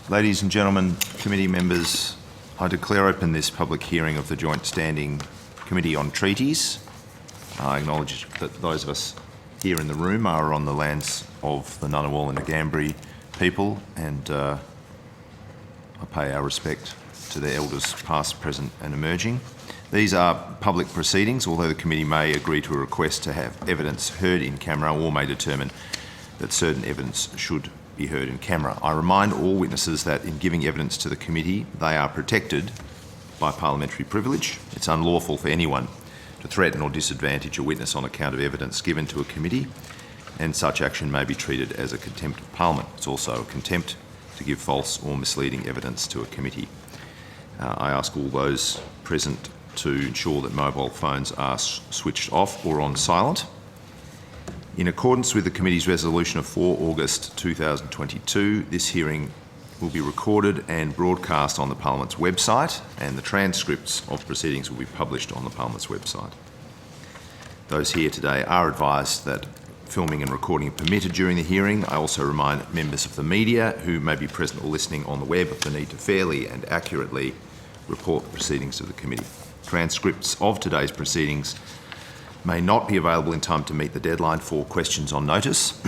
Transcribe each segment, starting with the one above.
Ladies and gentlemen, committee members, I declare open this public hearing of the Joint Standing Committee on Treaties. I acknowledge that those of us here in the room are on the lands of the Ngunnawal and Ngambri people, and I pay our respect to their elders past, present and emerging. These are public proceedings, although the committee may agree to a request to have evidence heard in camera or may determine that certain evidence should be heard in camera. I remind all witnesses that in giving evidence to the committee, they are protected by parliamentary privilege. It's unlawful for anyone to threaten or disadvantage a witness on account of evidence given to a committee, and such action may be treated as a contempt of Parliament. It's also a contempt to give false or misleading evidence to a committee. I ask all those present to ensure that mobile phones are switched off or on silent. In accordance with the committee's resolution of 4 August 2022, this hearing will be recorded and broadcast on the Parliament's website, and the transcripts of proceedings will be published on the Parliament's website. Those here today are advised that filming and recording are permitted during the hearing. I also remind members of the media who may be present or listening on the web of the need to fairly and accurately report the proceedings of the committee. Transcripts of today's proceedings may not be available in time to meet the deadline for questions on notice.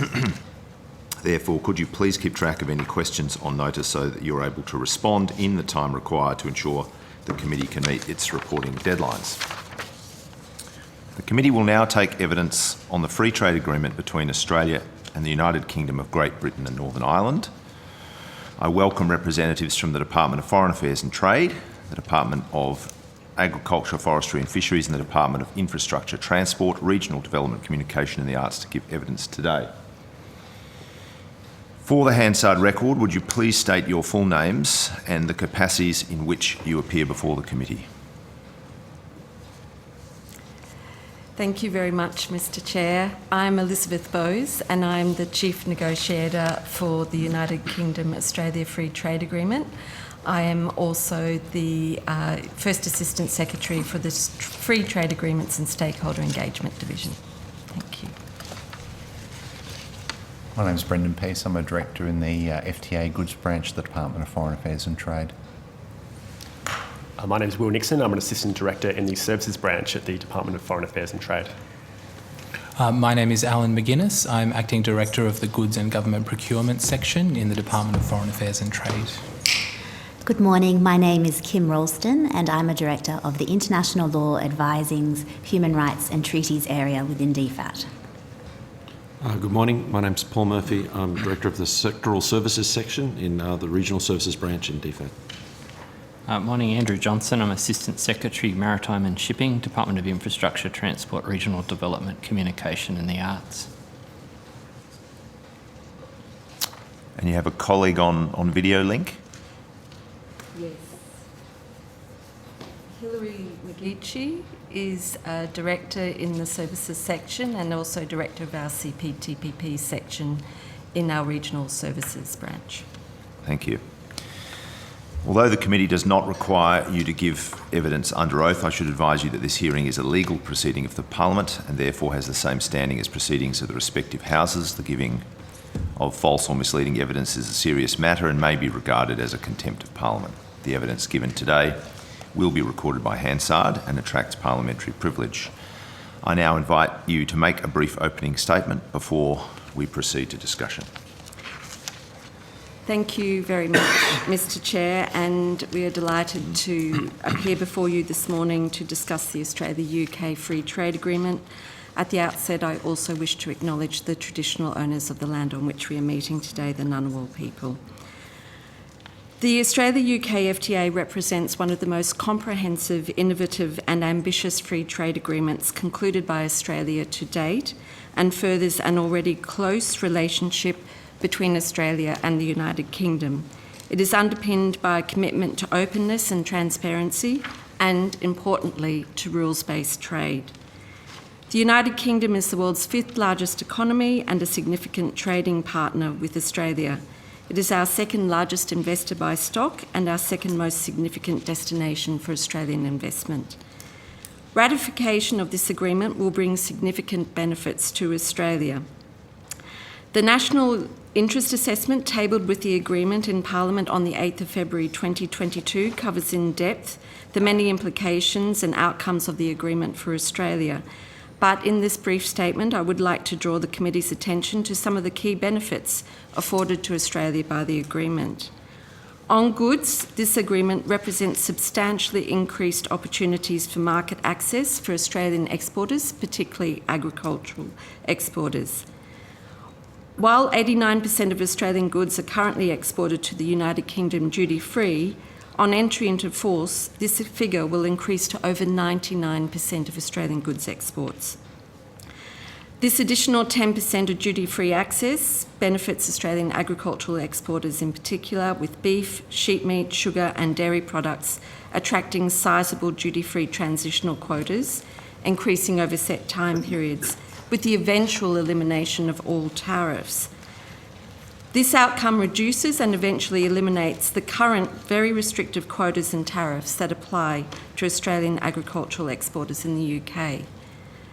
Therefore, could you please keep track of any questions on notice so that you're able to respond in the time required to ensure the committee can meet its reporting deadlines. The committee will now take evidence on the free trade agreement between Australia and the United Kingdom of Great Britain and Northern Ireland. I welcome representatives from the Department of Foreign Affairs and Trade, the Department of Agriculture, Forestry and Fisheries and the Department of Infrastructure, Transport, Regional Development, Communication and the Arts to give evidence today. For the Hansard record, would you please state your full names and the capacities in which you appear before the committee? Thank you very much, Mr. Chair. I'm Elizabeth Bowes and I'm the Chief Negotiator for the United Kingdom-Australia Free Trade Agreement. I am also the First Assistant Secretary for the Free Trade Agreements and Stakeholder Engagement Division. Thank you. My name is Brendan Peace. I'm a Director in the FTA Goods Branch of the Department of Foreign Affairs and Trade. My name is Will Nixon. I'm an Assistant Director in the Services Branch at the Department of Foreign Affairs and Trade. My name is Alan McGuinness. I'm Acting Director of the Goods and Government Procurement Section in the Department of Foreign Affairs and Trade. Good morning, my name is Kim Ralston and I'm a Director of the International Law Advising's Human Rights and Treaties area within DFAT. Good morning, my name's Paul Murphy. I'm Director of the Sectoral Services Section in the Regional Services Branch in DFAT. Morning, Andrew Johnson. I'm Assistant Secretary, Maritime and Shipping, Department of Infrastructure, Transport, Regional Development, Communication and the Arts. And you have a colleague on video link? Yes. Hilary McGeechee is a Director in the Services section and also Director of our CPTPP section in our Regional Services Branch. Thank you. Although the committee does not require you to give evidence under oath, I should advise you that this hearing is a legal proceeding of the Parliament and therefore has the same standing as proceedings of the respective houses. The giving of false or misleading evidence is a serious matter and may be regarded as a contempt of Parliament. The evidence given today will be recorded by Hansard and attracts parliamentary privilege. I now invite you to make a brief opening statement before we proceed to discussion. Thank you very much, Mr. Chair, and we are delighted to appear before you this morning to discuss the Australia-UK Free Trade Agreement. At the outset, I also wish to acknowledge the traditional owners of the land on which we are meeting today, the Ngunnawal people. The Australia-UK FTA represents one of the most comprehensive, innovative and ambitious free trade agreements concluded by Australia to date and furthers an already close relationship between Australia and the United Kingdom. It is underpinned by a commitment to openness and transparency and, importantly, to rules-based trade. The United Kingdom is the world's 5th largest economy and a significant trading partner with Australia. It is our 2nd largest investor by stock and our 2nd most significant destination for Australian investment. Ratification of this agreement will bring significant benefits to Australia. The national interest assessment tabled with the agreement in Parliament on the 8th of February 2022 covers in depth the many implications and outcomes of the agreement for Australia. But in this brief statement, I would like to draw the committee's attention to some of the key benefits afforded to Australia by the agreement. On goods, this agreement represents substantially increased opportunities for market access for Australian exporters, particularly agricultural exporters. While 89% of Australian goods are currently exported to the United Kingdom duty-free, on entry into force, this figure will increase to over 99% of Australian goods exports. This additional 10% of duty-free access benefits Australian agricultural exporters in particular, with beef, sheep meat, sugar and dairy products attracting sizable duty-free transitional quotas, increasing over set time periods, with the eventual elimination of all tariffs. This outcome reduces and eventually eliminates the current very restrictive quotas and tariffs that apply to Australian agricultural exporters in the UK.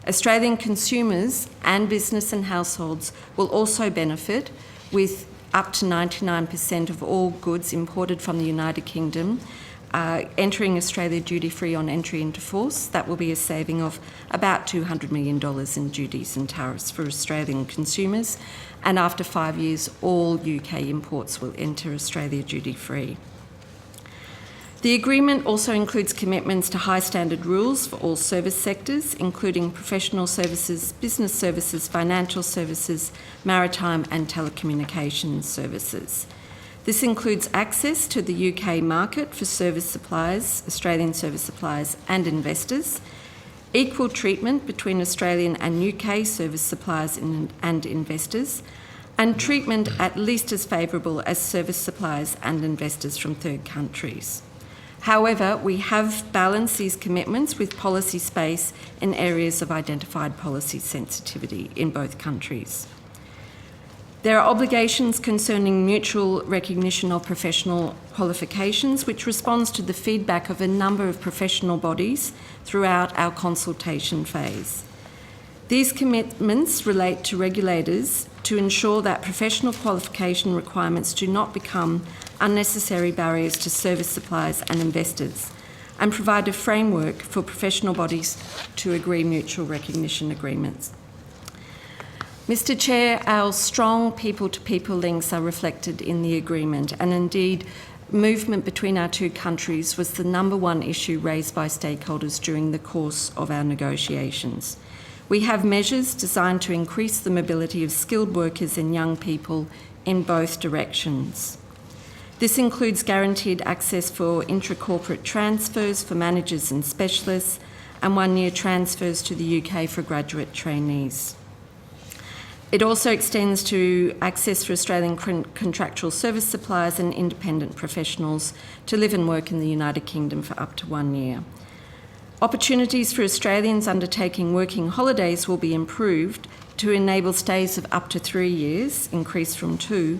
Australian consumers and business and households will also benefit, with up to 99% of all goods imported from the United Kingdom entering Australia duty-free on entry into force. That will be a saving of about $200 million in duties and tariffs for Australian consumers, and after 5 years, all UK imports will enter Australia duty-free. The agreement also includes commitments to high standard rules for all service sectors, including professional services, business services, financial services, maritime and telecommunications services. This includes access to the UK market for service suppliers, Australian service suppliers and investors, equal treatment between Australian and UK service suppliers and investors, and treatment at least as favourable as service suppliers and investors from third countries. However, we have balanced these commitments with policy space in areas of identified policy sensitivity in both countries. There are obligations concerning mutual recognition of professional qualifications, which responds to the feedback of a number of professional bodies throughout our consultation phase. These commitments relate to regulators to ensure that professional qualification requirements do not become unnecessary barriers to service suppliers and investors, and provide a framework for professional bodies to agree mutual recognition agreements. Mr. Chair, our strong people-to-people links are reflected in the agreement, and indeed, movement between our two countries was the number one issue raised by stakeholders during the course of our negotiations. We have measures designed to increase the mobility of skilled workers and young people in both directions. This includes guaranteed access for intra-corporate transfers for managers and specialists, and one-year transfers to the UK for graduate trainees. It also extends to access for Australian contractual service suppliers and independent professionals to live and work in the United Kingdom for up to 1 year. Opportunities for Australians undertaking working holidays will be improved to enable stays of up to 3 years, increased from 2,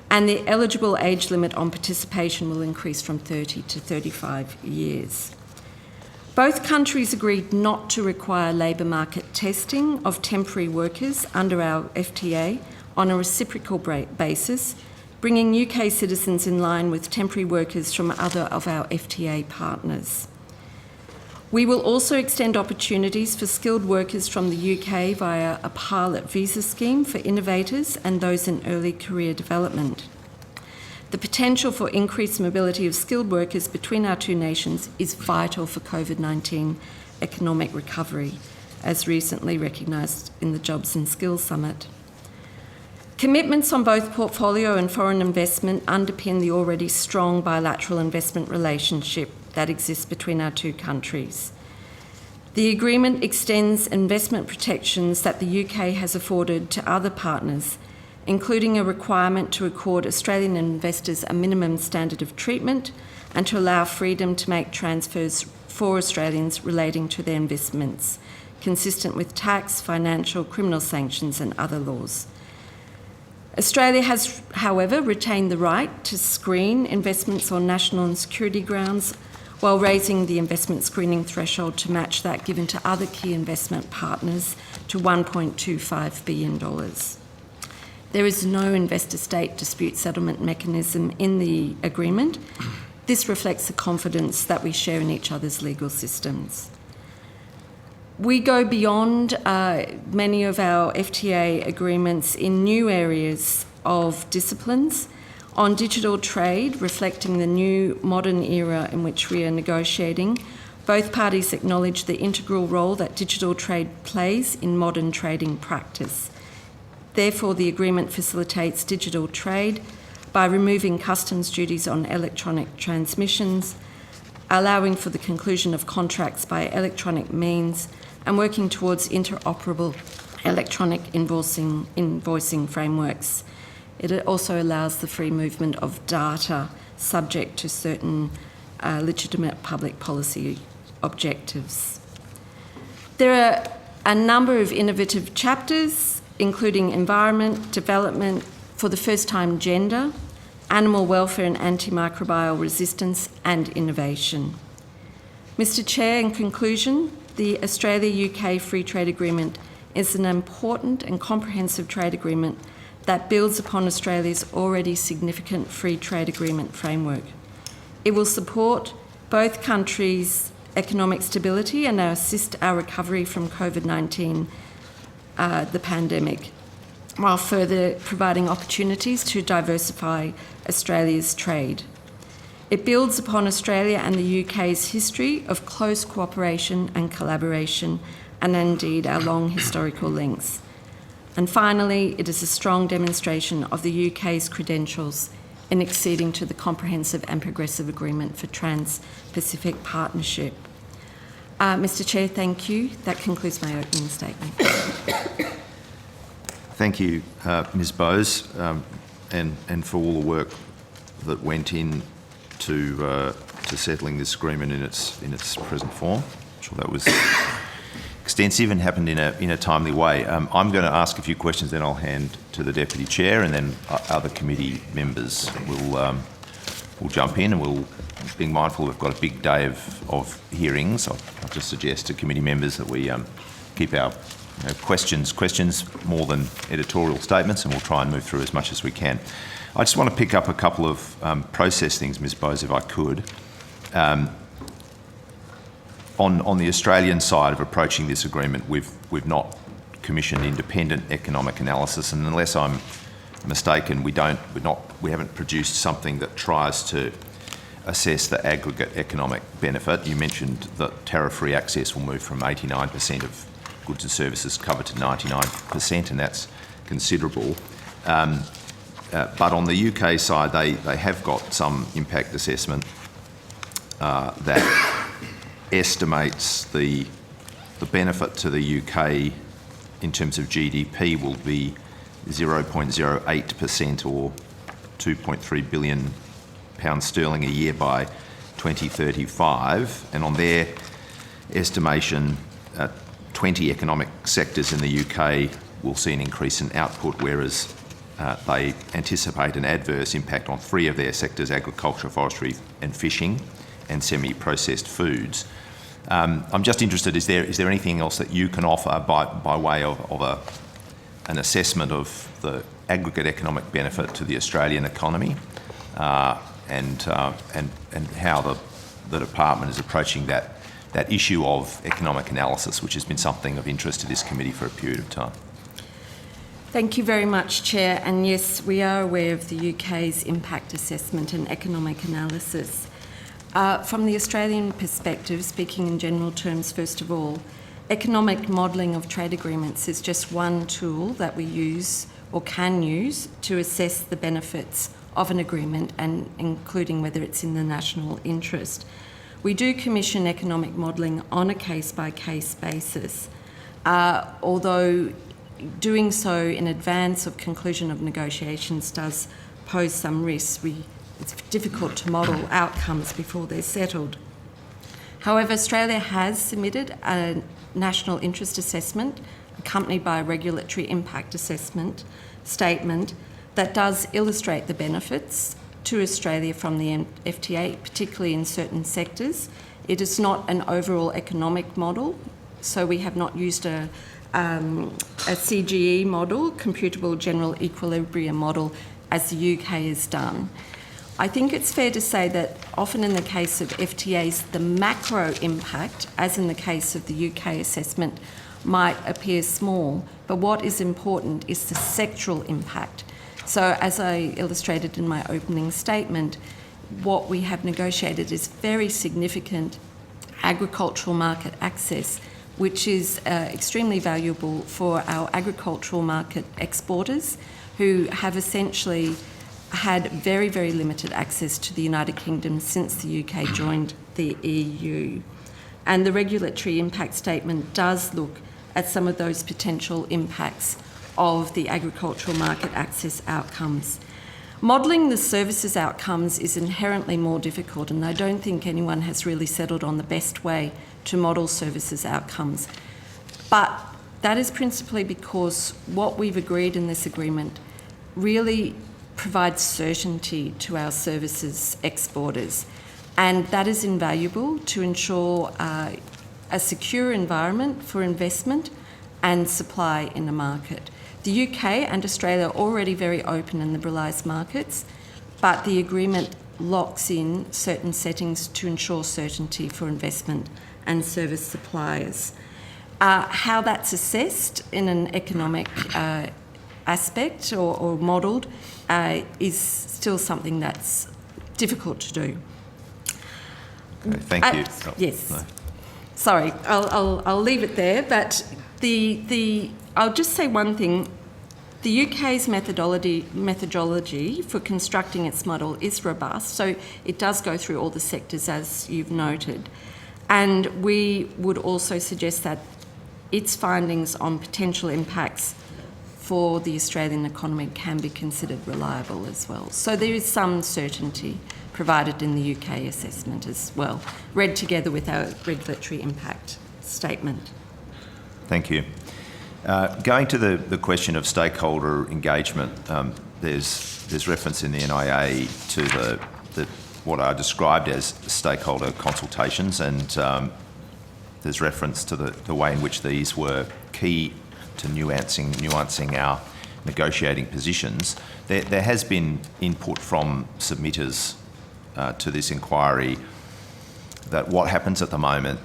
and the eligible age limit on participation will increase from 30 to 35 years. Both countries agreed not to require labour market testing of temporary workers under our FTA on a reciprocal basis, bringing UK citizens in line with temporary workers from other of our FTA partners. We will also extend opportunities for skilled workers from the UK via a pilot visa scheme for innovators and those in early career development. The potential for increased mobility of skilled workers between our two nations is vital for COVID-19 economic recovery, as recently recognised in the Jobs and Skills Summit. Commitments on both portfolio and foreign investment underpin the already strong bilateral investment relationship that exists between our two countries. The agreement extends investment protections that the UK has afforded to other partners, including a requirement to accord Australian investors a minimum standard of treatment and to allow freedom to make transfers for Australians relating to their investments, consistent with tax, financial, criminal sanctions and other laws. Australia has, however, retained the right to screen investments on national and security grounds while raising the investment screening threshold to match that given to other key investment partners to $1.25 billion. There is no investor-state dispute settlement mechanism in the agreement. This reflects the confidence that we share in each other's legal systems. We go beyond many of our FTA agreements in new areas of disciplines. On digital trade, reflecting the new modern era in which we are negotiating, both parties acknowledge the integral role that digital trade plays in modern trading practice. Therefore, the agreement facilitates digital trade by removing customs duties on electronic transmissions, allowing for the conclusion of contracts by electronic means, and working towards interoperable electronic invoicing frameworks. It also allows the free movement of data subject to certain legitimate public policy objectives. There are a number of innovative chapters, including environment, development, for the first time gender, animal welfare and antimicrobial resistance, and innovation. Mr. Chair, in conclusion, the Australia-UK Free Trade Agreement is an important and comprehensive trade agreement that builds upon Australia's already significant free trade agreement framework. It will support both countries' economic stability and assist our recovery from COVID-19, the pandemic, while further providing opportunities to diversify Australia's trade. It builds upon Australia and the UK's history of close cooperation and collaboration, and indeed our long historical links. And finally, it is a strong demonstration of the UK's credentials in acceding to the Comprehensive and Progressive Agreement for Trans-Pacific Partnership. Mr. Chair, thank you. That concludes my opening statement. Thank you, Ms. Bowes, and for all the work that went in to settling this agreement in its present form. I'm sure that was extensive and happened in a timely way. I'm going to ask a few questions, then I'll hand to the Deputy Chair, and then other committee members will jump in, and we'll, being mindful we've got a big day of hearings, I'll just suggest to committee members that we keep our questions more than editorial statements, and we'll try and move through as much as we can. I just want to pick up a couple of process things, Ms. Bowes, if I could. On the Australian side of approaching this agreement, we've not commissioned independent economic analysis, and unless I'm mistaken, we haven't produced something that tries to assess the aggregate economic benefit. You mentioned that tariff-free access will move from 89% of goods and services covered to 99%, and that's considerable. But on the UK side, they have got some impact assessment that estimates the benefit to the UK in terms of GDP will be 0.08% or £2.3 billion sterling a year by 2035. And on their estimation, 20 economic sectors in the UK will see an increase in output, whereas they anticipate an adverse impact on 3 of their sectors: agriculture, forestry and fishing, and semi-processed foods. I'm just interested, is there anything else that you can offer by way of an assessment of the aggregate economic benefit to the Australian economy, and how the department is approaching that issue of economic analysis, which has been something of interest to this committee for a period of time? Thank you very much, Chair. And yes, we are aware of the UK's impact assessment and economic analysis. From the Australian perspective, speaking in general terms, first of all, economic modelling of trade agreements is just one tool that we use or can use to assess the benefits of an agreement, and including whether it's in the national interest. We do commission economic modelling on a case-by-case basis, although doing so in advance of conclusion of negotiations does pose some risks. It's difficult to model outcomes before they're settled. However, Australia has submitted a national interest assessment accompanied by a regulatory impact assessment statement that does illustrate the benefits to Australia from the FTA, particularly in certain sectors. It is not an overall economic model, so we have not used a a CGE model, computable general equilibrium model, as the UK has done. I think it's fair to say that often in the case of FTAs, the macro impact, as in the case of the UK assessment, might appear small, but what is important is the sectoral impact. So as I illustrated in my opening statement, what we have negotiated is very significant agricultural market access, which is extremely valuable for our agricultural market exporters who have essentially had very, very limited access to the United Kingdom since the UK joined the EU. And the regulatory impact statement does look at some of those potential impacts of the agricultural market access outcomes. Modelling the services outcomes is inherently more difficult, and I don't think anyone has really settled on the best way to model services outcomes. But that is principally because what we've agreed in this agreement really provides certainty to our services exporters, and that is invaluable to ensure a secure environment for investment and supply in the market. The UK and Australia are already very open and liberalised markets, but the agreement locks in certain settings to ensure certainty for investment and service suppliers. How that's assessed in an economic aspect or modelled is still something that's difficult to do. Okay, thank you. Yes. No. Sorry, I'll leave it there, but I'll just say one thing. The UK's methodology for constructing its model is robust, so it does go through all the sectors as you've noted. And we would also suggest that its findings on potential impacts for the Australian economy can be considered reliable as well. So there is some certainty provided in the UK assessment as well, read together with our regulatory impact statement. Thank you. Going to the question of stakeholder engagement, there's reference in the NIA to what are described as stakeholder consultations, and there's reference to the way in which these were key to nuancing our negotiating positions. There has been input from submitters to this inquiry that what happens at the moment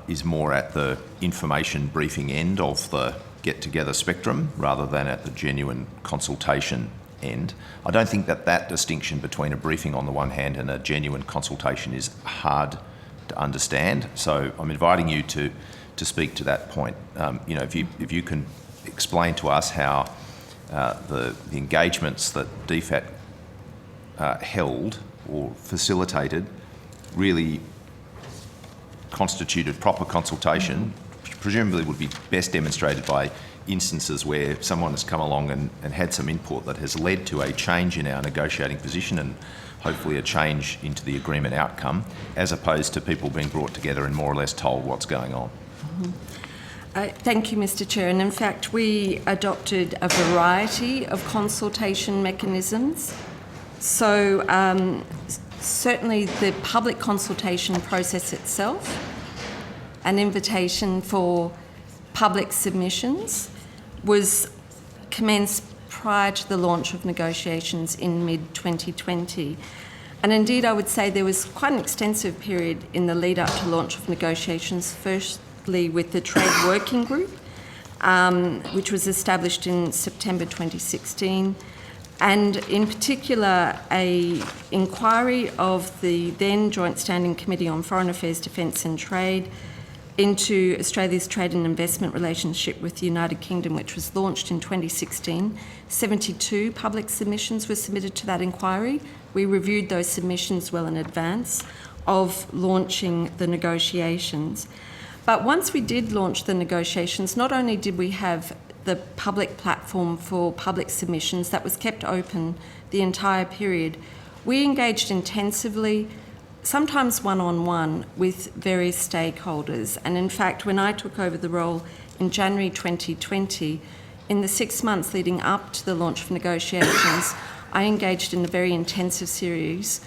is more at the information briefing end of the get-together spectrum rather than at the genuine consultation end. I don't think that distinction between a briefing on the one hand and a genuine consultation is hard to understand. So I'm inviting you to speak to that point. If you can explain to us how the engagements that DFAT held or facilitated really constituted proper consultation, presumably would be best demonstrated by instances where someone has come along and had some input that has led to a change in our negotiating position and hopefully a change into the agreement outcome, as opposed to people being brought together and more or less told what's going on. Thank you, Mr. Chair. And in fact, we adopted a variety of consultation mechanisms. So certainly the public consultation process itself, an invitation for public submissions, was commenced prior to the launch of negotiations in mid-2020. And indeed, I would say there was quite an extensive period in the lead up to launch of negotiations, firstly with the Trade Working Group, which was established in September 2016, and in particular a inquiry of the then Joint Standing Committee on Foreign Affairs, Defence and Trade into Australia's trade and investment relationship with the United Kingdom, which was launched in 2016. 72 public submissions were submitted to that inquiry. We reviewed those submissions well in advance of launching the negotiations. But once we did launch the negotiations, not only did we have the public platform for public submissions that was kept open the entire period, we engaged intensively, sometimes one-on-one, with various stakeholders. And in fact, when I took over the role in January 2020, in the 6 months leading up to the launch of negotiations, I engaged in a very intensive series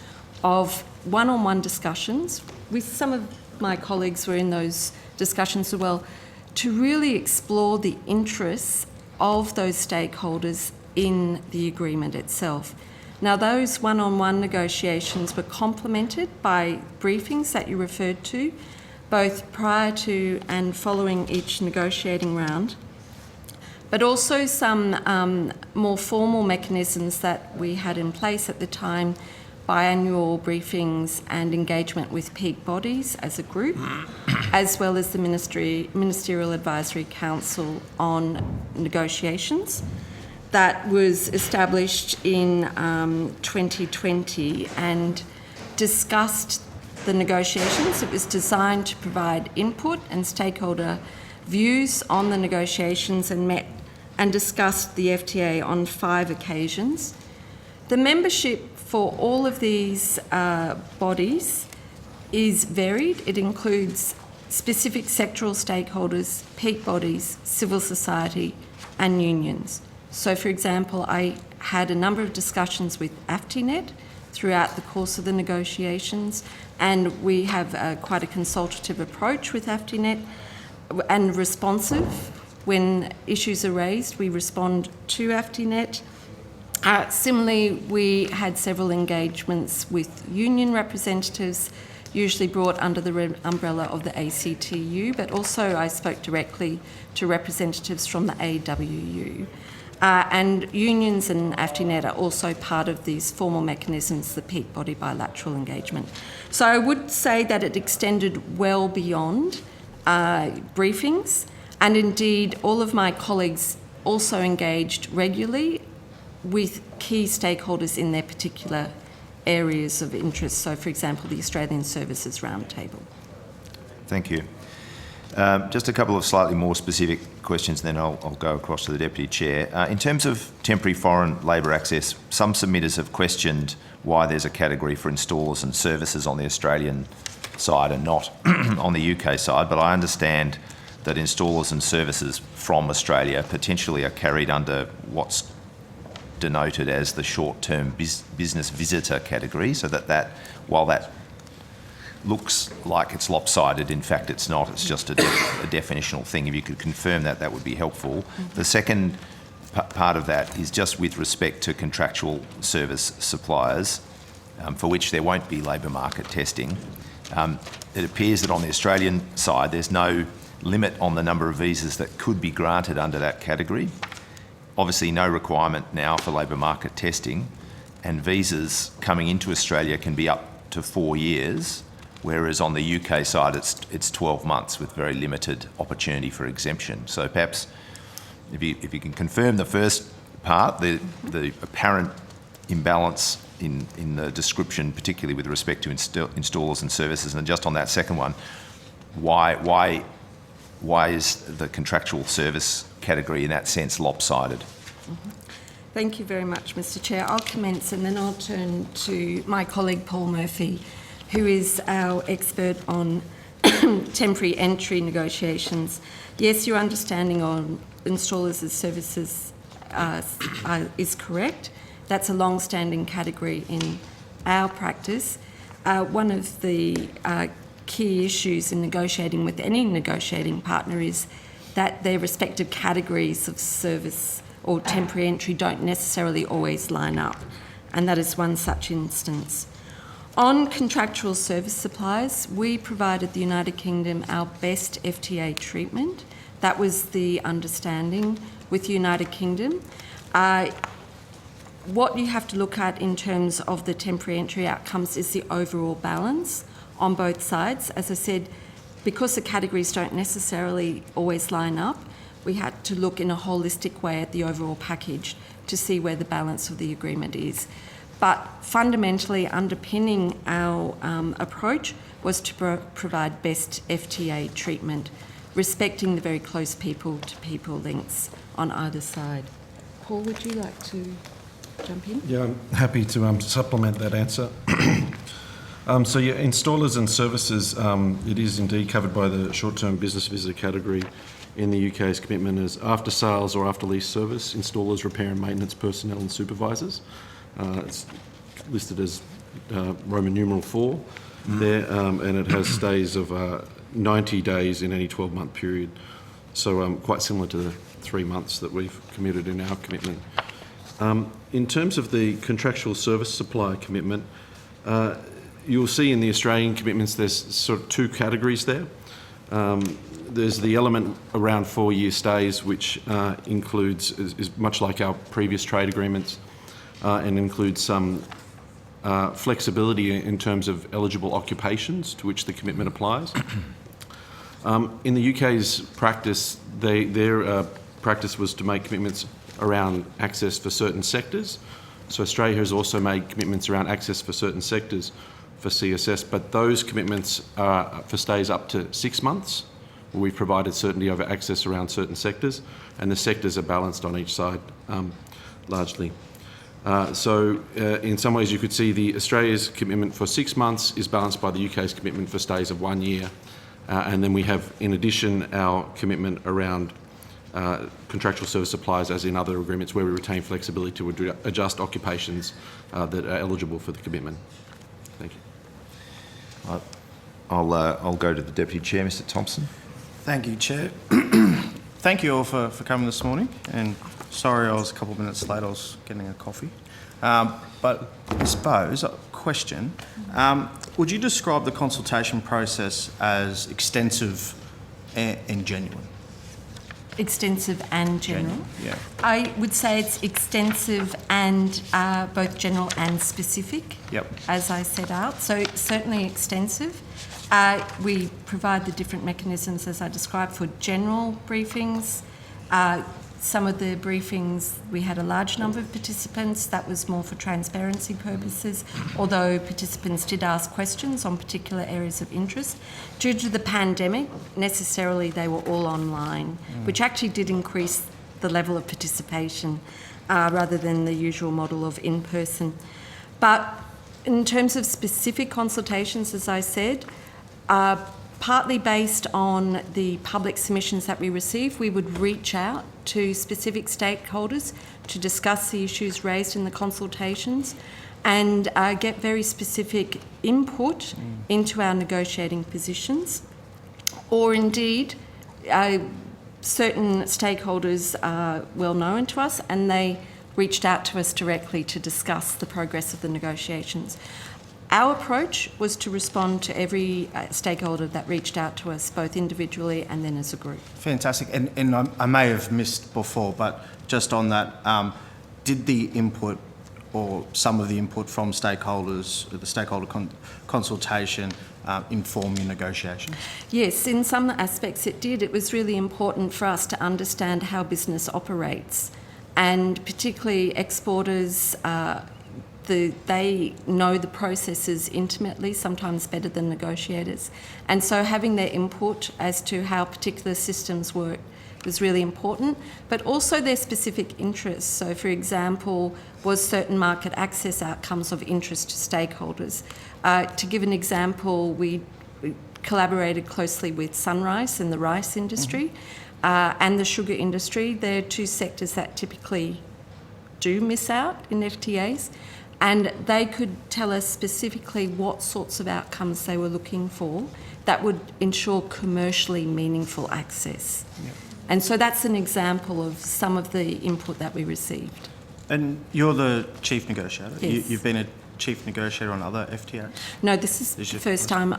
of one-on-one discussions with some of my colleagues were in those discussions as well, to really explore the interests of those stakeholders in the agreement itself. Now, those one-on-one negotiations were complemented by briefings that you referred to, both prior to and following each negotiating round, but also some more formal mechanisms that we had in place at the time, biannual briefings and engagement with peak bodies as a group, as well as the Ministerial Advisory Council on Negotiations. That was established in 2020 and discussed the negotiations. It was designed to provide input and stakeholder views on the negotiations and met and discussed the FTA on 5 occasions. The membership for all of these bodies is varied. It includes specific sectoral stakeholders, peak bodies, civil society and unions. So, for example, I had a number of discussions with AFTINET throughout the course of the negotiations, and we have quite a consultative approach with AFTINET and responsive. When issues are raised, we respond to AFTINET. Similarly, we had several engagements with union representatives, usually brought under the umbrella of the ACTU, but also I spoke directly to representatives from the AWU. And unions and AFTINET are also part of these formal mechanisms, the peak body bilateral engagement. So I would say that it extended well beyond briefings, and indeed all of my colleagues also engaged regularly with key stakeholders in their particular areas of interest. So, for example, the Australian Services Roundtable. Thank you. Just a couple of slightly more specific questions, then I'll go across to the Deputy Chair. In terms of temporary foreign labour access, some submitters have questioned why there's a category for installers and services on the Australian side and not on the UK side, but I understand that installers and services from Australia potentially are carried under what's denoted as the short-term business visitor category, so that while that looks like it's lopsided, in fact it's not, it's just a definitional thing. If you could confirm that, that would be helpful. The second part of that is just with respect to contractual service suppliers, for which there won't be labour market testing. It appears that on the Australian side there's no limit on the number of visas that could be granted under that category. Obviously no requirement now for labour market testing, and visas coming into Australia can be up to 4 years, whereas on the UK side it's 12 months with very limited opportunity for exemption. So perhaps if you can confirm the first part, the apparent imbalance in the description, particularly with respect to installers and services, and just on that second one, why is the contractual service category in that sense lopsided? Thank you very much, Mr. Chair. I'll commence and then I'll turn to my colleague Paul Murphy, who is our expert on temporary entry negotiations. Yes, your understanding on installers as services is correct. That's a long-standing category in our practice. One of the key issues in negotiating with any negotiating partner is that their respective categories of service or temporary entry don't necessarily always line up, and that is one such instance. On contractual service suppliers, we provided the United Kingdom our best FTA treatment. That was the understanding with the United Kingdom. What you have to look at in terms of the temporary entry outcomes is the overall balance on both sides. As I said, because the categories don't necessarily always line up, we had to look in a holistic way at the overall package to see where the balance of the agreement is. But fundamentally underpinning our approach was to provide best FTA treatment, respecting the very close people-to-people links on either side. Paul, would you like to jump in? Yeah, I'm happy to supplement that answer. So yeah, installers and services, it is indeed covered by the short-term business visitor category in the UK's commitment as after sales or after lease service, installers, repair and maintenance personnel and supervisors. It's listed as Roman numeral 4 there, and it has stays of 90 days in any 12-month period. So quite similar to the 3 months that we've committed in our commitment. In terms of the contractual service supply commitment, you'll see in the Australian commitments there's sort of two categories there. There's the element around 4-year stays, which is much like our previous trade agreements, and includes some flexibility in terms of eligible occupations to which the commitment applies. In the UK's practice, their practice was to make commitments around access for certain sectors. So Australia has also made commitments around access for certain sectors for CSS, but those commitments are for stays up to 6 months, where we've provided certainty over access around certain sectors, and the sectors are balanced on each side largely. In some ways you could see the Australia's commitment for 6 months is balanced by the UK's commitment for stays of 1 year. And then we have, in addition, our commitment around contractual service supplies, as in other agreements, where we retain flexibility to adjust occupations that are eligible for the commitment. Thank you. I'll go to the Deputy Chair, Mr Thompson. Thank you, Chair. Thank you all for coming this morning, and sorry I was a couple of minutes late, I was getting a coffee. But I suppose, question, would you describe the consultation process as extensive and genuine? Extensive and general? Yeah. I would say it's extensive and both general and specific, Yep. as I set out. So certainly extensive. We provide the different mechanisms, as I described, for general briefings. Some of the briefings, we had a large number of participants. That was more for transparency purposes, although participants did ask questions on particular areas of interest. Due to the pandemic, necessarily they were all online, which actually did increase the level of participation rather than the usual model of in-person. But in terms of specific consultations, as I said, partly based on the public submissions that we receive, we would reach out to specific stakeholders to discuss the issues raised in the consultations and get very specific input into our negotiating positions. Or indeed, certain stakeholders are well known to us and they reached out to us directly to discuss the progress of the negotiations. Our approach was to respond to every stakeholder that reached out to us, both individually and then as a group. Fantastic. And I may have missed before, but just on that, did the input or some of the input from stakeholders, the stakeholder consultation, inform your negotiations? Yes, in some aspects it did. It was really important for us to understand how business operates, and particularly exporters, they know the processes intimately, sometimes better than negotiators. And so having their input as to how particular systems work was really important, but also their specific interests. So, for example, was certain market access outcomes of interest to stakeholders? To give an example, we collaborated closely with Sunrise and the rice industry and the sugar industry. They're two sectors that typically do miss out in FTAs. And they could tell us specifically what sorts of outcomes they were looking for that would ensure commercially meaningful access. Yep. And so that's an example of some of the input that we received. And you're the chief negotiator? Yes. You've been a chief negotiator on other FTAs? No, this is the first time.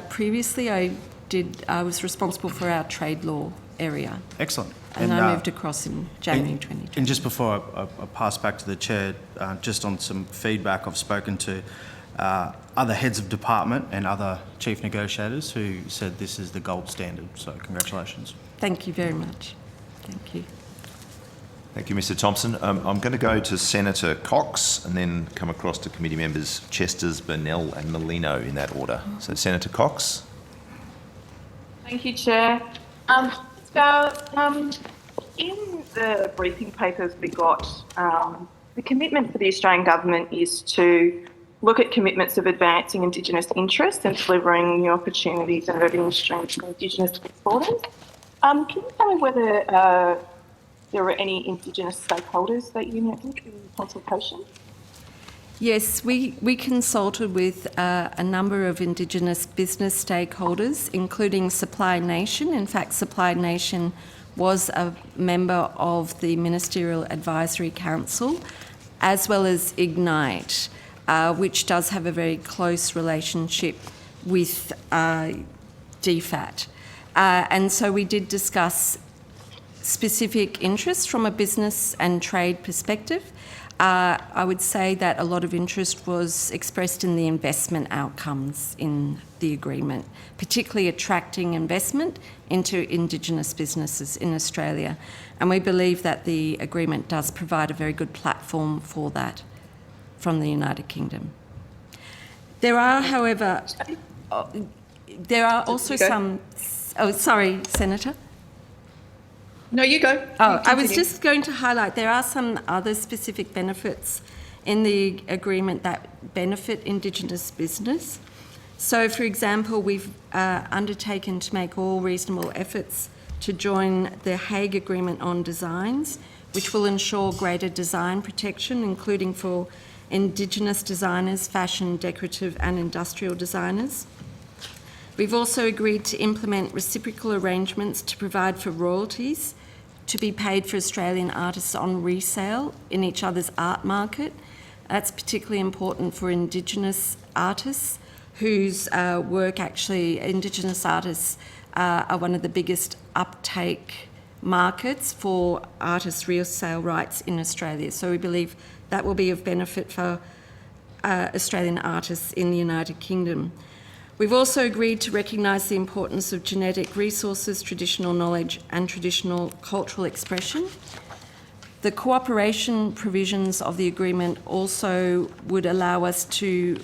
Previously I was responsible for our trade law area. Excellent. And I moved across in January 2020. And just before I pass back to the chair, just on some feedback, I've spoken to other heads of department and other chief negotiators who said this is the gold standard. So congratulations. Thank you very much. Thank you. Thank you, Mr Thompson. I'm going to go to Senator Cox and then come across to committee members Chesters, Burnell and Merlino in that order. So Senator Cox. Thank you, Chair. In the briefing papers we got, the commitment for the Australian Government is to look at commitments of advancing Indigenous interests and delivering new opportunities and revenue streams for Indigenous exporters. Can you tell me whether there were any Indigenous stakeholders that you met with in consultation? Yes, we consulted with a number of Indigenous business stakeholders, including Supply Nation. In fact, Supply Nation was a member of the Ministerial Advisory Council, as well as Ignite, which does have a very close relationship with DFAT. And so we did discuss specific interests from a business and trade perspective. I would say that a lot of interest was expressed in the investment outcomes in the agreement, particularly attracting investment into Indigenous businesses in Australia. And we believe that the agreement does provide a very good platform for that from the United Kingdom. There are, however, there are also some... Oh, sorry, Senator. No, you go. Oh, I was just going to highlight there are some other specific benefits in the agreement that benefit Indigenous business. So, for example, we've undertaken to make all reasonable efforts to join the Hague Agreement on Designs, which will ensure greater design protection, including for Indigenous designers, fashion, decorative and industrial designers. We've also agreed to implement reciprocal arrangements to provide for royalties to be paid for Australian artists on resale in each other's art market. That's particularly important for Indigenous artists whose work actually, Indigenous artists are one of the biggest uptake markets for artists' resale rights in Australia. So we believe that will be of benefit for Australian artists in the United Kingdom. We've also agreed to recognise the importance of genetic resources, traditional knowledge and traditional cultural expression. The cooperation provisions of the agreement also would allow us to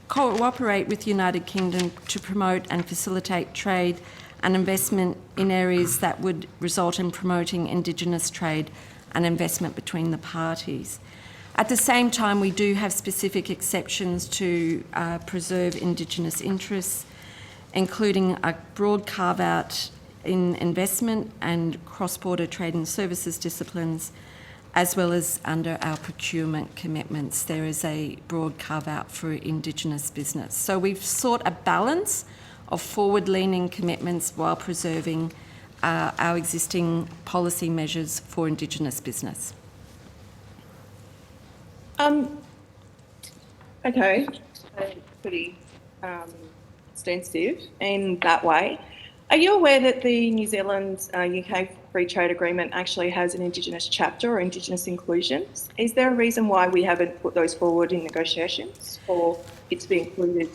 cooperate with the United Kingdom to promote and facilitate trade and investment in areas that would result in promoting Indigenous trade and investment between the parties. At the same time, we do have specific exceptions to preserve Indigenous interests, including a broad carve-out in investment and cross-border trade and services disciplines, as well as under our procurement commitments. There is a broad carve-out for Indigenous business. So we've sought a balance of forward-leaning commitments while preserving our existing policy measures for Indigenous business. Okay, so pretty extensive in that way. Are you aware that the New Zealand UK Free Trade Agreement actually has an Indigenous chapter or Indigenous inclusions? Is there a reason why we haven't put those forward in negotiations for it to be included?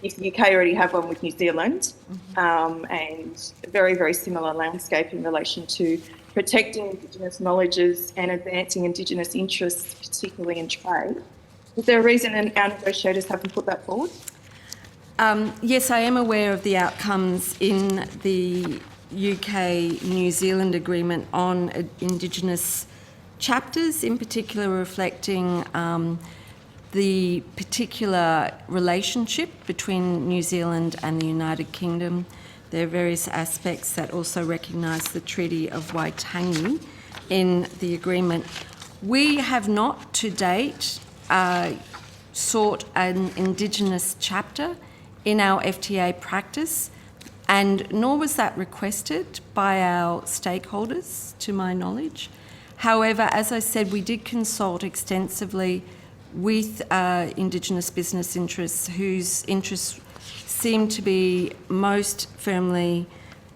If the UK already have one with New Zealand, and a very, very similar landscape in relation to protecting Indigenous knowledges and advancing Indigenous interests, particularly in trade. Is there a reason our negotiators haven't put that forward? Yes, I am aware of the outcomes in the UK-New Zealand agreement on Indigenous chapters, in particular reflecting the particular relationship between New Zealand and the United Kingdom. There are various aspects that also recognise the Treaty of Waitangi in the agreement. We have not to date sought an Indigenous chapter in our FTA practice, and nor was that requested by our stakeholders, to my knowledge. However, as I said, we did consult extensively with Indigenous business interests whose interests seem to be most firmly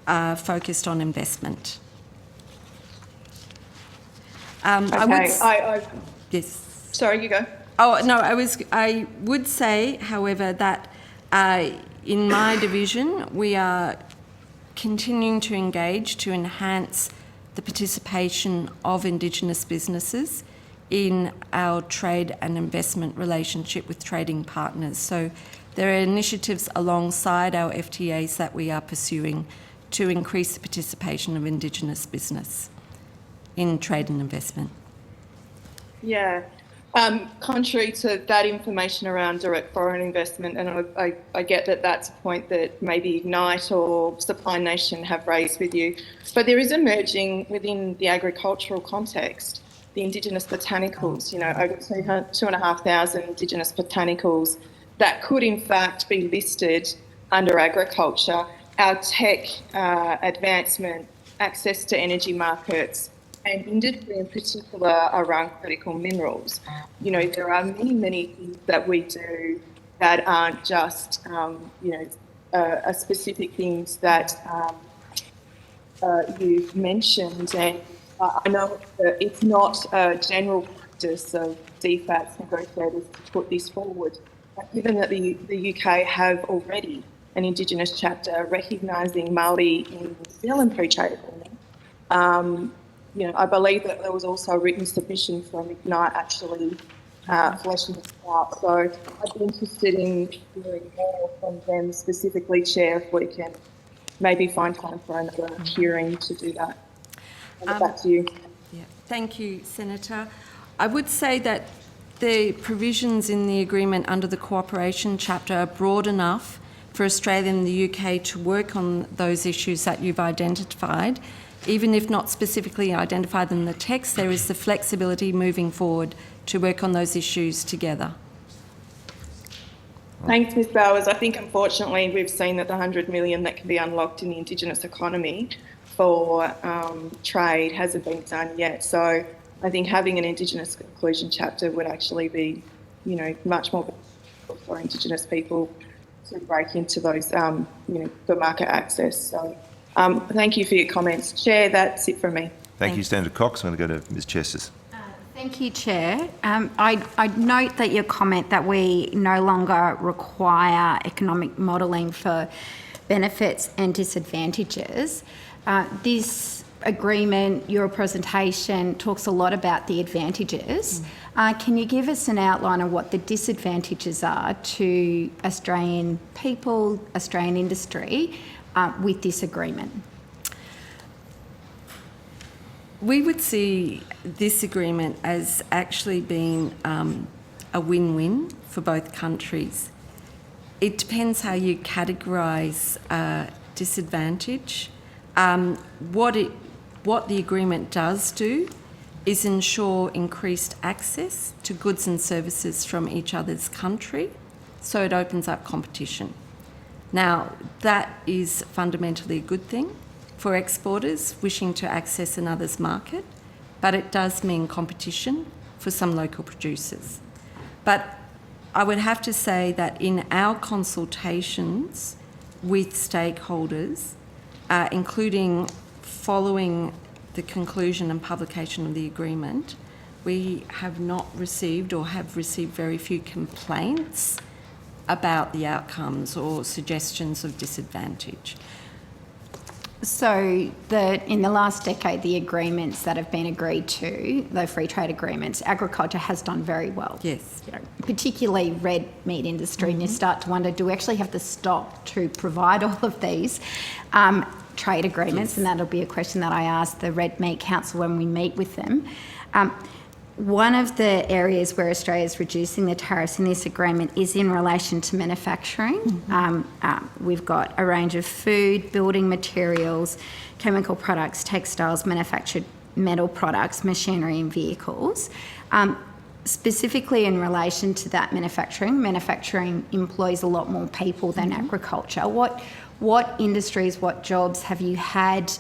focused on investment. Yes. Sorry, you go. Oh no, I would say, however, that in my division we are continuing to engage to enhance the participation of Indigenous businesses in our trade and investment relationship with trading partners. So there are initiatives alongside our FTAs that we are pursuing to increase the participation of Indigenous business in trade and investment. Yeah. Contrary to that information around direct foreign investment, and I get that that's a point that maybe Ignite or Supply Nation have raised with you, but there is emerging within the agricultural context the Indigenous botanicals, over 2,500 Indigenous botanicals that could in fact be listed under agriculture, our tech advancement, access to energy markets, and industry in particular around critical minerals. There are many, many things that we do that aren't just, specific things that you've mentioned. And I know that it's not a general practice of DFAT's negotiators to put this forward. But given that the UK have already an Indigenous chapter recognising Māori in New Zealand free trade agreement, I believe that there was also a written submission from Ignite actually fleshing this out. So I'd be interested in hearing more from them specifically, Chair, if we can maybe find time for another hearing to do that. Back to you. Yeah. Thank you, Senator. I would say that the provisions in the agreement under the cooperation chapter are broad enough for Australia and the UK to work on those issues that you've identified. Even if not specifically identified in the text, there is the flexibility moving forward to work on those issues together. Thanks, Ms Bowers. I think unfortunately we've seen that the 100 million that can be unlocked in the Indigenous economy for trade hasn't been done yet. So I think having an Indigenous inclusion chapter would actually be, much more beneficial for Indigenous people to break into those, the market access. So thank you for your comments. Chair, that's it from me. Thank you, Senator Cox. I'm going to go to Ms Chesters. Thank you, Chair. I note that your comment that we no longer require economic modelling for benefits and disadvantages. This agreement, your presentation, talks a lot about the advantages. Can you give us an outline of what the disadvantages are to Australian people, Australian industry, with this agreement? We would see this agreement as actually being a win-win for both countries. It depends how you categorise disadvantage. What the agreement does do is ensure increased access to goods and services from each other's country, so it opens up competition. Now, that is fundamentally a good thing for exporters wishing to access another's market, but it does mean competition for some local producers. But I would have to say that in our consultations with stakeholders, including following the conclusion and publication of the agreement, we have not received or have received very few complaints about the outcomes or suggestions of disadvantage. So in the last decade, the agreements that have been agreed to, the free trade agreements, agriculture has done very well. Yes. Particularly red meat industry, and you start to wonder, do we actually have the stock to provide all of these trade agreements? Yes. And that'll be a question that I ask the Red Meat Council when we meet with them. One of the areas where Australia is reducing the tariffs in this agreement is in relation to manufacturing. We've got a range of food, building materials, chemical products, textiles, manufactured metal products, machinery and vehicles. Specifically in relation to that manufacturing employs a lot more people than agriculture. What industries, what jobs have you had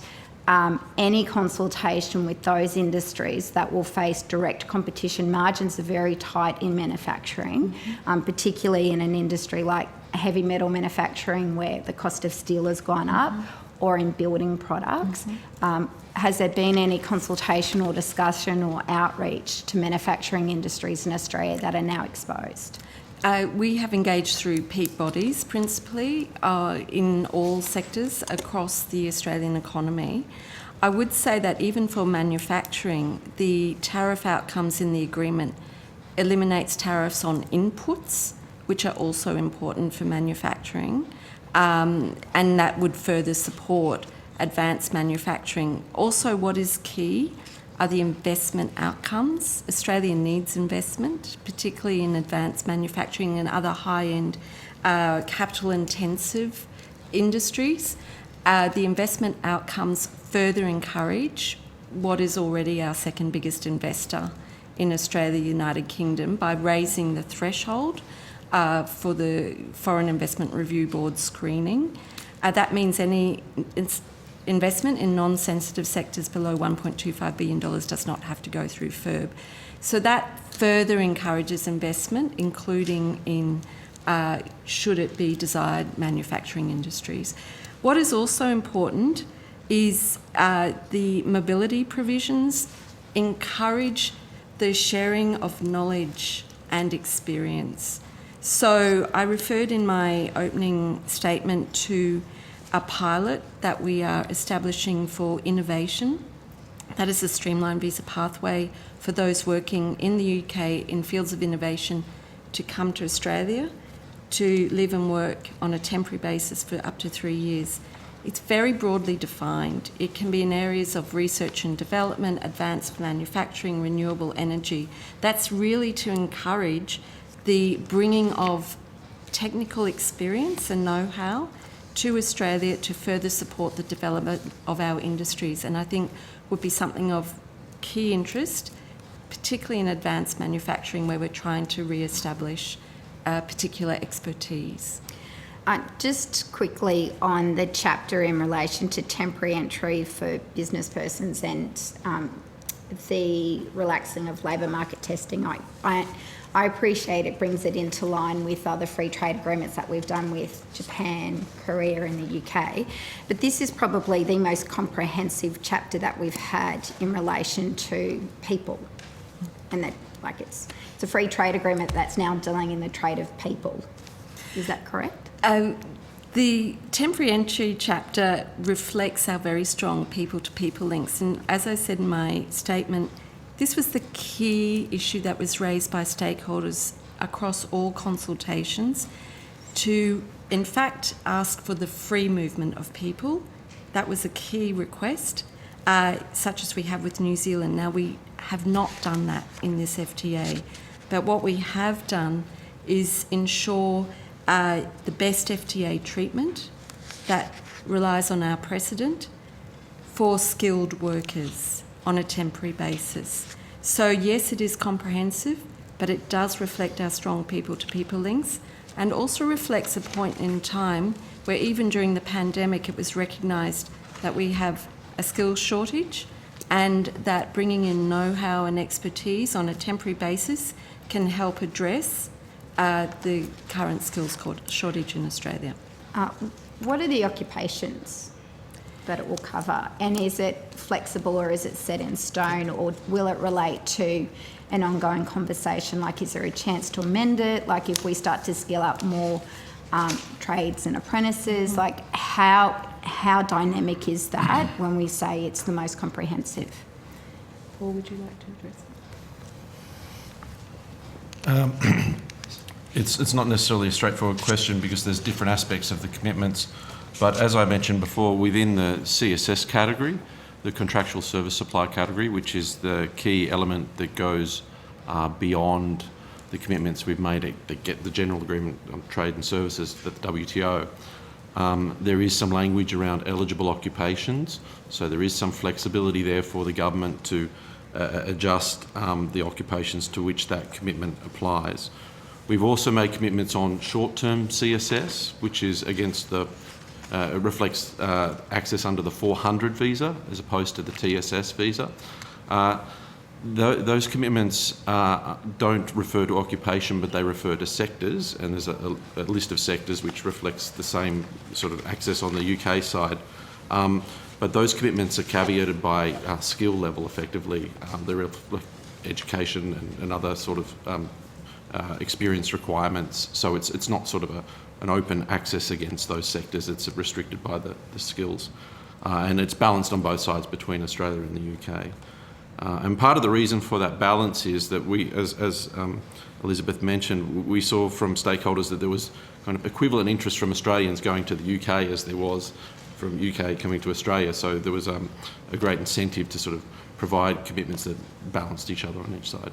any consultation with those industries that will face direct competition? Margins are very tight in manufacturing, particularly in an industry like heavy metal manufacturing where the cost of steel has gone up, or in building products. Has there been any consultation or discussion or outreach to manufacturing industries in Australia that are now exposed? We have engaged through peak bodies principally in all sectors across the Australian economy. I would say that even for manufacturing, the tariff outcomes in the agreement eliminates tariffs on inputs, which are also important for manufacturing, and that would further support advanced manufacturing. Also, what is key are the investment outcomes. Australia needs investment, particularly in advanced manufacturing and other high-end capital-intensive industries. The investment outcomes further encourage what is already our second biggest investor in Australia, United Kingdom, by raising the threshold for the Foreign Investment Review Board screening. That means any investment in non-sensitive sectors below $1.25 billion does not have to go through FIRB. So that further encourages investment, including in, should it be desired, manufacturing industries. What is also important is the mobility provisions encourage the sharing of knowledge and experience. So I referred in my opening statement to a pilot that we are establishing for innovation. That is a streamlined visa pathway for those working in the UK in fields of innovation to come to Australia to live and work on a temporary basis for up to 3 years. It's very broadly defined. It can be in areas of research and development, advanced manufacturing, renewable energy. That's really to encourage the bringing of technical experience and know-how to Australia to further support the development of our industries, and I think would be something of key interest, particularly in advanced manufacturing where we're trying to re-establish particular expertise. Just quickly on the chapter in relation to temporary entry for business persons and the relaxing of labour market testing, I appreciate it brings it into line with other free trade agreements that we've done with Japan, Korea and the UK. But this is probably the most comprehensive chapter that we've had in relation to people. And that, like, it's a free trade agreement that's now dealing in the trade of people. Is that correct? The temporary entry chapter reflects our very strong people-to-people links. And as I said in my statement, this was the key issue that was raised by stakeholders across all consultations to, in fact, ask for the free movement of people. That was a key request, such as we have with New Zealand. Now, we have not done that in this FTA, but what we have done is ensure the best FTA treatment that relies on our precedent for skilled workers on a temporary basis. So yes, it is comprehensive, but it does reflect our strong people-to-people links and also reflects a point in time where even during the pandemic it was recognised that we have a skills shortage and that bringing in know-how and expertise on a temporary basis can help address the current skills shortage in Australia. What are the occupations that it will cover? And is it flexible or is it set in stone, or will it relate to an ongoing conversation? Like, is there a chance to amend it? Like, if we start to scale up more trades and apprentices, like how dynamic is that when we say it's the most comprehensive? Paul, would you like to address it? It's not necessarily a straightforward question because there's different aspects of the commitments. But as I mentioned before, within the CSS category, the contractual service supply category, which is the key element that goes beyond the commitments we've made that get the General Agreement on Trade and Services, the WTO, there is some language around eligible occupations. So there is some flexibility there for the government to adjust the occupations to which that commitment applies. We've also made commitments on short-term CSS, which is against the it reflects access under the 400 visa as opposed to the TSS visa. Those commitments don't refer to occupation, but they refer to sectors, and there's a list of sectors which reflects the same sort of access on the UK side. But those commitments are caveated by skill level, effectively. They reflect education and other sort of experience requirements. So it's not sort of an open access against those sectors. It's restricted by the skills. And it's balanced on both sides between Australia and the UK. And part of the reason for that balance is that we, as Elizabeth mentioned, we saw from stakeholders that there was kind of equivalent interest from Australians going to the UK as there was from UK coming to Australia. So there was a great incentive to sort of provide commitments that balanced each other on each side.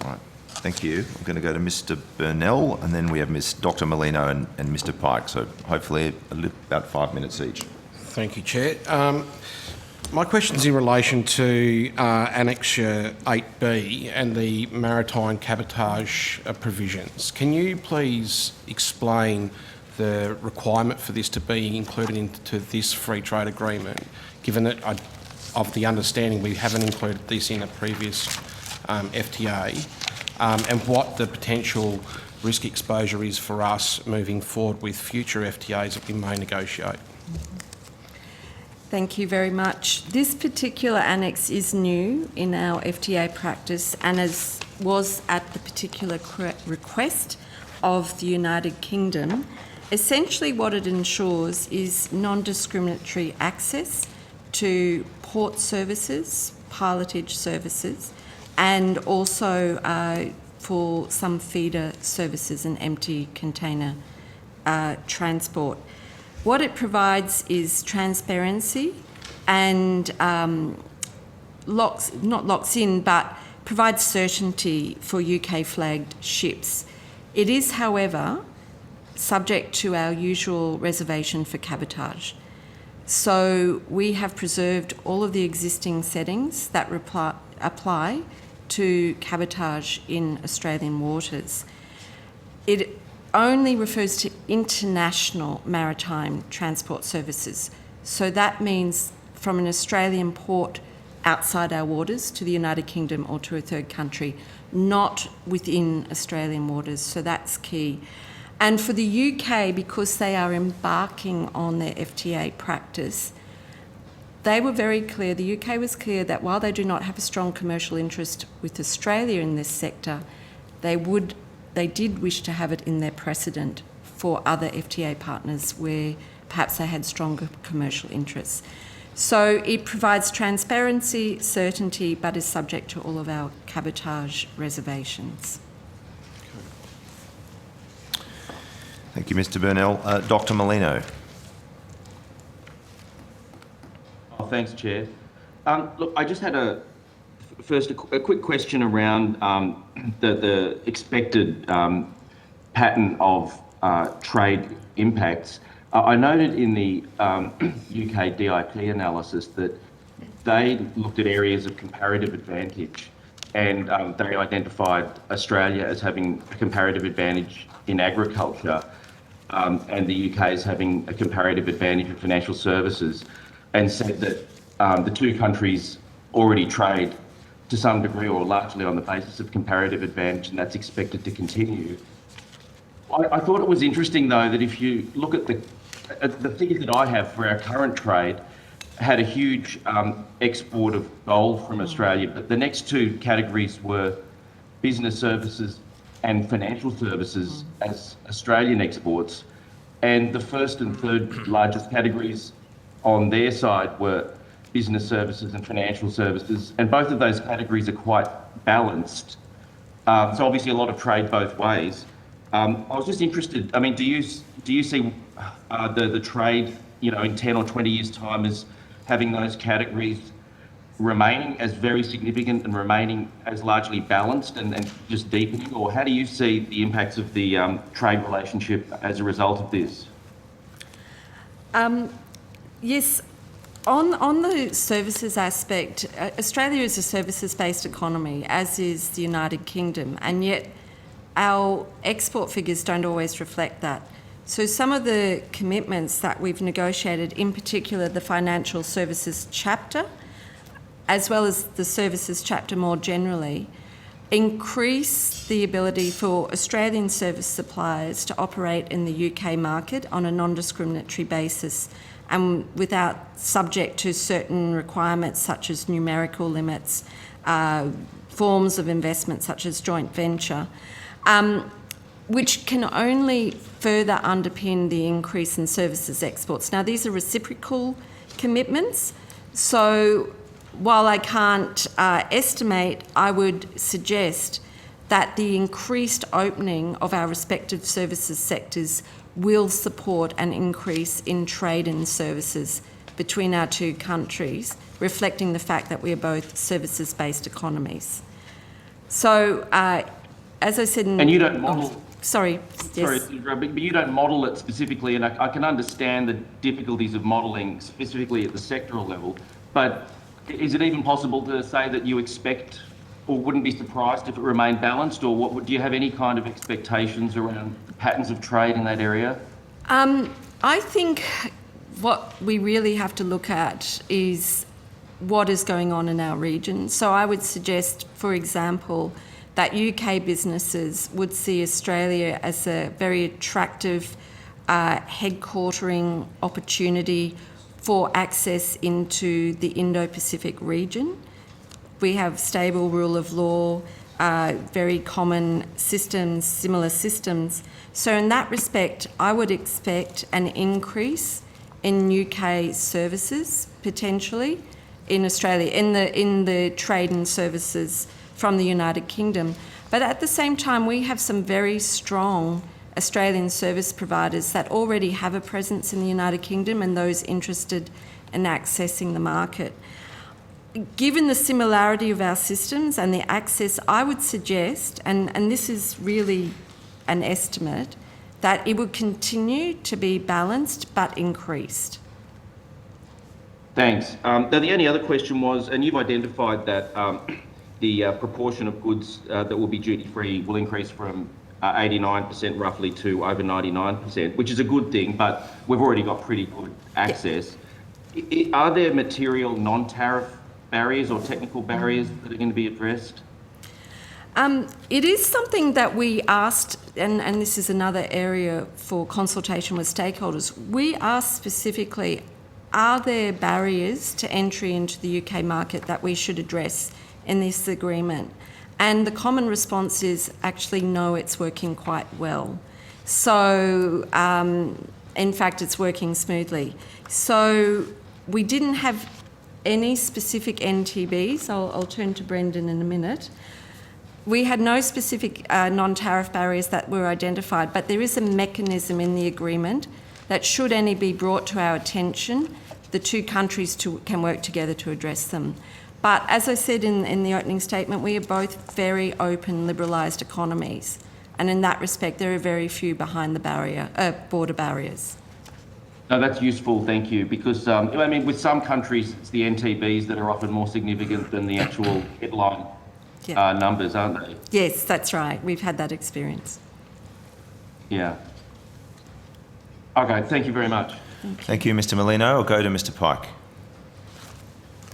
All right. Thank you. I'm going to go to Mr. Burnell, and then we have Dr. Molino and Mr. Pike. So hopefully about 5 minutes each. Thank you, Chair. My question's in relation to Annexure 8B and the Maritime Cabotage provisions. Can you please explain the requirement for this to be included into this free trade agreement, given that of the understanding we haven't included this in a previous FTA, and what the potential risk exposure is for us moving forward with future FTAs that we may negotiate? Thank you very much. This particular annex is new in our FTA practice and was at the particular request of the United Kingdom. Essentially what it ensures is non-discriminatory access to port services, pilotage services, and also for some feeder services and empty container transport. What it provides is transparency and not locks in, but provides certainty for UK-flagged ships. It is, however, subject to our usual reservation for cabotage. So we have preserved all of the existing settings that apply to cabotage in Australian waters. It only refers to international maritime transport services. So that means from an Australian port outside our waters to the United Kingdom or to a third country, not within Australian waters. So that's key. And for the UK, because they are embarking on their FTA practice, they were very clear, the UK was clear that while they do not have a strong commercial interest with Australia in this sector, they did wish to have it in their precedent for other FTA partners where perhaps they had stronger commercial interests. So it provides transparency, certainty, but is subject to all of our cabotage reservations. Thank you, Mr Burnell. Dr Molino. Oh, thanks, Chair. Look, I just had a quick question around the expected pattern of trade impacts. I noted in the UK DIP analysis that they looked at areas of comparative advantage, and they identified Australia as having a comparative advantage in agriculture, and the UK as having a comparative advantage in financial services, and said that the two countries already trade to some degree or largely on the basis of comparative advantage, and that's expected to continue. I thought it was interesting, though, that if you look at the figures that I have for our current trade, had a huge export of gold from Australia, but the next two categories were business services and financial services as Australian exports. And the first and third largest categories on their side were business services and financial services, and both of those categories are quite balanced. So obviously a lot of trade both ways. I was just interested, I mean, do you see the trade, in 10 or 20 years' time as having those categories remaining as very significant and remaining as largely balanced and just deepening? Or how do you see the impacts of the trade relationship as a result of this? Yes, on the services aspect, Australia is a services-based economy, as is the United Kingdom, and yet our export figures don't always reflect that. So some of the commitments that we've negotiated, in particular the financial services chapter, as well as the services chapter more generally, increase the ability for Australian service suppliers to operate in the UK market on a non-discriminatory basis and without subject to certain requirements such as numerical limits, forms of investment such as joint venture, which can only further underpin the increase in services exports. Now, these are reciprocal commitments, so while I can't estimate, I would suggest that the increased opening of our respective services sectors will support an increase in trade and services between our two countries, reflecting the fact that we are both services-based economies. So, as I said... And you don't model... Sorry, yes. Sorry, but you don't model it specifically, and I can understand the difficulties of modelling specifically at the sectoral level, but is it even possible to say that you expect or wouldn't be surprised if it remained balanced, or do you have any kind of expectations around patterns of trade in that area? I think what we really have to look at is what is going on in our region. So I would suggest, for example, that UK businesses would see Australia as a very attractive headquartering opportunity for access into the Indo-Pacific region. We have stable rule of law, very common systems, similar systems. So in that respect, I would expect an increase in UK services, potentially, in Australia, in the trade and services from the United Kingdom. But at the same time, we have some very strong Australian service providers that already have a presence in the United Kingdom and those interested in accessing the market. Given the similarity of our systems and the access, I would suggest, and this is really an estimate, that it would continue to be balanced but increased. Thanks. Now, the only other question was, and you've identified that the proportion of goods that will be duty-free will increase from 89% roughly to over 99%, which is a good thing, but we've already got pretty good access. Are there material non-tariff barriers or technical barriers that are going to be addressed? It is something that we asked, and this is another area for consultation with stakeholders. We asked specifically, are there barriers to entry into the UK market that we should address in this agreement? And the common response is actually no, it's working quite well. So, in fact, it's working smoothly. So we didn't have any specific NTBs. I'll turn to Brendan in a minute. We had no specific non-tariff barriers that were identified, but there is a mechanism in the agreement that should any be brought to our attention, the two countries can work together to address them. But as I said in the opening statement, we are both very open, liberalised economies. And in that respect, there are very few behind the border barriers. No, that's useful, thank you, because, I mean, with some countries, it's the NTBs that are often more significant than the actual headline numbers, aren't they? Yes, that's right. We've had that experience. Yeah. Okay, thank you very much. Thank you, Mr. Molino. I'll go to Mr. Pike.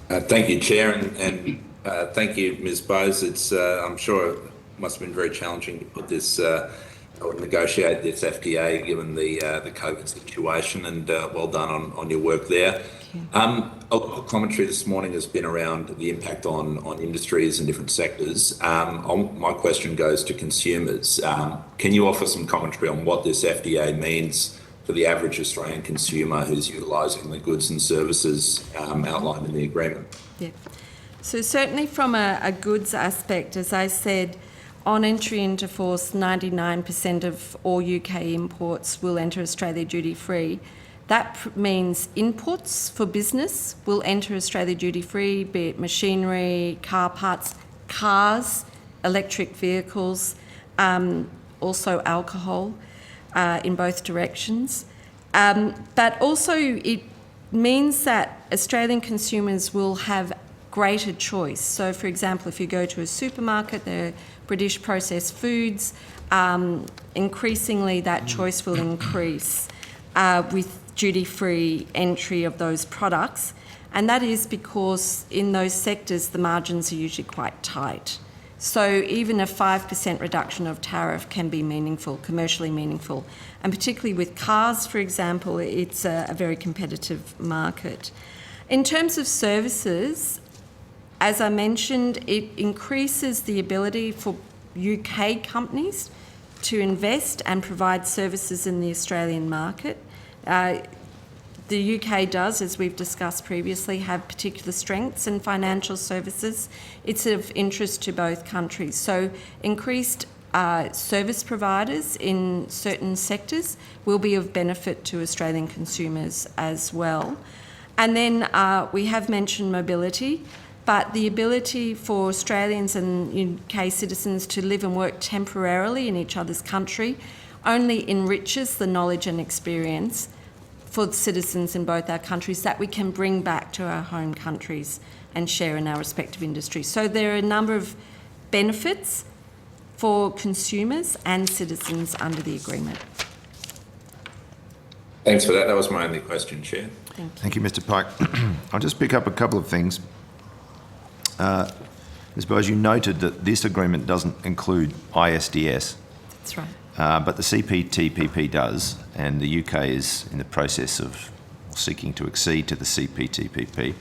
Thank you, Chair, and thank you, Ms. Bowes. It's I'm sure it must have been very challenging to put this or negotiate this FTA given the COVID situation, and well done on your work there. A lot of commentary this morning has been around the impact on industries and different sectors. My question goes to consumers. Can you offer some commentary on what this FTA means for the average Australian consumer who's utilising the goods and services outlined in the agreement? Yeah. So certainly from a goods aspect, as I said, on entry into force, 99% of all UK imports will enter Australia duty-free. That means inputs for business will enter Australia duty-free, be it machinery, car parts, cars, electric vehicles, also alcohol in both directions. But also it means that Australian consumers will have greater choice. So, for example, if you go to a supermarket, there are British processed foods. Increasingly, that choice will increase with duty-free entry of those products. And that is because in those sectors, the margins are usually quite tight. So even a 5% reduction of tariff can be meaningful, commercially meaningful. And particularly with cars, for example, it's a very competitive market. In terms of services, as I mentioned, it increases the ability for UK companies to invest and provide services in the Australian market. The UK does, as we've discussed previously, have particular strengths in financial services. It's of interest to both countries. So increased service providers in certain sectors will be of benefit to Australian consumers as well. And then we have mentioned mobility, but the ability for Australians and UK citizens to live and work temporarily in each other's country only enriches the knowledge and experience for citizens in both our countries that we can bring back to our home countries and share in our respective industries. So there are a number of benefits for consumers and citizens under the agreement. Thanks for that. That was my only question, Chair. Thank you, Mr Pike. I'll just pick up a couple of things. Ms Bowes, you noted that this agreement doesn't include ISDS. That's right. But the CPTPP does, and the UK is in the process of seeking to accede to the CPTPP.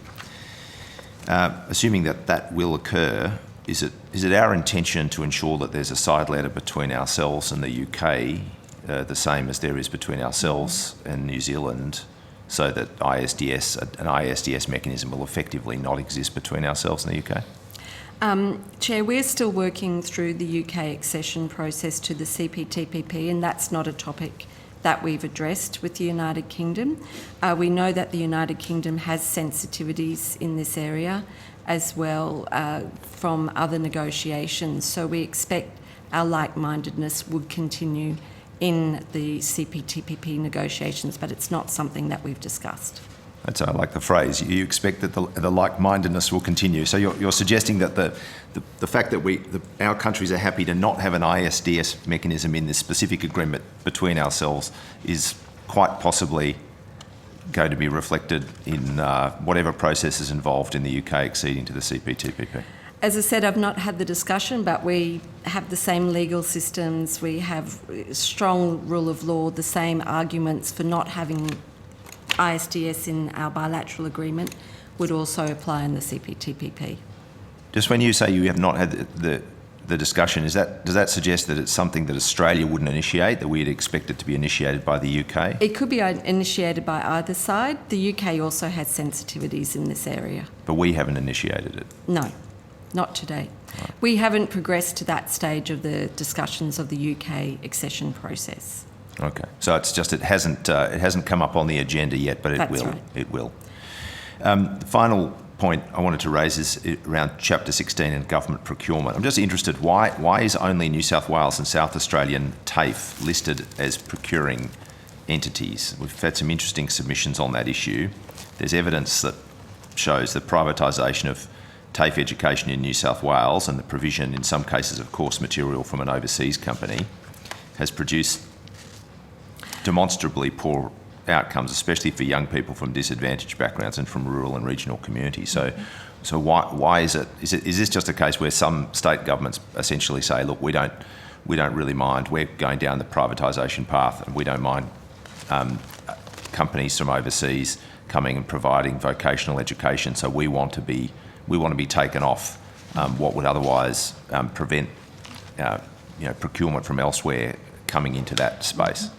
Assuming that that will occur, is it our intention to ensure that there's a side letter between ourselves and the UK, the same as there is between ourselves and New Zealand, so that an ISDS mechanism will effectively not exist between ourselves and the UK? Chair, we're still working through the UK accession process to the CPTPP, and that's not a topic that we've addressed with the United Kingdom. We know that the United Kingdom has sensitivities in this area as well from other negotiations, so we expect our like-mindedness would continue in the CPTPP negotiations, but it's not something that we've discussed. That's, I like the phrase. You expect that the like-mindedness will continue. So you're suggesting that the fact that our countries are happy to not have an ISDS mechanism in this specific agreement between ourselves is quite possibly going to be reflected in whatever process is involved in the UK acceding to the CPTPP? As I said, I've not had the discussion, but we have the same legal systems, we have strong rule of law, the same arguments for not having ISDS in our bilateral agreement would also apply in the CPTPP. Just when you say you have not had the discussion, does that suggest that it's something that Australia wouldn't initiate, that we'd expect it to be initiated by the UK? It could be initiated by either side. The UK also has sensitivities in this area. But we haven't initiated it? No, not to date. Right. We haven't progressed to that stage of the discussions of the UK accession process. Okay, so it's just it hasn't come up on the agenda yet, but That's will. Right. It will. The final point I wanted to raise is around Chapter 16 and government procurement. I'm just interested, why is only New South Wales and South Australian TAFE listed as procuring entities? We've had some interesting submissions on that issue. There's evidence that shows the privatisation of TAFE education in New South Wales and the provision, in some cases, of course material from an overseas company has produced demonstrably poor outcomes, especially for young people from disadvantaged backgrounds and from rural and regional communities. So why is it? Is this just a case where some state governments essentially say, look, we don't really mind. We're going down the privatisation path, and we don't mind companies from overseas coming and providing vocational education. So we want to be taken off what would otherwise prevent procurement from elsewhere coming into that space.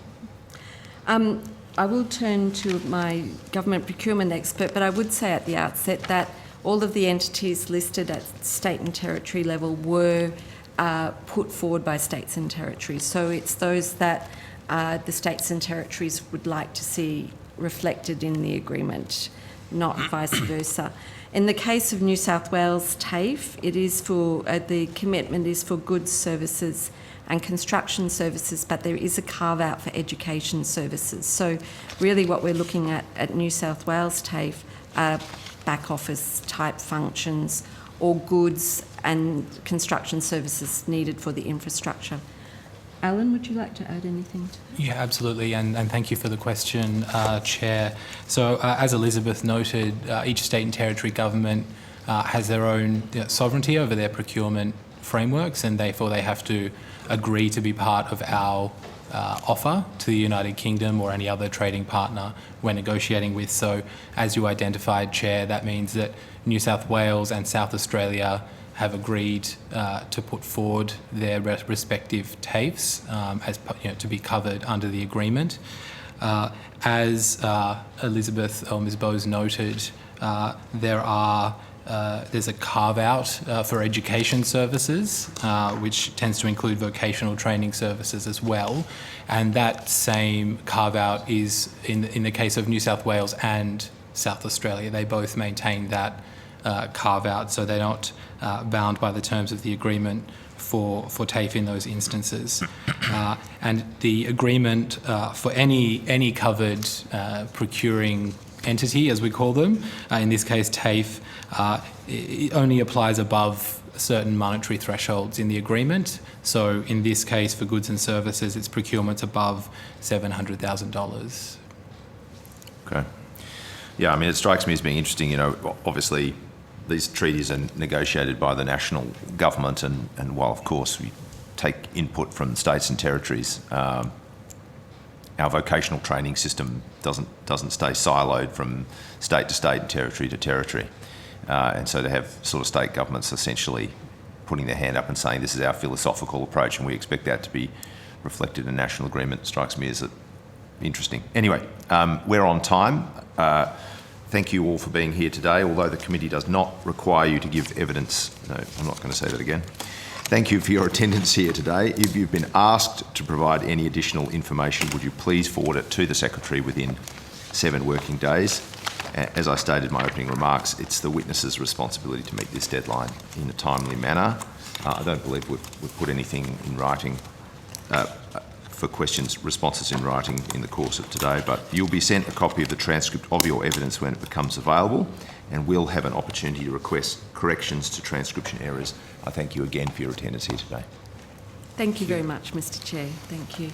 I will turn to my government procurement expert, but I would say at the outset that all of the entities listed at state and territory level were put forward by states and territories. So it's those that the states and territories would like to see reflected in the agreement, not vice versa. In the case of New South Wales TAFE, it is for the commitment is for goods, services and construction services, but there is a carve-out for education services. So really what we're looking at New South Wales TAFE are back office type functions or goods and construction services needed for the infrastructure. Alan, would you like to add anything to that? Yeah, absolutely, and thank you for the question, Chair. So as Elizabeth noted, each state and territory government has their own sovereignty over their procurement frameworks, and therefore they have to agree to be part of our offer to the United Kingdom or any other trading partner we're negotiating with. So as you identified, Chair, that means that New South Wales and South Australia have agreed to put forward their respective TAFEs to be covered under the agreement. As Elizabeth or Ms Bowes noted, there's a carve-out for education services, which tends to include vocational training services as well. And that same carve-out is in the case of New South Wales and South Australia. They both maintain that carve-out, so they're not bound by the terms of the agreement for TAFE in those instances. And the agreement for any covered procuring entity, as we call them, in this case TAFE, it only applies above certain monetary thresholds in the agreement. So in this case, for goods and services, it's procurements above $700,000. Okay. Yeah, I mean, it strikes me as being interesting, you know, obviously these treaties are negotiated by the national government, and while of course we take input from states and territories, our vocational training system doesn't stay siloed from state to state and territory to territory. And so to have sort of state governments essentially putting their hand up and saying this is our philosophical approach and we expect that to be reflected in national agreement strikes me as interesting. Anyway, we're on time. Thank you all for being here today, although the committee does not require you to give evidence. No, I'm not going to say that again. Thank you for your attendance here today. If you've been asked to provide any additional information, would you please forward it to the Secretary within 7 working days? As I stated in my opening remarks, it's the witness's responsibility to meet this deadline in a timely manner. I don't believe we've put anything in writing for responses in writing in the course of today, but you'll be sent a copy of the transcript of your evidence when it becomes available, and we'll have an opportunity to request corrections to transcription errors. I thank you again for your attendance here today. Thank you very much, Mr. Chair. Thank you.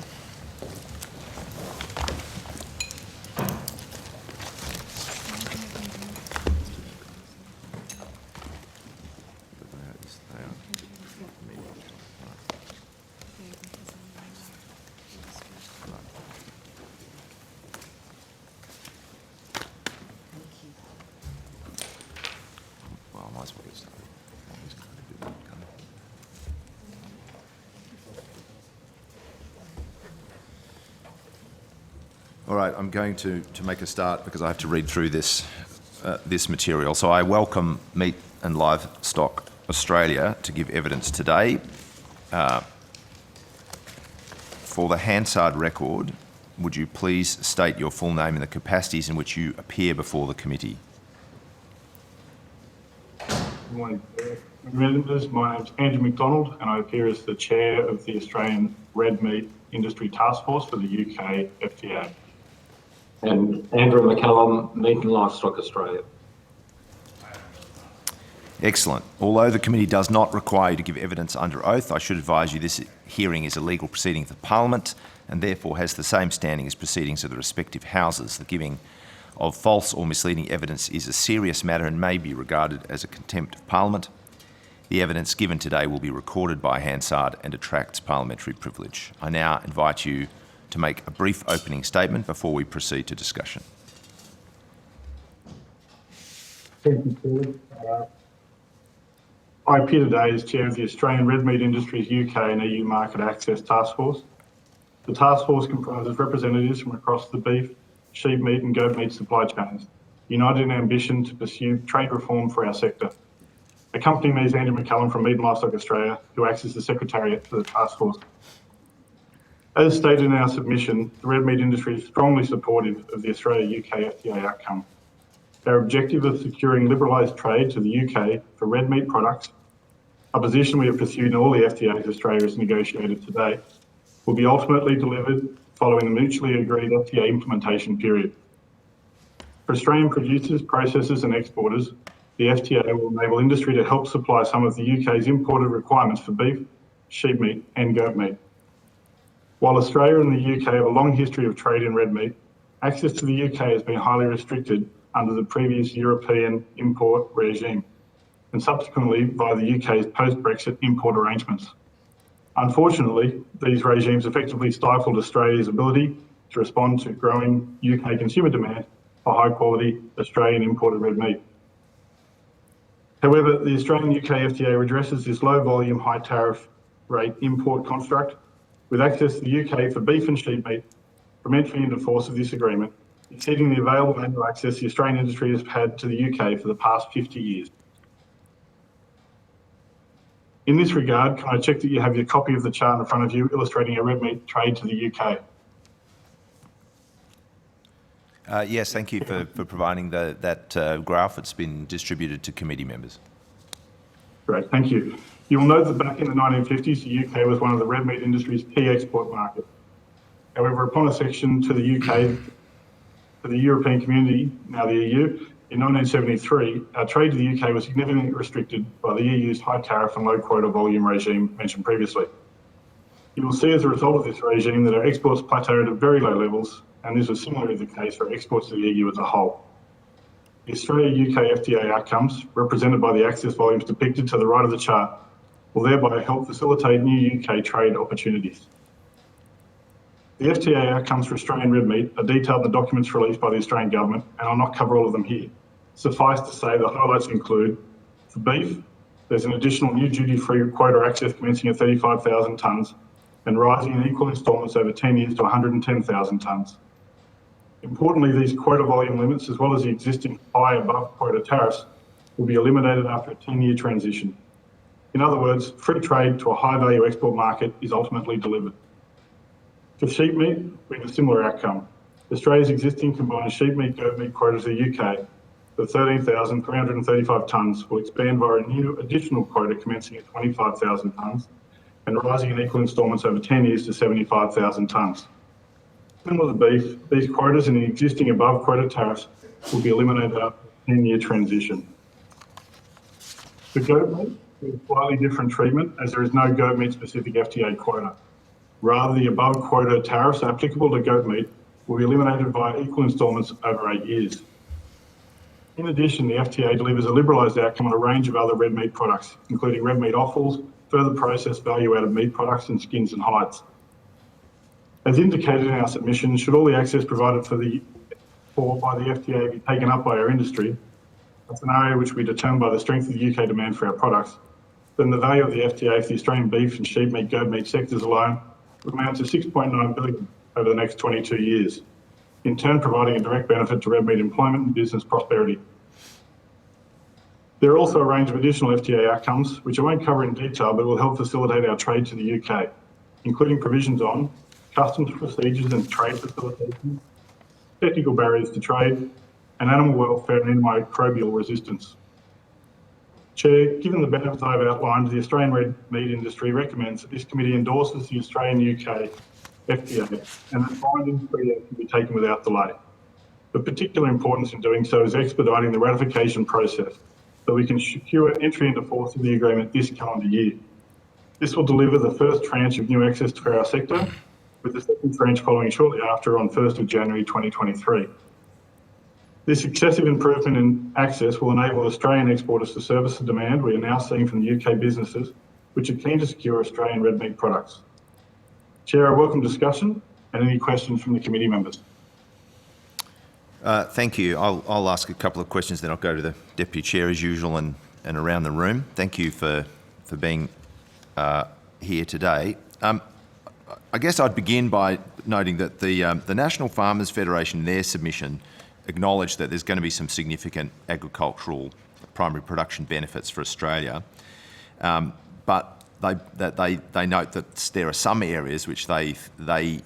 All right, I'm going to make a start because I have to read through this material. So I welcome Meat and Livestock Australia to give evidence today. For the Hansard record, would you please state your full name and the capacities in which you appear before the committee? Good morning, members. My name is Andrew McDonald and I appear as the Chair of the Australian Red Meat Industry Task Force for the UK FTA. And Andrew McCallum, Meat and Livestock Australia. Excellent. Although the committee does not require you to give evidence under oath, I should advise you this hearing is a legal proceeding of the Parliament and therefore has the same standing as proceedings of the respective houses. The giving of false or misleading evidence is a serious matter and may be regarded as a contempt of Parliament. The evidence given today will be recorded by Hansard and attracts parliamentary privilege. I now invite you to make a brief opening statement before we proceed to discussion. Thank you, Chair. I appear today as Chair of the Australian Red Meat Industries UK and EU Market Access Task Force. The task force comprises representatives from across the beef, sheep meat and goat meat supply chains, united in ambition to pursue trade reform for our sector. Accompanying me is Andrew McCallum from Meat and Livestock Australia, who acts as the Secretariat for the task force. As stated in our submission, the red meat industry is strongly supportive of the Australia-UK FTA outcome. Our objective of securing liberalised trade to the UK for red meat products, a position we have pursued in all the FTAs Australia has negotiated to date, will be ultimately delivered following the mutually agreed FTA implementation period. For Australian producers, processors and exporters, the FTA will enable industry to help supply some of the UK's imported requirements for beef, sheep meat and goat meat. While Australia and the UK have a long history of trade in red meat, access to the UK has been highly restricted under the previous European import regime and subsequently by the UK's post-Brexit import arrangements. Unfortunately, these regimes effectively stifled Australia's ability to respond to growing UK consumer demand for high-quality Australian imported red meat. However, the Australian-UK FTA redresses this low-volume, high-tariff rate import construct with access to the UK for beef and sheep meat from entry into force of this agreement, exceeding the available annual access the Australian industry has had to the UK for the past 50 years. In this regard, can I check that you have your copy of the chart in front of you illustrating our red meat trade to the UK? Yes, thank you for providing that graph. It's been distributed to committee members. Great, thank you. You'll note that back in the 1950s, the UK was one of the red meat industry's key export markets. However, upon accession to the UK, to the European Community, now the EU, in 1973, our trade to the UK was significantly restricted by the EU's high tariff and low quota volume regime mentioned previously. You will see as a result of this regime that our exports plateaued at very low levels, and this was similarly the case for exports to the EU as a whole. The Australia-UK FTA outcomes, represented by the access volumes depicted to the right of the chart, will thereby help facilitate new UK trade opportunities. The FTA outcomes for Australian red meat are detailed in the documents released by the Australian Government, and I'll not cover all of them here. Suffice to say, the highlights include, for beef, there's an additional new duty-free quota access commencing at 35,000 tonnes and rising in equal instalments over 10 years to 110,000 tonnes. Importantly, these quota volume limits, as well as the existing high above quota tariffs, will be eliminated after a 10-year transition. In other words, free trade to a high-value export market is ultimately delivered. For sheep meat, we have a similar outcome. Australia's existing combined sheep meat, goat meat quota to the UK for 13,335 tonnes will expand via a new additional quota commencing at 25,000 tonnes and rising in equal instalments over 10 years to 75,000 tonnes. Similar to beef, these quotas and the existing above quota tariffs will be eliminated after a 10-year transition. For goat meat, we have slightly different treatment as there is no goat meat specific FTA quota. Rather, the above quota tariffs applicable to goat meat will be eliminated via equal instalments over 8 years. In addition, the FTA delivers a liberalised outcome on a range of other red meat products, including red meat offals, further processed value-added meat products and skins and hides. As indicated in our submission, should all the access provided by the FTA be taken up by our industry, a scenario which we determine by the strength of the UK demand for our products, then the value of the FTA for the Australian beef and sheep meat, goat meat sectors alone would amount to $6.9 billion over the next 22 years, in turn providing a direct benefit to red meat employment and business prosperity. There are also a range of additional FTA outcomes, which I won't cover in detail, but will help facilitate our trade to the UK, including provisions on customs procedures and trade facilitation, technical barriers to trade, and animal welfare and antimicrobial resistance. Chair, given the benefits I've outlined, the Australian red meat industry recommends that this committee endorses the Australian-UK FTA and that binding free action be taken without delay. Of particular importance in doing so is expediting the ratification process so we can secure entry into force of the agreement this calendar year. This will deliver the first tranche of new access for our sector, with the second tranche following shortly after on 1st of January 2023. This excessive improvement in access will enable Australian exporters to service the demand we are now seeing from the UK businesses, which are keen to secure Australian red meat products. Chair, I welcome discussion and any questions from the committee members. Thank you. I'll ask a couple of questions, then I'll go to the Deputy Chair as usual and around the room. Thank you for being here today. I guess I'd begin by noting that the National Farmers Federation in their submission acknowledged that there's going to be some significant agricultural primary production benefits for Australia, but they note that there are some areas which they,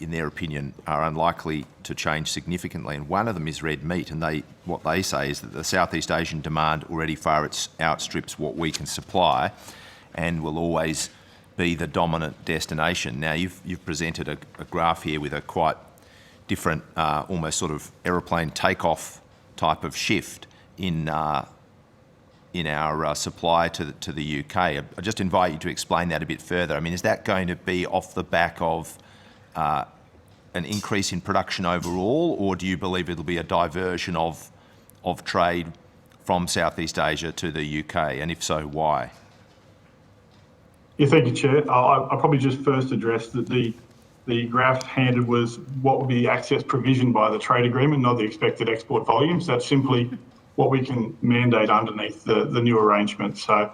in their opinion, are unlikely to change significantly, and one of them is red meat. And what they say is that the Southeast Asian demand already far outstrips what we can supply, and will always be the dominant destination. Now, you've presented a graph here with a quite different, almost sort of aeroplane takeoff type of shift in our supply to the UK. I just invite you to explain that a bit further. I mean, is that going to be off the back of an increase in production overall, or do you believe it'll be a diversion of trade from Southeast Asia to the UK, and if so, why? Yeah, thank you, Chair. I'll probably just first address that the graph handed was what would be access provision by the trade agreement, not the expected export volumes. That's simply what we can mandate underneath the new arrangement. So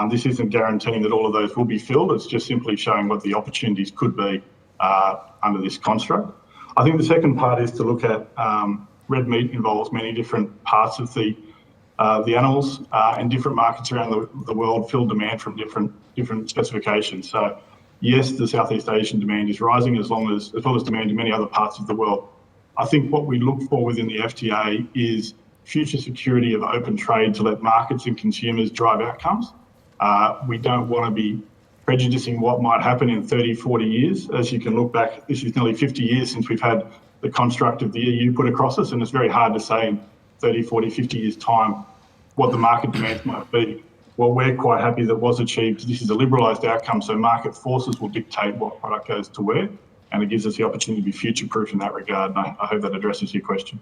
this isn't guaranteeing that all of those will be filled. It's just simply showing what the opportunities could be under this construct. I think the second part is to look at red meat involves many different parts of the animals, and different markets around the world fill demand from different specifications. So yes, the Southeast Asian demand is rising as well as demand in many other parts of the world. I think what we look for within the FTA is future security of open trade to let markets and consumers drive outcomes. We don't want to be prejudicing what might happen in 30, 40 years. As you can look back, this is nearly 50 years since we've had the construct of the EU put across us, and it's very hard to say in 30, 40, 50 years' time what the market demands might be. Well, we're quite happy that was achieved. This is a liberalised outcome, so market forces will dictate what product goes to where, and it gives us the opportunity to be future-proof in that regard, and I hope that addresses your question.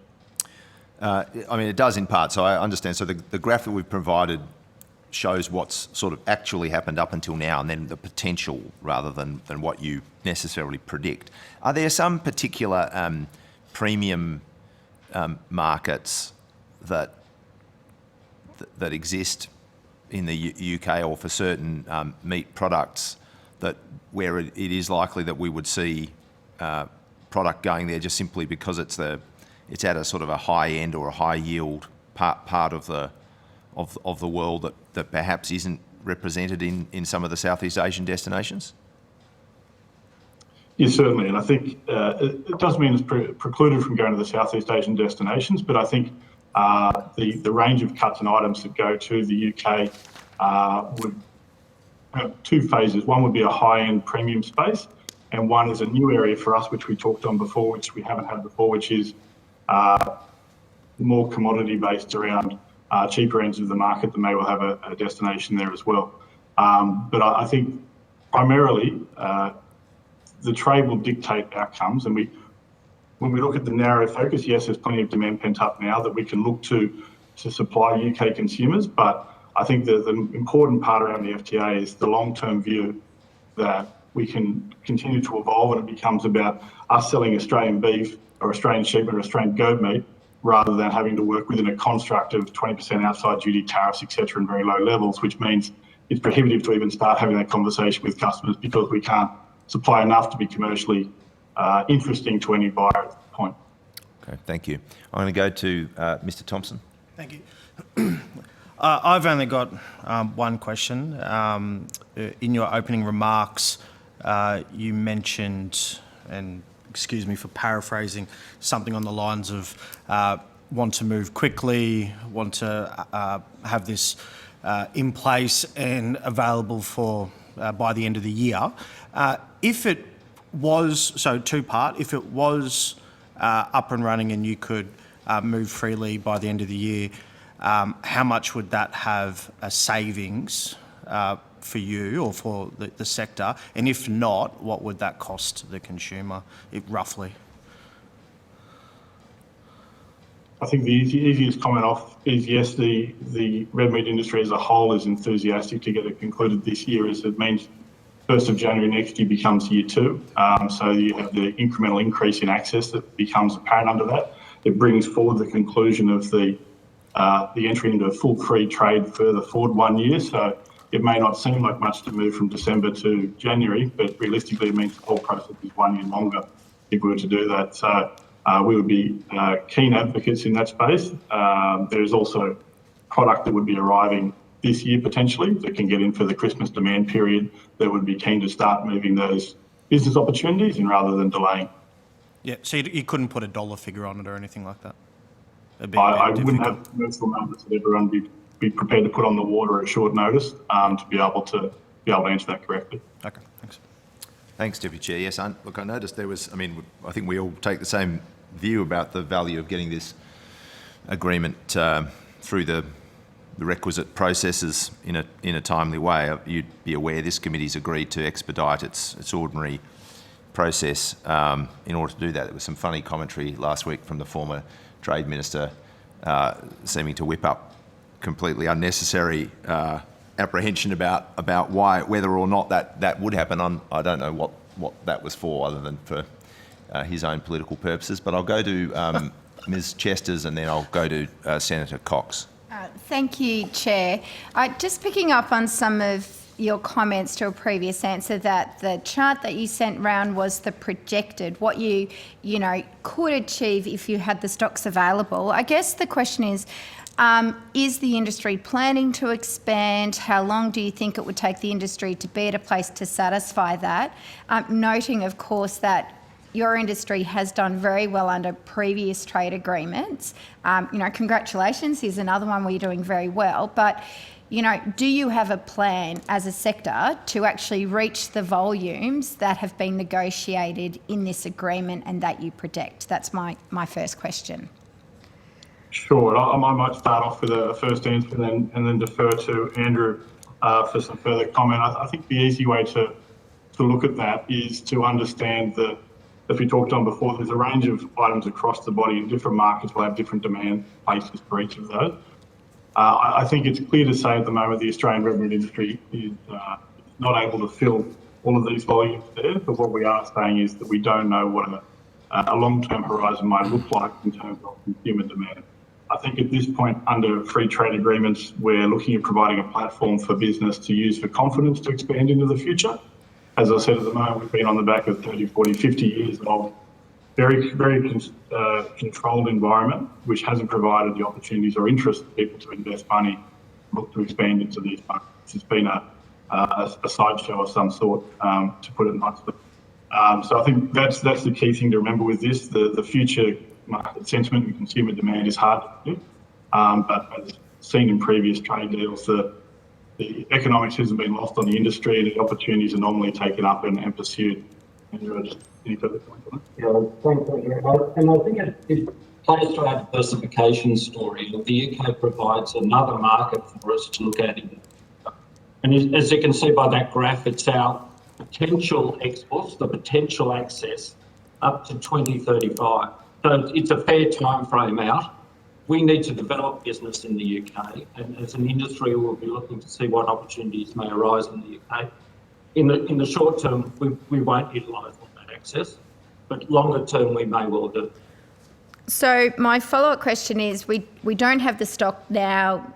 I mean, it does in part, so I understand. So the graph that we've provided shows what's sort of actually happened up until now and then the potential rather than what you necessarily predict. Are there some particular premium markets that exist in the UK or for certain meat products that where it is likely that we would see product going there just simply because it's at a sort of a high end or a high yield part of the world that perhaps isn't represented in some of the Southeast Asian destinations? Yes, certainly, and I think it does mean it's precluded from going to the Southeast Asian destinations, but I think the range of cuts and items that go to the UK would have two phases. One would be a high-end premium space, and one is a new area for us, which we talked on before, which we haven't had before, which is more commodity-based around cheaper ends of the market that may well have a destination there as well. But I think primarily the trade will dictate outcomes, and when we look at the narrow focus, yes, there's plenty of demand pent up now that we can look to supply UK consumers, but I think the important part around the FTA is the long-term view that we can continue to evolve and it becomes about us selling Australian beef or Australian sheep or Australian goat meat rather than having to work within a construct of 20% outside duty tariffs, etc., and very low levels, which means it's prohibitive to even start having that conversation with customers because we can't supply enough to be commercially interesting to any buyer at this point. Okay, thank you. I'm going to go to Mr. Thompson. Thank you. I've only got one question. In your opening remarks, you mentioned, and excuse me for paraphrasing, something on the lines of want to move quickly, want to have this in place and available for by the end of the year. If it was, so two-part, if it was up and running and you could move freely by the end of the year, how much would that have a savings for you or for the sector? And if not, what would that cost the consumer, roughly? I think the easiest comment off is yes, the red meat industry as a whole is enthusiastic to get it concluded this year, as it means 1st of January next year becomes year 2. So you have the incremental increase in access that becomes apparent under that. It brings forward the conclusion of the entry into a full free trade further forward 1 year. So it may not seem like much to move from December to January, but realistically it means the whole process is 1 year longer if we were to do that. So we would be keen advocates in that space. There is also product that would be arriving this year potentially that can get in for the Christmas demand period that would be keen to start moving those business opportunities and rather than delaying. Yeah, so you couldn't put a dollar figure on it or anything like that? I wouldn't have commercial numbers that everyone be prepared to put on the water at short notice to be able to answer that correctly. Okay, thanks. Thanks, Deputy Chair. Yes, look, I noticed there was, I think we all take the same view about the value of getting this agreement through the requisite processes in a timely way. You'd be aware this committee's agreed to expedite its ordinary process in order to do that. There was some funny commentary last week from the former Trade Minister seeming to whip up completely unnecessary apprehension about whether or not that would happen. I don't know what that was for other than for his own political purposes. But I'll go to Ms. Chesters and then I'll go to Senator Cox. Thank you, Chair. Just picking up on some of your comments to a previous answer, that the chart that you sent round was the projected, what you could achieve if you had the stocks available. I guess the question is the industry planning to expand? How long do you think it would take the industry to be at a place to satisfy that? Noting, of course, that your industry has done very well under previous trade agreements. Congratulations, here's another one where you're doing very well. But, do you have a plan as a sector to actually reach the volumes that have been negotiated in this agreement and that you predict? That's my first question. Sure. I might start off with a first answer and then defer to Andrew for some further comment. I think the easy way to look at that is to understand that, as we talked on before, there's a range of items across the body, and different markets will have different demand bases for each of those. I think it's clear to say at the moment the Australian red meat industry is not able to fill all of these volumes there, but what we are saying is that we don't know what a long-term horizon might look like in terms of consumer demand. I think at this point, under free trade agreements, we're looking at providing a platform for business to use for confidence to expand into the future. As I said, at the moment, we've been on the back of 30, 40, 50 years of very controlled environment, which hasn't provided the opportunities or interest for people to invest money, look to expand into these markets. It's been a sideshow of some sort, to put it nicely. So I think that's the key thing to remember with this. The future market sentiment and consumer demand is hard to predict, but as seen in previous trade deals, the economics hasn't been lost on the industry, and the opportunities are normally taken up and pursued. Andrew, just any further points on that? Yeah, thanks, Andrew. And I think it plays to our diversification story. The UK provides another market for us to look at. And as you can see by that graph, it's our potential exports, the potential access up to 2035. So it's a fair time frame out. We need to develop business in the UK, and as an industry, we'll be looking to see what opportunities may arise in the UK. In the short term, we won't utilise all that access, but longer term, we may well do. So my follow-up question is, we don't have the stock now.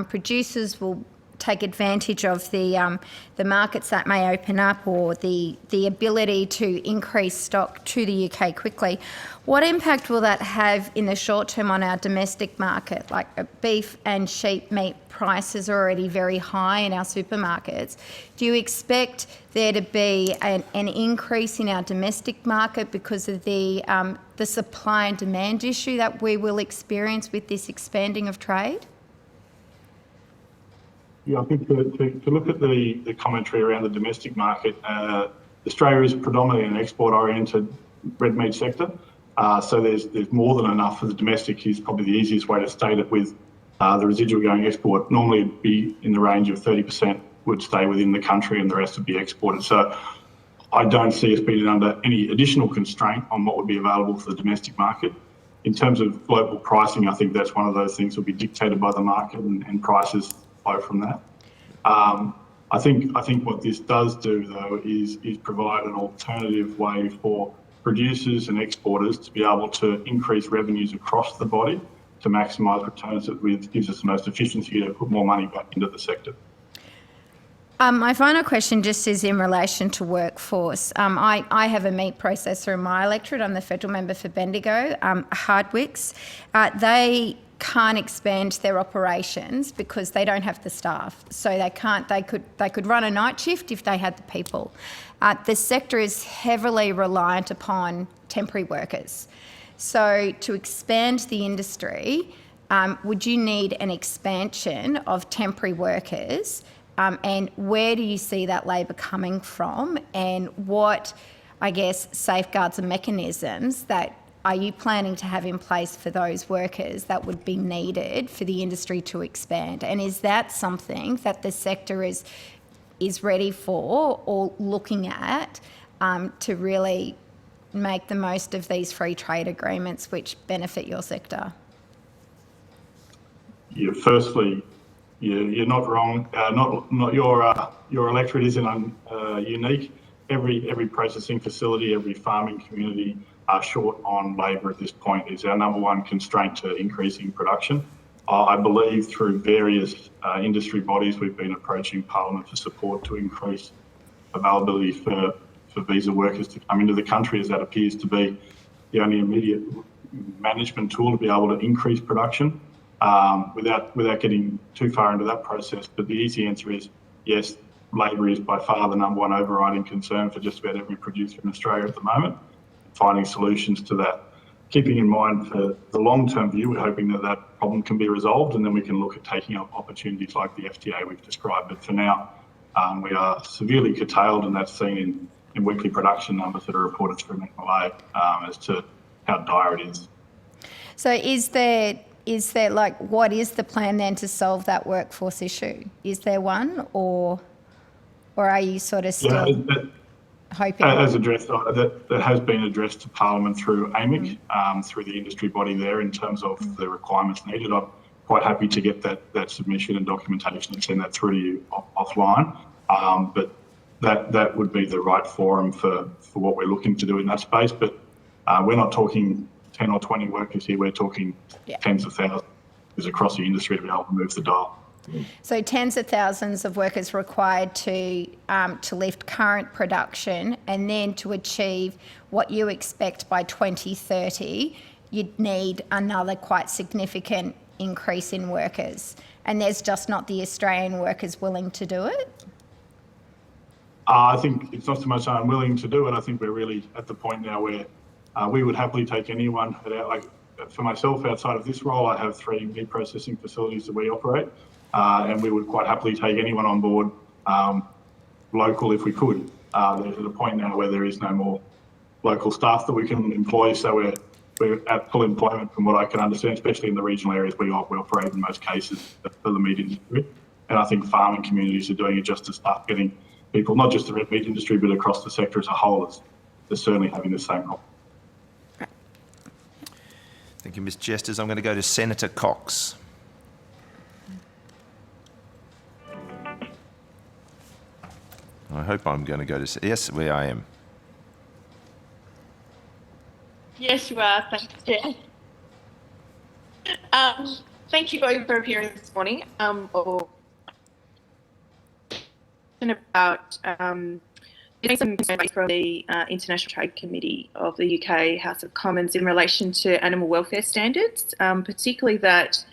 Producers will take advantage of the markets that may open up, or the ability to increase stock to the UK quickly. What impact will that have in the short term on our domestic market? Like beef and sheep meat prices are already very high in our supermarkets. Do you expect there to be an increase in our domestic market because of the supply and demand issue that we will experience with this expanding of trade? Yeah, I think to look at the commentary around the domestic market, Australia is predominantly an export-oriented red meat sector. So there's more than enough for the domestic is probably the easiest way to state it, with the residual going export. Normally it'd be in the range of 30% would stay within the country and the rest would be exported. So I don't see us being under any additional constraint on what would be available for the domestic market. In terms of global pricing, I think that's one of those things that will be dictated by the market, and prices flow from that. I think what this does do, though, is provide an alternative way for producers and exporters to be able to increase revenues across the body to maximise returns, that gives us the most efficiency to put more money back into the sector. My final question just is in relation to workforce. I have a meat processor in my electorate. I'm the federal member for Bendigo, Hardwicks. They can't expand their operations because they don't have the staff. So they could run a night shift if they had the people. The sector is heavily reliant upon temporary workers. So to expand the industry, would you need an expansion of temporary workers? And where do you see that labour coming from? And what, I guess, safeguards and mechanisms that are you planning to have in place for those workers that would be needed for the industry to expand? And is that something that the sector is ready for or looking at to really make the most of these free trade agreements which benefit your sector? Yeah, firstly, you're not wrong. Not your electorate isn't unique. Every processing facility, every farming community are short on labour at this point. Is our number one constraint to increasing production. I believe through various industry bodies we've been approaching Parliament for support to increase availability for visa workers to come into the country, as that appears to be the only immediate management tool to be able to increase production without getting too far into that process. But the easy answer is yes, labour is by far the number one overriding concern for just about every producer in Australia at the moment. Finding solutions to that. keeping in mind for the long-term view, we're hoping that that problem can be resolved, and then we can look at taking up opportunities like the FTA we've described. But for now, we are severely curtailed, and that's seen in weekly production numbers that are reported through McMillay as to how dire it is. So is there like, what is the plan then to solve that workforce issue? Is there one, or are you sort of still hoping? As addressed, that has been addressed to Parliament through AMIC, through the industry body there, in terms of the requirements needed. I'm quite happy to get that submission and documentation and send that through to you offline. But that would be the right forum for what we're looking to do in that space. But we're not talking 10 or 20 workers here, we're talking tens of thousands across the industry to be able to move the dial. So tens of thousands of workers required to lift current production, and then to achieve what you expect by 2030, you'd need another quite significant increase in workers. And there's just not the Australian workers willing to do it? I think it's not so much I'm willing to do it. I think we're really at the point now where we would happily take anyone. Like for myself, outside of this role, I have 3 meat processing facilities that we operate, and we would quite happily take anyone on board local if we could. There's at a point now where there is no more local staff that we can employ, so we're at full employment from what I can understand, especially in the regional areas we operate in most cases for the meat industry. And I think farming communities are doing it just to start getting people, not just the red meat industry, but across the sector as a whole, is certainly having the same problem. Thank you, Ms Jesters. I'm going to go to Senator Cox. I hope I'm going to go to... Yes, where I am. Yes, you are. Thanks, Chair. Thank you both for appearing this morning. About getting some information from the International Trade Committee of the UK House of Commons in relation to animal welfare standards, particularly that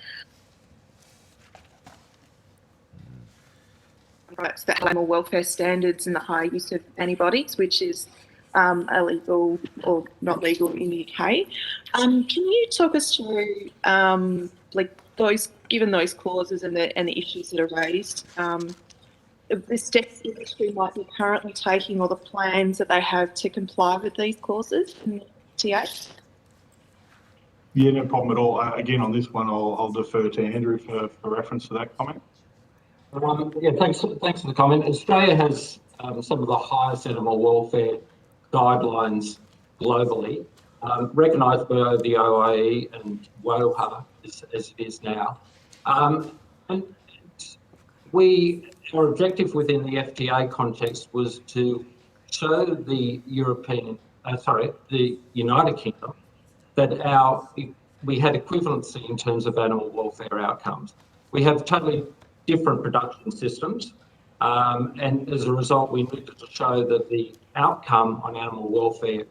animal welfare standards and the high use of antibiotics, which is illegal or not legal in the UK. Can you talk us through, given those clauses and the issues that are raised, the steps the industry might be currently taking, or the plans that they have to comply with these clauses in the FTA? Yeah, no problem at all. Again, on this one, I'll defer to Andrew for reference to that comment. Thanks for the comment. Australia has some of the highest animal welfare guidelines globally, recognised by the OIE and WOHA as it is now. And our objective within the FTA context was to show the the United Kingdom that we had equivalency in terms of animal welfare outcomes. We have totally different production systems, and as a result, we needed to show that the outcome on animal welfare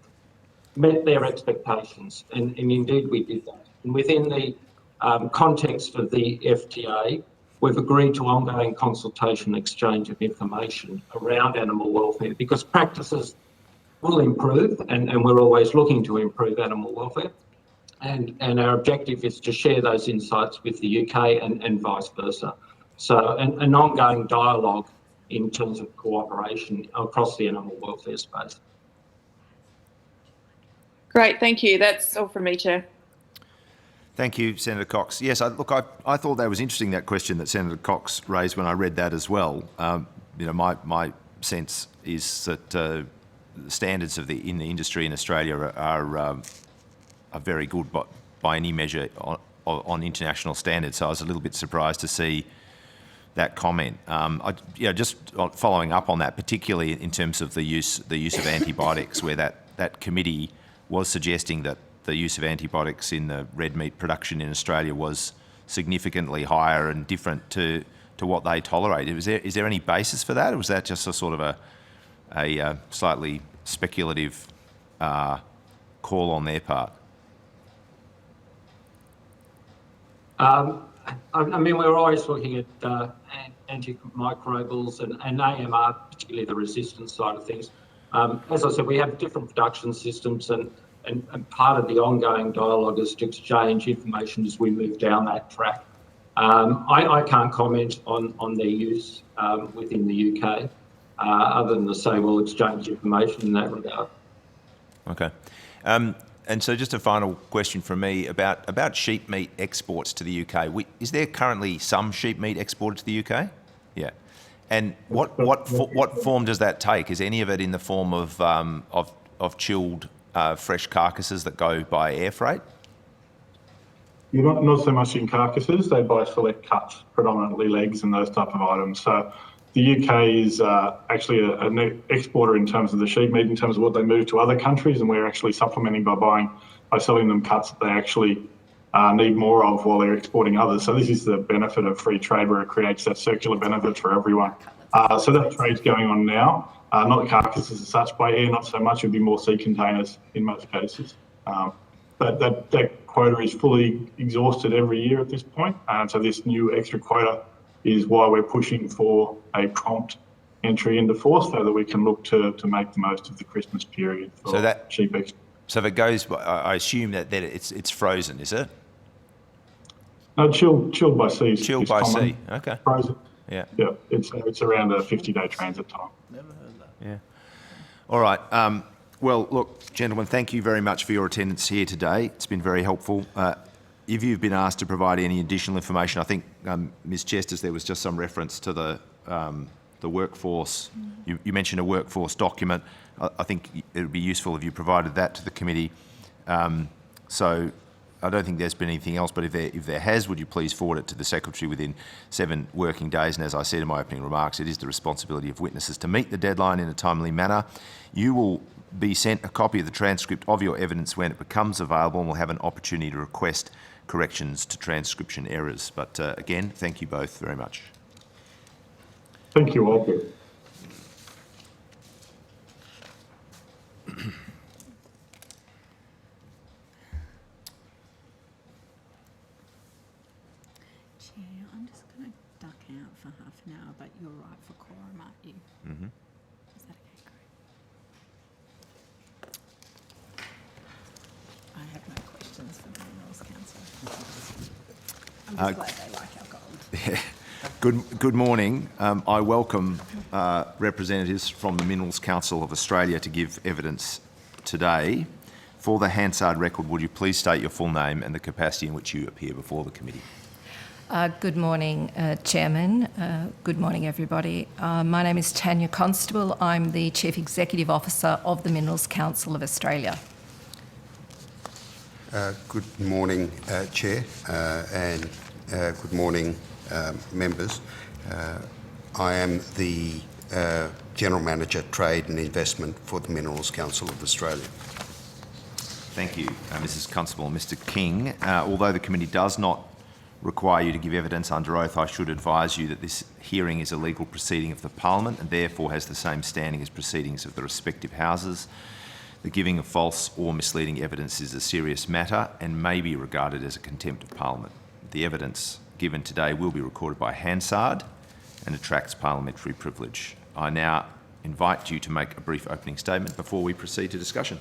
met their expectations, and indeed we did that. And within the context of the FTA, we've agreed to ongoing consultation exchange of information around animal welfare, because practices will improve, and we're always looking to improve animal welfare. And our objective is to share those insights with the UK and vice versa. So an ongoing dialogue in terms of cooperation across the animal welfare space. Great, thank you. That's all from me, Chair. Thank you, Senator Cox. Yes, I thought that was interesting, that question that Senator Cox raised when I read that as well. My sense is that standards in the industry in Australia are very good by any measure on international standards. So I was a little bit surprised to see that comment. Just following up on that, particularly in terms of the use of antibiotics, where that committee was suggesting that the use of antibiotics in the red meat production in Australia was significantly higher and different to what they tolerated. Is there any basis for that, or was that just a sort of a slightly speculative call on their part? I mean, we're always looking at antimicrobials and AMR, particularly the resistance side of things. As I said, we have different production systems, and and part of the ongoing dialogue is to exchange information as we move down that track. I can't comment on their use within the UK, other than to say we'll exchange information in that regard. Okay. And so just a final question from me about sheep meat exports to the UK. Is there currently some sheep meat exported to the UK? Yeah. And what form does that take? Is any of it in the form of chilled fresh carcasses that go by air freight? You're not so much in carcasses. They buy select cuts, predominantly legs and those type of items. So the UK is actually an exporter in terms of the sheep meat, in terms of what they move to other countries, and we're actually supplementing by selling them cuts that they actually need more of while they're exporting others. So this is the benefit of free trade, where it creates that circular benefit for everyone. So that trade's going on now. Not carcasses as such by air, not so much. It would be more sea containers in most cases. That quota is fully exhausted every year at this point. So this new extra quota is why we're pushing for a prompt entry into force, so that we can look to make the most of the Christmas period for sheep export. So if it goes, I assume that it's frozen, is it? No, chilled by sea. Chilled by sea. Okay. Frozen. Yeah. Yeah. It's around a 50-day transit time. Never heard that. Yeah. All right. Well, look, gentlemen, thank you very much for your attendance here today. It's been very helpful. If you've been asked to provide any additional information, I think, Ms. Chesters, there was just some reference to the workforce. You mentioned a workforce document. I think it would be useful if you provided that to the committee. So I don't think there's been anything else, but if there has, would you please forward it to the Secretary within 7 working days? And as I said in my opening remarks, it is the responsibility of witnesses to meet the deadline in a timely manner. You will be sent a copy of the transcript of your evidence when it becomes available, and will have an opportunity to request corrections to transcription errors. But again, thank you both very much. Thank you all. Chair, I'm just going to duck out for half an hour, but you're right for quorum, aren't you? Mm-hmm. Is that okay, great? I have no questions for the Minerals Council. I'm just glad they like our gold. Yeah. Good morning. I welcome representatives from the Minerals Council of Australia to give evidence today. For the Hansard record, would you please state your full name and the capacity in which you appear before the committee? Good morning, Chairman. Good morning, everybody. My name is Tanya Constable. I'm the Chief Executive Officer of the Minerals Council of Australia. Good morning, Chair, and good morning, members. I am the General Manager, Trade and Investment for the Minerals Council of Australia. Thank you, Mrs. Constable. Mr. King, although the committee does not require you to give evidence under oath, I should advise you that this hearing is a legal proceeding of the Parliament and therefore has the same standing as proceedings of the respective houses. The giving of false or misleading evidence is a serious matter and may be regarded as a contempt of Parliament. The evidence given today will be recorded by Hansard and attracts parliamentary privilege. I now invite you to make a brief opening statement before we proceed to discussion.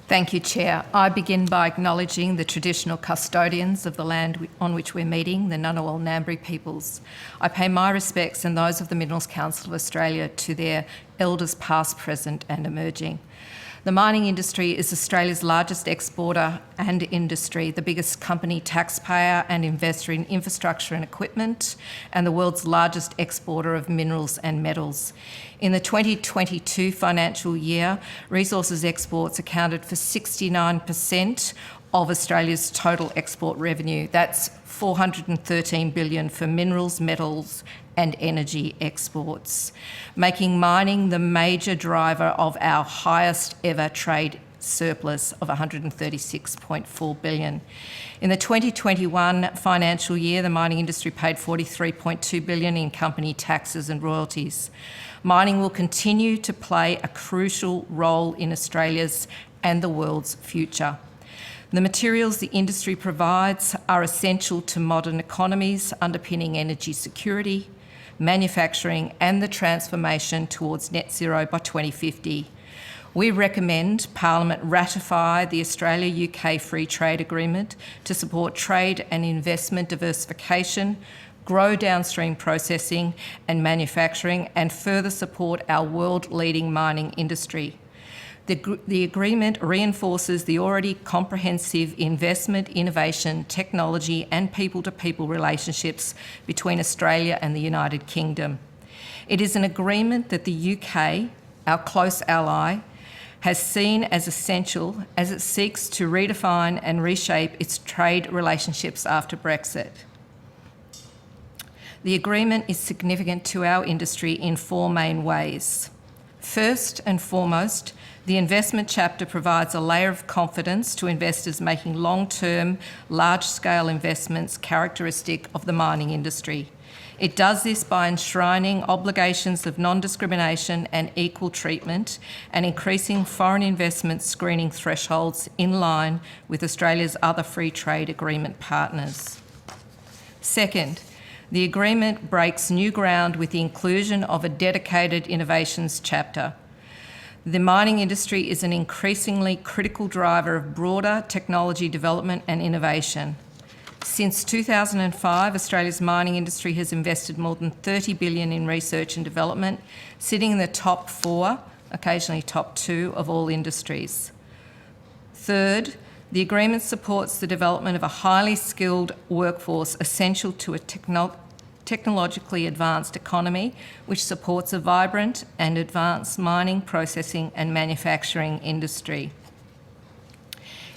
Thank you, Chair. I begin by acknowledging the traditional custodians of the land on which we're meeting, the Ngunnawal Ngambri peoples. I pay my respects and those of the Minerals Council of Australia to their elders past, present and emerging. The mining industry is Australia's largest exporter and industry, the biggest company taxpayer and investor in infrastructure and equipment, and the world's largest exporter of minerals and metals. In the 2022 financial year, resources exports accounted for 69% of Australia's total export revenue. That's $413 billion for minerals, metals and energy exports, making mining the major driver of our highest ever trade surplus of $136.4 billion. In the 2021 financial year, the mining industry paid $43.2 billion in company taxes and royalties. Mining will continue to play a crucial role in Australia's and the world's future. The materials the industry provides are essential to modern economies, underpinning energy security, manufacturing and the transformation towards net zero by 2050. We recommend Parliament ratify the Australia-UK Free Trade Agreement to support trade and investment diversification, grow downstream processing and manufacturing, and further support our world-leading mining industry. The agreement reinforces the already comprehensive investment, innovation, technology and people-to-people relationships between Australia and the United Kingdom. It is an agreement that the UK, our close ally, has seen as essential as it seeks to redefine and reshape its trade relationships after Brexit. The agreement is significant to our industry in four main ways. First and foremost, the investment chapter provides a layer of confidence to investors making long-term, large-scale investments characteristic of the mining industry. It does this by enshrining obligations of non-discrimination and equal treatment and increasing foreign investment screening thresholds in line with Australia's other free trade agreement partners. Second, the agreement breaks new ground with the inclusion of a dedicated innovations chapter. The mining industry is an increasingly critical driver of broader technology development and innovation. Since 2005, Australia's mining industry has invested more than $30 billion in research and development, sitting in the top 4, occasionally top 2, of all industries. Third, the agreement supports the development of a highly skilled workforce essential to a technologically advanced economy, which supports a vibrant and advanced mining, processing and manufacturing industry.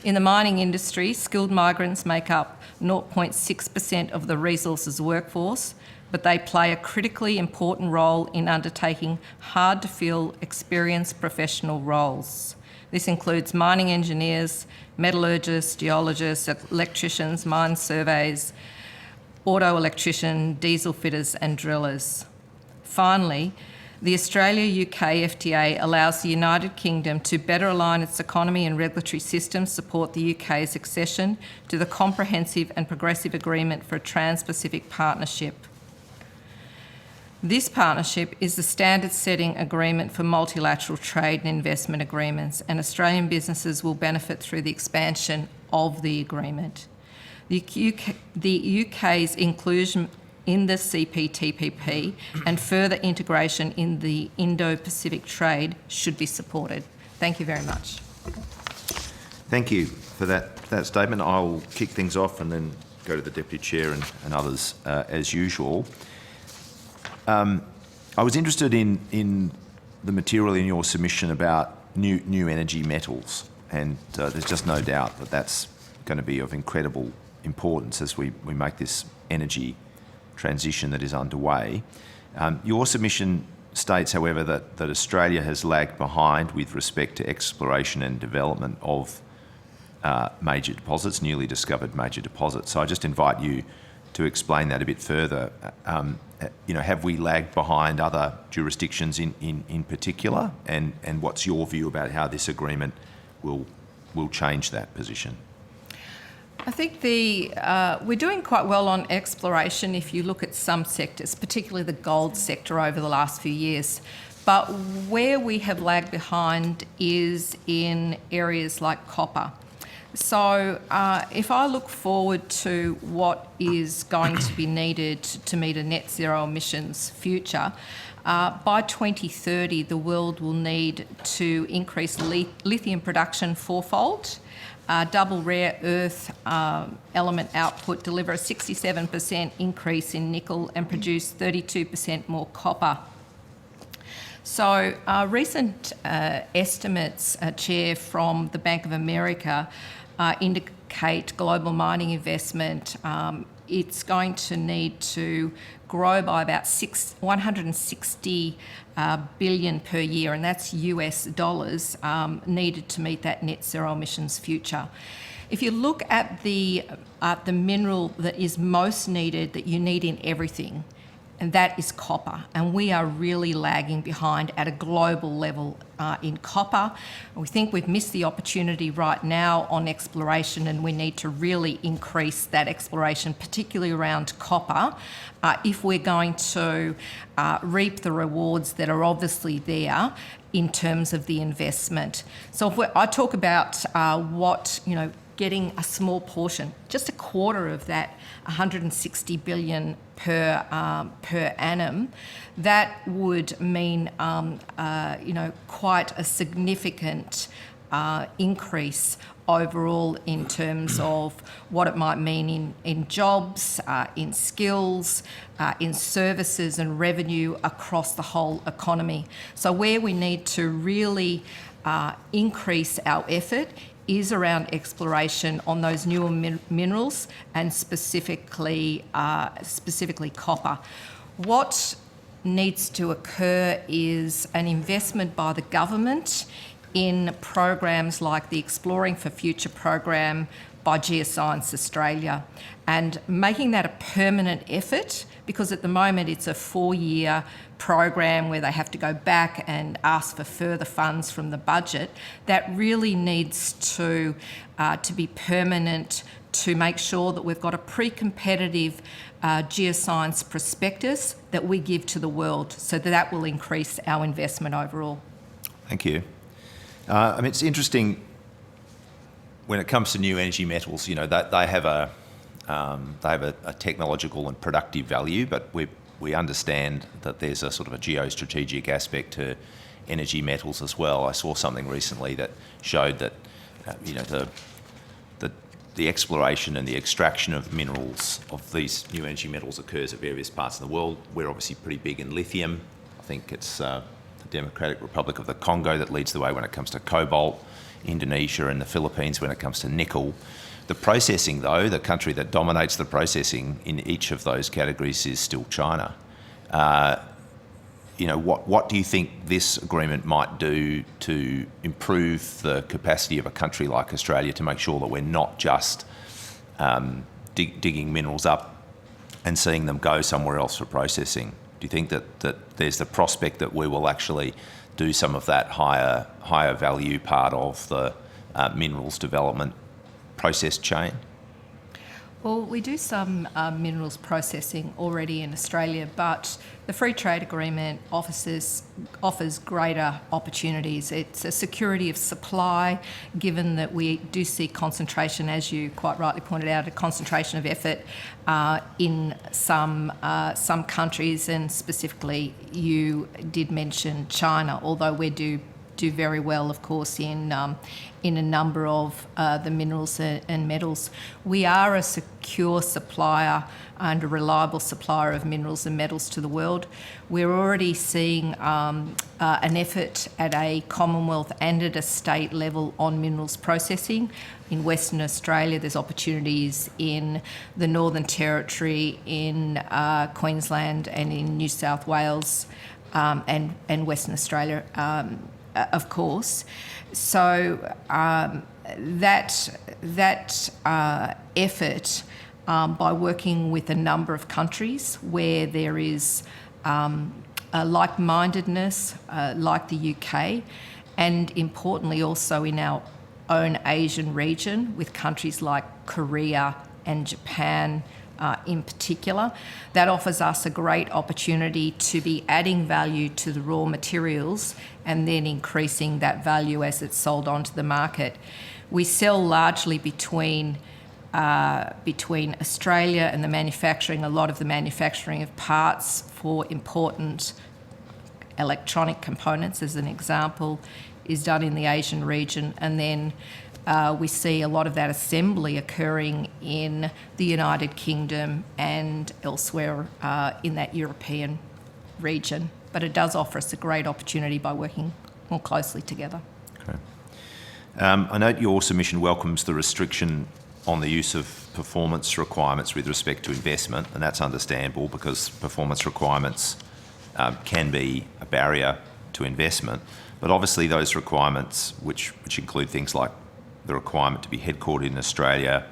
In the mining industry, skilled migrants make up 0.6% of the resources workforce, but they play a critically important role in undertaking hard-to-fill, experienced professional roles. This includes mining engineers, metallurgists, geologists, electricians, mine surveys, auto electrician, diesel fitters and drillers. Finally, the Australia-UK FTA allows the United Kingdom to better align its economy and regulatory systems, support the UK's accession to the Comprehensive and Progressive Agreement for a Trans-Pacific Partnership. This partnership is the standard-setting agreement for multilateral trade and investment agreements, and Australian businesses will benefit through the expansion of the agreement. The UK's inclusion in the CPTPP and further integration in the Indo-Pacific trade should be supported. Thank you very much. Thank you for that statement. I'll kick things off and then go to the Deputy Chair and others as usual. I was interested in the material in your submission about new energy metals, and there's just no doubt that that's going to be of incredible importance as we make this energy transition that is underway. Your submission states, however, that Australia has lagged behind with respect to exploration and development of major deposits, newly discovered major deposits. So I just invite you to explain that a bit further. Have we lagged behind other jurisdictions in particular? And what's your view about how this agreement will change that position? I think we're doing quite well on exploration if you look at some sectors, particularly the gold sector over the last few years. But where we have lagged behind is in areas like copper. So if I look forward to what is going to be needed to meet a net zero emissions future, by 2030 the world will need to increase lithium production fourfold, double rare earth element output, deliver a 67% increase in nickel and produce 32% more copper. So recent estimates, Chair, from the Bank of America indicate global mining investment, it's going to need to grow by about 160 billion per year, and that's US dollars, needed to meet that net zero emissions future. If you look at the mineral that is most needed, that you need in everything, and that is copper. And we are really lagging behind at a global level in copper. We think we've missed the opportunity right now on exploration, and we need to really increase that exploration, particularly around copper, if we're going to reap the rewards that are obviously there in terms of the investment. So if I talk about getting a small portion, just a quarter of that 160 billion per annum, that would mean quite a significant increase overall in terms of what it might mean in jobs, in skills, in services and revenue across the whole economy. So where we need to really increase our effort is around exploration on those newer minerals, and specifically copper. What needs to occur is an investment by the government in programs like the Exploring for Future program by Geoscience Australia, and making that a permanent effort, because at the moment it's a 4-year program where they have to go back and ask for further funds from the budget. That really needs to be permanent, to make sure that we've got a pre-competitive geoscience prospectus that we give to the world, so that will increase our investment overall. Thank you. It's interesting when it comes to new energy metals. That they have a technological and productive value, but we understand that there's a sort of a geostrategic aspect to energy metals as well. I saw something recently that showed that the exploration and the extraction of minerals, of these new energy metals, occurs at various parts of the world. We're obviously pretty big in lithium. I think it's the Democratic Republic of the Congo that leads the way when it comes to cobalt, Indonesia and the Philippines when it comes to nickel. The processing, though, the country that dominates the processing in each of those categories is still China. What do you think this agreement might do to improve the capacity of a country like Australia to make sure that we're not just digging minerals up and seeing them go somewhere else for processing? Do you think that there's the prospect that we will actually do some of that higher value part of the minerals development process chain? Well, we do some minerals processing already in Australia, but the Free Trade Agreement offers greater opportunities. It's a security of supply, given that we do see concentration, as you quite rightly pointed out, a concentration of effort in some countries, and specifically you did mention China, although we do very well, of course, in a number of the minerals and metals. We are a secure supplier and a reliable supplier of minerals and metals to the world. We're already seeing an effort at a Commonwealth and at a state level on minerals processing. In Western Australia, there's opportunities in the Northern Territory, in Queensland and in New South Wales and Western Australia, of course. So that effort, by working with a number of countries where there is a like-mindedness, like the UK, and importantly also in our own Asian region with countries like Korea and Japan, in particular, that offers us a great opportunity to be adding value to the raw materials and then increasing that value as it's sold onto the market. We sell largely between Australia and a lot of the manufacturing of parts for important electronic components, as an example, is done in the Asian region, and then we see a lot of that assembly occurring in the United Kingdom and elsewhere in that European region. But it does offer us a great opportunity by working more closely together. Okay. I note your submission welcomes the restriction on the use of performance requirements with respect to investment, and that's understandable because performance requirements can be a barrier to investment. But obviously those requirements, which include things like the requirement to be headquartered in Australia,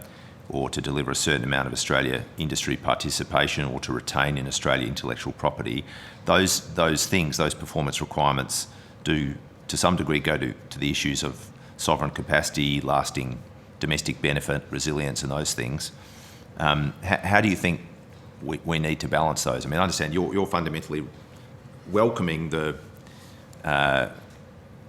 or to deliver a certain amount of Australia industry participation, or to retain in Australia intellectual property, those things, those performance requirements do to some degree go to the issues of sovereign capacity, lasting domestic benefit, resilience and those things. How do you think we need to balance those? I mean, I understand you're fundamentally welcoming the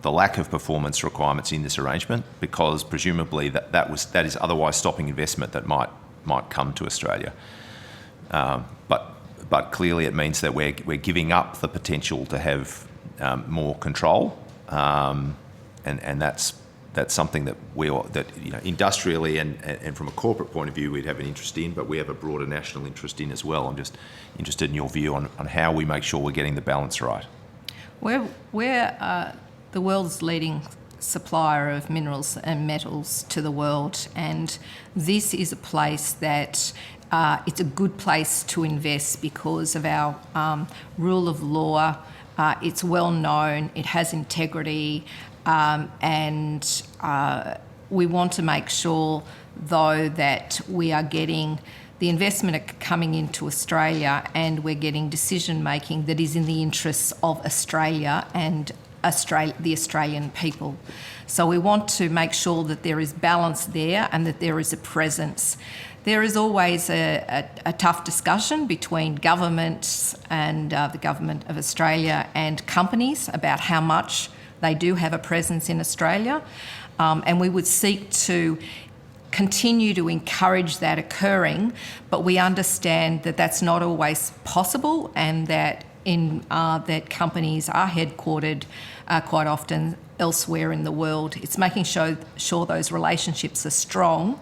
lack of performance requirements in this arrangement, because presumably that is otherwise stopping investment that might come to Australia. But clearly it means that we're giving up the potential to have more control, and that's something that industrially and from a corporate point of view we'd have an interest in, but we have a broader national interest in as well. I'm just interested in your view on how we make sure we're getting the balance right. We're the world's leading supplier of minerals and metals to the world, and this is a place that it's a good place to invest because of our rule of law. It's well known, it has integrity, and we want to make sure, though, that we are getting the investment coming into Australia and we're getting decision making that is in the interests of Australia and the Australian people. So we want to make sure that there is balance there and that there is a presence. There is always a tough discussion between governments and the Government of Australia and companies about how much they do have a presence in Australia, and we would seek to continue to encourage that occurring, but we understand that that's not always possible, and that that companies are headquartered quite often elsewhere in the world. It's making sure those relationships are strong,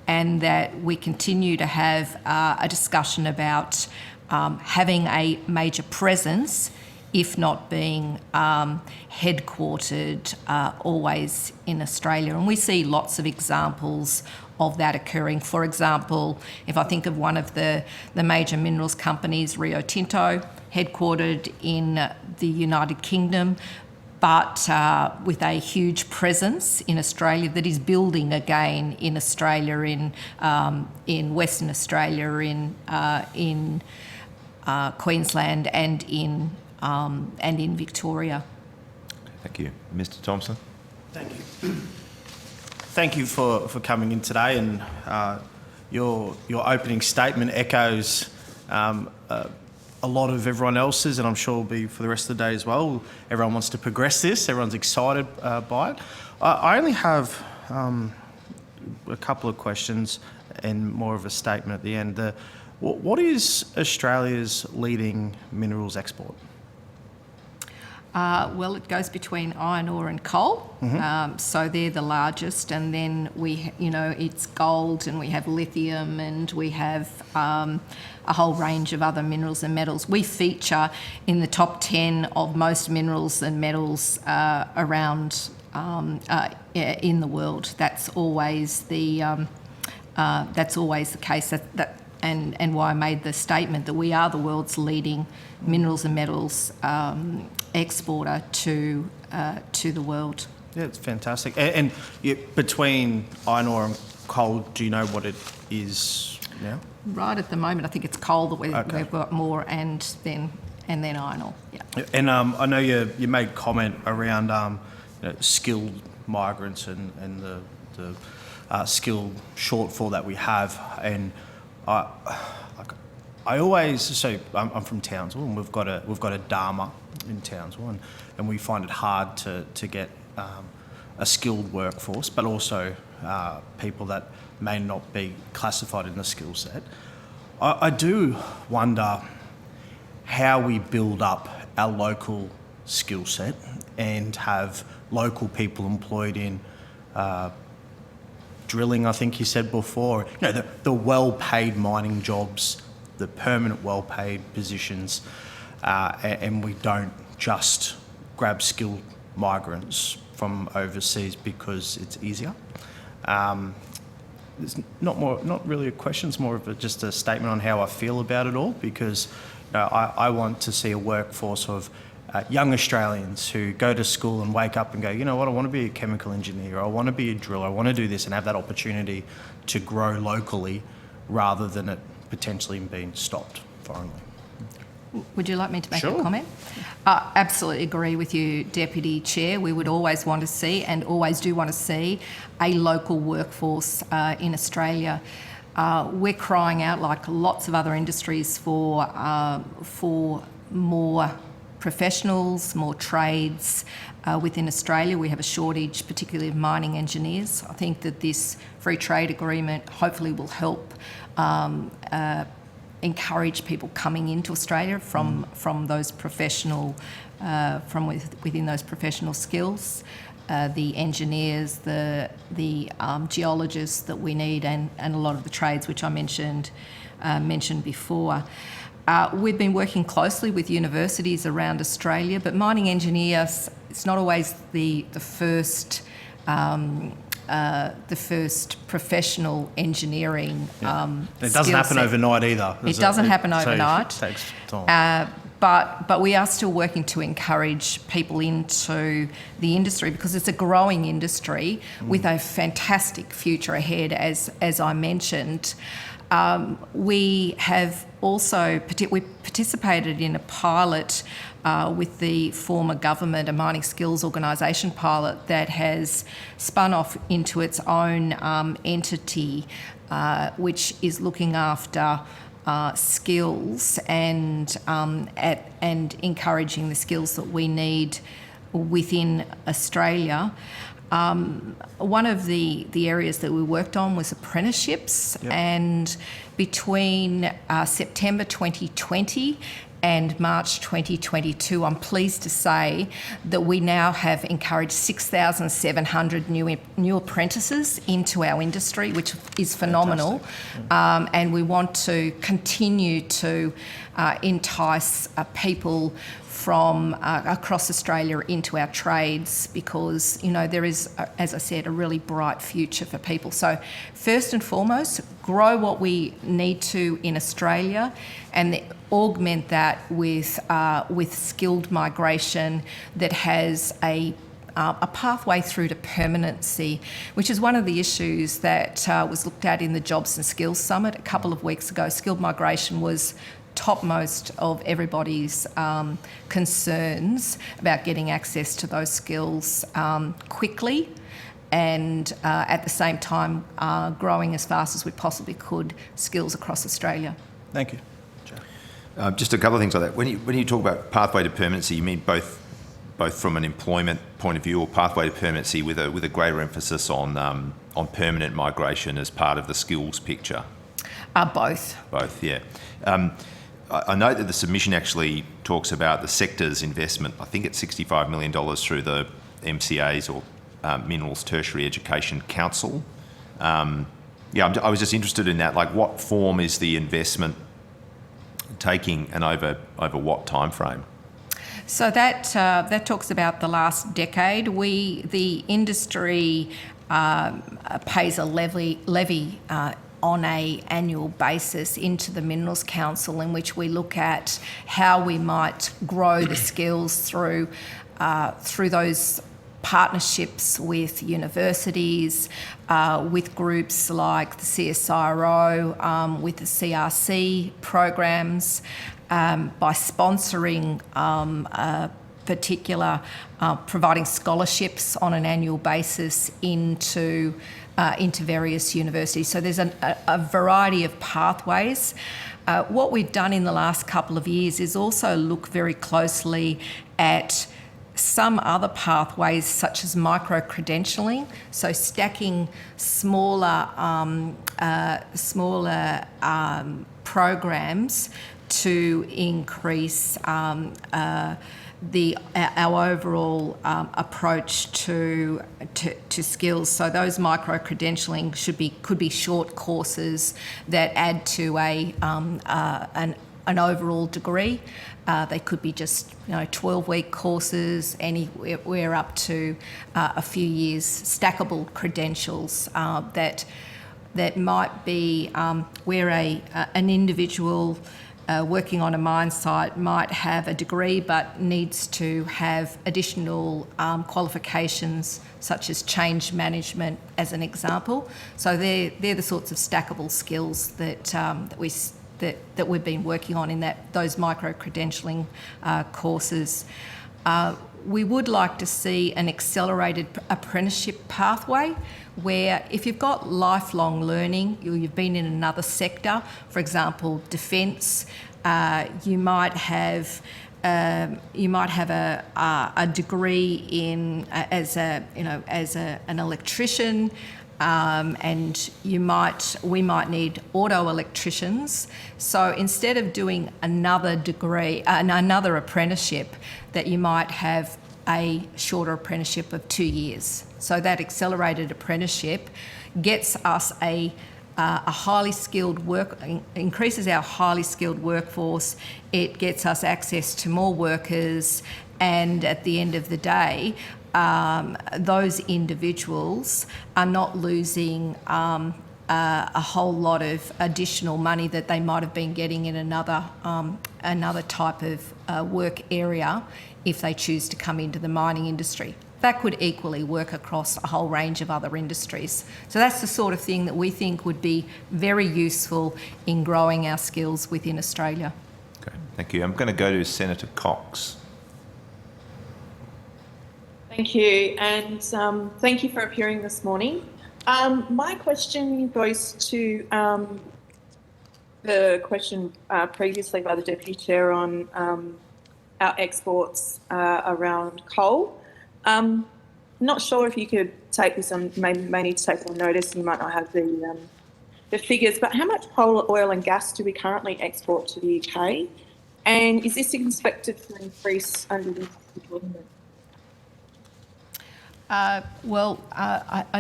and that we continue to have a discussion about having a major presence, if not being headquartered always in Australia. And we see lots of examples of that occurring. For example, if I think of one of the major minerals companies, Rio Tinto, headquartered in the United Kingdom, but with a huge presence in Australia that is building again in Australia, in Western Australia, in Queensland and in Victoria. Thank you. Mr. Thompson? Thank you. Thank you for coming in today, and your opening statement echoes a lot of everyone else's, and I'm sure will be for the rest of the day as well. Everyone wants to progress this. Everyone's excited by it. I only have a couple of questions and more of a statement at the end. What is Australia's leading minerals export? Well, it goes between iron ore and coal, so they're the largest, and then it's gold, and we have lithium, and we have a whole range of other minerals and metals. We feature in the top 10 of most minerals and metals around in the world. That's always the case. And why I made the statement that we are the world's leading minerals and metals exporter to the world. Yeah, it's fantastic. And between iron ore and coal, do you know what it is now? Right at the moment, I think it's coal that we've got more, and then iron ore. Yeah. And I know you made comment around skilled migrants and the skill shortfall that we have, and I always say I'm from Townsville, and we've got a Dharma in Townsville, and we find it hard to get a skilled workforce, but also people that may not be classified in the skill set. I do wonder how we build up our local skill set and have local people employed in drilling, I think you said before, the well-paid mining jobs, the permanent well-paid positions, and we don't just grab skilled migrants from overseas because it's easier. It's not really a question, it's more of just a statement on how I feel about it all, because I want to see a workforce of young Australians who go to school and wake up and go, you know what, I want to be a chemical engineer, or I want to be a driller, I want to do this, and have that opportunity to grow locally rather than it potentially being stopped foreignly. Would you like me to make Sure. a comment? Absolutely agree with you, Deputy Chair. We would always want to see, and always do want to see, a local workforce in Australia. We're crying out, like lots of other industries, for more professionals, more trades within Australia. We have a shortage, particularly of mining engineers. I think that this free trade agreement hopefully will help encourage people coming into Australia from those professional, within those professional skills, the engineers, the geologists that we need, and a lot of the trades which I mentioned before. We've been working closely with universities around Australia, but mining engineers, it's not always the first professional engineering It doesn't happen overnight either. It doesn't happen overnight. So it takes time. But we are still working to encourage people into the industry, because it's a growing industry with a fantastic future ahead, as I mentioned. We have also we participated in a pilot with the former government, a mining skills organisation pilot that has spun off into its own entity, which is looking after skills and encouraging the skills that we need within Australia. One of the areas that we worked on was apprenticeships, and between September 2020 and March 2022, I'm pleased to say that we now have encouraged 6,700 new apprentices into our industry, which is phenomenal. And we want to continue to entice people from across Australia into our trades, because, you know, there is, as I said, a really bright future for people. So first and foremost, grow what we need to in Australia, and augment that with skilled migration that has a pathway through to permanency, which is one of the issues that was looked at in the Jobs and Skills Summit a couple of weeks ago. Skilled migration was topmost of everybody's concerns about getting access to those skills quickly, and at the same time growing as fast as we possibly could skills across Australia. Thank you. Just a couple of things like that. When you talk about pathway to permanency, you mean both from an employment point of view, or pathway to permanency with a greater emphasis on permanent migration as part of the skills picture? Both. Both, yeah. I know that the submission actually talks about the sector's investment. I think it's $65 million through the MCA's, or Minerals Tertiary Education Council. I was just interested in that. Like, what form is the investment taking, and over what time frame? So that talks about the last decade. The industry pays a levy on an annual basis into the Minerals Council, in which we look at how we might grow the skills through those partnerships with universities, with groups like the CSIRO, with the CRC programs, by sponsoring providing scholarships on an annual basis into various universities. So there's a variety of pathways. What we've done in the last couple of years is also look very closely at some other pathways, such as micro-credentialing, so stacking smaller programs to increase our overall approach to skills. So those micro-credentialing could be short courses that add to an overall degree. They could be just 12-week courses, anywhere up to a few years, stackable credentials that might be where an individual working on a mine site might have a degree but needs to have additional qualifications such as change management, as an example. So they're the sorts of stackable skills that we've been working on in those micro-credentialing courses. We would like to see an accelerated apprenticeship pathway where if you've got lifelong learning, you've been in another sector, for example, defence, you might have a degree in as an electrician, and we might need auto electricians. So instead of doing another degree, another apprenticeship, that you might have a shorter apprenticeship of 2 years. So that accelerated apprenticeship gets us a highly skilled increases our highly skilled workforce. It gets us access to more workers, and at the end of the day, those individuals are not losing a whole lot of additional money that they might have been getting in another type of work area if they choose to come into the mining industry. That could equally work across a whole range of other industries. So that's the sort of thing that we think would be very useful in growing our skills within Australia. Okay, thank you. I'm going to go to Senator Cox. Thank you, and thank you for appearing this morning. My question goes to the question previously by the Deputy Chair on our exports around coal. Not sure if you could take this on, may need to take on notice, you might not have the figures, but how much coal, oil and gas do we currently export to the UK? And is this expected to increase under this agreement? I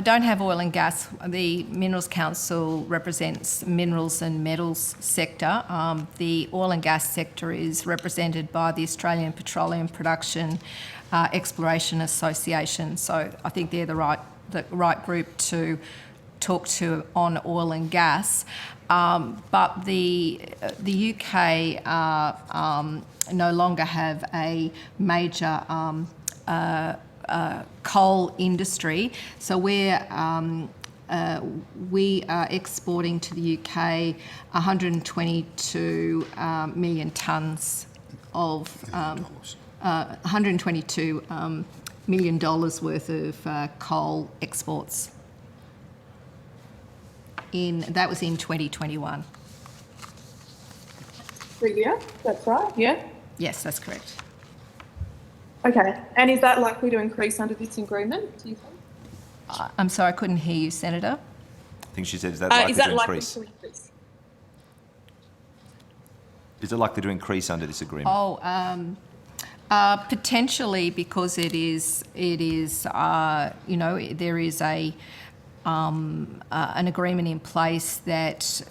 don't have oil and gas. The Minerals Council represents minerals and metals sector. The oil and gas sector is represented by the Australian Petroleum Production Exploration Association. So I think they're the right group to talk to on oil and gas. But the UK no longer have a major coal industry, so we are exporting to the UK 122 million tonnes of $122 million worth of coal exports. That was in 2021. Per year, that's right, yeah? Yes, that's correct. Okay, and is that likely to increase under this agreement, do you think? I'm sorry, I couldn't hear you, Senator. I think she said, is that likely to increase? Is it likely to increase under this agreement? Potentially, because there is an agreement in place that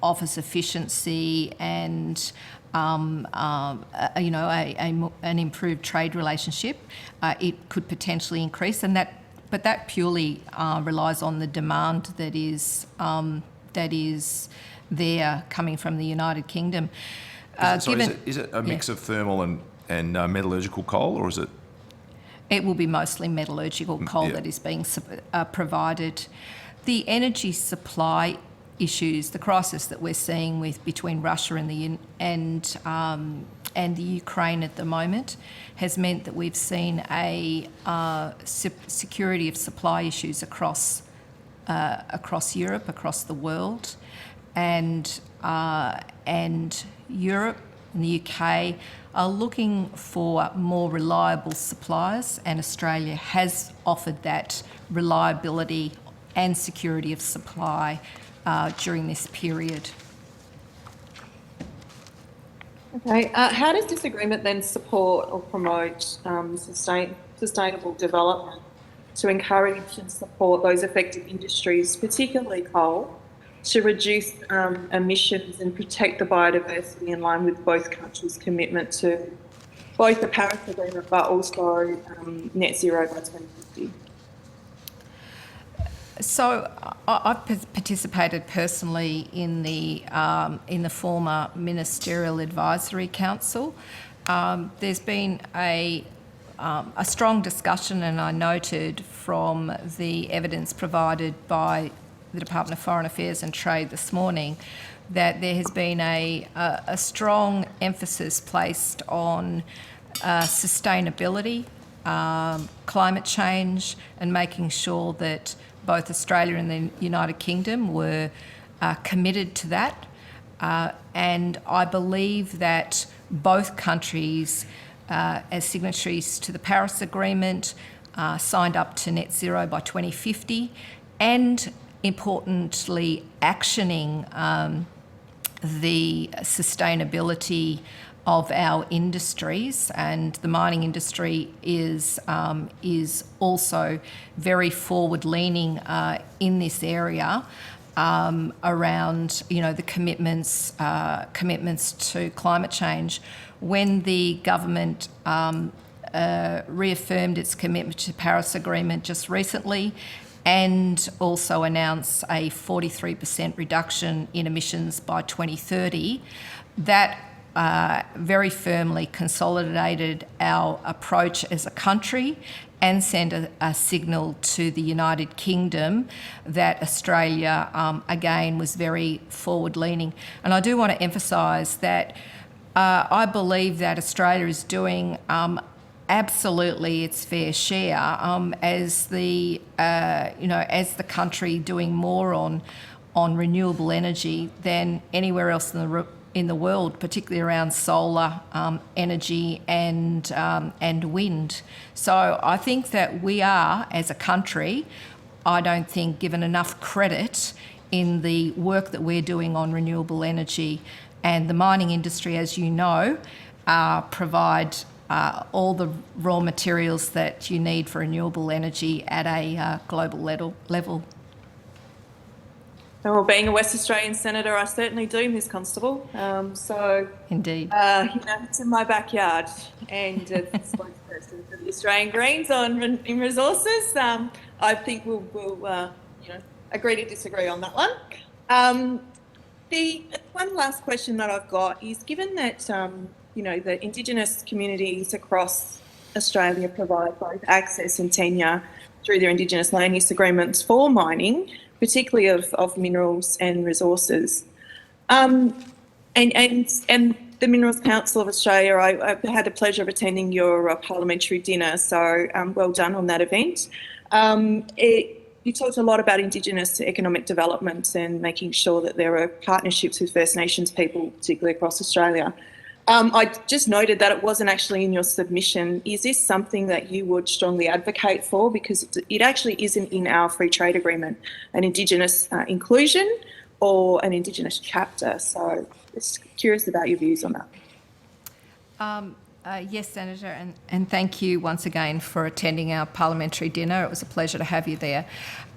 offers efficiency and an improved trade relationship. It could potentially increase, but that purely relies on the demand that is there coming from the United Kingdom. Is it a mix of thermal and metallurgical coal, or is it? It will be mostly metallurgical coal that is being provided. The energy supply issues, the crisis that we're seeing between Russia and the Ukraine at the moment, has meant that we've seen a security of supply issues across Europe, across the world, and Europe and the UK are looking for more reliable suppliers, and Australia has offered that reliability and security of supply during this period. Okay, how does this agreement then support or promote sustainable development to encourage and support those affected industries, particularly coal, to reduce emissions and protect the biodiversity in line with both countries' commitment to both the Paris Agreement but also net zero by 2050? So I've participated personally in the former Ministerial Advisory Council. There's been a strong discussion, and I noted from the evidence provided by the Department of Foreign Affairs and Trade this morning that there has been a strong emphasis placed on sustainability, climate change, and making sure that both Australia and the United Kingdom were committed to that. And I believe that both countries, as signatories to the Paris Agreement, signed up to net zero by 2050, and importantly, actioning the sustainability of our industries, and the mining industry is also very forward-leaning in this area around the commitments to climate change. When the government reaffirmed its commitment to the Paris Agreement just recently, and also announced a 43% reduction in emissions by 2030, that very firmly consolidated our approach as a country and sent a signal to the United Kingdom that Australia, again, was very forward-leaning. And I do want to emphasise that I believe that Australia is doing absolutely its fair share as the country doing more on renewable energy than anywhere else in the world, particularly around solar energy and wind. So I think that we are, as a country, I don't think given enough credit in the work that we're doing on renewable energy. And the mining industry, as you know, provide all the raw materials that you need for renewable energy at a global level. Well, being a West Australian senator, I certainly do, Ms Constable. Indeed. It's in my backyard, and as spokesperson for the Australian Greens in resources, I think we'll agree to disagree on that one. The one last question that I've got is, given that the Indigenous communities across Australia provide both access and tenure through their Indigenous land use agreements for mining, particularly of minerals and resources. And the Minerals Council of Australia, I had the pleasure of attending your parliamentary dinner, so well done on that event. You talked a lot about Indigenous economic development and making sure that there are partnerships with First Nations people, particularly across Australia. I just noted that it wasn't actually in your submission. Is this something that you would strongly advocate for? Because it actually isn't in our free trade agreement, an Indigenous inclusion or an Indigenous chapter. So just curious about your views on that. Yes, Senator, and thank you once again for attending our parliamentary dinner. It was a pleasure to have you there.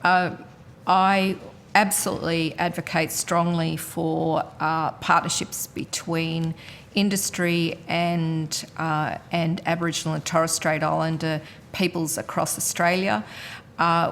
I absolutely advocate strongly for partnerships between industry and Aboriginal and Torres Strait Islander peoples across Australia.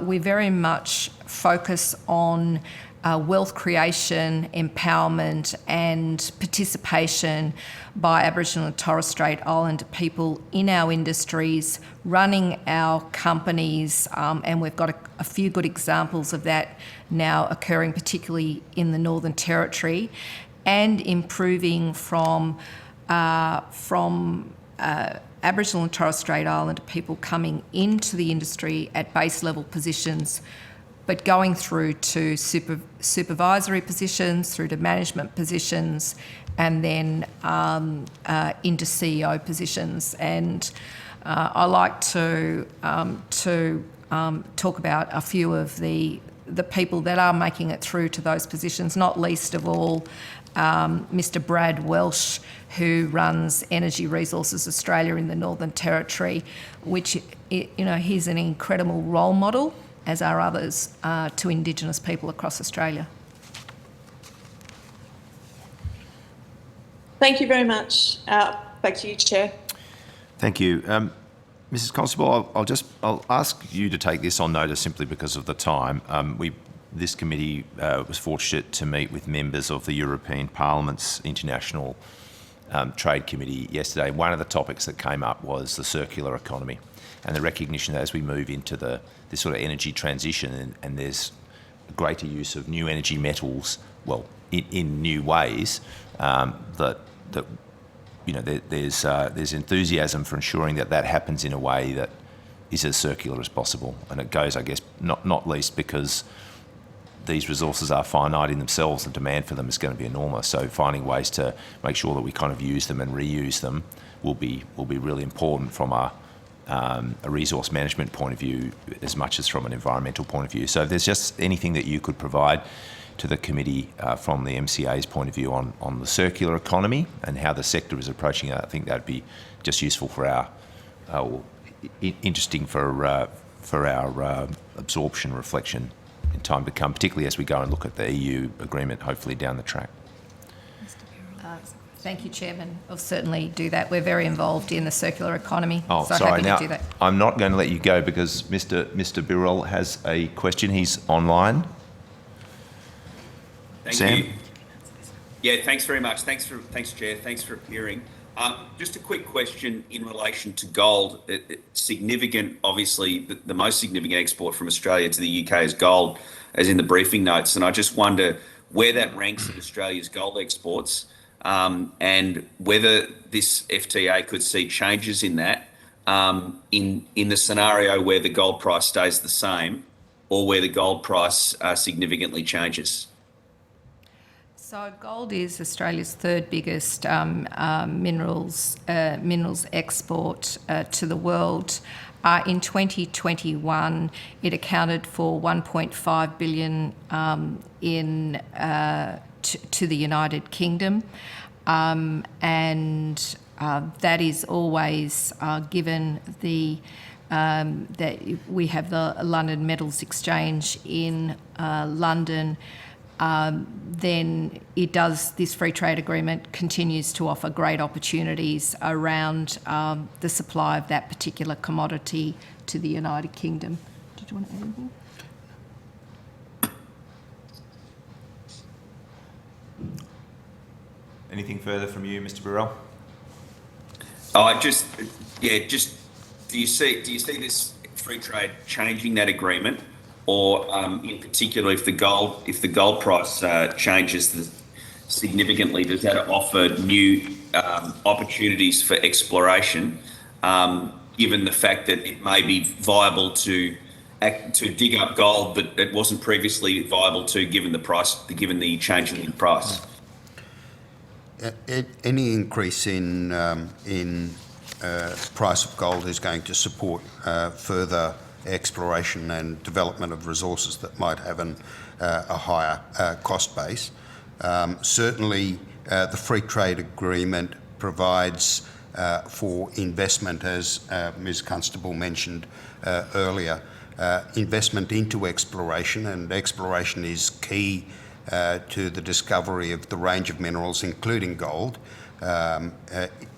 We very much focus on wealth creation, empowerment and participation by Aboriginal and Torres Strait Islander people in our industries, running our companies, and we've got a few good examples of that now occurring, particularly in the Northern Territory, and improving from Aboriginal and Torres Strait Islander people coming into the industry at base level positions, but going through to supervisory positions, through to management positions, and then into CEO positions. And I like to talk about a few of the people that are making it through to those positions, not least of all Mr. Brad Welsh, who runs Energy Resources Australia in the Northern Territory, which, he's an incredible role model, as are others, to Indigenous people across Australia. Thank you very much. Back to you, Chair. Thank you. Mrs. Constable, I'll ask you to take this on notice simply because of the time. This committee was fortunate to meet with members of the European Parliament's International Trade Committee yesterday. One of the topics that came up was the circular economy and the recognition that as we move into this sort of energy transition and there's greater use of new energy metals, well, in new ways, that you know, there's enthusiasm for ensuring that happens in a way that is as circular as possible. And it goes, I guess, not least because these resources are finite in themselves. The demand for them is going to be enormous. So finding ways to make sure that we kind of use them and reuse them will be really important from a resource management point of view as much as from an environmental point of view. So if there's just anything that you could provide to the committee from the MCA's point of view on the circular economy and how the sector is approaching it, I think that'd be just useful for interesting for our absorption reflection in time to come, particularly as we go and look at the EU agreement, hopefully down the track. Thank you, Chairman. I'll certainly do that. We're very involved in the circular economy. Oh, so sorry. happy Now, to do that. I'm not going to let you go because Mr. Birrell has a question. He's online. Thank you. Yeah, thanks very much. Thanks, Chair. Thanks for appearing. Just a quick question in relation to gold. Significant, obviously, the most significant export from Australia to the UK is gold, as in the briefing notes. And I just wonder where that ranks in Australia's gold exports and whether this FTA could see changes in that in the scenario where the gold price stays the same or where the gold price significantly changes. So gold is Australia's third biggest minerals export to the world. In 2021, it accounted for 1.5 billion to the United Kingdom, and that is always given that we have the London Metals Exchange in London. Then this free trade agreement continues to offer great opportunities around the supply of that particular commodity to the United Kingdom. Did you want to add anything? Anything further from you, Mr. Birrell? Do you see this free trade changing that agreement? Or, in particular, if the gold price changes significantly, does that offer new opportunities for exploration? Given the fact that it may be viable to dig up gold, but it wasn't previously viable to, given the change in the price. Any increase in price of gold is going to support further exploration and development of resources that might have a higher cost base. Certainly, the free trade agreement provides for investment, as Ms. Constable mentioned earlier, investment into exploration, and exploration is key to the discovery of the range of minerals, including gold,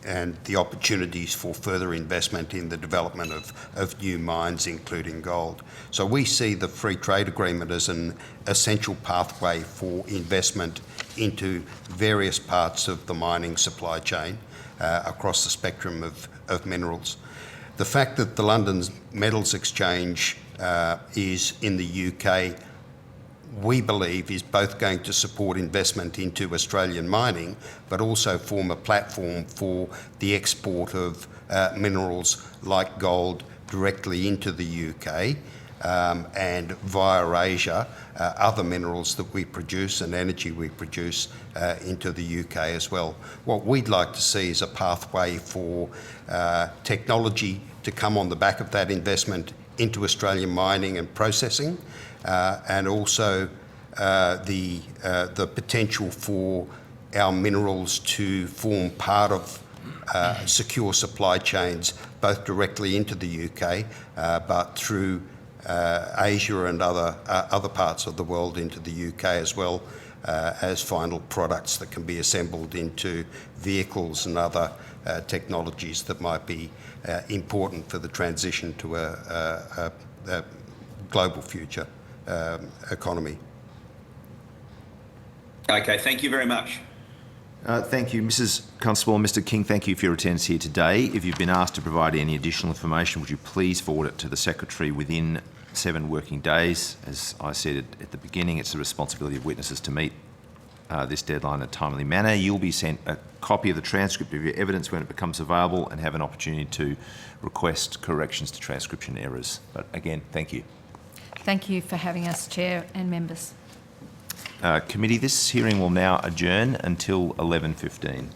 and the opportunities for further investment in the development of new mines, including gold. So we see the free trade agreement as an essential pathway for investment into various parts of the mining supply chain across the spectrum of minerals. The fact that the London Metals Exchange is in the UK, we believe, is both going to support investment into Australian mining, but also form a platform for the export of minerals like gold directly into the UK and via Asia, other minerals that we produce and energy we produce into the UK as well. What we'd like to see is a pathway for technology to come on the back of that investment into Australian mining and processing, and also the potential for our minerals to form part of secure supply chains, both directly into the UK, but through Asia and other parts of the world into the UK, as well as final products that can be assembled into vehicles and other technologies that might be important for the transition to a global future economy. Okay, thank you very much. Thank you, Mrs. Constable and Mr. King. Thank you for your attendance here today. If you've been asked to provide any additional information, would you please forward it to the Secretary within 7 working days? As I said at the beginning, it's the responsibility of witnesses to meet this deadline in a timely manner. You'll be sent a copy of the transcript of your evidence when it becomes available and have an opportunity to request corrections to transcription errors. But again, thank you. Thank you for having us, Chair and members. Committee, this hearing will now adjourn until 11:15.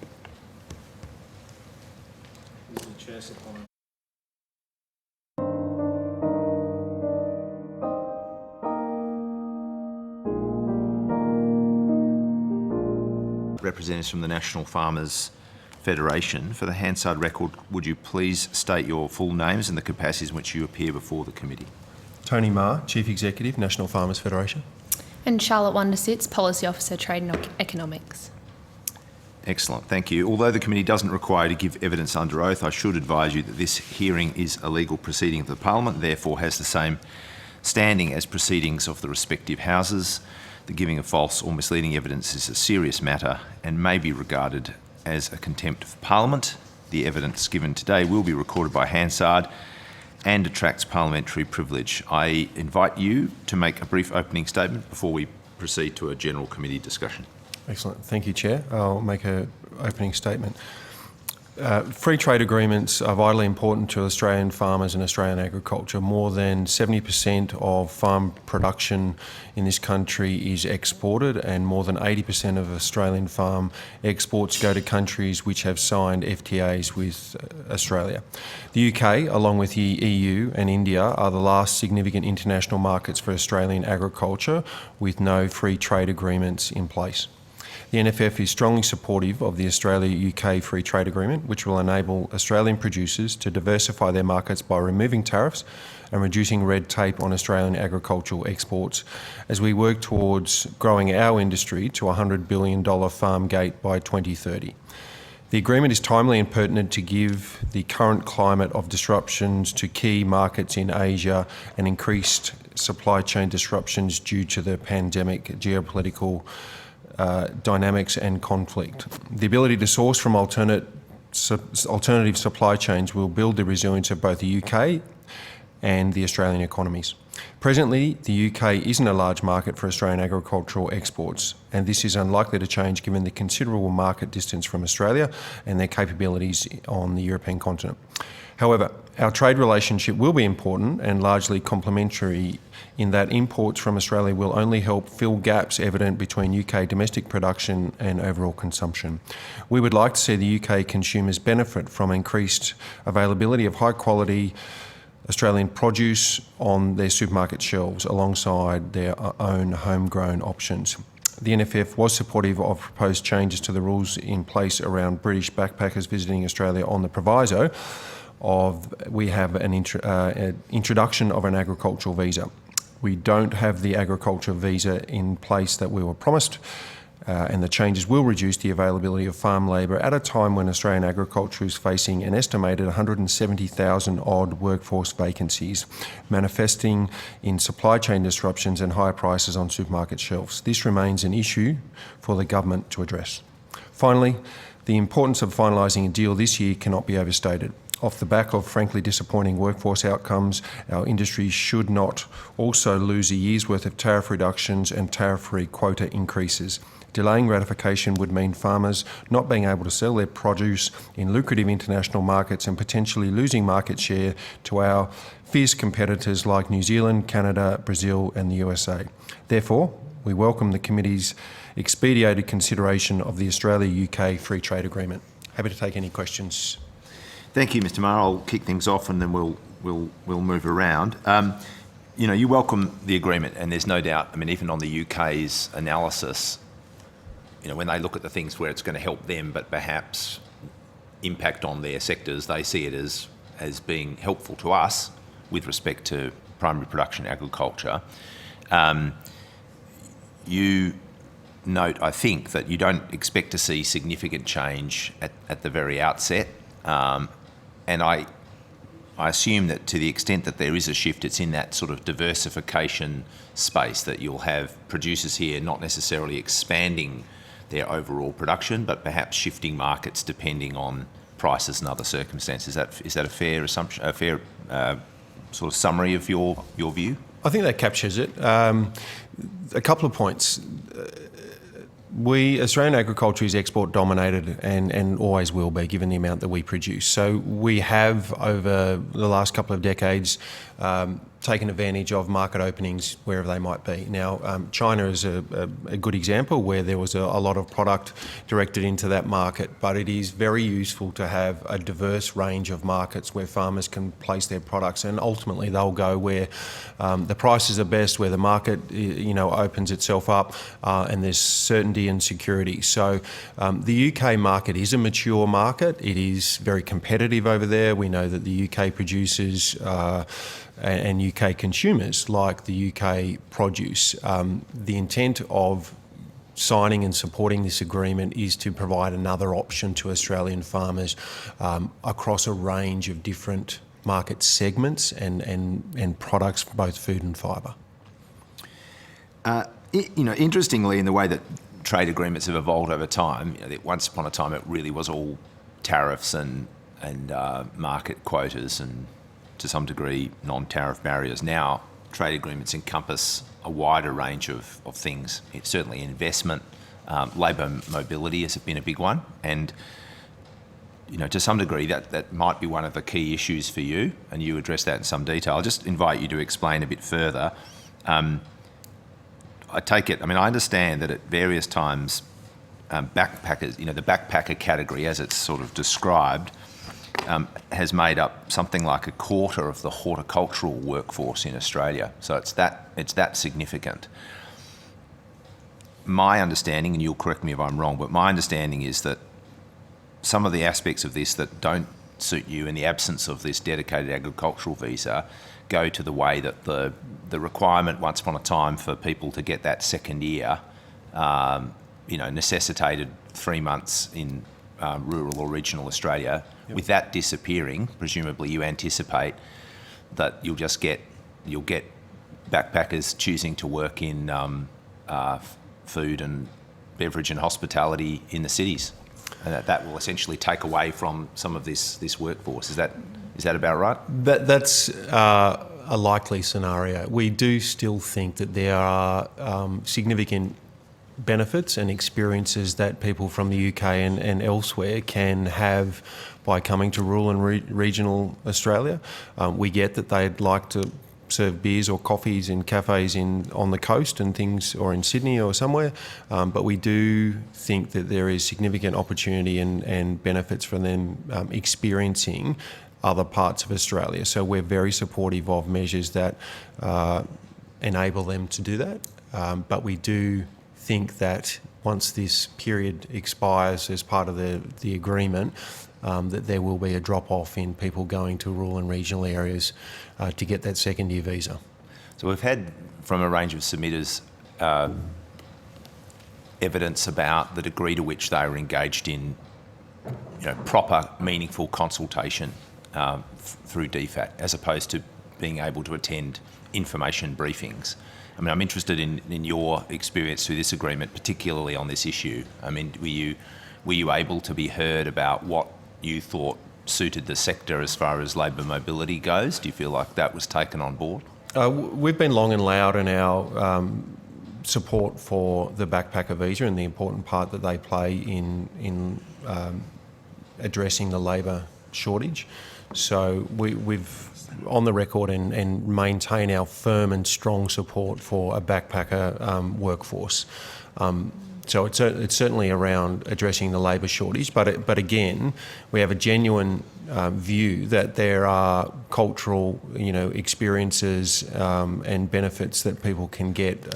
Representatives from the National Farmers Federation. For the Hansard record, would you please state your full names and the capacities in which you appear before the committee? Tony Marr, Chief Executive, National Farmers Federation. And Charlotte Wondersits, Policy Officer, Trade and Economics. Excellent, thank you. Although the committee doesn't require you to give evidence under oath, I should advise you that this hearing is a legal proceeding of the Parliament, therefore has the same standing as proceedings of the respective houses. The giving of false or misleading evidence is a serious matter and may be regarded as a contempt of Parliament. The evidence given today will be recorded by Hansard and attracts parliamentary privilege. I invite you to make a brief opening statement before we proceed to a general committee discussion. Excellent. Thank you, Chair. I'll make an opening statement. Free trade agreements are vitally important to Australian farmers and Australian agriculture. More than 70% of farm production in this country is exported, and more than 80% of Australian farm exports go to countries which have signed FTAs with Australia. The UK, along with the EU and India, are the last significant international markets for Australian agriculture with no free trade agreements in place. The NFF is strongly supportive of the Australia-UK Free Trade Agreement, which will enable Australian producers to diversify their markets by removing tariffs and reducing red tape on Australian agricultural exports as we work towards growing our industry to a $100 billion farm gate by 2030. The agreement is timely and pertinent to give the current climate of disruptions to key markets in Asia and increased supply chain disruptions due to the pandemic, geopolitical dynamics and conflict. The ability to source from alternative supply chains will build the resilience of both the UK and the Australian economies. Presently, the UK isn't a large market for Australian agricultural exports, and this is unlikely to change given the considerable market distance from Australia and their capabilities on the European continent. However, our trade relationship will be important and largely complementary in that imports from Australia will only help fill gaps evident between UK domestic production and overall consumption. We would like to see the UK consumers benefit from increased availability of high quality Australian produce on their supermarket shelves alongside their own homegrown options. The NFF was supportive of proposed changes to the rules in place around British backpackers visiting Australia on the proviso of we have an introduction of an agricultural visa. We don't have the agricultural visa in place that we were promised, and the changes will reduce the availability of farm labour at a time when Australian agriculture is facing an estimated 170,000 odd workforce vacancies, manifesting in supply chain disruptions and higher prices on supermarket shelves. This remains an issue for the government to address. Finally, the importance of finalising a deal this year cannot be overstated. Off the back of frankly disappointing workforce outcomes, our industry should not also lose a year's worth of tariff reductions and tariff-free quota increases. Delaying ratification would mean farmers not being able to sell their produce in lucrative international markets and potentially losing market share to our fierce competitors like New Zealand, Canada, Brazil and the USA. Therefore, we welcome the committee's expedited consideration of the Australia-UK Free Trade Agreement. Happy to take any questions. Thank you, Mr. Marr. I'll kick things off and then we'll move around. You welcome the agreement, and there's no doubt, I mean, even on the UK's analysis, when they look at the things where it's going to help them but perhaps impact on their sectors, they see it as being helpful to us with respect to primary production agriculture. You note, I think, that you don't expect to see significant change at the very outset. And I assume that to the extent that there is a shift, it's in that sort of diversification space, that you'll have producers here not necessarily expanding their overall production, but perhaps shifting markets depending on prices and other circumstances. Is that a fair assumption, a fair sort of summary of your view? I think that captures it. A couple of points. Australian agriculture is export dominated and always will be, given the amount that we produce. So we have, over the last couple of decades, taken advantage of market openings wherever they might be. Now, China is a good example where there was a lot of product directed into that market, but it is very useful to have a diverse range of markets where farmers can place their products, and ultimately they'll go where the prices are best, where the market opens itself up, and there's certainty and security. So the UK market is a mature market. It is very competitive over there. We know that the UK producers and UK consumers like the UK produce. The intent of signing and supporting this agreement is to provide another option to Australian farmers across a range of different market segments and products, both food and fibre. Interestingly, in the way that trade agreements have evolved over time, once upon a time it really was all tariffs and market quotas and, to some degree, non-tariff barriers. Now, trade agreements encompass a wider range of things. It's certainly investment, labour mobility has been a big one, and to some degree that might be one of the key issues for you, and you address that in some detail. I'll just invite you to explain a bit further. I take it, I understand that at various times backpackers, the backpacker category as it's sort of described, has made up something like a quarter of the horticultural workforce in Australia. So it's that significant. My understanding, and you'll correct me if I'm wrong, but my understanding is that some of the aspects of this that don't suit you in the absence of this dedicated agricultural visa go to the way that the requirement once upon a time for people to get that second year, necessitated 3 months in rural or regional Australia. Yep. With that disappearing, presumably you anticipate that you'll get backpackers choosing to work in food and beverage and hospitality in the cities, and that will essentially take away from some of this workforce. Is that about right? That's a likely scenario. We do still think that there are significant benefits and experiences that people from the UK and elsewhere can have by coming to rural and regional Australia. We get that they'd like to serve beers or coffees in cafes on the coast and things, or in Sydney or somewhere, but we do think that there is significant opportunity and benefits for them experiencing other parts of Australia. So we're very supportive of measures that enable them to do that, but we do think that once this period expires as part of the agreement, that there will be a drop-off in people going to rural and regional areas to get that second year visa. So we've had from a range of submitters evidence about the degree to which they were engaged in proper, meaningful consultation through DFAT, as opposed to being able to attend information briefings. I'm interested in your experience through this agreement, particularly on this issue. Were you able to be heard about what you thought suited the sector as far as labour mobility goes? Do you feel like that was taken on board? We've been long and loud in our support for the backpacker visa and the important part that they play in addressing the labour shortage. So we've on the record and maintain our firm and strong support for a backpacker workforce. So it's certainly around addressing the labour shortage, but again, we have a genuine view that there are cultural, experiences and benefits that people can get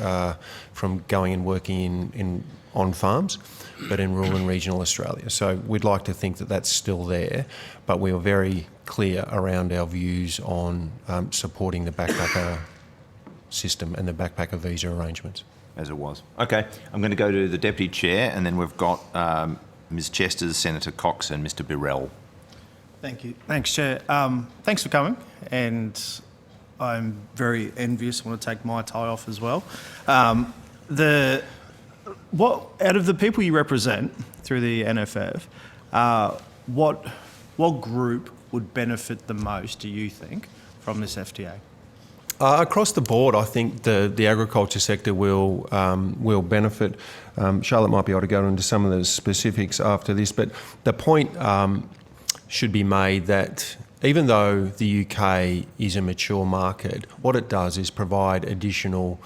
from going and working on farms, but in rural and regional Australia. So we'd like to think that that's still there, but we are very clear around our views on supporting the backpacker system and the backpacker visa arrangements. As it was. Okay, I'm going to go to the Deputy Chair, and then we've got Ms Chesters, Senator Cox and Mr Birrell. Thank you. Thanks, Chair. Thanks for coming, and I'm very envious. I want to take my tie off as well. Out of the people you represent through the NFF, what group would benefit the most, do you think, from this FTA? Across the board, I think the agriculture sector will benefit. Charlotte might be able to go into some of the specifics after this, but the point should be made that even though the UK is a mature market, what it does is provide additional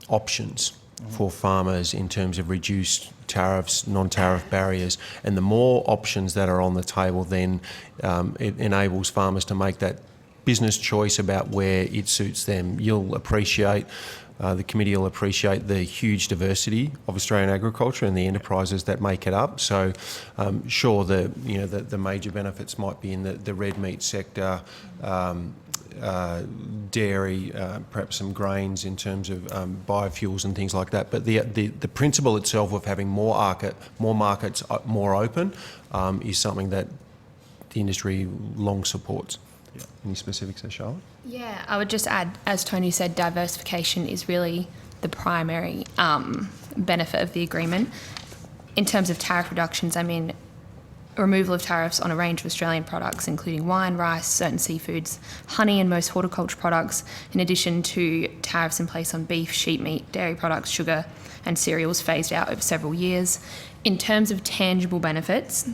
options for farmers in terms of reduced tariffs, non-tariff barriers, and the more options that are on the table, then it enables farmers to make that business choice about where it suits them. You'll appreciate, the committee will appreciate the huge diversity of Australian agriculture and the enterprises that make it up. So, sure, the major benefits might be in the red meat sector, dairy, perhaps some grains in terms of biofuels and things like that. But the principle itself of having more markets more open is something that the industry long supports. Yeah. Any specifics there, Charlotte? Yeah, I would just add, as Tony said, diversification is really the primary benefit of the agreement. In terms of tariff reductions, I mean, removal of tariffs on a range of Australian products, including wine, rice, certain seafoods, honey and most horticulture products, in addition to tariffs in place on beef, sheep meat, dairy products, sugar and cereals phased out over several years. In terms of tangible benefits,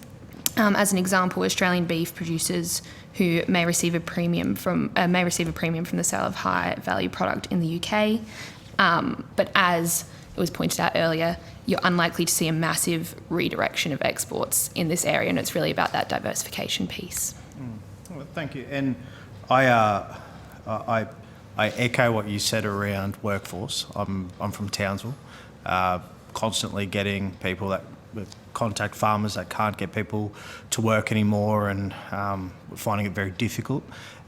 as an example, Australian beef producers who may receive a premium from the sale of high-value product in the UK, but as it was pointed out earlier, you're unlikely to see a massive redirection of exports in this area, and it's really about that diversification piece. Well, thank you. And I echo what you said around workforce. I'm from Townsville, constantly getting people that contact farmers that can't get people to work anymore, and finding it very difficult.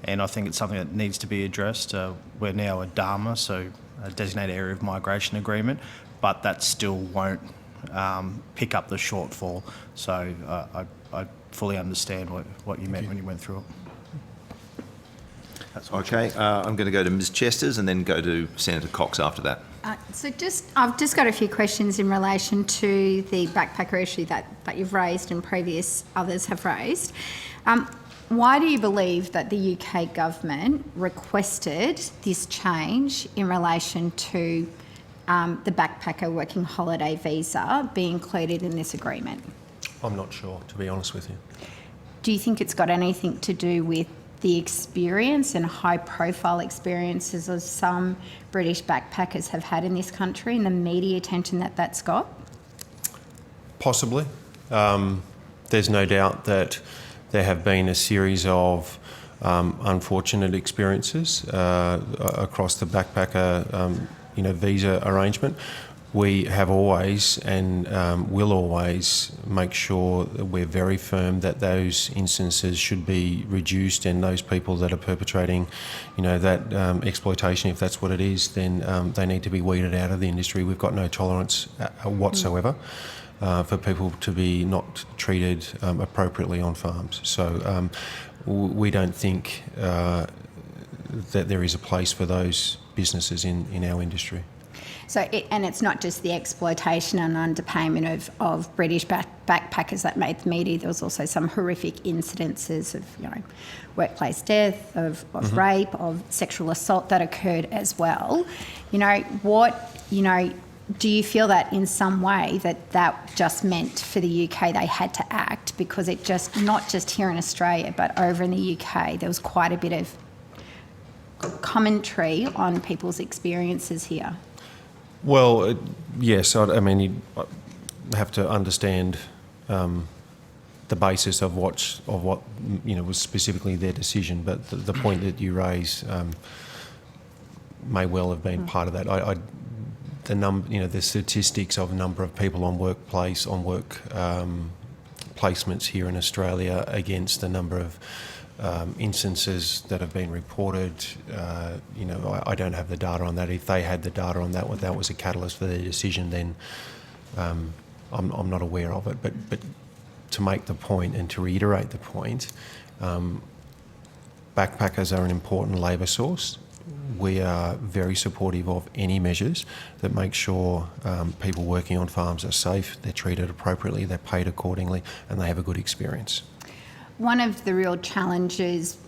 And I think it's something that needs to be addressed. We're now a DAMA, so a designated area of migration agreement, but that still won't pick up the shortfall. So I fully understand what you meant when you went through it. That's okay. I'm going to go to Ms Chesters and then go to Senator Cox after that. I've just got a few questions in relation to the backpacker issue that you've raised and previous others have raised. Why do you believe that the UK government requested this change in relation to the backpacker working holiday visa be included in this agreement? I'm not sure, to be honest with you. Do you think it's got anything to do with the experience and high-profile experiences of some British backpackers have had in this country and the media attention that that's got? Possibly. There's no doubt that there have been a series of unfortunate experiences across the backpacker visa arrangement. We have always and will always make sure that we're very firm that those instances should be reduced, and those people that are perpetrating, that exploitation, if that's what it is, then they need to be weeded out of the industry. We've got no tolerance whatsoever for people to be not treated appropriately on farms. So we don't think that there is a place for those businesses in our industry. So, and it's not just the exploitation and underpayment of British backpackers that made the media. There was also some horrific incidences of, workplace death, of rape, of sexual assault that occurred as well. Do you feel that in some way that just meant for the UK they had to act, because it just, not just here in Australia, but over in the UK, there was quite a bit of commentary on people's experiences here? Well, yes. I mean, you have to understand the basis of what was specifically their decision. But the point that you raise may well have been part of that. The statistics of number of people on work placements here in Australia against the number of instances that have been reported, I don't have the data on that. If they had the data on that, that was a catalyst for their decision, then I'm not aware of it. But to make the point and to reiterate the point, backpackers are an important labour source. We are very supportive of any measures that make sure people working on farms are safe, they're treated appropriately, they're paid accordingly, and they have a good experience. One of the real challenges,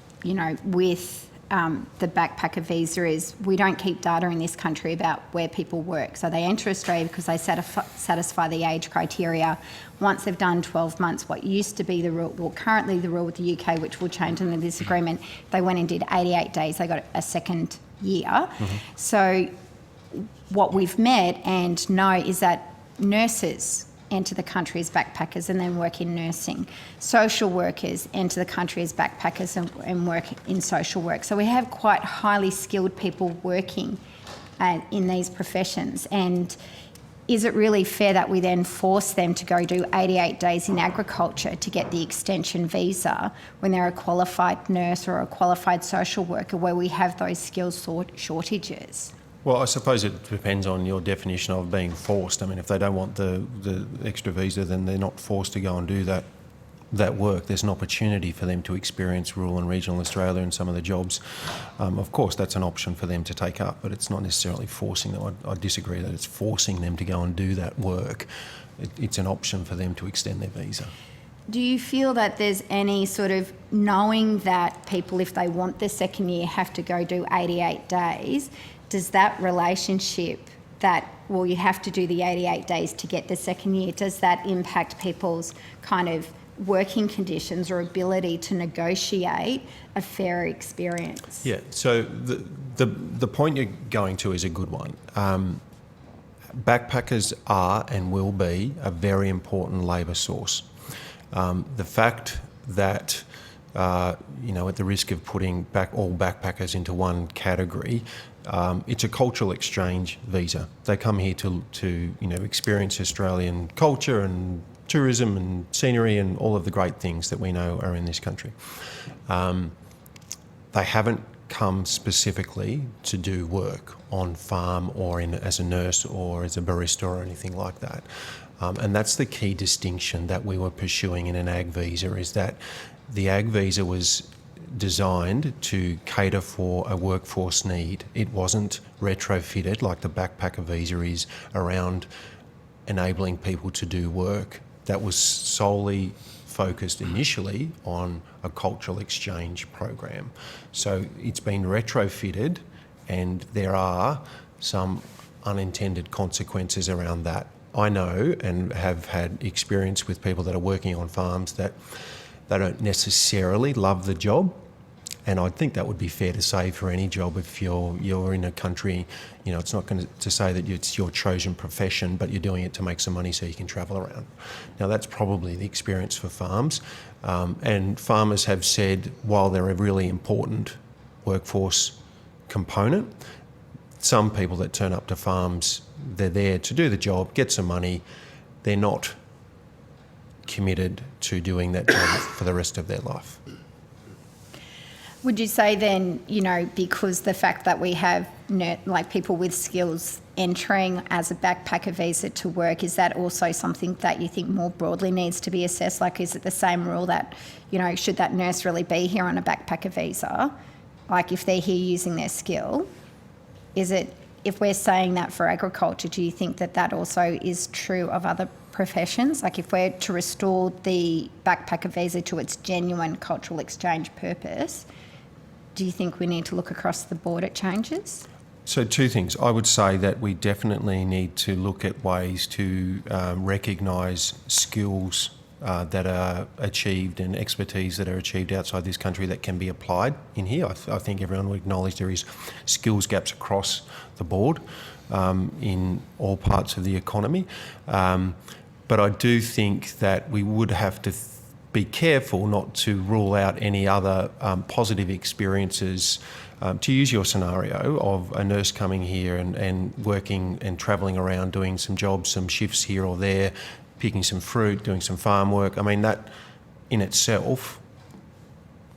with the backpacker visa is we don't keep data in this country about where people work. So they enter Australia because they satisfy the age criteria. Once they've done 12 months, what used to be the rule, well, currently the rule with the UK, which will change under this agreement, they went and did 88 days, they got a second year. Mm-hmm. So what we've met and know is that nurses enter the country as backpackers and then work in nursing. Social workers enter the country as backpackers and work in social work. So we have quite highly skilled people working in these professions. And is it really fair that we then force them to go do 88 days in agriculture to get the extension visa when they're a qualified nurse or a qualified social worker where we have those skills shortages? Well, I suppose it depends on your definition of being forced. I mean, if they don't want the extra visa, then they're not forced to go and do that work. There's an opportunity for them to experience rural and regional Australia and some of the jobs. Of course, that's an option for them to take up, but it's not necessarily forcing them. I disagree that it's forcing them to go and do that work. It's an option for them to extend their visa. Do you feel that there's any sort of knowing that people, if they want the second year, have to go do 88 days, does that relationship that, well, you have to do the 88 days to get the second year, does that impact people's kind of working conditions or ability to negotiate a fair experience? Yeah, so the point you're going to is a good one. Backpackers are and will be a very important labour source. The fact that at the risk of putting all backpackers into one category, it's a cultural exchange visa. They come here to experience Australian culture and tourism and scenery and all of the great things that we know are in this country. They haven't come specifically to do work on farm or as a nurse or as a barista or anything like that. And that's the key distinction that we were pursuing in an ag visa, is that the ag visa was designed to cater for a workforce need. It wasn't retrofitted like the backpacker visa is around enabling people to do work. That was solely focused initially on a cultural exchange program. So it's been retrofitted, and there are some unintended consequences around that. I know and have had experience with people that are working on farms that they don't necessarily love the job, and I think that would be fair to say for any job. If you're in a country, it's not going to say that it's your chosen profession, but you're doing it to make some money so you can travel around. Now that's probably the experience for farms, and farmers have said while they're a really important workforce component, some people that turn up to farms, they're there to do the job, get some money, they're not committed to doing that job for the rest of their life. Would you say then, because the fact that we have people with skills entering as a backpacker visa to work, is that also something that you think more broadly needs to be assessed? Like, is it the same rule that, should that nurse really be here on a backpacker visa? Like, if they're here using their skill, if we're saying that for agriculture, do you think that also is true of other professions? Like, if we're to restore the backpacker visa to its genuine cultural exchange purpose, do you think we need to look across the board at changes? So two things. I would say that we definitely need to look at ways to recognise skills that are achieved and expertise that are achieved outside this country that can be applied in here. I think everyone would acknowledge there is skills gaps across the board in all parts of the economy. But I do think that we would have to be careful not to rule out any other positive experiences. To use your scenario of a nurse coming here and working and travelling around doing some jobs, some shifts here or there, picking some fruit, doing some farm work, I mean, that in itself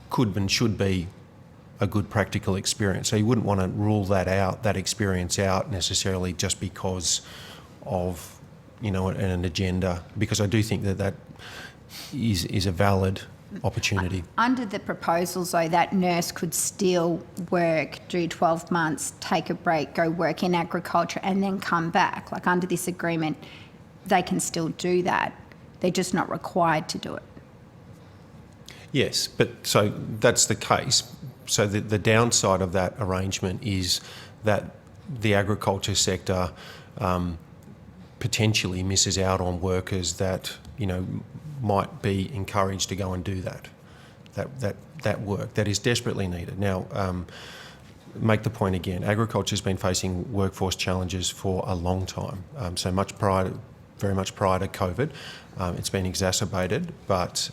could and should be a good practical experience. So you wouldn't want to rule that experience out necessarily just because of, an agenda, because I do think that is a valid opportunity. Under the proposals, though, that nurse could still work, do 12 months, take a break, go work in agriculture and then come back. Like under this agreement, they can still do that. They're just not required to do it. Yes, but so that's the case. So the downside of that arrangement is that the agriculture sector potentially misses out on workers that, might be encouraged to go and do that work that is desperately needed. Now, make the point again, agriculture's been facing workforce challenges for a long time, very much prior to COVID. It's been exacerbated, but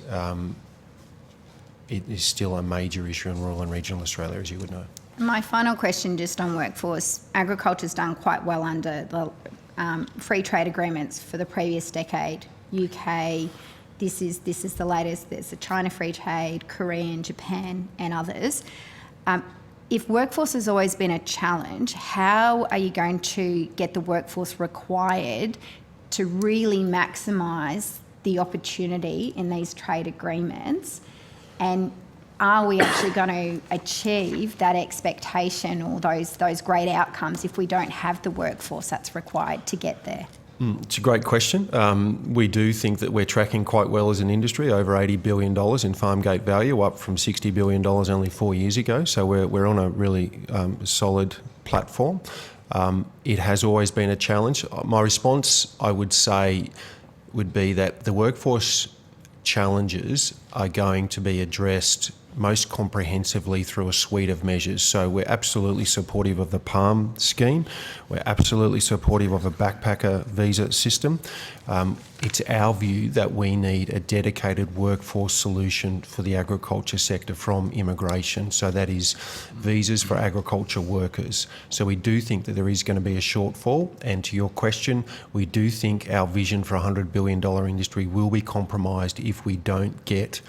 it is still a major issue in rural and regional Australia, as you would know. My final question just on workforce. Agriculture's done quite well under the free trade agreements for the previous decade. UK, this is the latest. There's the China free trade, Korean, Japan and others. If workforce has always been a challenge, how are you going to get the workforce required to really maximise the opportunity in these trade agreements? And are we actually going to achieve that expectation or those great outcomes if we don't have the workforce that's required to get there? It's a great question. We do think that we're tracking quite well as an industry, over $80 billion in farm gate value, up from $60 billion only 4 years ago. So we're on a really solid platform. It has always been a challenge. My response, I would say, would be that the workforce challenges are going to be addressed most comprehensively through a suite of measures. So we're absolutely supportive of the PALM scheme. We're absolutely supportive of a backpacker visa system. It's our view that we need a dedicated workforce solution for the agriculture sector from immigration. So that is visas for agriculture workers. So we do think that there is going to be a shortfall. And to your question, we do think our vision for a $100 billion industry will be compromised if we don't get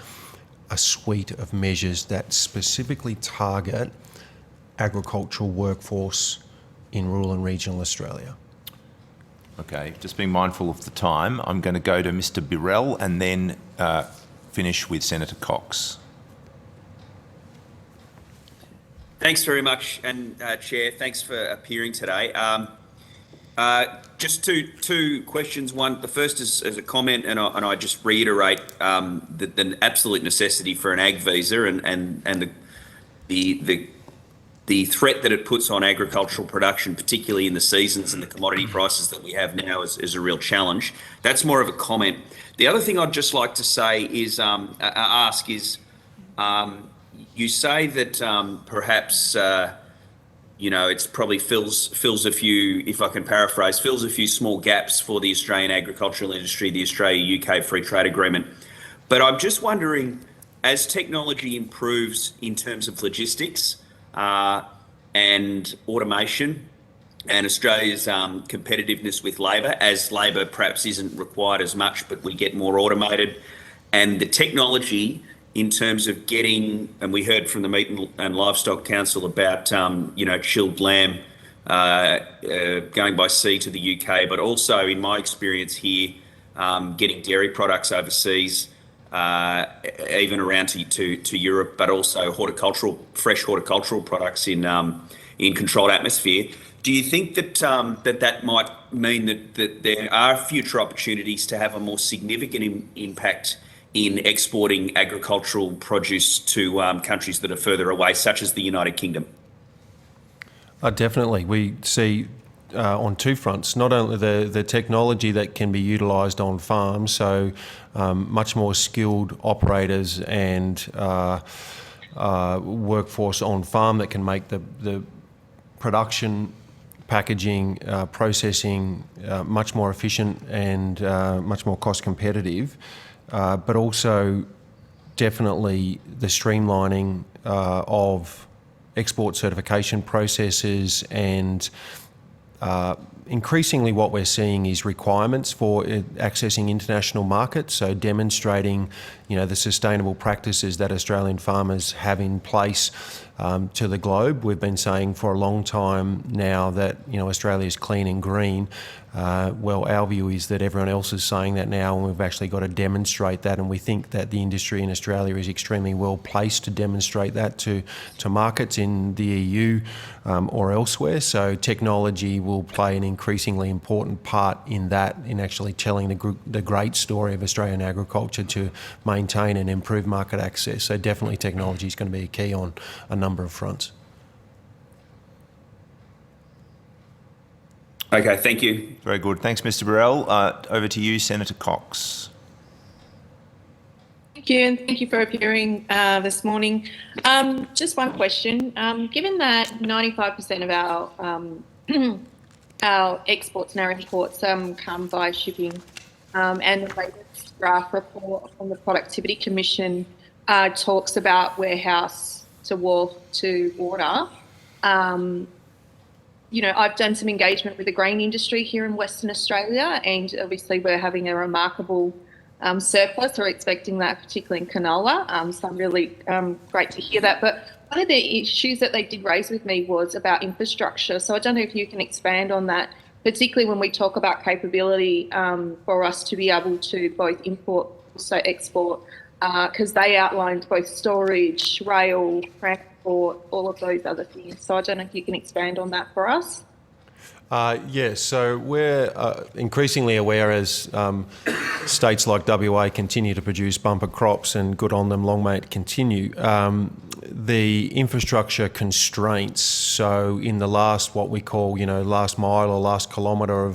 a suite of measures that specifically target agricultural workforce in rural and regional Australia. Okay, just being mindful of the time, I'm going to go to Mr. Birrell and then finish with Senator Cox. Thanks very much, and Chair, thanks for appearing today. Just two questions. One, the first is as a comment, and I just reiterate the absolute necessity for an ag visa and the threat that it puts on agricultural production, particularly in the seasons and the commodity prices that we have now, is a real challenge. That's more of a comment. The other thing I'd just like to say is you say that perhaps. It's probably fills a few, if I can paraphrase, fills a few small gaps for the Australian agricultural industry, the Australia-UK Free Trade Agreement. But I'm just wondering, as technology improves in terms of logistics and automation and Australia's competitiveness with labour, as labour perhaps isn't required as much, but we get more automated, and the technology in terms of getting, and we heard from the Meat and Livestock Council about, chilled lamb going by sea to the UK, but also in my experience here, getting dairy products overseas, even around to Europe, but also fresh horticultural products in controlled atmosphere. Do you think that that might mean that there are future opportunities to have a more significant impact in exporting agricultural produce to countries that are further away, such as the United Kingdom? Definitely. We see on two fronts, not only the technology that can be utilised on farms, so much more skilled operators and workforce on farm that can make the production, packaging, processing much more efficient and much more cost competitive. But also definitely the streamlining of export certification processes, and increasingly what we're seeing is requirements for accessing international markets, so demonstrating, the sustainable practices that Australian farmers have in place to the globe. We've been saying for a long time now that, Australia is clean and green. Well, our view is that everyone else is saying that now, and we've actually got to demonstrate that, and we think that the industry in Australia is extremely well placed to demonstrate that to markets in the EU or elsewhere. So technology will play an increasingly important part in that, in actually telling the great story of Australian agriculture to maintain and improve market access. So definitely technology is going to be a key on a number of fronts. Okay, thank you. Very good. Thanks, Mr. Burrell. Over to you, Senator Cox. Thank you, and thank you for appearing this morning. Just one question. Given that 95% of our exports and our imports come by shipping, and the latest draft report from the Productivity Commission talks about warehouse to wharf to water, I've done some engagement with the grain industry here in Western Australia, and obviously we're having a remarkable surplus. We're expecting that, particularly in canola. So I'm really great to hear that. But one of the issues that they did raise with me was about infrastructure. So I don't know if you can expand on that, particularly when we talk about capability for us to be able to both import, also export, because they outlined both storage, rail, transport, all of those other things. So I don't know if you can expand on that for us. Yes, so we're increasingly aware as states like WA continue to produce bumper crops, and good on them, long may it continue. The infrastructure constraints, so in the last, what we call, last mile or last kilometre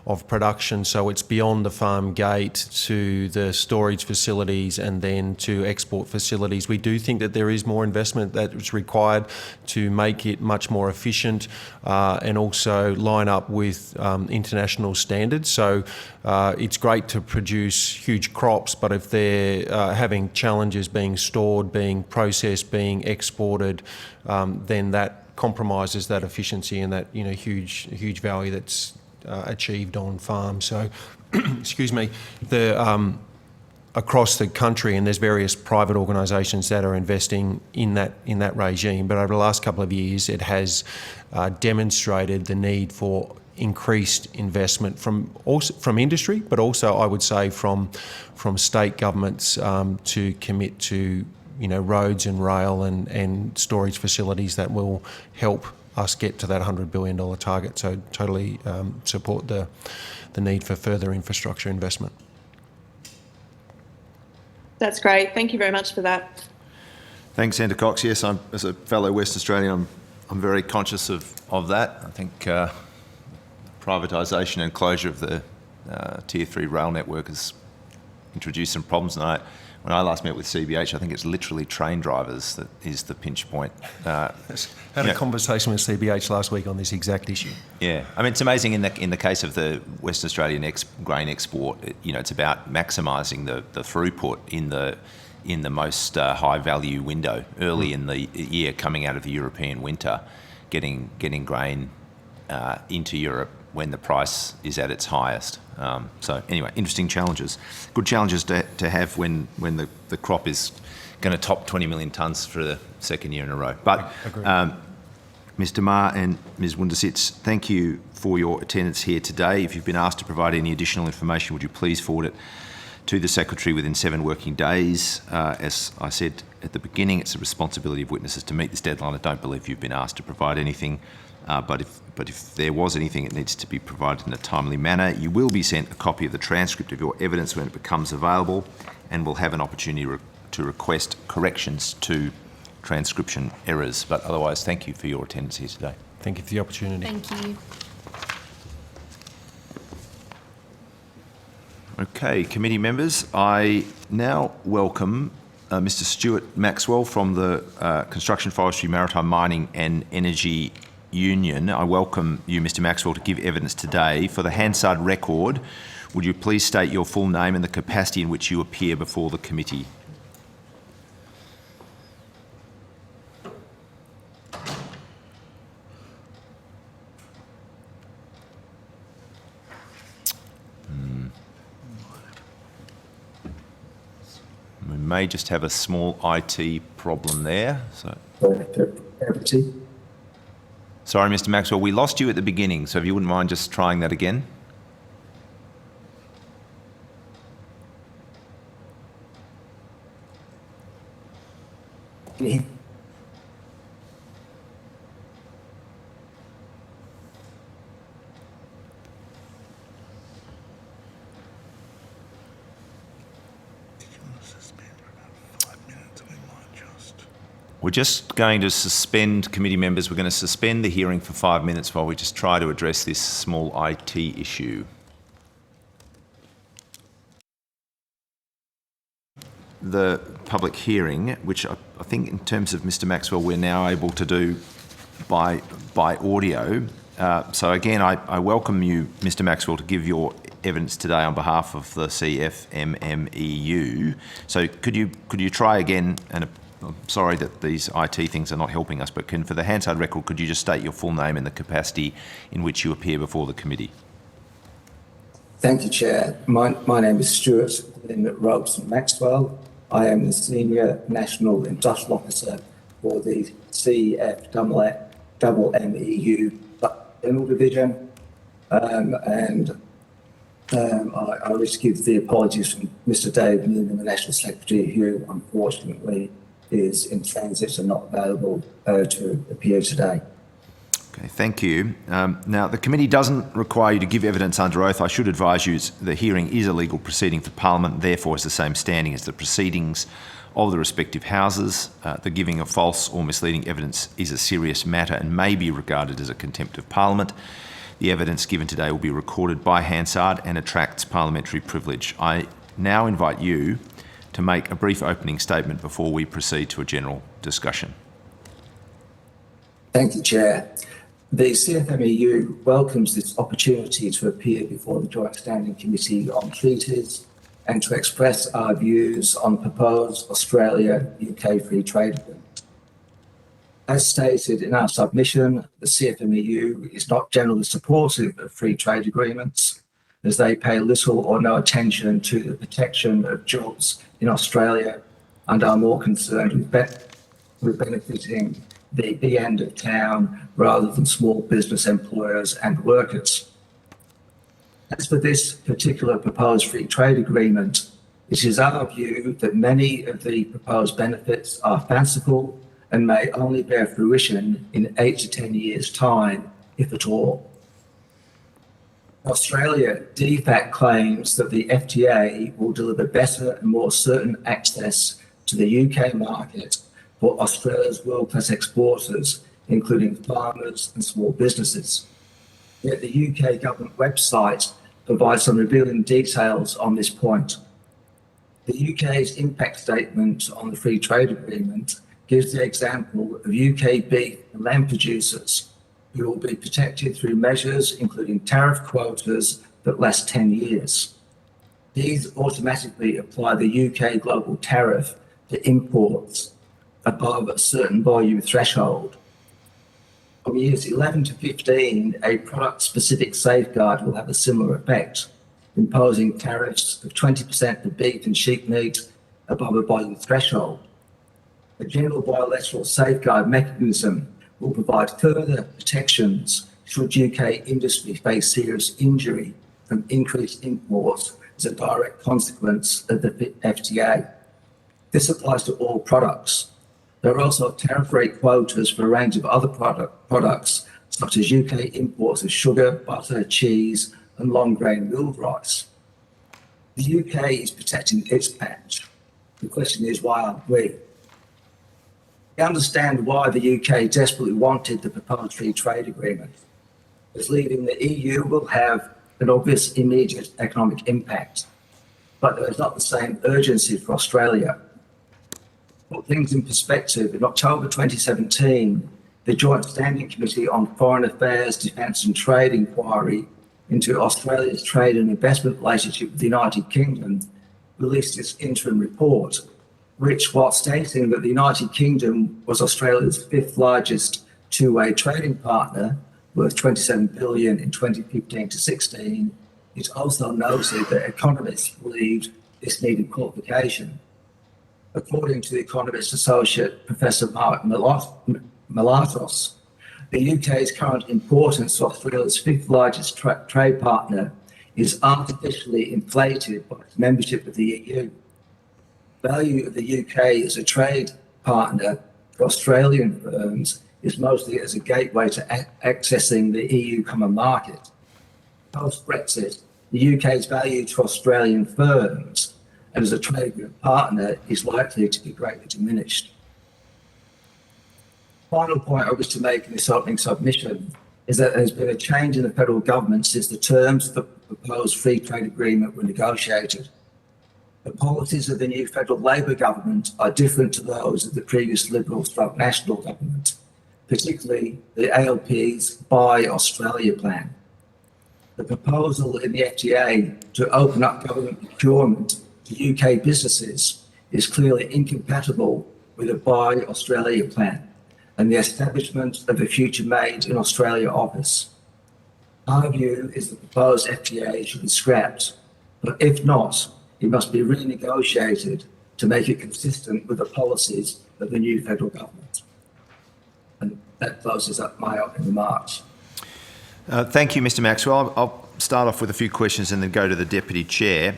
of production, so it's beyond the farm gate to the storage facilities and then to export facilities. We do think that there is more investment that is required to make it much more efficient and also line up with international standards. So it's great to produce huge crops, but if they're having challenges being stored, being processed, being exported, then that compromises that efficiency and that huge value that's achieved on farm. So, excuse me, across the country, and there's various private organisations that are investing in that regime. But over the last couple of years, it has demonstrated the need for increased investment from industry, but also I would say from state governments to commit to roads and rail and storage facilities that will help us get to that $100 billion target. So totally support the need for further infrastructure investment. That's great. Thank you very much for that. Thanks, Senator Cox. Yes, as a fellow West Australian, I'm very conscious of that. I think privatisation and closure of the Tier 3 rail network has introduced some problems. And when I last met with CBH, I think it's literally train drivers that is the pinch point. Had a conversation with CBH last week on this exact issue. Yeah, I mean, it's amazing in the case of the Western Australian grain export. It's about maximising the throughput in the most high value window early in the year, coming out of the European winter, getting grain into Europe when the price is at its highest. So anyway, interesting challenges. Good challenges to have when the crop is going to top 20 million tonnes for the second year in a row. But Mr. Ma and Ms. Wundersitz, thank you for your attendance here today. If you've been asked to provide any additional information, would you please forward it to the Secretary within 7 working days. As I said at the beginning, it's the responsibility of witnesses to meet this deadline. I don't believe you've been asked to provide anything. But if there was anything, it needs to be provided in a timely manner. You will be sent a copy of the transcript of your evidence when it becomes available, and will have an opportunity to request corrections to transcription errors. But otherwise, thank you for your attendance here today. Thank you for the opportunity. Thank you. Okay, committee members, I now welcome Mr. Stuart Maxwell from the Construction, Forestry, Maritime, Mining and Energy Union. I welcome you, Mr. Maxwell, to give evidence today. For the Hansard record, would you please state your full name and the capacity in which you appear before the committee? We may just have a small IT problem there. So. Sorry, Mr. Maxwell, we lost you at the beginning, so if you wouldn't mind just trying that again. We're just going to suspend, committee members, we're going to suspend the hearing for 5 minutes while we just try to address this small IT issue. The public hearing, which I think in terms of Mr. Maxwell, we're now able to do by audio. So again, I welcome you, Mr. Maxwell, to give your evidence today on behalf of the CFMMEU. So could you try again, and I'm sorry that these IT things are not helping us, but for the Hansard record, could you just state your full name and the capacity in which you appear before the committee? Thank you, Chair. My name is Stuart Robertson Maxwell. I am the Senior National Industrial Officer for the CFMMEU General Division, and I wish to give the apologies from Mr. Dave Newman, the National Secretary, who unfortunately is in transit and not available to appear today. Okay, thank you. Now, the committee doesn't require you to give evidence under oath. I should advise you the hearing is a legal proceeding for Parliament, therefore has the same standing as the proceedings of the respective houses. The giving of false or misleading evidence is a serious matter and may be regarded as a contempt of Parliament. The evidence given today will be recorded by Hansard and attracts parliamentary privilege. I now invite you to make a brief opening statement before we proceed to a general discussion. Thank you, Chair. The CFMEU welcomes this opportunity to appear before the Joint Standing Committee on Treaties and to express our views on proposed Australia-UK free trade agreement. As stated in our submission, the CFMEU is not generally supportive of free trade agreements, as they pay little or no attention to the protection of jobs in Australia and are more concerned with benefiting the big end of town rather than small business employers and workers. As for this particular proposed free trade agreement, it is our view that many of the proposed benefits are fanciful and may only bear fruition in 8 to 10 years' time, if at all. Australia de facto claims that the FTA will deliver better and more certain access to the UK market for Australia's world-class exporters, including farmers and small businesses. Yet the UK government website provides some revealing details on this point. The UK's impact statement on the free trade agreement gives the example of UK beef and lamb producers who will be protected through measures including tariff quotas that last 10 years. These automatically apply the UK global tariff to imports above a certain volume threshold. From years 11 to 15, a product-specific safeguard will have a similar effect, imposing tariffs of 20% for beef and sheep meat above a volume threshold. A general bilateral safeguard mechanism will provide further protections should UK industry face serious injury from increased imports as a direct consequence of the FTA. This applies to all products. There are also tariff rate quotas for a range of other products, such as UK imports of sugar, butter, cheese, and long-grain milled rice. The UK is protecting its patch. The question is, why aren't we? We understand why the UK desperately wanted the proposed free trade agreement, as leaving the EU will have an obvious immediate economic impact, but there is not the same urgency for Australia. To put things in perspective, in October 2017, the Joint Standing Committee on Foreign Affairs, Defence and Trade inquiry into Australia's trade and investment relationship with the United Kingdom released its interim report, which, while stating that the United Kingdom was Australia's 5th largest two-way trading partner, worth $27 billion in 2015 to 16, it also noted that economists believed this needed qualification. According to the Economist Associate Professor Mark Malatos, the UK's current importance to Australia's fifth largest trade partner is artificially inflated by its membership of the EU. Value of the UK as a trade partner for Australian firms is mostly as a gateway to accessing the EU common market. Post-Brexit, the UK's value to Australian firms and as a trade group partner is likely to be greatly diminished. Final point I wish to make in this opening submission is that there's been a change in the federal government since the terms of the proposed free trade agreement were negotiated. The policies of the new federal Labor government are different to those of the previous Liberal/National government, particularly the ALP's Buy Australia plan. The proposal in the FTA to open up government procurement to UK businesses is clearly incompatible with a Buy Australia plan and the establishment of a Future Made in Australia office. Our view is the proposed FTA should be scrapped, but if not, it must be renegotiated to make it consistent with the policies of the new federal government. And that closes up my opening remarks. Thank you, Mr. Maxwell. I'll start off with a few questions and then go to the Deputy Chair.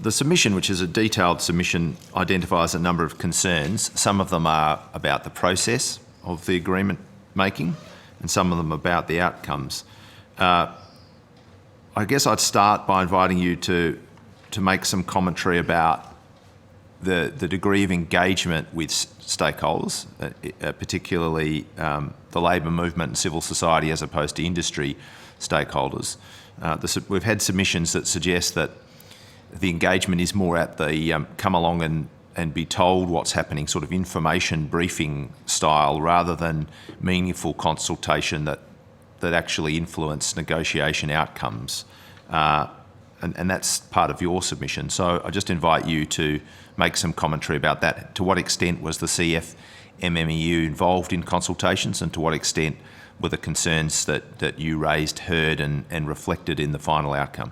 The submission, which is a detailed submission, identifies a number of concerns. Some of them are about the process of the agreement making and some of them about the outcomes. I guess I'd start by inviting you to make some commentary about the degree of engagement with stakeholders, particularly the labour movement and civil society as opposed to industry stakeholders. We've had submissions that suggest that the engagement is more at the come along and be told what's happening, sort of information briefing style, rather than meaningful consultation that actually influence negotiation outcomes. And that's part of your submission. So I just invite you to make some commentary about that. To what extent was the CFMMEU involved in consultations, and to what extent were the concerns that you raised heard and reflected in the final outcome?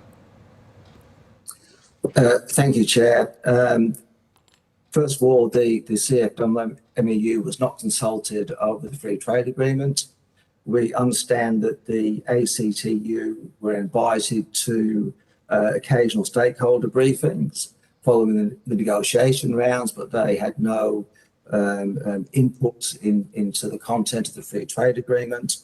Thank you, Chair. First of all, the CFMMEU was not consulted over the free trade agreement. We understand that the ACTU were invited to occasional stakeholder briefings following the negotiation rounds, but they had no input into the content of the free trade agreement.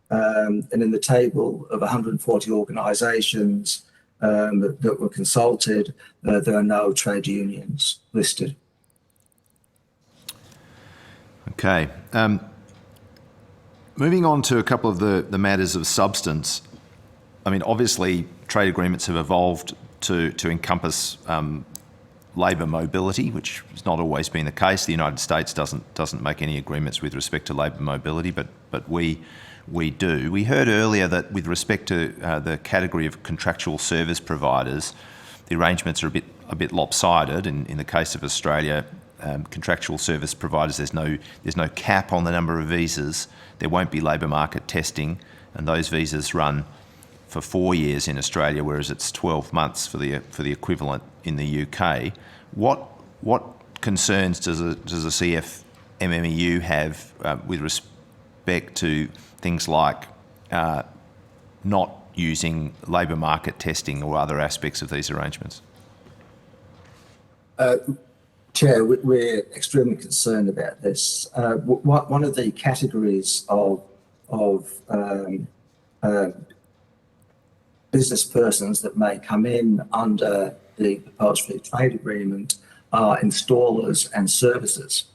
And in the table of 140 organisations that were consulted, there are no trade unions listed. Okay. Moving on to a couple of the matters of substance. I mean, obviously, trade agreements have evolved to encompass labour mobility, which has not always been the case. The United States doesn't make any agreements with respect to labour mobility, but we do. We heard earlier that with respect to the category of contractual service providers, the arrangements are a bit lopsided. In the case of Australia, contractual service providers, there's no cap on the number of visas. There won't be labour market testing, and those visas run for 4 years in Australia, whereas it's 12 months for the equivalent in the UK. What concerns does the CFMMEU have with respect to things like not using labour market testing or other aspects of these arrangements? Chair, we're extremely concerned about this. One of the categories of business persons that may come in under the proposed free trade agreement are installers and services.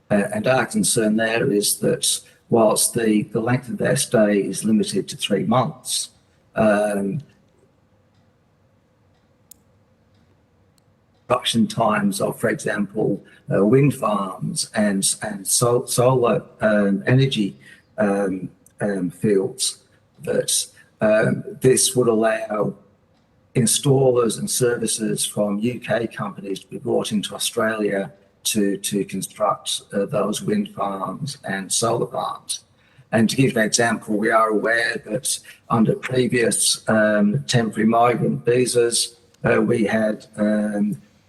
And our concern there is that whilst the length of their stay is limited to 3 months, production times of, for example, wind farms and solar energy fields, that this would allow installers and services from UK companies to be brought into Australia to construct those wind farms and solar farms. And to give an example, we are aware that under previous temporary migrant visas, we had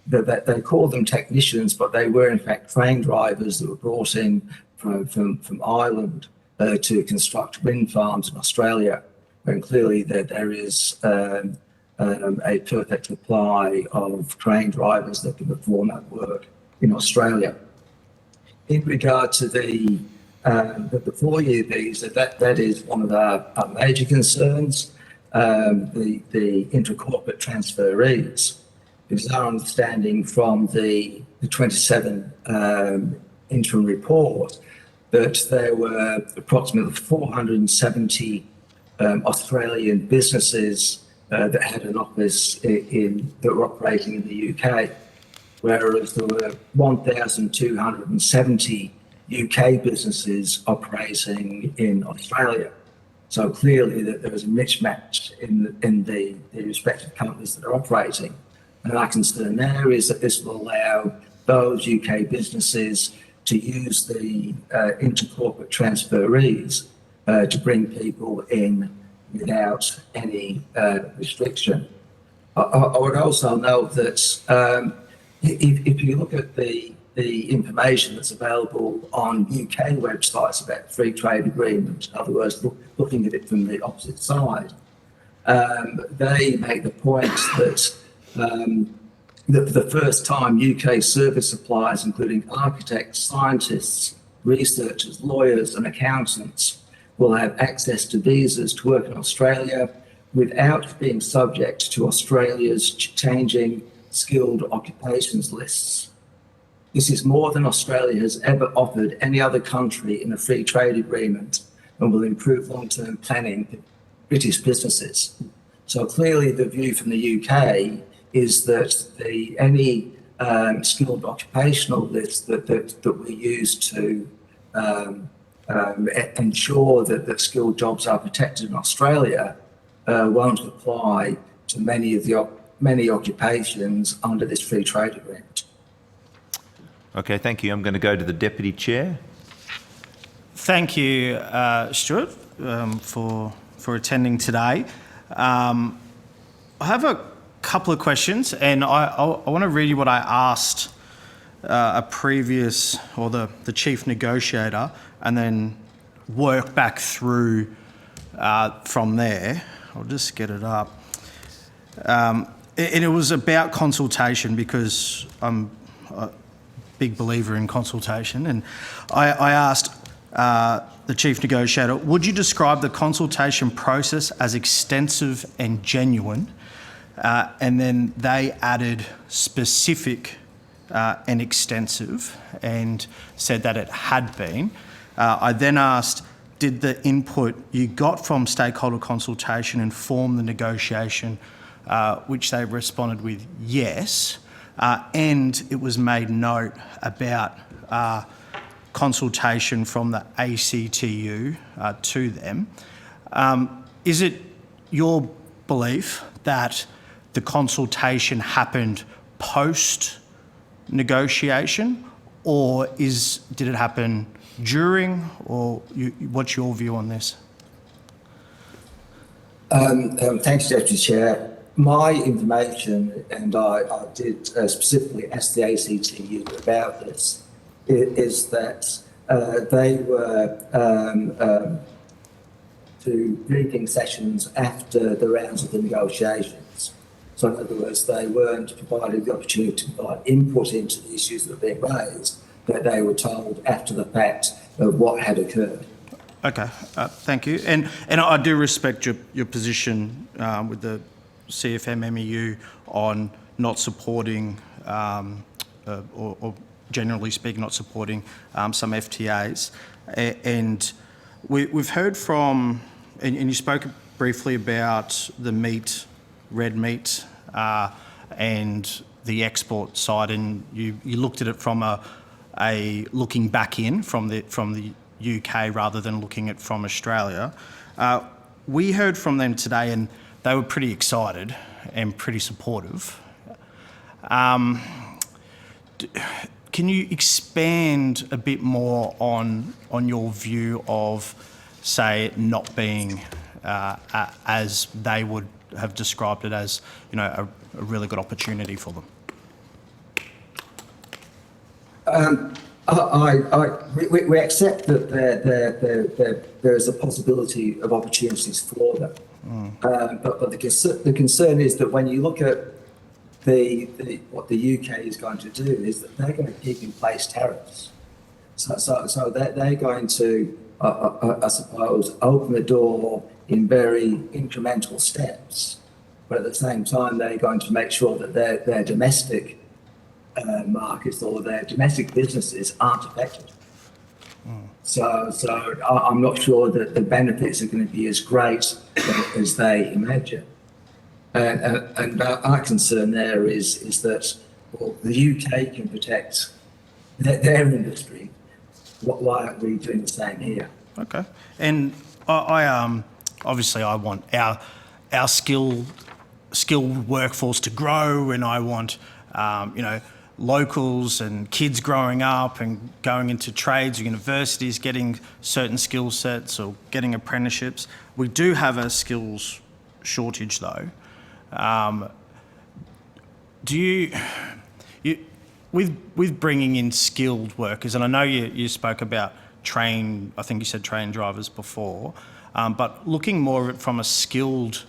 that they call them technicians, but they were in fact train drivers that were brought in from Ireland to construct wind farms in Australia. And clearly there is a perfect supply of train drivers that can perform that work in Australia. In regard to the 4-year visa, that is one of our major concerns, the intercorporate transferees. It is our understanding from the 27 interim report that there were approximately 470 Australian businesses that had an office that were operating in the UK, whereas there were 1,270 UK businesses operating in Australia. So clearly that there is a mismatch in the respective companies that are operating. And our concern there is that this will allow those UK businesses to use the intercorporate transferees to bring people in without any restriction. I would also note that if you look at the information that's available on UK websites about free trade agreements, in other words, looking at it from the opposite side, they make the point that for the first time UK service suppliers, including architects, scientists, researchers, lawyers and accountants, will have access to visas to work in Australia without being subject to Australia's changing skilled occupations lists. This is more than Australia has ever offered any other country in a free trade agreement and will improve long-term planning for British businesses. So clearly the view from the UK is that any skilled occupational list that we use to ensure that skilled jobs are protected in Australia won't apply to many occupations under this free trade agreement. Okay, thank you. I'm going to go to the Deputy Chair. Thank you, Stuart, for attending today. I have a couple of questions, and I want to read you what I asked a previous, or the chief negotiator, and then work back through from there. I'll just get it up. And it was about consultation, because I'm a big believer in consultation, and I asked the chief negotiator, would you describe the consultation process as extensive and genuine? And then they added specific and extensive, and said that it had been. I then asked, did the input you got from stakeholder consultation inform the negotiation, which they responded with yes, and it was made note about consultation from the ACTU to them. Is it your belief that the consultation happened post-negotiation, or did it happen during, or what's your view on this? Thanks, Deputy Chair. My information, and I did specifically ask the ACTU about this, is that they were to briefing sessions after the rounds of the negotiations. So in other words, they weren't provided the opportunity to provide input into the issues that were being raised, but they were told after the fact of what had occurred. Okay, thank you. And I do respect your position with the CFM-MEU on not supporting, or generally speaking, not supporting some FTAs. And we've heard from, and you spoke briefly about the meat, red meat, and the export side, and you looked at it from a looking back in from the UK rather than looking at from Australia. We heard from them today, and they were pretty excited and pretty supportive. Can you expand a bit more on your view of, say, not being as they would have described it as, a really good opportunity for them? We accept that there is a possibility of opportunities for them. But the concern is that when you look at what the UK is going to do is that they're going to keep in place tariffs. So they're going to, I suppose, open the door in very incremental steps. But at the same time, they're going to make sure that their domestic markets or their domestic businesses aren't affected. So I'm not sure that the benefits are going to be as great as they imagine. And our concern there is that the UK can protect their industry. Why aren't we doing the same here? Okay. And I obviously I want our skilled workforce to grow, and I want locals and kids growing up and going into trades or universities, getting certain skill sets or getting apprenticeships. We do have a skills shortage though. Do you with bringing in skilled workers, and I know you spoke about train drivers before, but looking more from a skilled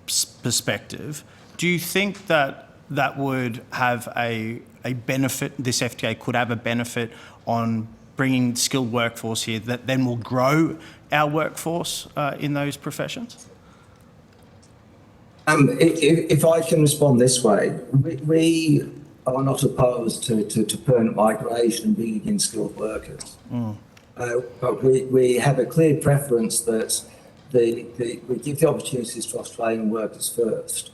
perspective, do you think that would have a benefit, this FTA could have a benefit on bringing skilled workforce here that then will grow our workforce in those professions? If I can respond this way, we are not opposed to permanent migration and bringing in skilled workers. But we have a clear preference that we give the opportunities to Australian workers first.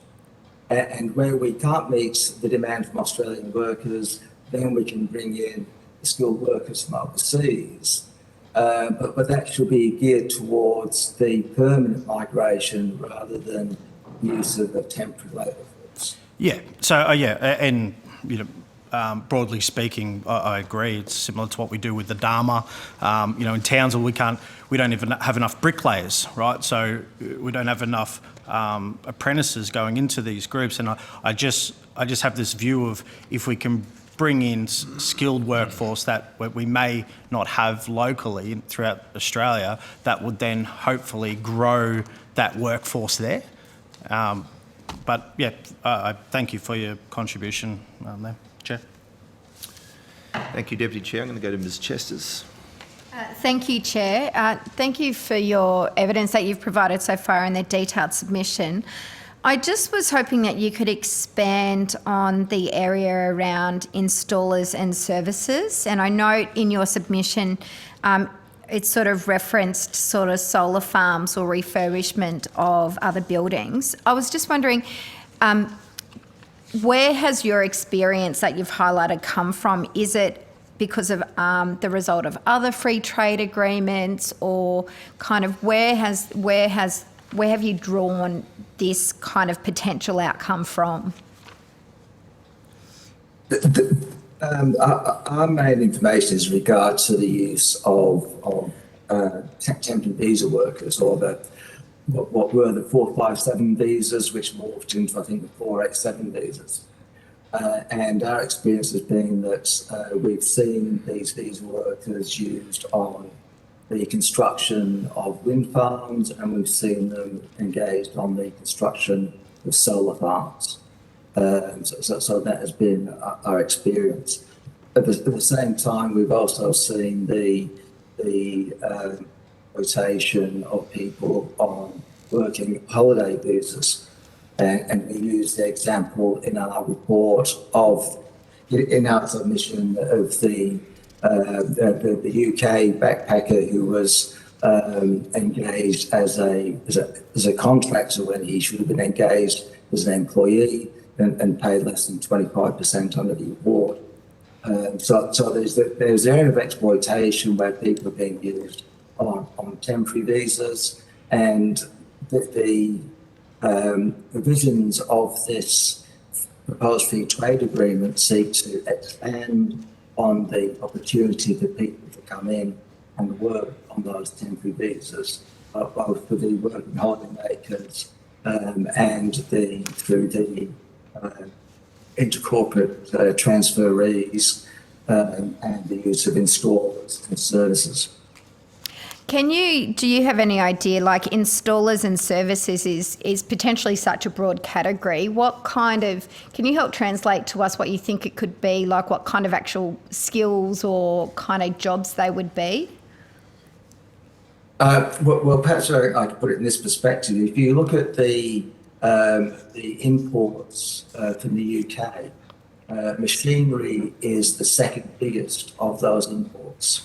And where we can't meet the demand from Australian workers, then we can bring in skilled workers from overseas. But that should be geared towards the permanent migration rather than use of temporary labour force. Yeah. So and broadly speaking, I agree. It's similar to what we do with the Dharma. In Townsville, we don't even have enough bricklayers, right? So we don't have enough apprentices going into these groups. And I just have this view of if we can bring in skilled workforce that we may not have locally throughout Australia, that would then hopefully grow that workforce there. But yeah, I thank you for your contribution there, Chair. Thank you, Deputy Chair. I'm going to go to Ms Chesters. Thank you, Chair. Thank you for your evidence that you've provided so far in the detailed submission. I just was hoping that you could expand on the area around installers and services. And I note in your submission, it's sort of referenced sort of solar farms or refurbishment of other buildings. I was just wondering, where has your experience that you've highlighted come from? Is it because of the result of other free trade agreements, or kind of where have you drawn this kind of potential outcome from? Our main information is in regard to the use of temporary visa workers, or what were the 457 visas, which morphed into, I think, the 487 visas. And our experience has been that we've seen these visa workers used on the construction of wind farms, and we've seen them engaged on the construction of solar farms. So that has been our experience. At the same time, we've also seen the rotation of people on working holiday visas. And we use the example in our report in our submission of the UK backpacker who was engaged as a contractor when he should have been engaged as an employee and paid less than 25% under the award. So there's an area of exploitation where people are being used on temporary visas, and the provisions of this proposed free trade agreement seek to expand on the opportunity for people to come in and work on those temporary visas, both for the working holidaymakers and through the intercorporate transferees and the use of installers and services. Do you have any idea, like installers and services is potentially such a broad category, can you help translate to us what you think it could be, like what kind of actual skills or kind of jobs they would be? Well, perhaps I could put it in this perspective. If you look at the imports from the UK, machinery is the second biggest of those imports.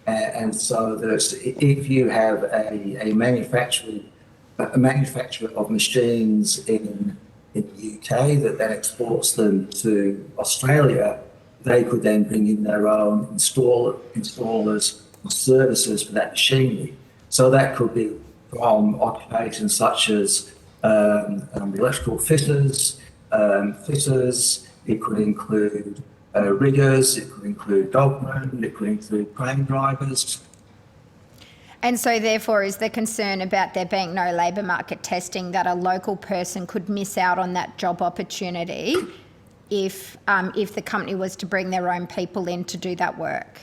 And so if you have a manufacturer of machines in the UK that then exports them to Australia, they could then bring in their own installers or services for that machinery. So that could be from occupations such as electrical fitters, it could include riggers, it could include dogmen, it could include crane drivers. And so therefore is the concern about there being no labour market testing that a local person could miss out on that job opportunity if the company was to bring their own people in to do that work?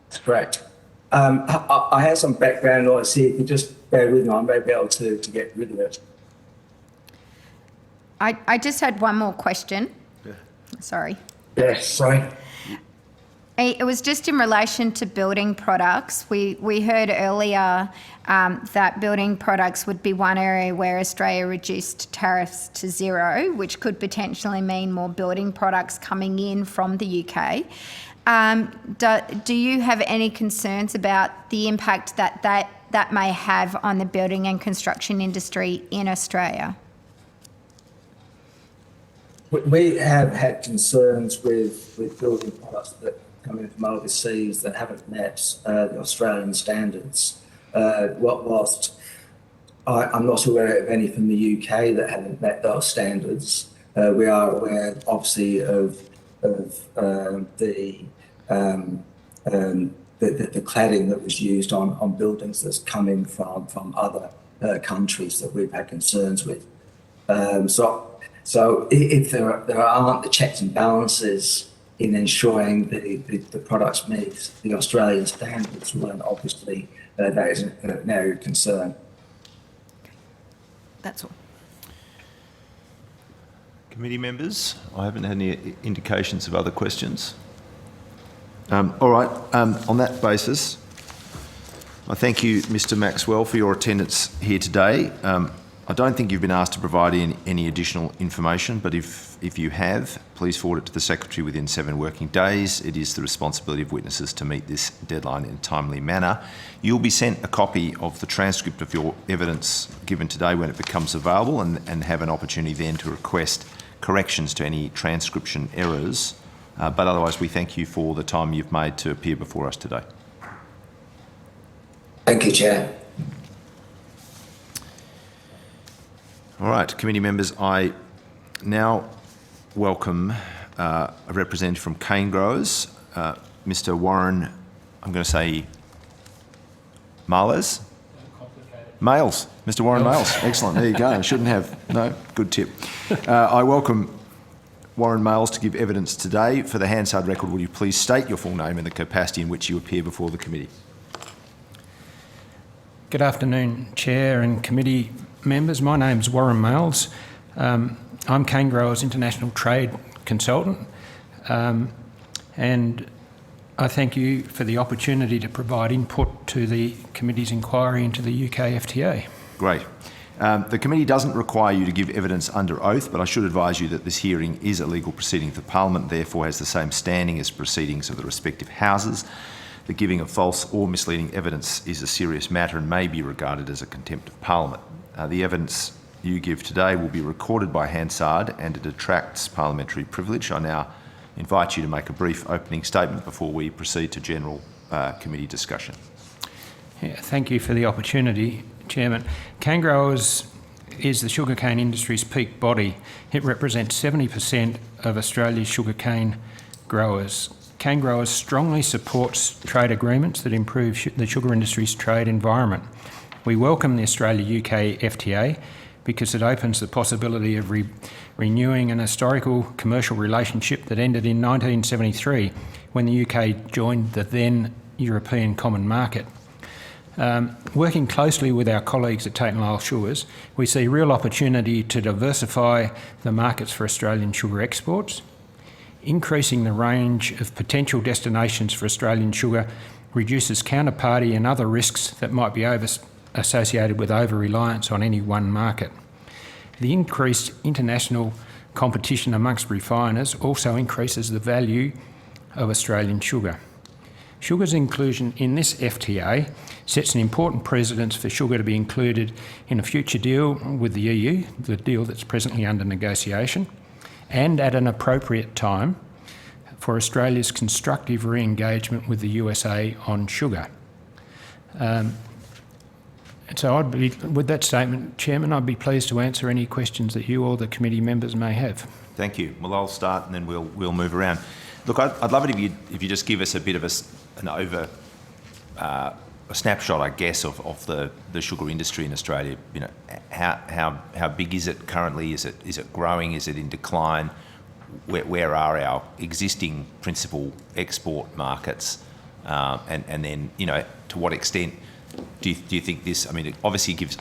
That's correct. I have some background noise here. If you just bear with me, I may be able to get rid of it. I just had one more question. Yeah. Sorry. Yes, sorry. It was just in relation to building products. We heard earlier that building products would be one area where Australia reduced tariffs to zero, which could potentially mean more building products coming in from the UK. Do you have any concerns about the impact that may have on the building and construction industry in Australia? We have had concerns with building products that come in from overseas that haven't met the Australian standards. Whilst I'm not aware of any from the UK that haven't met those standards, we are aware, obviously, of the cladding that was used on buildings that's coming from other countries that we've had concerns with. So if there aren't the checks and balances in ensuring the products meet the Australian standards, well, then obviously that is an area of concern. That's all. Committee members, I haven't had any indications of other questions. All right, on that basis, I thank you, Mr. Maxwell, for your attendance here today. I don't think you've been asked to provide any additional information, but if you have, please forward it to the Secretary within 7 working days. It is the responsibility of witnesses to meet this deadline in a timely manner. You'll be sent a copy of the transcript of your evidence given today when it becomes available and have an opportunity then to request corrections to any transcription errors. But otherwise, we thank you for the time you've made to appear before us today. Thank you, Chair. All right, committee members, I now welcome a representative from cane growers, Mr. Warren, I'm going to say Males? Males, Mr. Warren Males. Excellent, there you go. I shouldn't have, no, good tip. I welcome Warren Males to give evidence today. For the Hansard record, will you please state your full name and the capacity in which you appear before the committee? Good afternoon, Chair and committee members. My name's Warren Males. I'm Cane Growers International Trade Consultant, and I thank you for the opportunity to provide input to the committee's inquiry into the UK FTA. Great. The committee doesn't require you to give evidence under oath, but I should advise you that this hearing is a legal proceeding for Parliament, therefore has the same standing as proceedings of the respective houses. The giving of false or misleading evidence is a serious matter and may be regarded as a contempt of Parliament. The evidence you give today will be recorded by Hansard and it detracts parliamentary privilege. I now invite you to make a brief opening statement before we proceed to general committee discussion. Yeah, thank you for the opportunity, Chairman. Cane Growers is the sugarcane industry's peak body. It represents 70% of Australia's sugarcane growers. Cane Growers strongly supports trade agreements that improve the sugar industry's trade environment. We welcome the Australia-UK FTA, because it opens the possibility of renewing an historical commercial relationship that ended in 1973 when the UK joined the then European Common Market. Working closely with our colleagues at Tate & Lyle Sugars, we see real opportunity to diversify the markets for Australian sugar exports. Increasing the range of potential destinations for Australian sugar reduces counterparty and other risks that might be associated with over-reliance on any one market. The increased international competition amongst refiners also increases the value of Australian sugar. Sugar's inclusion in this FTA sets an important precedent for sugar to be included in a future deal with the EU, the deal that's presently under negotiation, and at an appropriate time for Australia's constructive re-engagement with the USA on sugar. So with that statement, Chairman, I'd be pleased to answer any questions that you or the committee members may have. Thank you. Well, I'll start and then we'll move around. Look, I'd love it if you just give us a bit of a snapshot, I guess, of the sugar industry in Australia. You know, how big is it currently? Is it growing? Is it in decline? Where are our existing principal export markets? And then, you know, to what extent do you think this? I mean, it obviously gives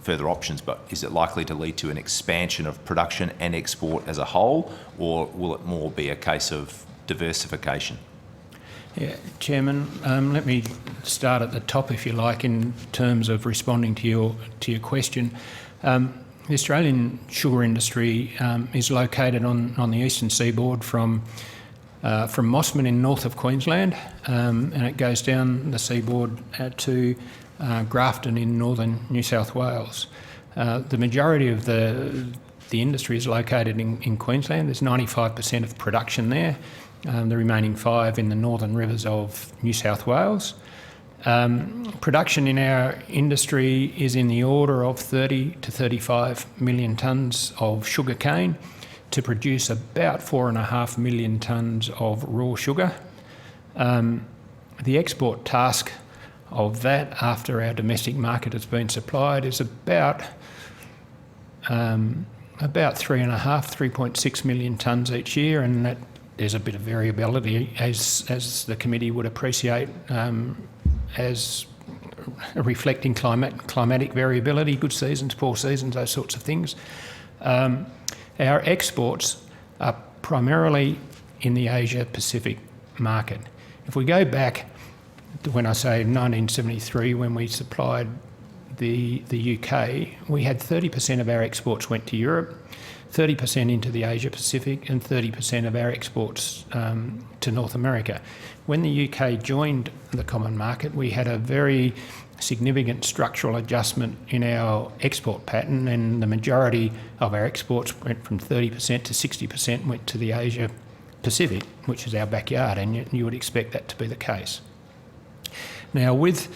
further options, but is it likely to lead to an expansion of production and export as a whole, or will it more be a case of diversification? Yeah, Chairman, let me start at the top, if you like, in terms of responding to your question. The Australian sugar industry is located on the eastern seaboard from Mossman in north of Queensland, and it goes down the seaboard to Grafton in northern New South Wales. The majority of the industry is located in Queensland. There's 95% of production there, the remaining 5% in the northern rivers of New South Wales. Production in our industry is in the order of 30 to 35 million tonnes of sugar cane to produce about 4.5 million tonnes of raw sugar. The export task of that, after our domestic market has been supplied, is about 3.6 million tonnes each year, and that there's a bit of variability, as the committee would appreciate, as reflecting climatic variability, good seasons, poor seasons, those sorts of things. Our exports are primarily in the Asia-Pacific market. If we go back to when I say 1973, when we supplied the UK, we had 30% of our exports went to Europe, 30% into the Asia-Pacific, and 30% of our exports to North America. When the UK joined the common market, we had a very significant structural adjustment in our export pattern, and the majority of our exports went from 30% to 60% went to the Asia-Pacific, which is our backyard, and you would expect that to be the case. Now, with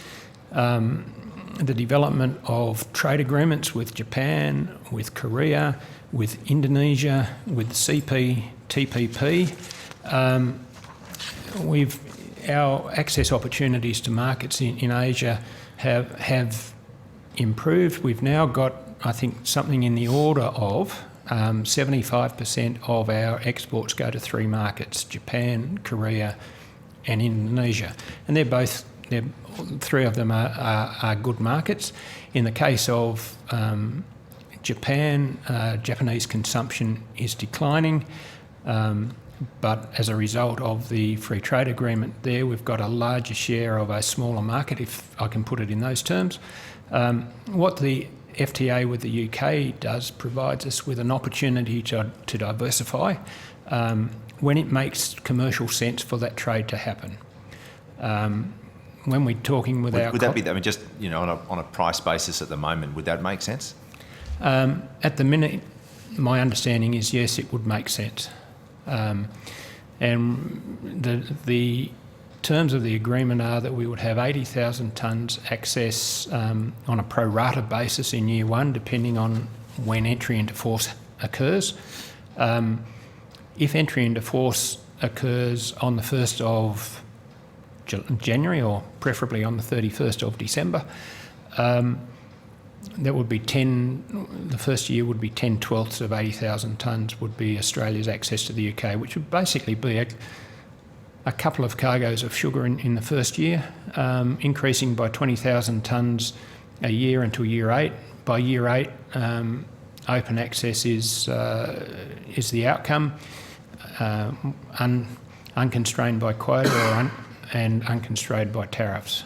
the development of trade agreements with Japan, with Korea, with Indonesia, with CPTPP, our access opportunities to markets in Asia have improved. We've now got, I think, something in the order of 75% of our exports go to 3 markets: Japan, Korea, and Indonesia, and they're 3 of them are good markets. In the case of Japan, Japanese consumption is declining, but as a result of the free trade agreement there, we've got a larger share of a smaller market, if I can put it in those terms. What the FTA with the UK does provides us with an opportunity to diversify when it makes commercial sense for that trade to happen. When we're talking with our... Would that be, I mean, just, you know, on a price basis at the moment, would that make sense? At the minute, my understanding is yes, it would make sense. And the terms of the agreement are that we would have 80,000 tonnes access on a pro rata basis in year 1, depending on when entry into force occurs. If entry into force occurs on the 1st of January, or preferably on the 31st of December, that would be the first year would be 10/12 of 80,000 tonnes would be Australia's access to the UK, which would basically be a couple of cargoes of sugar in the first year, increasing by 20,000 tonnes a year until year 8. By year 8, open access is the outcome, unconstrained by quota and unconstrained by tariffs.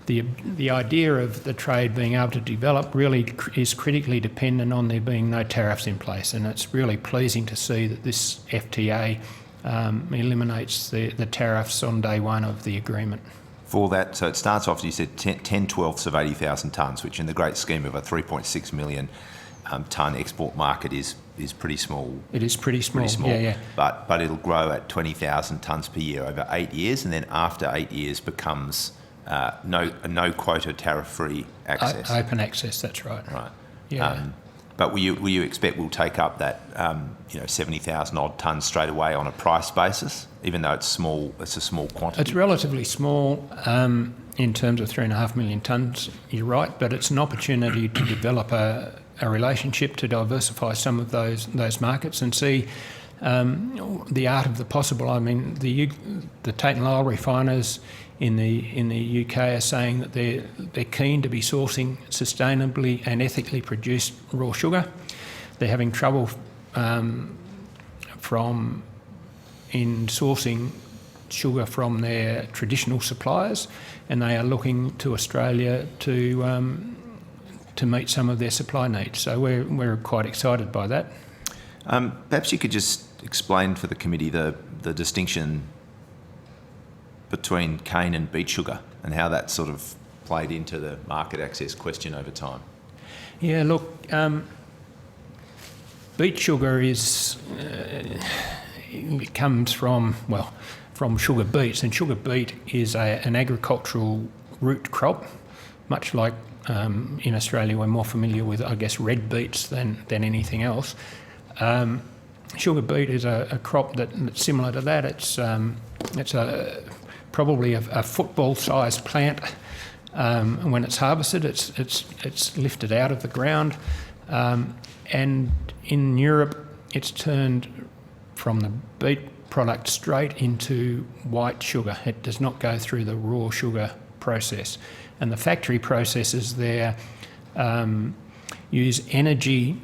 The idea of the trade being able to develop really is critically dependent on there being no tariffs in place, and it's really pleasing to see that this FTA eliminates the tariffs on day one of the agreement. For that, so it starts off, you said 10/12 of 80,000 tonnes, which in the great scheme of a 3.6 million tonne export market is pretty small. It is pretty small, yeah. But it'll grow at 20,000 tonnes per year over 8 years, and then after 8 years becomes no quota tariff-free access. Open access, that's right. Right. Yeah. But will you expect we'll take up that 70,000 odd tonnes straight away on a price basis, even though it's small? It's a small quantity. It's relatively small in terms of 3.5 million tonnes. You're right, but it's an opportunity to develop a relationship to diversify some of those markets and see the art of the possible. I mean, the Tate and Lyle refiners in the UK are saying that they're keen to be sourcing sustainably and ethically produced raw sugar. They're having trouble in sourcing sugar from their traditional suppliers, and they are looking to Australia to meet some of their supply needs. So we're quite excited by that. Perhaps you could just explain for the committee the distinction between cane and beet sugar and how that sort of played into the market access question over time. Yeah, look, beet sugar it comes from sugar beets, and sugar beet is an agricultural root crop, much like in Australia we're more familiar with, I guess, red beets than anything else. Sugar beet is a crop that's similar to that. It's probably a football-sized plant. When it's harvested, it's lifted out of the ground, and in Europe, it's turned from the beet product straight into white sugar. It does not go through the raw sugar process, and the factory processes there use energy,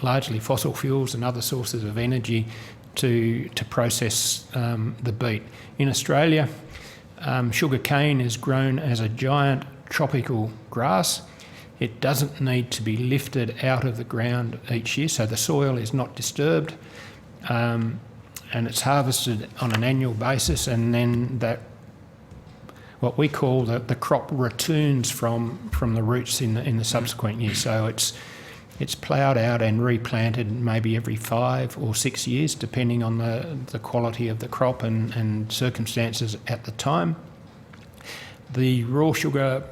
largely fossil fuels and other sources of energy, to process the beet. In Australia, sugar cane is grown as a giant tropical grass. It doesn't need to be lifted out of the ground each year, so the soil is not disturbed, and it's harvested on an annual basis, and then what we call the crop returns from the roots in the subsequent year. So it's ploughed out and replanted maybe every 5 or 6 years, depending on the quality of the crop and circumstances at the time. The raw sugar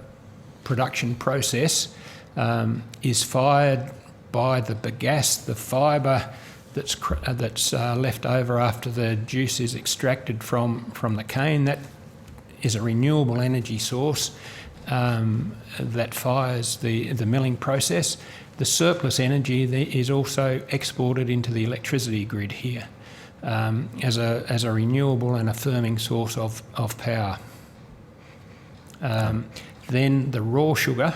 production process is fired by the bagasse, the fibre that's left over after the juice is extracted from the cane. That is a renewable energy source that fires the milling process. The surplus energy is also exported into the electricity grid here as a renewable and a firming source of power. Then the raw sugar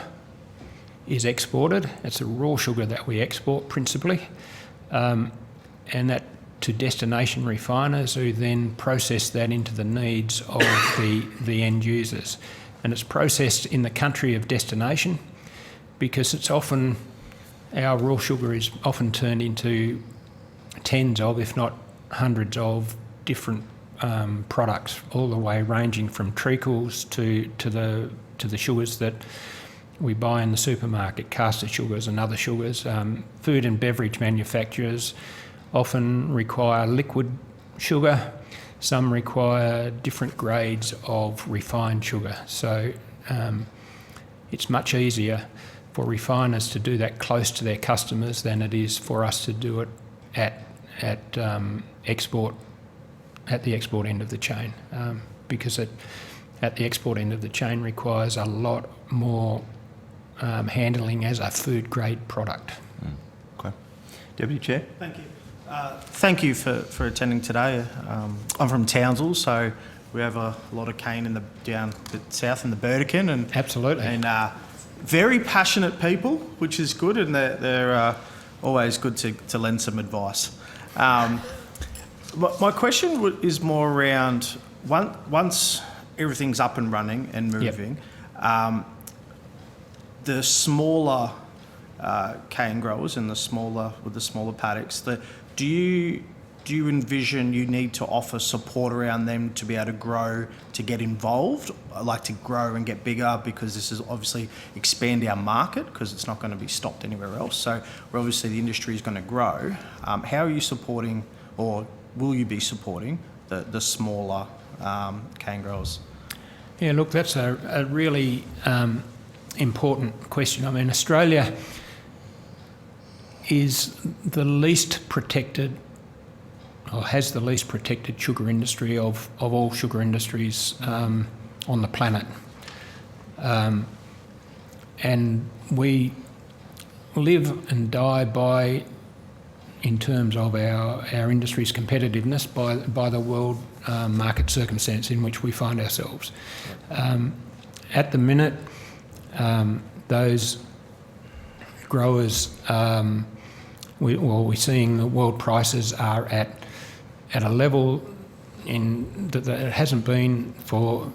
is exported. It's the raw sugar that we export principally, and that to destination refiners who then process that into the needs of the end users. And it's processed in the country of destination because our raw sugar is often turned into tens of, if not hundreds of, different products, all the way ranging from treacles to the sugars that we buy in the supermarket, caster sugars and other sugars. Food and beverage manufacturers often require liquid sugar. Some require different grades of refined sugar. So it's much easier for refiners to do that close to their customers than it is for us to do it at the export end of the chain, because at the export end of the chain requires a lot more handling as a food grade product. Okay. Deputy Chair. Thank you. Thank you for attending today. I'm from Townsville, so we have a lot of cane down the south in the Burdekin, and absolutely, and very passionate people, which is good, and they're always good to lend some advice. My question is more around once everything's up and running and moving, the smaller cane growers and the smaller paddocks. Do you envision you need to offer support around them to be able to grow, to get involved, like to grow and get bigger, because this is obviously expand our market, because it's not going to be stopped anywhere else. So obviously the industry is going to grow. How are you supporting, or will you be supporting the smaller cane growers? Yeah, look, that's a really important question. I mean, Australia is the least protected, or has the least protected sugar industry of all sugar industries on the planet. And we live and die by, in terms of our industry's competitiveness, by the world market circumstance in which we find ourselves. At the minute, those growers, we're seeing the world prices are at a level that it hasn't been for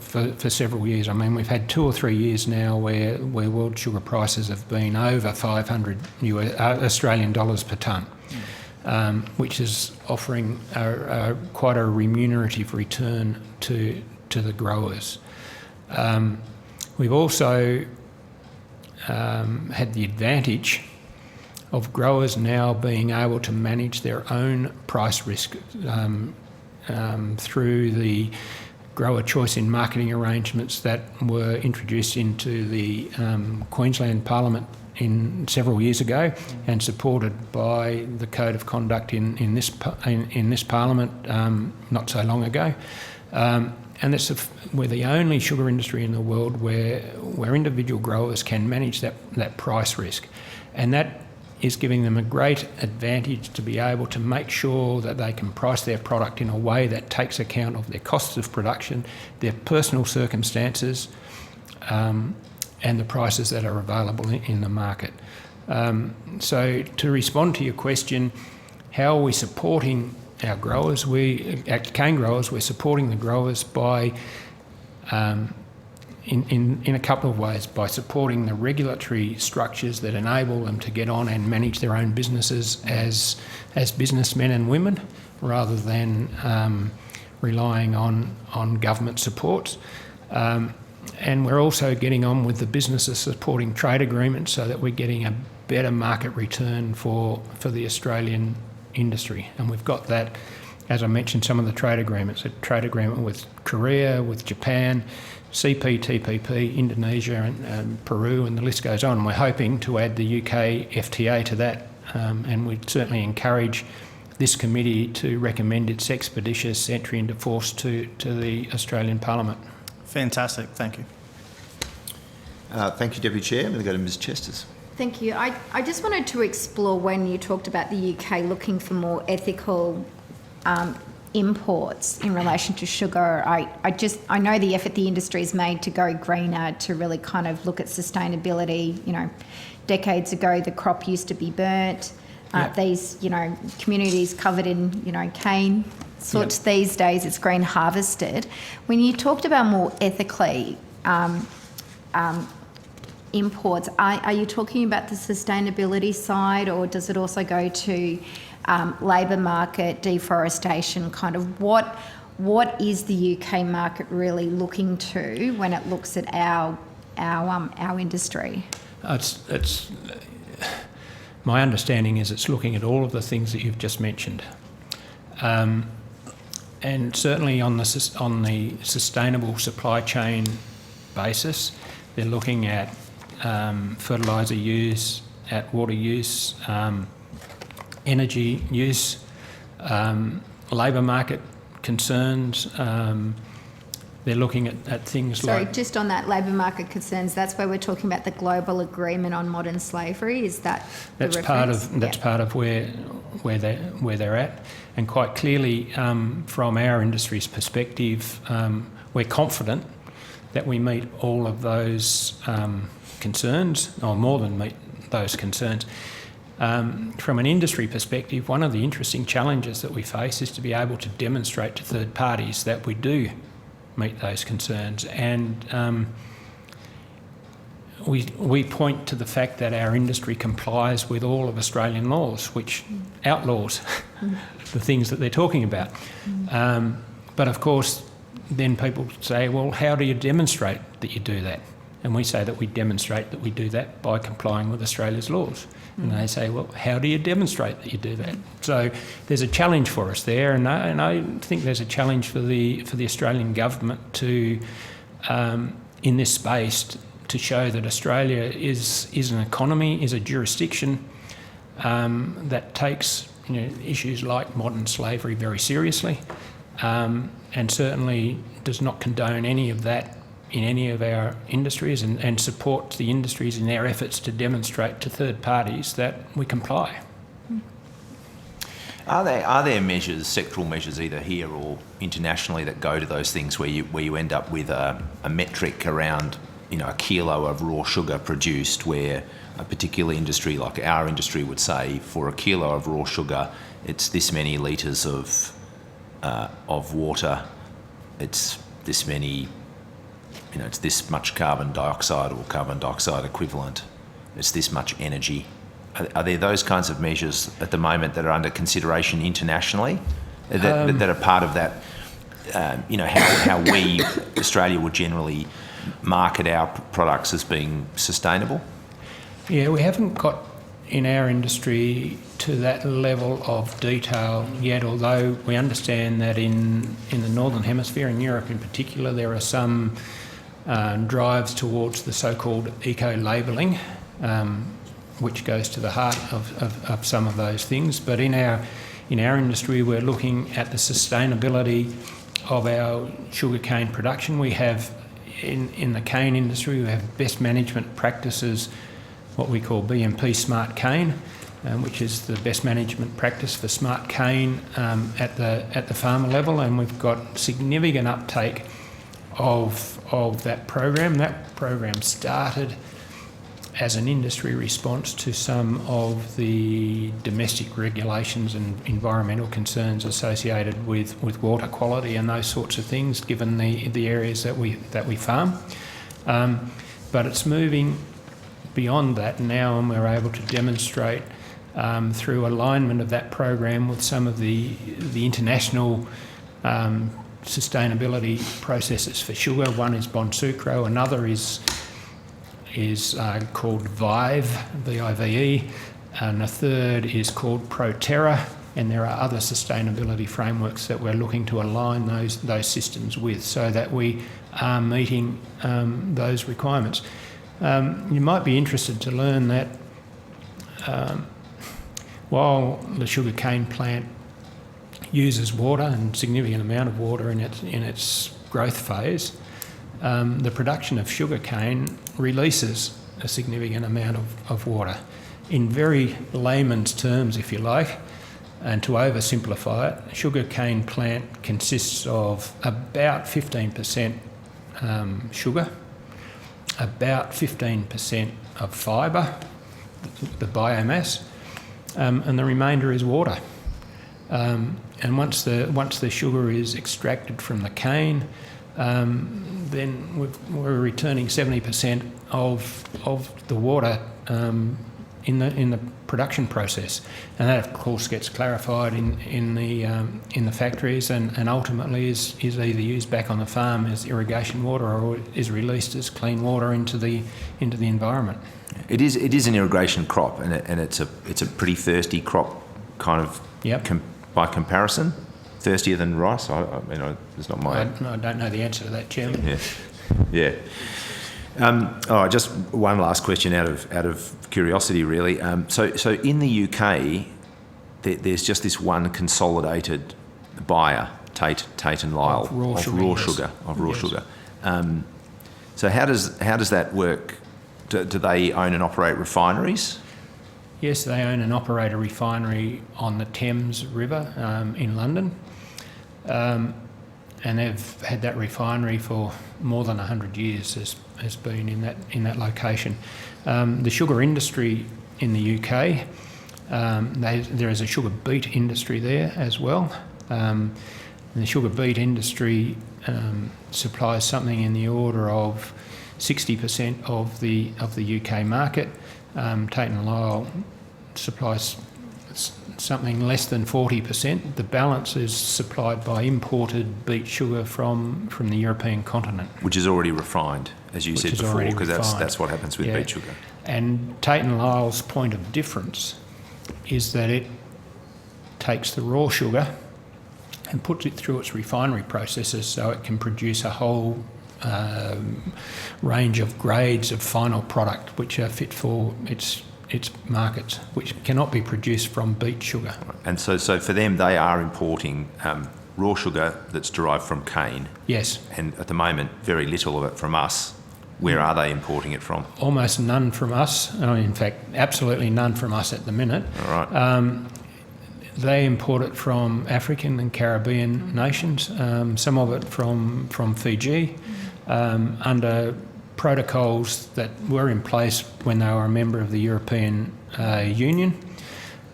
several years. I mean, we've had 2 or 3 years now where world sugar prices have been over 500 Australian dollars per tonne, which is offering quite a remunerative return to the growers. We've also had the advantage of growers now being able to manage their own price risk through the grower choice in marketing arrangements that were introduced into the Queensland Parliament several years ago, and supported by the Code of Conduct in this Parliament not so long ago. And we're the only sugar industry in the world where individual growers can manage that price risk, and that is giving them a great advantage to be able to make sure that they can price their product in a way that takes account of their costs of production, their personal circumstances, and the prices that are available in the market. So to respond to your question, how are we supporting our growers? At cane growers, we're supporting the growers by in a couple of ways, by supporting the regulatory structures that enable them to get on and manage their own businesses as businessmen and women, rather than relying on government supports. And we're also getting on with the business of supporting trade agreements so that we're getting a better market return for the Australian industry. And we've got that, as I mentioned, some of the trade agreements, a trade agreement with Korea, with Japan, CPTPP, Indonesia and Peru, and the list goes on. We're hoping to add the UK FTA to that, and we'd certainly encourage this committee to recommend its expeditious entry into force to the Australian Parliament. Fantastic, thank you. Thank you, Deputy Chair. I'm going to go to Ms Chesters. Thank you. I just wanted to explore, when you talked about the UK looking for more ethical imports in relation to sugar. I know the effort the industry has made to go greener, to really kind of look at sustainability. You know, decades ago the crop used to be burnt. These, communities covered in, cane sorts. These days it's green harvested. When you talked about more ethically imports, are you talking about the sustainability side, or does it also go to labour market, deforestation, kind of what is the UK market really looking to when it looks at our industry? It's my understanding is it's looking at all of the things that you've just mentioned, and certainly on the sustainable supply chain basis, they're looking at fertiliser use, at water use, energy use, labour market concerns, they're looking at things Sorry, like... just on that labour market concerns, that's where we're talking about the global agreement on modern slavery. Is that the reference? That's part of where they're at, and quite clearly, from our industry's perspective, we're confident that we meet all of those concerns, or more than meet those concerns. From an industry perspective, one of the interesting challenges that we face is to be able to demonstrate to third parties that we do meet those concerns, and we point to the fact that our industry complies with all of Australian laws, which outlaws the things that they're talking about. But of course, then people say, well, how do you demonstrate that you do that? And we say that we demonstrate that we do that by complying with Australia's laws. And they say, well, how do you demonstrate that you do that? So there's a challenge for us there, and I think there's a challenge for the Australian government to, in this space, to show that Australia is an economy, is a jurisdiction that takes issues like modern slavery very seriously, and certainly does not condone any of that in any of our industries, and supports the industries in their efforts to demonstrate to third parties that we comply. Are there measures, sectoral measures, either here or internationally, that go to those things where you end up with a metric around a kilo of raw sugar produced, where a particular industry like our industry would say, for a kilo of raw sugar, it's this many litres of water, it's this many, it's this much carbon dioxide or carbon dioxide equivalent, it's this much energy. Are there those kinds of measures at the moment that are under consideration internationally that are part of that, how we, Australia, would generally market our products as being sustainable? Yeah, we haven't got in our industry to that level of detail yet, although we understand that in the Northern Hemisphere, in Europe in particular, there are some drives towards the so-called eco-labelling, which goes to the heart of some of those things. But in our industry, we're looking at the sustainability of our sugarcane production. We have, in the cane industry, we have best management practices, what we call BMP Smart Cane, which is the best management practice for smart cane at the farmer level, and we've got significant uptake of that program. That program started as an industry response to some of the domestic regulations and environmental concerns associated with water quality and those sorts of things, given the areas that we farm. But it's moving beyond that now, and we're able to demonstrate through alignment of that program with some of the international sustainability processes for sugar. One is Bon Sucro, another is called VIVE, V-I-V-E, and a third is called ProTerra, and there are other sustainability frameworks that we're looking to align those systems with, so that we are meeting those requirements. You might be interested to learn that while the sugarcane plant uses water, and significant amount of water in its growth phase, the production of sugarcane releases a significant amount of water. In very layman's terms, if you like, and to oversimplify it, a sugarcane plant consists of about 15% sugar, about 15% of fibre, the biomass, and the remainder is water. And once the sugar is extracted from the cane, then we're returning 70% of the water in the production process, and that of course gets clarified in the factories, and ultimately is either used back on the farm as irrigation water or is released as clean water into the environment. It is an irrigation crop, and it's a pretty thirsty crop, kind of. Yep. By comparison, thirstier than rice. It's not my. I don't know the answer to that, Chairman. Yeah. Just one last question out of curiosity, really. So in the UK, there's just this one consolidated buyer Tate and Lyle Of raw sugar, yes. sugar. So how does that work? Do they own and operate refineries? Yes, they own and operate a refinery on the Thames River in London, and they've had that refinery for more than 100 years. Has been in that location. The sugar industry in the UK, there is a sugar beet industry there as well. And the sugar beet industry supplies something in the order of 60% of the UK market. Tate and Lyle supplies something less than 40%. The balance is supplied by imported beet sugar from the European continent. Which is already refined, as you said before, because that's what happens with beet sugar. And Tate and Lyle's point of difference is that it takes the raw sugar and puts it through its refinery processes so it can produce a whole range of grades of final product which are fit for its markets, which cannot be produced from beet sugar. And so for them, they are importing raw sugar that's derived from cane. Yes. And at the moment, very little of it from us. Where are they importing it from? Almost none from us. In fact, absolutely none from us at the minute. All right. They import it from African and Caribbean nations, some of it from Fiji, under protocols that were in place when they were a member of the European Union.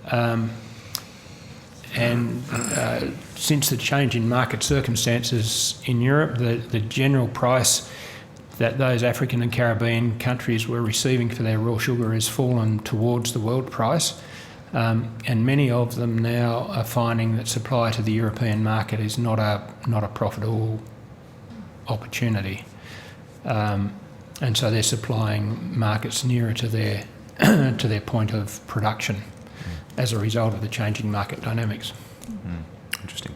And since the change in market circumstances in Europe, the general price that those African and Caribbean countries were receiving for their raw sugar has fallen towards the world price. And many of them now are finding that supply to the European market is not a profitable opportunity. And so they're supplying markets nearer to their to their point of production as a result of the changing market dynamics. Interesting.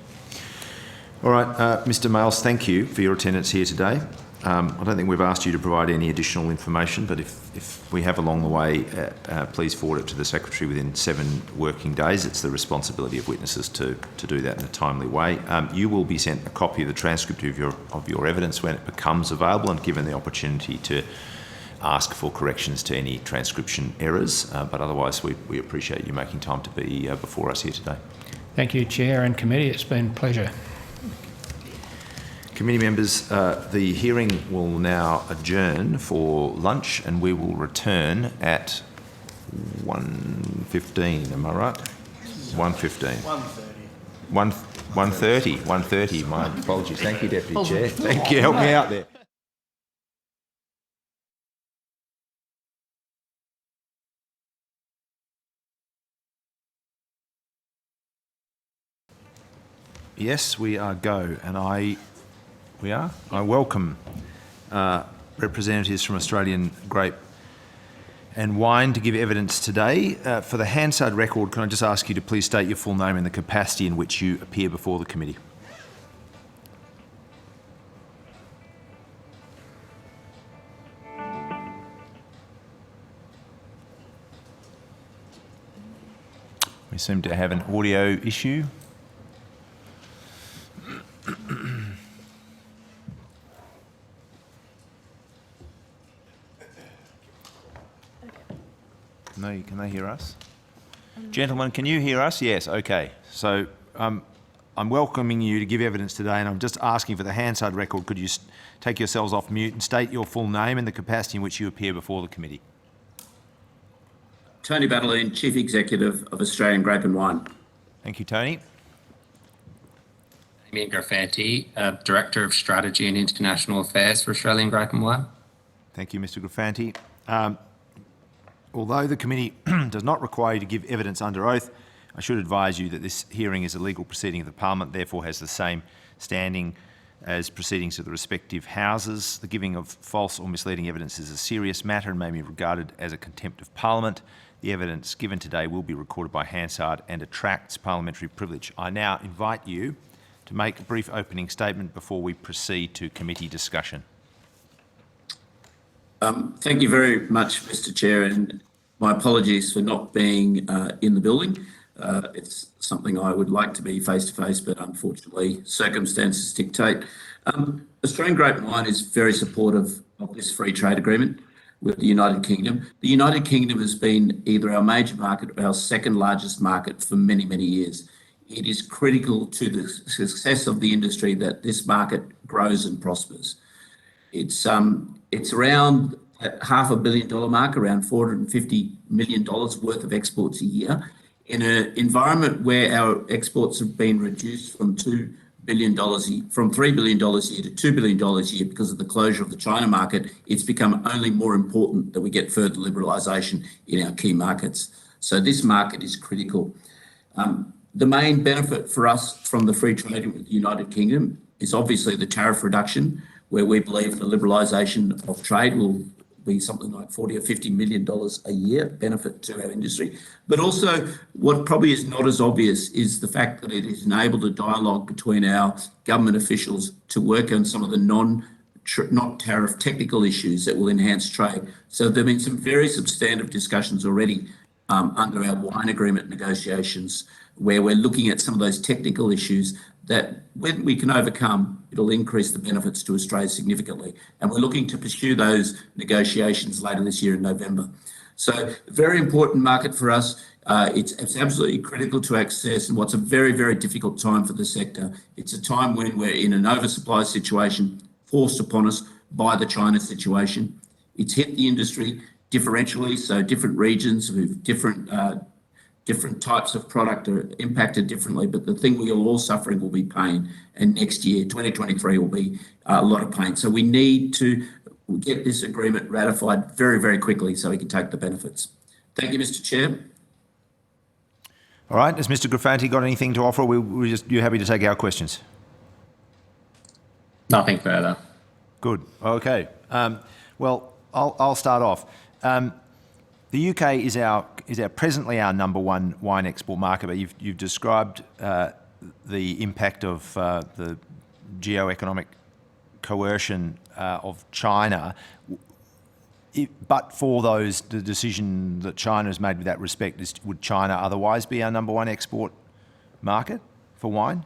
All right, Mr. Males, thank you for your attendance here today. I don't think we've asked you to provide any additional information, but if we have along the way, please forward it to the Secretary within 7 working days. It's the responsibility of witnesses to do that in a timely way. You will be sent a copy of the transcript of your evidence when it becomes available and given the opportunity to ask for corrections to any transcription errors. But otherwise, we appreciate you making time to be before us here today. Thank you, Chair and Committee. It's been a pleasure. Committee members, the hearing will now adjourn for lunch and we will return at 1:15, am I right? 1:15. 1:30. 1:30, my apologies. Thank you, Deputy Chair. Thank you, help me out there. Yes, we are go, and I welcome representatives from Australian Grape and Wine to give evidence today. For the Hansard record, can I just ask you to please state your full name and the capacity in which you appear before the committee? We seem to have an audio issue. Can they hear us? Gentlemen, can you hear us? Yes, okay. So I'm welcoming you to give evidence today, and I'm just asking for the Hansard record, could you take yourselves off mute and state your full name and the capacity in which you appear before the committee? Tony Battleline, Chief Executive of Australian Grape and Wine. Thank you, Tony. Damien Graffanti, Director of Strategy and International Affairs for Australian Grape and Wine. Thank you, Mr. Graffanti. Although the committee does not require you to give evidence under oath, I should advise you that this hearing is a legal proceeding of the Parliament, therefore has the same standing as proceedings of the respective houses. The giving of false or misleading evidence is a serious matter and may be regarded as a contempt of Parliament. The evidence given today will be recorded by Hansard and attracts parliamentary privilege. I now invite you to make a brief opening statement before we proceed to committee discussion. Thank you very much, Mr. Chair, and my apologies for not being in the building. It's something I would like to be face to face, but unfortunately circumstances dictate. Australian Grape and Wine is very supportive of this free trade agreement with the United Kingdom. The United Kingdom has been either our major market or our second largest market for many, many years. It is critical to the success of the industry that this market grows and prospers. It's around at $500 million mark, around $450 million worth of exports a year. In an environment where our exports have been reduced from $3 billion a year to $2 billion a year because of the closure of the China market, it's become only more important that we get further liberalisation in our key markets. So this market is critical. The main benefit for us from the free trade with the United Kingdom is obviously the tariff reduction, where we believe the liberalisation of trade will be something like $40 or $50 million a year benefit to our industry. But also what probably is not as obvious is the fact that it has enabled a dialogue between our government officials to work on some of the not tariff technical issues that will enhance trade. So there have been some very substantive discussions already under our wine agreement negotiations, where we're looking at some of those technical issues that when we can overcome, it'll increase the benefits to Australia significantly. And we're looking to pursue those negotiations later this year in November. So very important market for us. It's absolutely critical to access, and what's a very, very difficult time for the sector. It's a time when we're in an oversupply situation forced upon us by the China situation. It's hit the industry differentially, so different regions with different types of product are impacted differently, but the thing we are all suffering will be pain. And next year, 2023, will be a lot of pain. So we need to get this agreement ratified very, very quickly so we can take the benefits. Thank you, Mr. Chair. All right, has Mr. Graffanti got anything to offer? You're happy to take our questions? Nothing further. Good, okay. Well, I'll start off. The UK is presently our number one wine export market, but you've described the impact of the geo-economic coercion of China. But for the decision that China has made with that respect, would China otherwise be our number one export market for wine?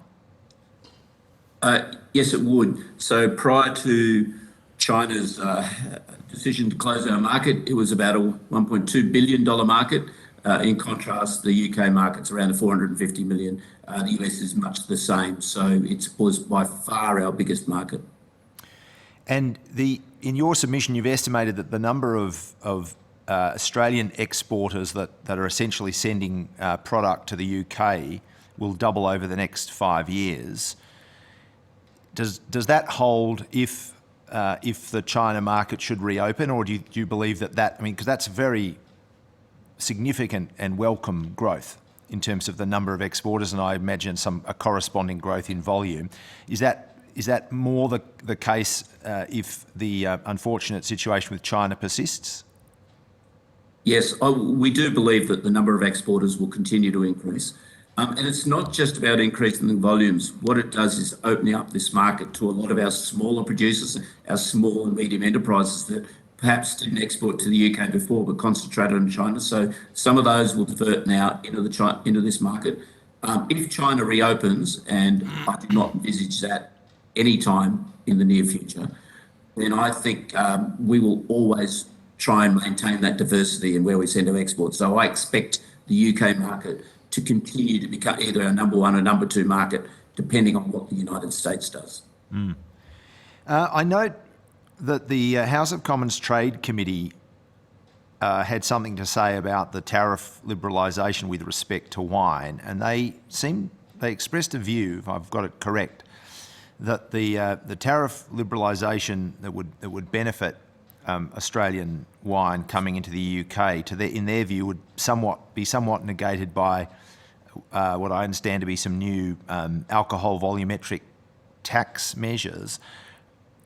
Yes, it would. So prior to China's decision to close our market, it was about a $1.2 billion market. In contrast, the UK market's around $450 million. The US is much the same. So it was by far our biggest market. And in your submission, you've estimated that the number of Australian exporters that are essentially sending product to the UK will double over the next 5 years. Does that hold if the China market should reopen, or do you believe that I mean, because that's very significant and welcome growth in terms of the number of exporters, and I imagine a corresponding growth in volume. Is that more the case if the unfortunate situation with China persists? Yes, we do believe that the number of exporters will continue to increase. And it's not just about increasing the volumes. What it does is opening up this market to a lot of our smaller producers, our small and medium enterprises that perhaps didn't export to the UK before but concentrated on China. So some of those will divert now into this market. If China reopens, and I do not envisage that any time in the near future, then I think we will always try and maintain that diversity in where we send our exports. So I expect the UK market to continue to become either our number one or number two market, depending on what the United States does. I note that the House of Commons Trade Committee had something to say about the tariff liberalisation with respect to wine, and they expressed a view, if I've got it correct, that the tariff liberalisation that would benefit Australian wine coming into the UK, in their view, would be somewhat negated by what I understand to be some new alcohol volumetric tax measures.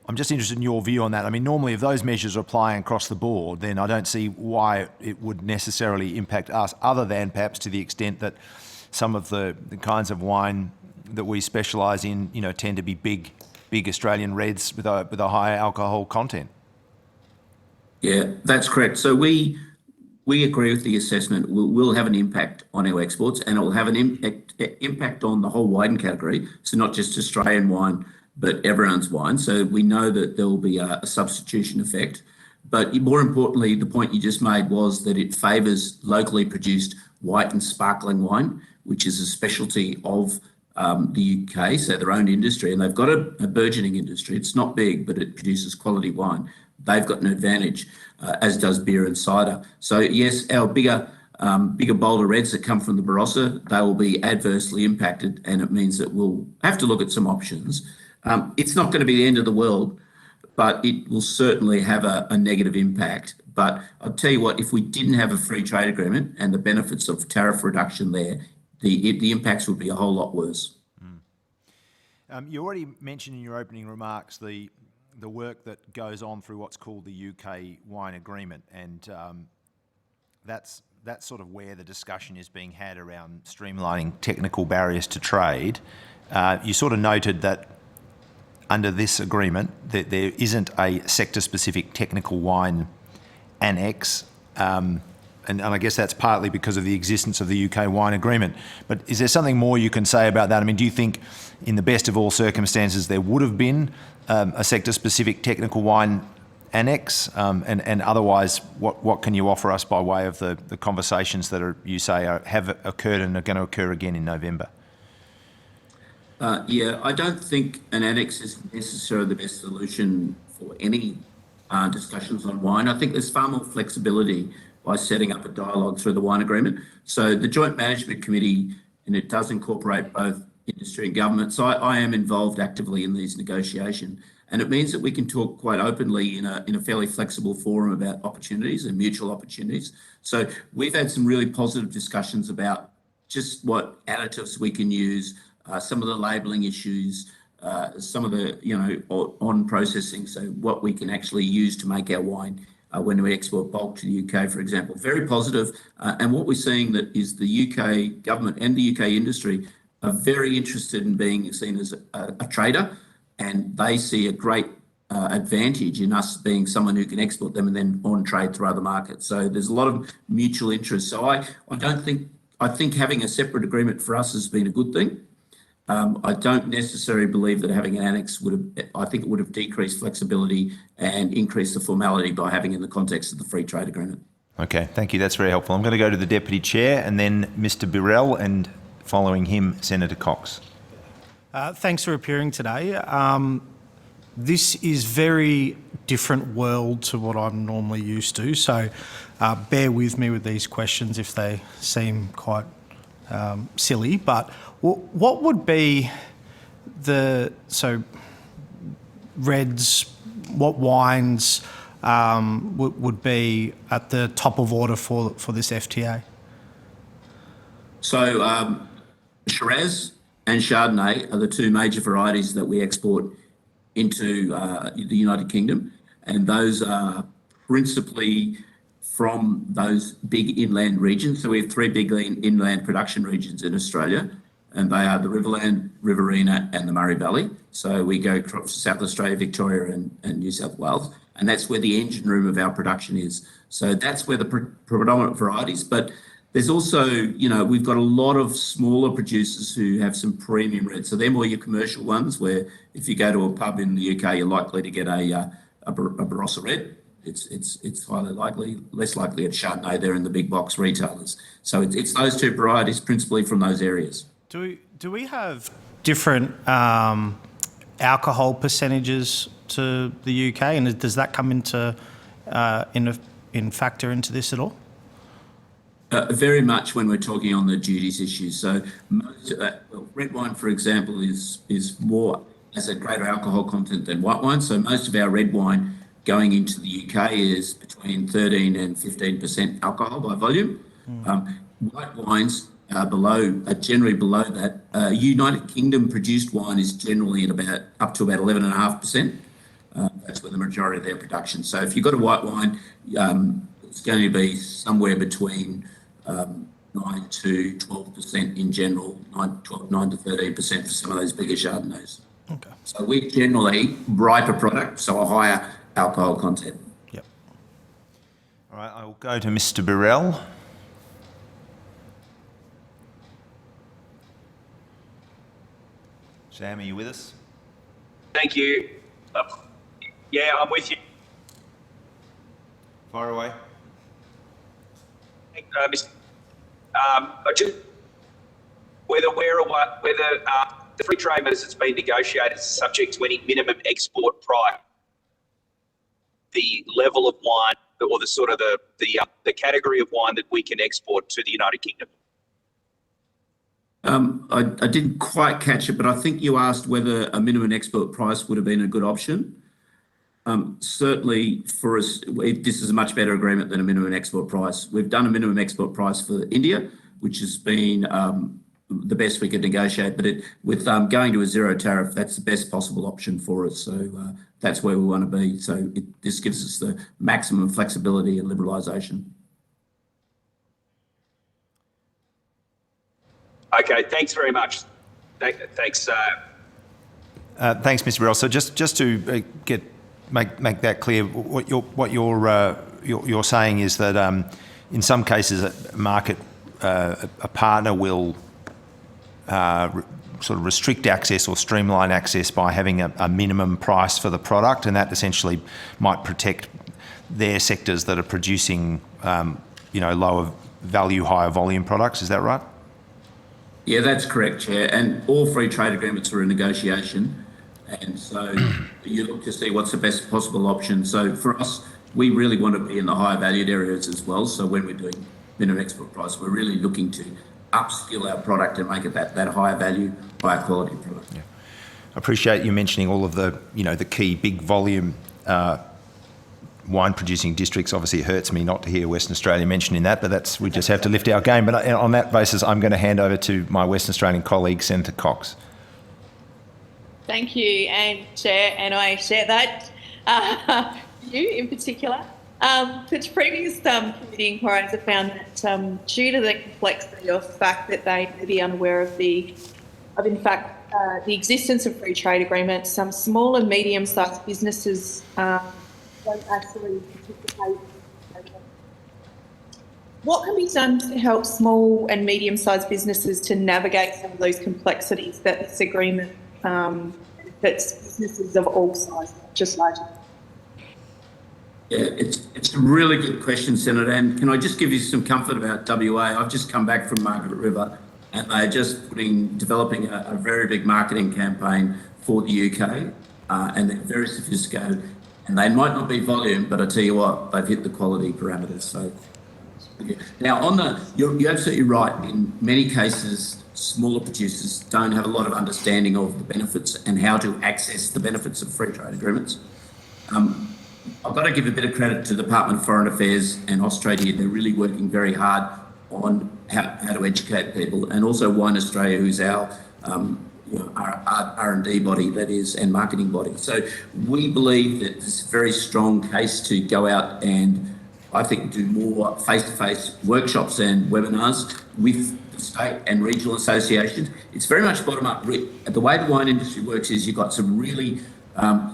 I'm just interested in your view on that. I mean, normally if those measures are applying across the board, then I don't see why it would necessarily impact us, other than perhaps to the extent that some of the kinds of wine that we specialise in, tend to be big Australian reds with a higher alcohol content. Yeah, that's correct. So we we agree with the assessment. Will have an impact on our exports, and it will have an impact on the whole wine category. So not just Australian wine, but everyone's wine. So we know that there will be a substitution effect. But more importantly, the point you just made was that it favours locally produced white and sparkling wine, which is a specialty of the UK, so their own industry, and they've got a burgeoning industry. It's not big, but it produces quality wine. They've got an advantage, as does beer and cider. So yes, our bigger, bolder reds that come from the Barossa, they will be adversely impacted, and it means that we'll have to look at some options. It's not going to be the end of the world, but it will certainly have a negative impact. But I'll tell you what, if we didn't have a free trade agreement and the benefits of tariff reduction there, the impacts would be a whole lot worse. You already mentioned in your opening remarks the work that goes on through what's called the UK Wine Agreement, and that's sort of where the discussion is being had around streamlining technical barriers to trade. You sort of noted that under this agreement that there isn't a sector-specific technical wine annex, and I guess that's partly because of the existence of the UK Wine Agreement. But is there something more you can say about that? I mean, do you think in the best of all circumstances there would have been a sector-specific technical wine annex? And otherwise, what can you offer us by way of the conversations that you say have occurred and are going to occur again in November? Yeah, I don't think an annex is necessarily the best solution for any discussions on wine. I think there's far more flexibility by setting up a dialogue through the wine agreement. So the Joint Management Committee, and it does incorporate both industry and government. So I am involved actively in these negotiations, and it means that we can talk quite openly in a fairly flexible forum about opportunities and mutual opportunities. So we've had some really positive discussions about just what additives we can use, some of the labelling issues, some of the, on processing, so what we can actually use to make our wine when we export bulk to the UK, for example. Very positive. And what we're seeing that is the UK government and the UK industry are very interested in being seen as a trader, and they see a great advantage in us being someone who can export them and then on trade through other markets. So there's a lot of mutual interest. So I think having a separate agreement for us has been a good thing. I don't necessarily believe that having an annex I think it would have decreased flexibility and increased the formality by having it in the context of the free trade agreement. Okay, thank you. That's very helpful. I'm going to go to the Deputy Chair and then Mr. Birrell, and following him, Senator Cox. Thanks for appearing today. This is very different world to what I'm normally used to, so bear with me with these questions if they seem quite silly, but what would be reds, what wines would be at the top of order for this FTA? So Shiraz and Chardonnay are the two major varieties that we export into the United Kingdom, and those are principally from those big inland regions. So we have three big inland production regions in Australia, and they are the Riverland, Riverina and the Murray Valley. So we go across South Australia, Victoria and New South Wales, and that's where the engine room of our production is. So that's where the predominant varieties, but there's also, we've got a lot of smaller producers who have some premium reds. So they're more your commercial ones, where if you go to a pub in the UK, you're likely to get a Barossa red. It's highly likely, less likely at Chardonnay there in the big box retailers. So it's those two varieties principally from those areas. Do we have different alcohol percentages to the UK, and does that come into factor into this at all? Very much when we're talking on the duties issues. So most red wine, for example, is more has a greater alcohol content than white wine. So most of our red wine going into the UK is between 13 and 15% alcohol by volume. White wines are generally below that. United Kingdom produced wine is generally at up to about 11.5%. That's where the majority of their production. So if you've got a white wine, it's going to be somewhere between 9 to 12% in general, 9 to 13% for some of those bigger Chardonnays. Okay. So we generally riper product, so a higher alcohol content. Yep. All right, I will go to Mr. Burrell. Sam, are you with us? Thank you. Yeah, I'm with you. Fire away. I just whether the free trade as it's been negotiated is subject to any minimum export price, the level of wine or the sort of the category of wine that we can export to the United Kingdom. I didn't quite catch it, but I think you asked whether a minimum export price would have been a good option. Certainly for us, this is a much better agreement than a minimum export price. We've done a minimum export price for India, which has been the best we could negotiate, but with going to a zero tariff, that's the best possible option for us. So that's where we want to be. So this gives us the maximum flexibility and liberalisation. Okay, thanks very much. Thanks. Thanks, Mr. Burrell. So just to make that clear, what you're saying is that in some cases a partner will sort of restrict access or streamline access by having a minimum price for the product, and that essentially might protect their sectors that are producing lower value, higher volume products. Is that right? Yeah, that's correct, Chair. And all free trade agreements are in negotiation. And so you look to see what's the best possible option. So for us, we really want to be in the higher valued areas as well. So when we're doing minimum export price, we're really looking to upskill our product and make it that higher value, higher quality product. Yeah. I appreciate you mentioning all of the, the key big volume wine producing districts. Obviously it hurts me not to hear Western Australia mentioned in that, but we just have to lift our game. But on that basis, I'm going to hand over to my Western Australian colleague, Senator Cox. Thank you, and Chair, and I share that view in particular. The previous committee inquiries have found that due to the complexity of the fact that they may be unaware of the existence of free trade agreements, some small and medium-sized businesses don't actually participate. What can be done to help small and medium-sized businesses to navigate some of those complexities that this agreement benefits businesses of all sizes, not just larger? Yeah, it's a really good question, Senator. And can I just give you some comfort about WA? I've just come back from Margaret River, and they're just developing a very big marketing campaign for the UK, and they're very sophisticated. And they might not be volume, but I tell you what, they've hit the quality parameters. So, yeah. Now, you're absolutely right. In many cases, smaller producers don't have a lot of understanding of the benefits and how to access the benefits of free trade agreements. I've got to give a bit of credit to the Department of Foreign Affairs and Australia. They're really working very hard on how to educate people, and also Wine Australia, who's our R&D body, that is, and marketing body. So we believe that there's a very strong case to go out and, I think, do more face-to-face workshops and webinars with the state and regional associations. It's very much bottom-up. The way the wine industry works is you've got some really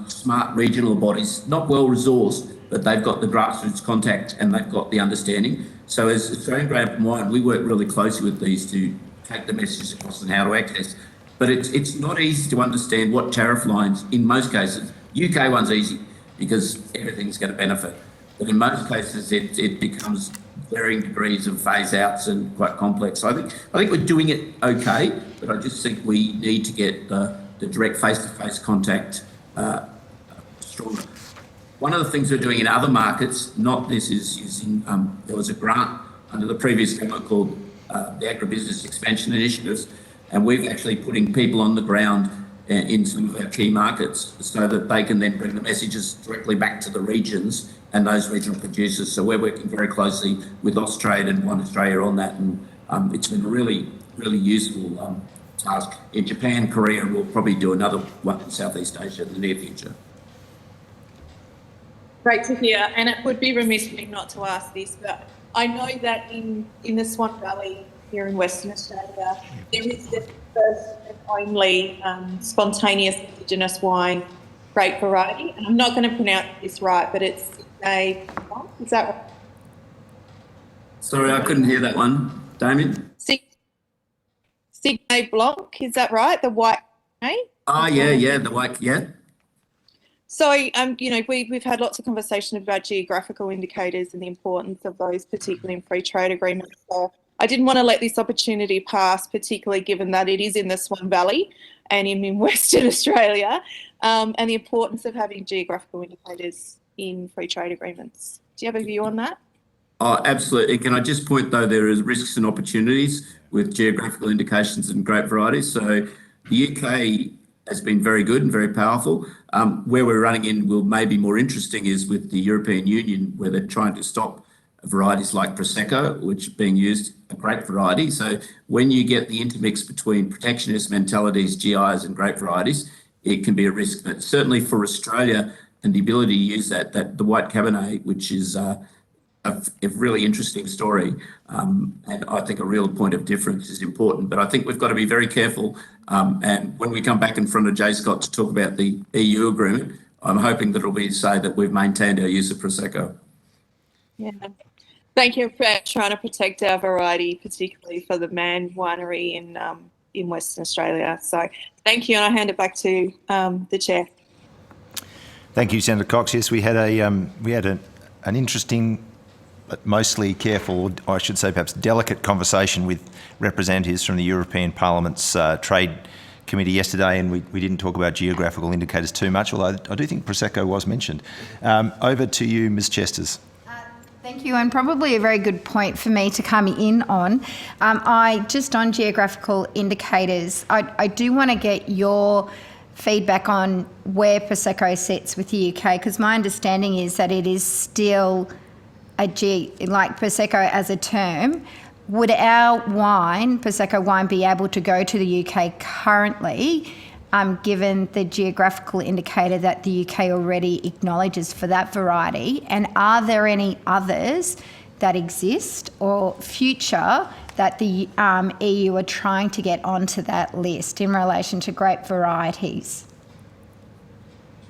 smart regional bodies, not well-resourced, but they've got the grassroots contact and they've got the understanding. So as Australian Grain Wine, we work really closely with these to take the messages across and how to access. But it's not easy to understand what tariff lines, in most cases. UK one's easy because everything's going to benefit. But in most cases, it becomes varying degrees of phase-outs and quite complex. So I think we're doing it okay, but I just think we need to get the direct face-to-face contact stronger. One of the things we're doing in other markets, not this, is using, there was a grant under the previous government called the Agribusiness Expansion Initiatives, and we're actually putting people on the ground in some of our key markets so that they can then bring the messages directly back to the regions and those regional producers. So we're working very closely with Austrade and Wine Australia on that, and it's been a really, really useful task. In Japan, Korea, we'll probably do another one in Southeast Asia in the near future. Great to hear, and it would be remiss of me not to ask this, but I know that in the Swan Valley here in Western Australia, there is the first and only spontaneous Indigenous wine grape variety, and I'm not going to pronounce this right, but it's a, is that right? Sorry, I couldn't hear that one. Damien? Signet Blanc, is that right? The white Cabernet? Oh, yeah, the white, yeah. So, we've had lots of conversation about geographical indicators and the importance of those, particularly in free trade agreements. So I didn't want to let this opportunity pass, particularly given that it is in the Swan Valley and in Western Australia, and the importance of having geographical indicators in free trade agreements. Do you have a view on that? Oh, absolutely. Can I just point, though, there is risks and opportunities with geographical indications and grape varieties. So the UK has been very good and very powerful. Where we're running in will maybe more interesting is with the European Union, where they're trying to stop varieties like Prosecco, which are being used, a grape variety. So when you get the intermix between protectionist mentalities, GIs and grape varieties, it can be a risk. But certainly for Australia and the ability to use that the white Cabernet, which is a really interesting story, and I think a real point of difference is important. But I think we've got to be very careful. And when we come back in front of Jay Scott to talk about the EU agreement, I'm hoping that it'll be to say that we've maintained our use of Prosecco. Yeah. Thank you for trying to protect our variety, particularly for the Man Winery in Western Australia. So thank you, and I'll hand it back to the Chair. Thank you, Senator Cox. Yes, we had an interesting but mostly careful, I should say perhaps delicate conversation with representatives from the European Parliament's Trade Committee yesterday, and we didn't talk about geographical indicators too much, although I do think Prosecco was mentioned. Over to you, Ms Chesters. Thank you, and probably a very good point for me to come in on. Just on geographical indicators, I do want to get your feedback on where Prosecco sits with the UK, because my understanding is that it is still like Prosecco as a term. Would our wine, Prosecco wine, be able to go to the UK currently, given the geographical indicator that the UK already acknowledges for that variety? And are there any others that exist or future that the EU are trying to get onto that list in relation to grape varieties?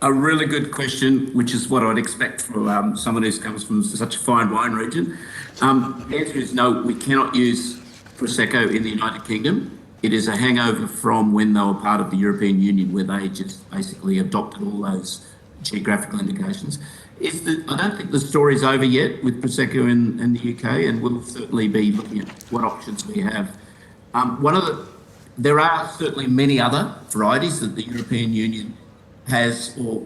A really good question, which is what I'd expect from someone who comes from such a fine wine region. The answer is no, we cannot use Prosecco in the United Kingdom. It is a hangover from when they were part of the European Union, where they just basically adopted all those geographical indications. I don't think the story's over yet with Prosecco in the UK, and we'll certainly be looking at what options we have. There are certainly many other varieties that the European Union has, or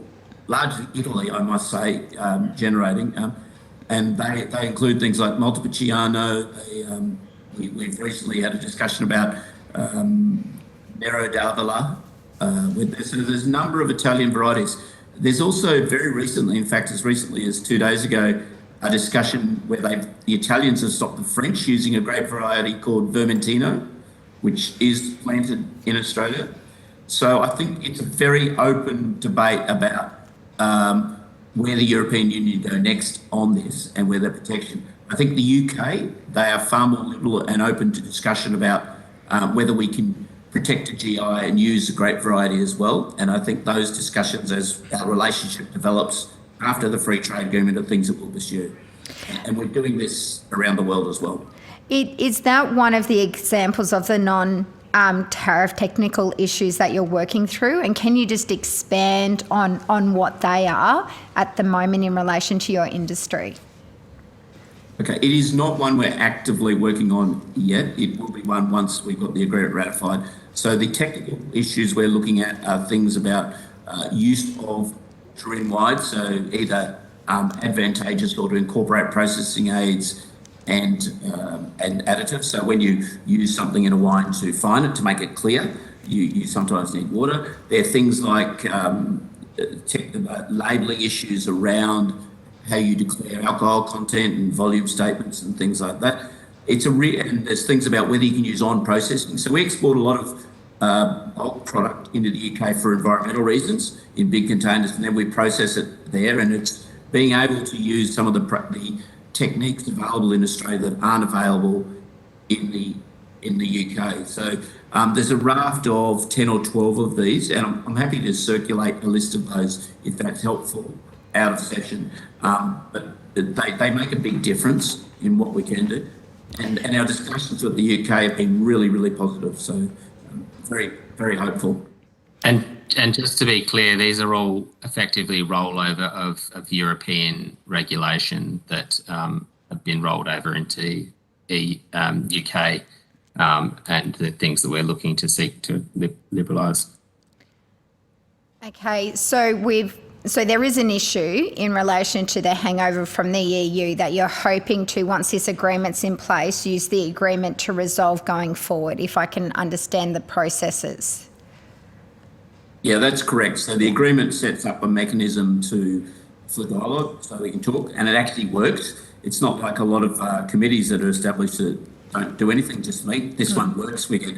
largely Italy, I must say, generating, and they include things like Montepulciano. We've recently had a discussion about Nero d'Avola. So there's a number of Italian varieties. There's also very recently, in fact, as recently as 2 days ago, a discussion where the Italians have stopped the French using a grape variety called Vermentino, which is planted in Australia. So I think it's a very open debate about where the European Union go next on this and where their protection. I think the UK, they are far more liberal and open to discussion about whether we can protect a GI and use a grape variety as well. And I think those discussions, as our relationship develops after the free trade agreement, are things that we'll pursue. And we're doing this around the world as well. Is that one of the examples of the non-tariff technical issues that you're working through? And can you just expand on what they are at the moment in relation to your industry? Okay, it is not one we're actively working on yet. It will be one once we've got the agreement ratified. So the technical issues we're looking at are things about use of trim wide, so either advantageous or to incorporate processing aids and additives. So when you use something in a wine to fine it, to make it clear, you sometimes need water. There are things like labelling issues around how you declare alcohol content and volume statements and things like that. And there's things about whether you can use on processing. So we export a lot of bulk product into the UK for environmental reasons in big containers, and then we process it there. And it's being able to use some of the techniques available in Australia that aren't available in the UK. So there's a raft of 10 or 12 of these, and I'm happy to circulate a list of those if that's helpful out of session. But they make a big difference in what we can do. And our discussions with the UK have been really, really positive. So very, very hopeful. And just to be clear, these are all effectively rollover of European regulation that have been rolled over into the UK and the things that we're looking to seek to liberalise. Okay, so there is an issue in relation to the hangover from the EU that you're hoping to, once this agreement's in place, use the agreement to resolve going forward, if I can understand the processes. Yeah, that's correct. So the agreement sets up a mechanism for dialogue so we can talk, and it actually works. It's not like a lot of committees that are established that don't do anything, just meet. This one works. We get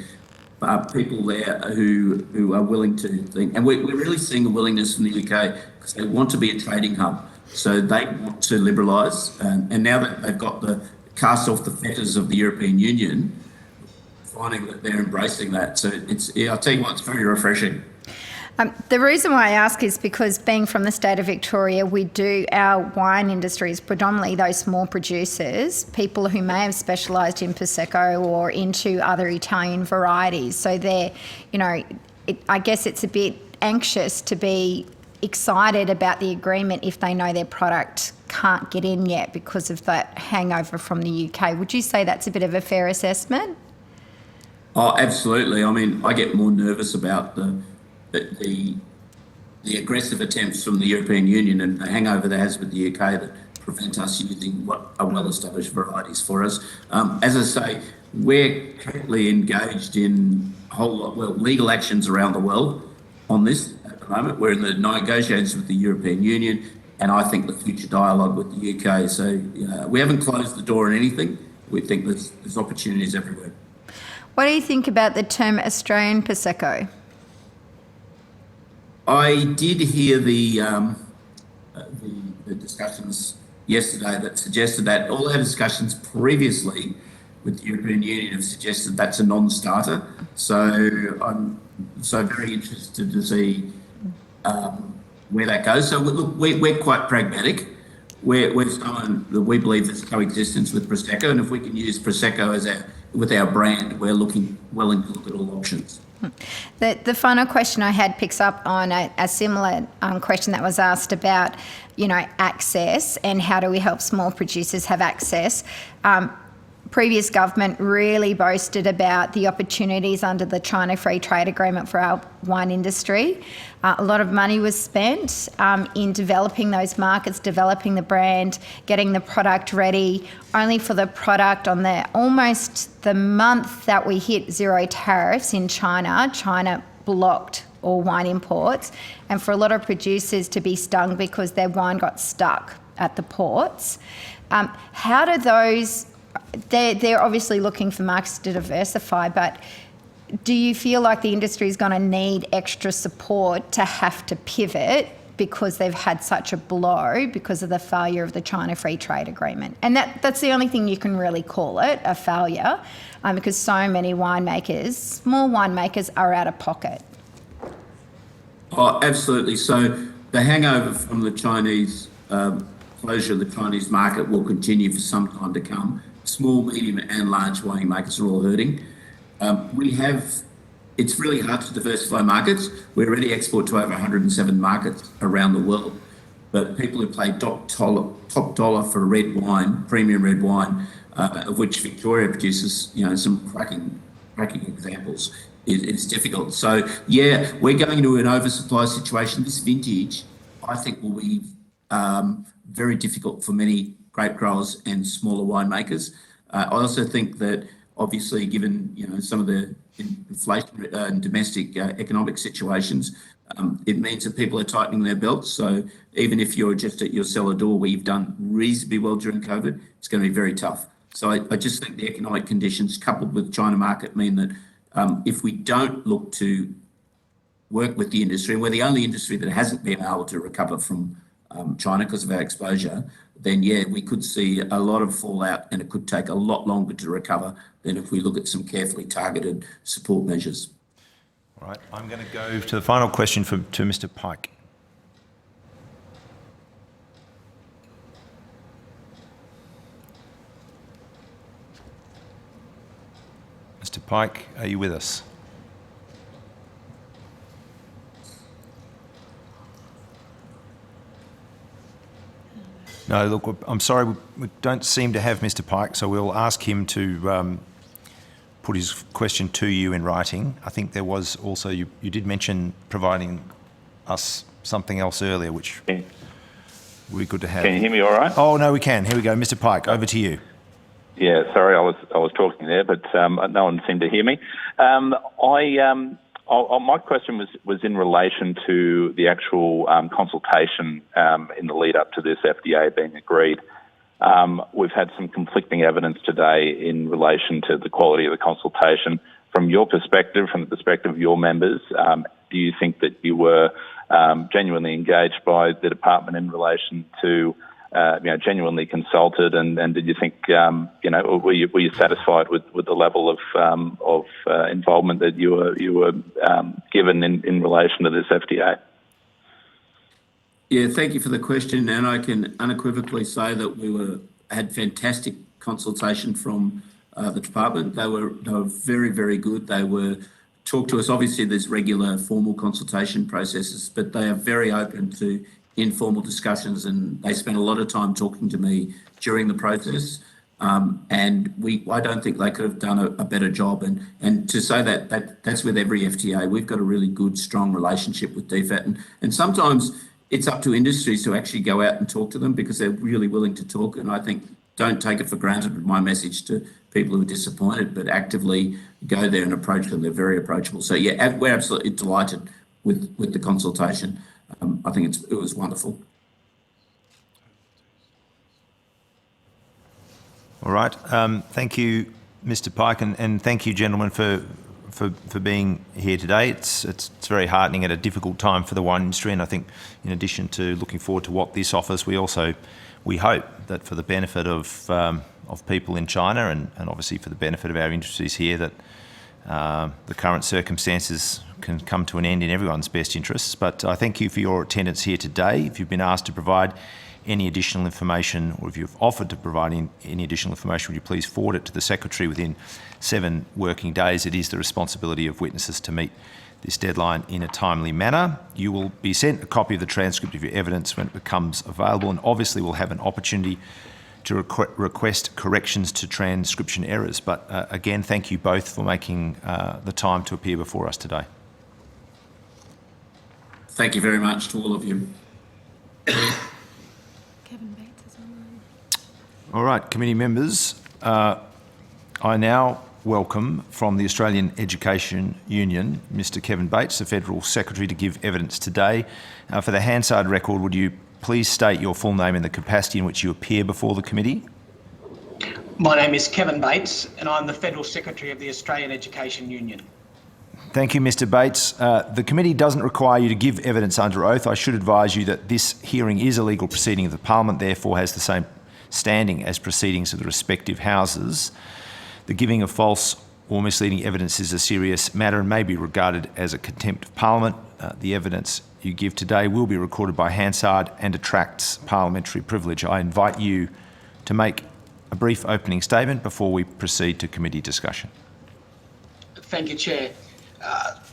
people there who are willing to think, and we're really seeing a willingness from the UK because they want to be a trading hub. So they want to liberalise, and now that they've got the cast off the fetters of the European Union, finding that they're embracing that. So I'll tell you what, it's very refreshing. The reason why I ask is because being from the state of Victoria, our wine industry is predominantly those small producers, people who may have specialised in Prosecco or into other Italian varieties. So I guess it's a bit anxious to be excited about the agreement if they know their product can't get in yet because of that hangover from the UK. Would you say that's a bit of a fair assessment? Oh, absolutely. I mean, I get more nervous about the aggressive attempts from the European Union and the hangover that has with the UK that prevent us using what are well-established varieties for us. As I say, we're currently engaged in legal actions around the world on this at the moment. We're in the negotiations with the European Union, and I think the future dialogue with the UK. So we haven't closed the door on anything. We think there's opportunities everywhere. What do you think about the term Australian Prosecco? I did hear the discussions yesterday that suggested that. All our discussions previously with the European Union have suggested that's a non-starter. So I'm very interested to see where that goes. So look, we're quite pragmatic. We believe there's coexistence with Prosecco, and if we can use Prosecco with our brand, we're willing to look at all options. The final question I had picks up on a similar question that was asked about, access and how do we help small producers have access. Previous government really boasted about the opportunities under the China Free Trade Agreement for our wine industry. A lot of money was spent in developing those markets, developing the brand, getting the product ready, only for the product on almost the month that we hit zero tariffs in China blocked all wine imports, and for a lot of producers to be stung because their wine got stuck at the ports. How do those... They're obviously looking for markets to diversify, but do you feel like the industry is going to need extra support to have to pivot because they've had such a blow because of the failure of the China Free Trade Agreement? And that's the only thing you can really call it, a failure, because so many winemakers, small winemakers, are out of pocket. Oh, absolutely. So the hangover from the Chinese closure of the Chinese market will continue for some time to come. Small, medium and large winemakers are all hurting. It's really hard to diversify markets. We already export to over 107 markets around the world, but people who pay top dollar for red wine, premium red wine, of which Victoria produces, some cracking examples, it's difficult. So yeah, we're going into an oversupply situation. This vintage, I think, will be very difficult for many grape growers and smaller winemakers. I also think that obviously, given some of the inflation and domestic economic situations, it means that people are tightening their belts. So even if you're just at your cellar door where you've done reasonably well during COVID, it's going to be very tough. So I just think the economic conditions coupled with the China market mean that if we don't look to work with the industry, and we're the only industry that hasn't been able to recover from China because of our exposure, then yeah, we could see a lot of fallout, and it could take a lot longer to recover than if we look at some carefully targeted support measures. All right, I'm going to go to the final question to Mr. Pike. Mr. Pike, are you with us? No, look, I'm sorry, we don't seem to have Mr. Pike, so we'll ask him to put his question to you in writing. I think there was also, you did mention providing us something else earlier, which would be good to have. Can you hear me all right? Oh, no, we can. Here we go. Mr. Pike, over to you. Yeah, sorry, I was talking there, but no one seemed to hear me. My question was in relation to the actual consultation in the lead up to this FTA being agreed. We've had some conflicting evidence today in relation to the quality of the consultation. From your perspective, from the perspective of your members, do you think that you were genuinely engaged by the department in relation to genuinely consulted, and did you think, were you satisfied with the level of involvement that you were given in relation to this FTA? Yeah, thank you for the question, and I can unequivocally say that we had fantastic consultation from the department. They were very, very good. They were talked to us. Obviously, there's regular formal consultation processes, but they are very open to informal discussions, and they spent a lot of time talking to me during the process. And I don't think they could have done a better job. And to say that's with every FTA. We've got a really good, strong relationship with DFAT, and sometimes it's up to industries to actually go out and talk to them because they're really willing to talk. And I think don't take it for granted my message to people who are disappointed, but actively go there and approach them. They're very approachable. So yeah, we're absolutely delighted with the consultation. I think it was wonderful. All right. Thank you, Mr. Pike, and thank you, gentlemen, for being here today. It's very heartening at a difficult time for the wine industry, and I think in addition to looking forward to what this offers, we hope that for the benefit of people in China and obviously for the benefit of our industries here, that the current circumstances can come to an end in everyone's best interests. But I thank you for your attendance here today. If you've been asked to provide any additional information, or if you've offered to provide any additional information, would you please forward it to the Secretary within 7 working days. It is the responsibility of witnesses to meet this deadline in a timely manner. You will be sent a copy of the transcript of your evidence when it becomes available, and obviously we'll have an opportunity to request corrections to transcription errors. But again, thank you both for making the time to appear before us today. Thank you very much to all of you. All right, committee members, I now welcome from the Australian Education Union, Mr. Kevin Bates, the Federal Secretary, to give evidence today. For the Hansard record, would you please state your full name and the capacity in which you appear before the committee? My name is Kevin Bates, and I'm the Federal Secretary of the Australian Education Union. Thank you, Mr. Bates. The committee doesn't require you to give evidence under oath. I should advise you that this hearing is a legal proceeding of the Parliament, therefore has the same standing as proceedings of the respective houses. The giving of false or misleading evidence is a serious matter and may be regarded as a contempt of Parliament. The evidence you give today will be recorded by Hansard and attracts parliamentary privilege. I invite you to make a brief opening statement before we proceed to committee discussion. Thank you, Chair.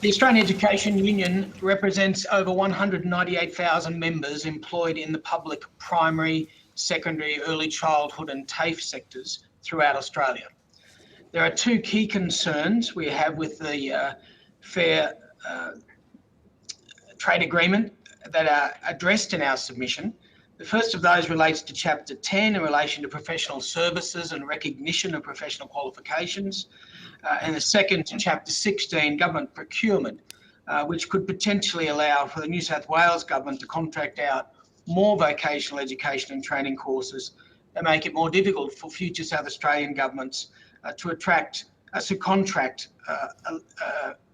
The Australian Education Union represents over 198,000 members employed in the public primary, secondary, early childhood and TAFE sectors throughout Australia. There are 2 key concerns we have with the Fair Trade Agreement that are addressed in our submission. The first of those relates to Chapter 10 in relation to professional services and recognition of professional qualifications, and the second to Chapter 16, government procurement, which could potentially allow for the New South Wales government to contract out more vocational education and training courses and make it more difficult for future South Australian governments to attract, to contract,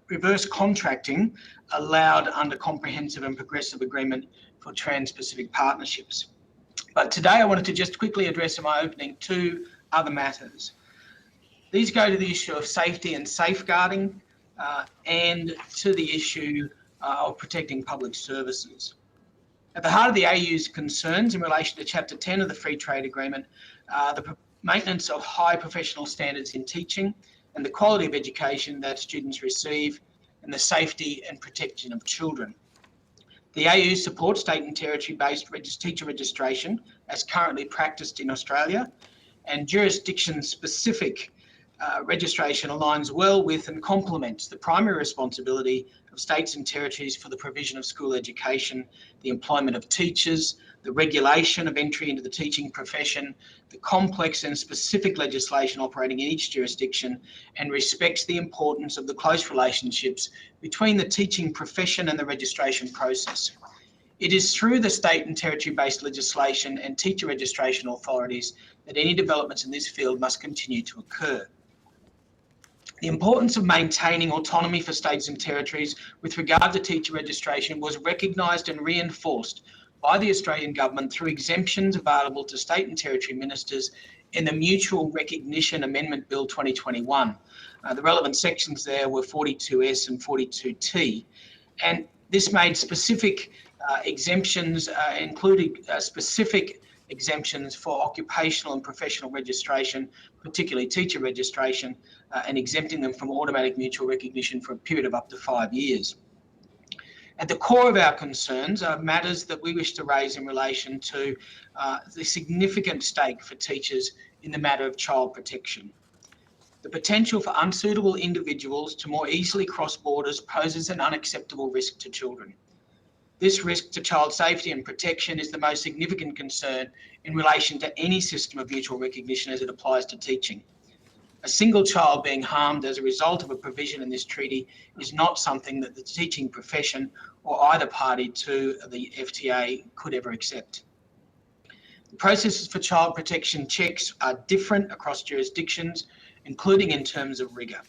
reverse contracting allowed under comprehensive and progressive agreement for trans-Pacific partnerships. But today I wanted to just quickly address in my opening 2 other matters. These go to the issue of safety and safeguarding and to the issue of protecting public services. At the heart of the AU's concerns in relation to Chapter 10 of the Free Trade Agreement, the maintenance of high professional standards in teaching, and the quality of education that students receive, and the safety and protection of children. The AU supports state and territory-based teacher registration as currently practiced in Australia, and jurisdiction-specific registration aligns well with and complements the primary responsibility of states and territories for the provision of school education, the employment of teachers, the regulation of entry into the teaching profession, the complex and specific legislation operating in each jurisdiction, and respects the importance of the close relationships between the teaching profession and the registration process. It is through the state and territory-based legislation and teacher registration authorities that any developments in this field must continue to occur. The importance of maintaining autonomy for states and territories with regard to teacher registration was recognised and reinforced by the Australian Government through exemptions available to state and territory ministers in the Mutual Recognition Amendment Bill 2021. The relevant sections there were 42S and 42T, and this made specific exemptions, including specific exemptions for occupational and professional registration, particularly teacher registration, and exempting them from automatic mutual recognition for a period of up to 5 years. At the core of our concerns are matters that we wish to raise in relation to the significant stake for teachers in the matter of child protection. The potential for unsuitable individuals to more easily cross borders poses an unacceptable risk to children. This risk to child safety and protection is the most significant concern in relation to any system of mutual recognition as it applies to teaching. A single child being harmed as a result of a provision in this treaty is not something that the teaching profession or either party to the FTA could ever accept. The processes for child protection checks are different across jurisdictions, including in terms of rigour.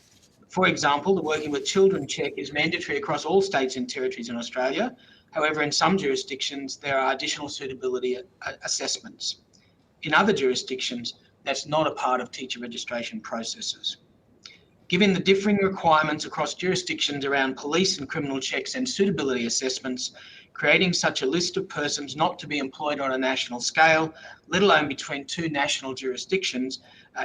For example, the Working with Children check is mandatory across all states and territories in Australia. However, in some jurisdictions, there are additional suitability assessments. In other jurisdictions, that's not a part of teacher registration processes. Given the differing requirements across jurisdictions around police and criminal checks and suitability assessments, creating such a list of persons not to be employed on a national scale, let alone between two national jurisdictions,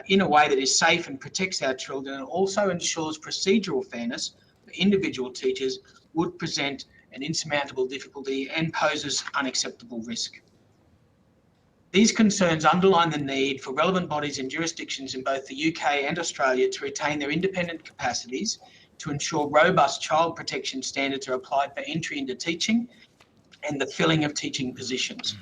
in a way that is safe and protects our children and also ensures procedural fairness for individual teachers, would present an insurmountable difficulty and poses unacceptable risk. These concerns underline the need for relevant bodies and jurisdictions in both the UK and Australia to retain their independent capacities to ensure robust child protection standards are applied for entry into teaching and the filling of teaching positions.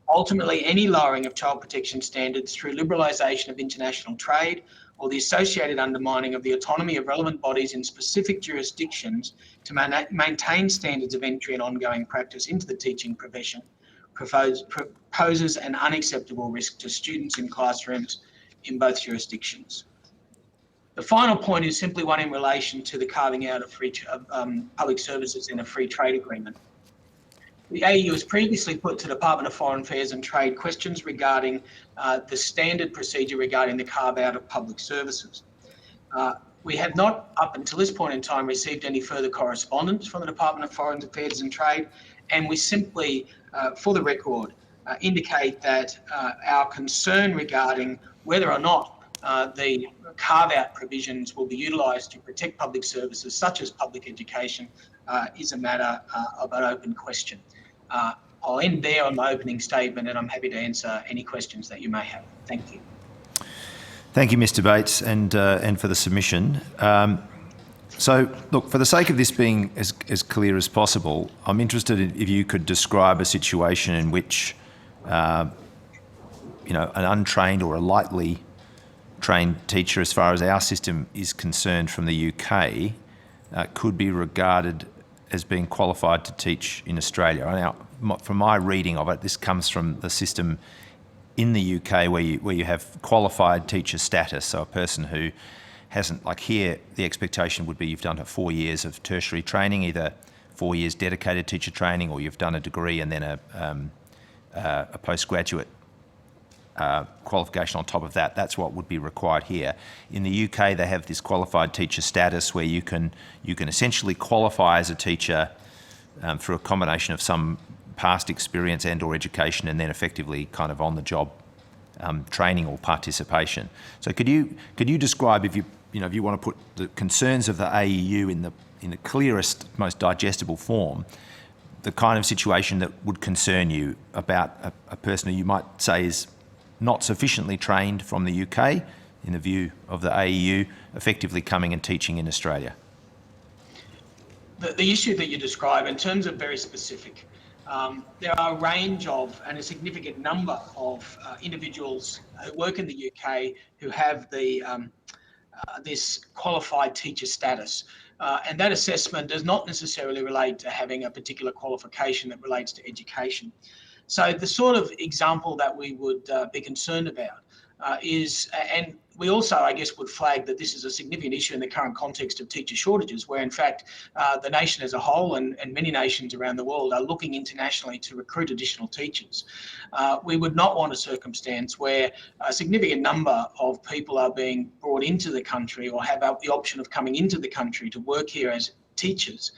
Ultimately, any lowering of child protection standards through liberalisation of international trade or the associated undermining of the autonomy of relevant bodies in specific jurisdictions to maintain standards of entry and ongoing practice into the teaching profession poses an unacceptable risk to students in classrooms in both jurisdictions. The final point is simply one in relation to the carving out of public services in a free trade agreement. The AU has previously put to the Department of Foreign Affairs and Trade questions regarding the standard procedure regarding the carve-out of public services. We have not, up until this point in time, received any further correspondence from the Department of Foreign Affairs and Trade, and we simply, for the record, indicate that our concern regarding whether or not the carve-out provisions will be utilised to protect public services such as public education is a matter of an open question. I'll end there on my opening statement, and I'm happy to answer any questions that you may have. Thank you. Thank you, Mr. Bates, and for the submission. So, look, for the sake of this being as clear as possible, I'm interested in if you could describe a situation in which, an untrained or a lightly trained teacher, as far as our system is concerned from the UK, could be regarded as being qualified to teach in Australia. Now, from my reading of it, this comes from the system in the UK where you have qualified teacher status, so a person who hasn't, like here, the expectation would be you've done 4 years of tertiary training, either 4 years dedicated teacher training, or you've done a degree and then a postgraduate qualification on top of that. That's what would be required here. In the UK, they have this qualified teacher status where you can essentially qualify as a teacher through a combination of some past experience and or education, and then effectively kind of on the job training or participation. So could you describe, if you if you want to put the concerns of the AEU in the clearest, most digestible form, the kind of situation that would concern you about a person who you might say is not sufficiently trained from the UK, in the view of the AEU, effectively coming and teaching in Australia? The issue that you describe, in terms of very specific, there are a range of and a significant number of individuals who work in the UK who have this qualified teacher status. And that assessment does not necessarily relate to having a particular qualification that relates to education. So the sort of example that we would be concerned about is, and we also, I guess, would flag that this is a significant issue in the current context of teacher shortages, where in fact the nation as a whole and many nations around the world are looking internationally to recruit additional teachers. We would not want a circumstance where a significant number of people are being brought into the country or have the option of coming into the country to work here as teachers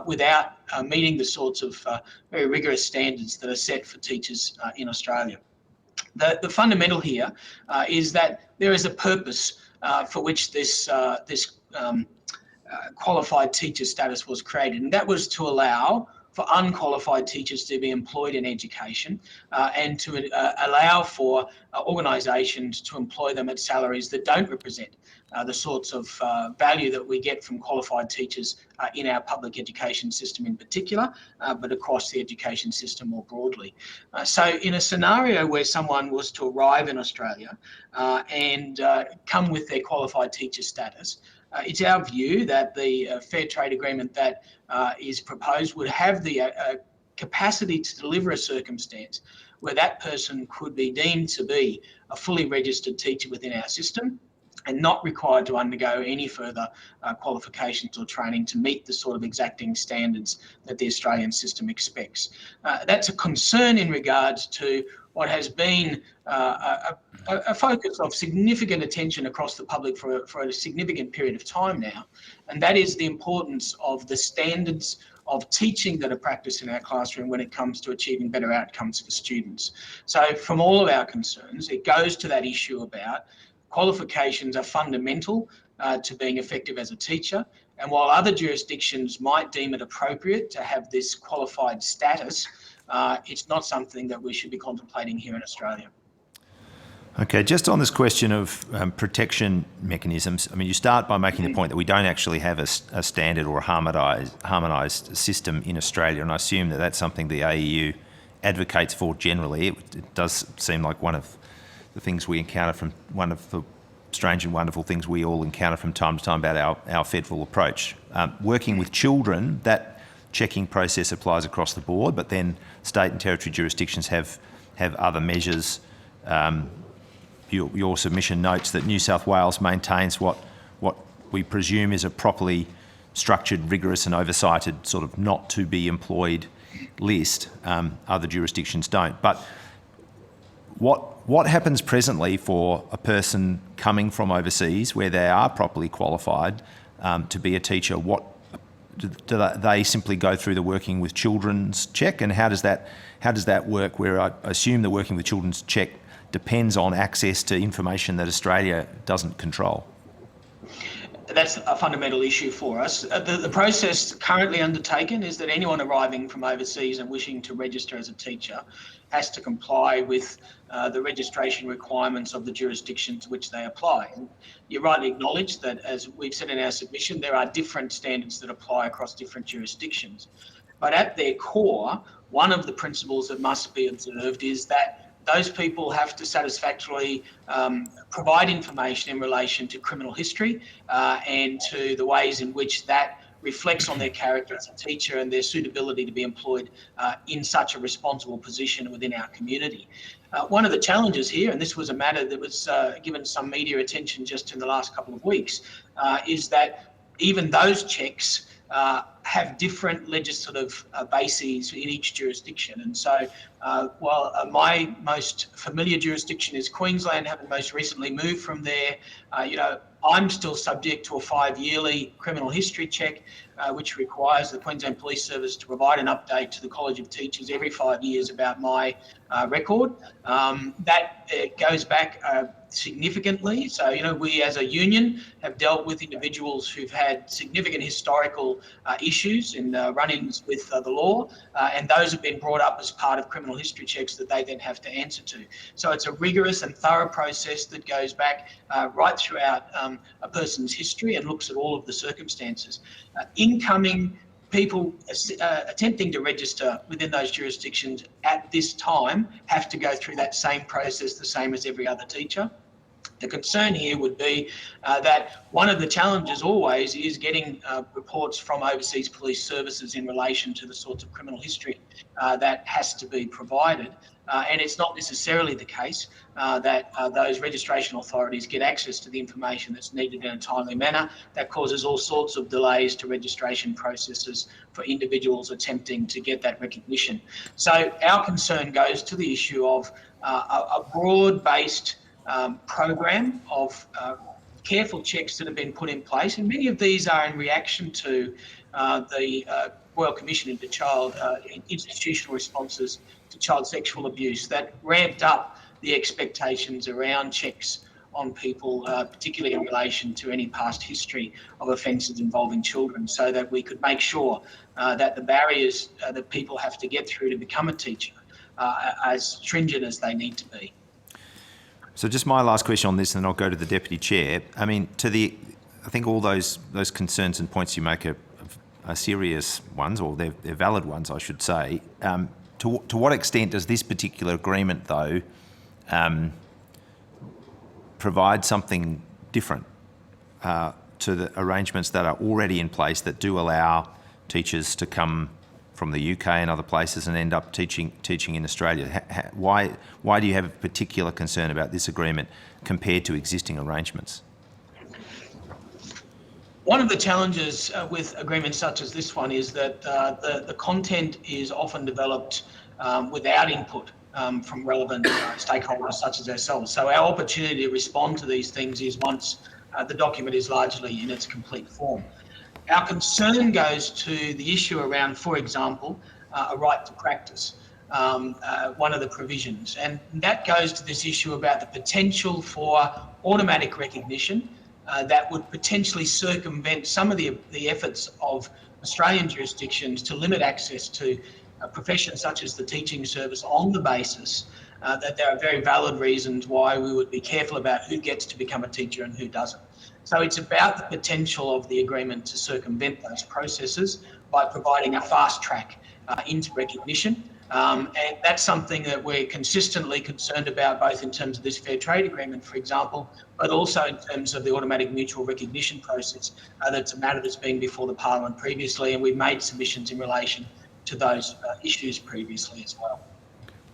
without meeting the sorts of very rigorous standards that are set for teachers in Australia. The fundamental here is that there is a purpose for which this qualified teacher status was created, and that was to allow for unqualified teachers to be employed in education and to allow for organisations to employ them at salaries that don't represent the sorts of value that we get from qualified teachers in our public education system in particular, but across the education system more broadly. So in a scenario where someone was to arrive in Australia and come with their qualified teacher status, it's our view that the fair trade agreement that is proposed would have the capacity to deliver a circumstance where that person could be deemed to be a fully registered teacher within our system and not required to undergo any further qualifications or training to meet the sort of exacting standards that the Australian system expects. That's a concern in regards to what has been a focus of significant attention across the public for a significant period of time now, and that is the importance of the standards of teaching that are practiced in our classroom when it comes to achieving better outcomes for students. So from all of our concerns, it goes to that issue about qualifications are fundamental to being effective as a teacher, and while other jurisdictions might deem it appropriate to have this qualified status, it's not something that we should be contemplating here in Australia. Okay, just on this question of protection mechanisms, I mean, you start by making the point that we don't actually have a standard or a harmonised system in Australia, and I assume that that's something the AEU advocates for generally. It does seem like one of the things we encounter from one of the strange and wonderful things we all encounter from time to time about our federal approach. Working with children, that checking process applies across the board, but then state and territory jurisdictions have other measures. Your submission notes that New South Wales maintains what we presume is a properly structured, rigorous and oversighted sort of not to be employed list. Other jurisdictions don't. But what happens presently for a person coming from overseas where they are properly qualified to be a teacher? Do they simply go through the working with children's check, and how does that work? Where I assume the working with children's check depends on access to information that Australia doesn't control. That's a fundamental issue for us. The process currently undertaken is that anyone arriving from overseas and wishing to register as a teacher has to comply with the registration requirements of the jurisdiction to which they apply. And you rightly acknowledge that, as we've said in our submission, there are different standards that apply across different jurisdictions. But at their core, one of the principles that must be observed is that those people have to satisfactorily provide information in relation to criminal history and to the ways in which that reflects on their character as a teacher and their suitability to be employed in such a responsible position within our community. One of the challenges here, and this was a matter that was given some media attention just in the last couple of weeks, is that even those checks have different legislative bases in each jurisdiction. And so while my most familiar jurisdiction is Queensland, having most recently moved from there, I'm still subject to a 5-yearly criminal history check, which requires the Queensland Police Service to provide an update to the College of Teachers every 5 years about my record. That goes back significantly. So, we as a union have dealt with individuals who've had significant historical issues in run-ins with the law, and those have been brought up as part of criminal history checks that they then have to answer to. So it's a rigorous and thorough process that goes back right throughout a person's history and looks at all of the circumstances. Incoming people attempting to register within those jurisdictions at this time have to go through that same process, the same as every other teacher. The concern here would be that one of the challenges always is getting reports from overseas police services in relation to the sorts of criminal history that has to be provided. And it's not necessarily the case that those registration authorities get access to the information that's needed in a timely manner. That causes all sorts of delays to registration processes for individuals attempting to get that recognition. So our concern goes to the issue of a broad-based program of careful checks that have been put in place, and many of these are in reaction to the Royal Commission into Child institutional responses to child sexual abuse that ramped up the expectations around checks on people, particularly in relation to any past history of offences involving children, so that we could make sure that the barriers that people have to get through to become a teacher are as stringent as they need to be. So just my last question on this, and then I'll go to the Deputy Chair. I mean, I think all those concerns and points you make are serious ones, or they're valid ones, I should say. To what extent does this particular agreement, though, provide something different to the arrangements that are already in place that do allow teachers to come from the UK and other places and end up teaching in Australia? Why do you have a particular concern about this agreement compared to existing arrangements? One of the challenges with agreements such as this one is that the content is often developed without input from relevant stakeholders such as ourselves. So our opportunity to respond to these things is once the document is largely in its complete form. Our concern goes to the issue around, for example, a right to practice, one of the provisions. And that goes to this issue about the potential for automatic recognition that would potentially circumvent some of the efforts of Australian jurisdictions to limit access to professions such as the teaching service on the basis that there are very valid reasons why we would be careful about who gets to become a teacher and who doesn't. So it's about the potential of the agreement to circumvent those processes by providing a fast track into recognition. And that's something that we're consistently concerned about, both in terms of this fair trade agreement, for example, but also in terms of the automatic mutual recognition process. That's a matter that's been before the Parliament previously, and we've made submissions in relation to those issues previously as well.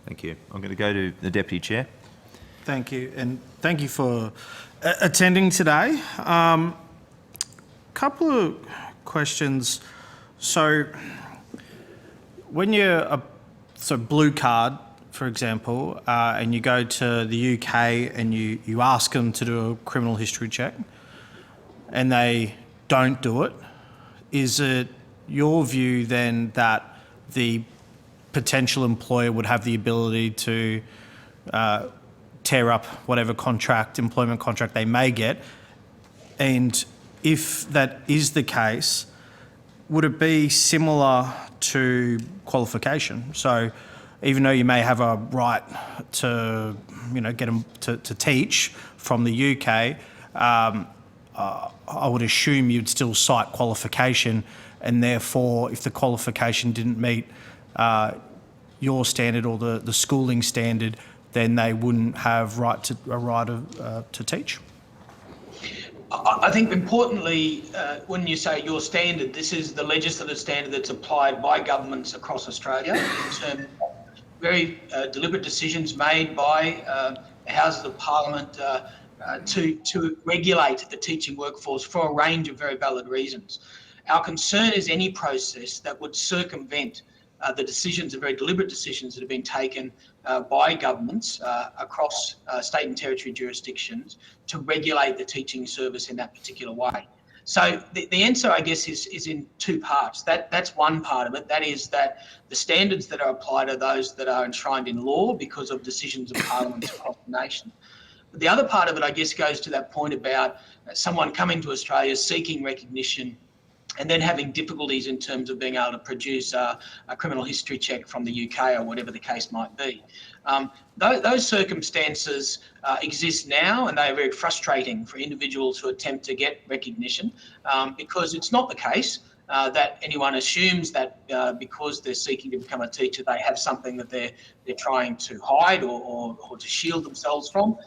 Thank you. I'm going to go to the Deputy Chair. Thank you, and thank you for attending today. Couple of questions. So when you're blue card, for example, and you go to the UK and you ask them to do a criminal history check and they don't do it, is it your view then that the potential employer would have the ability to tear up whatever employment contract they may get? And if that is the case, would it be similar to qualification? So even though you may have a right to, get them to teach from the UK, I would assume you'd still cite qualification, and therefore if the qualification didn't meet your standard or the schooling standard, then they wouldn't have a right to teach? I think importantly, when you say your standard, this is the legislative standard that's applied by governments across Australia in terms of very deliberate decisions made by Houses of Parliament to regulate the teaching workforce for a range of very valid reasons. Our concern is any process that would circumvent the decisions, the very deliberate decisions that have been taken by governments across state and territory jurisdictions to regulate the teaching service in that particular way. So the answer, I guess, is in two parts. That's one part of it. That is that the standards that are applied are those that are enshrined in law because of decisions of parliaments across the nation. But the other part of it, I guess, goes to that point about someone coming to Australia seeking recognition and then having difficulties in terms of being able to produce a criminal history check from the UK or whatever the case might be. Those circumstances exist now, and they are very frustrating for individuals who attempt to get recognition because it's not the case that anyone assumes that because they're seeking to become a teacher, they have something that they're trying to hide or to shield themselves from,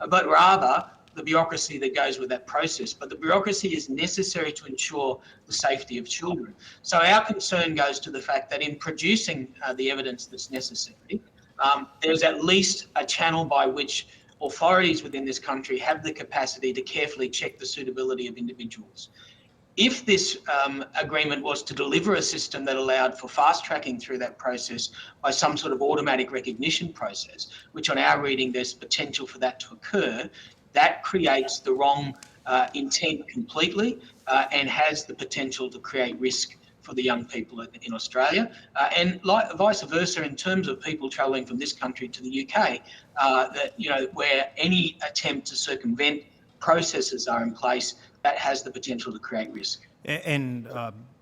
but rather the bureaucracy that goes with that process. But the bureaucracy is necessary to ensure the safety of children. So our concern goes to the fact that in producing the evidence that's necessary, there's at least a channel by which authorities within this country have the capacity to carefully check the suitability of individuals. If this agreement was to deliver a system that allowed for fast tracking through that process by some sort of automatic recognition process, which on our reading there's potential for that to occur, that creates the wrong intent completely and has the potential to create risk for the young people in Australia. And vice versa in terms of people travelling from this country to the UK, where any attempt to circumvent processes are in place, that has the potential to create risk. And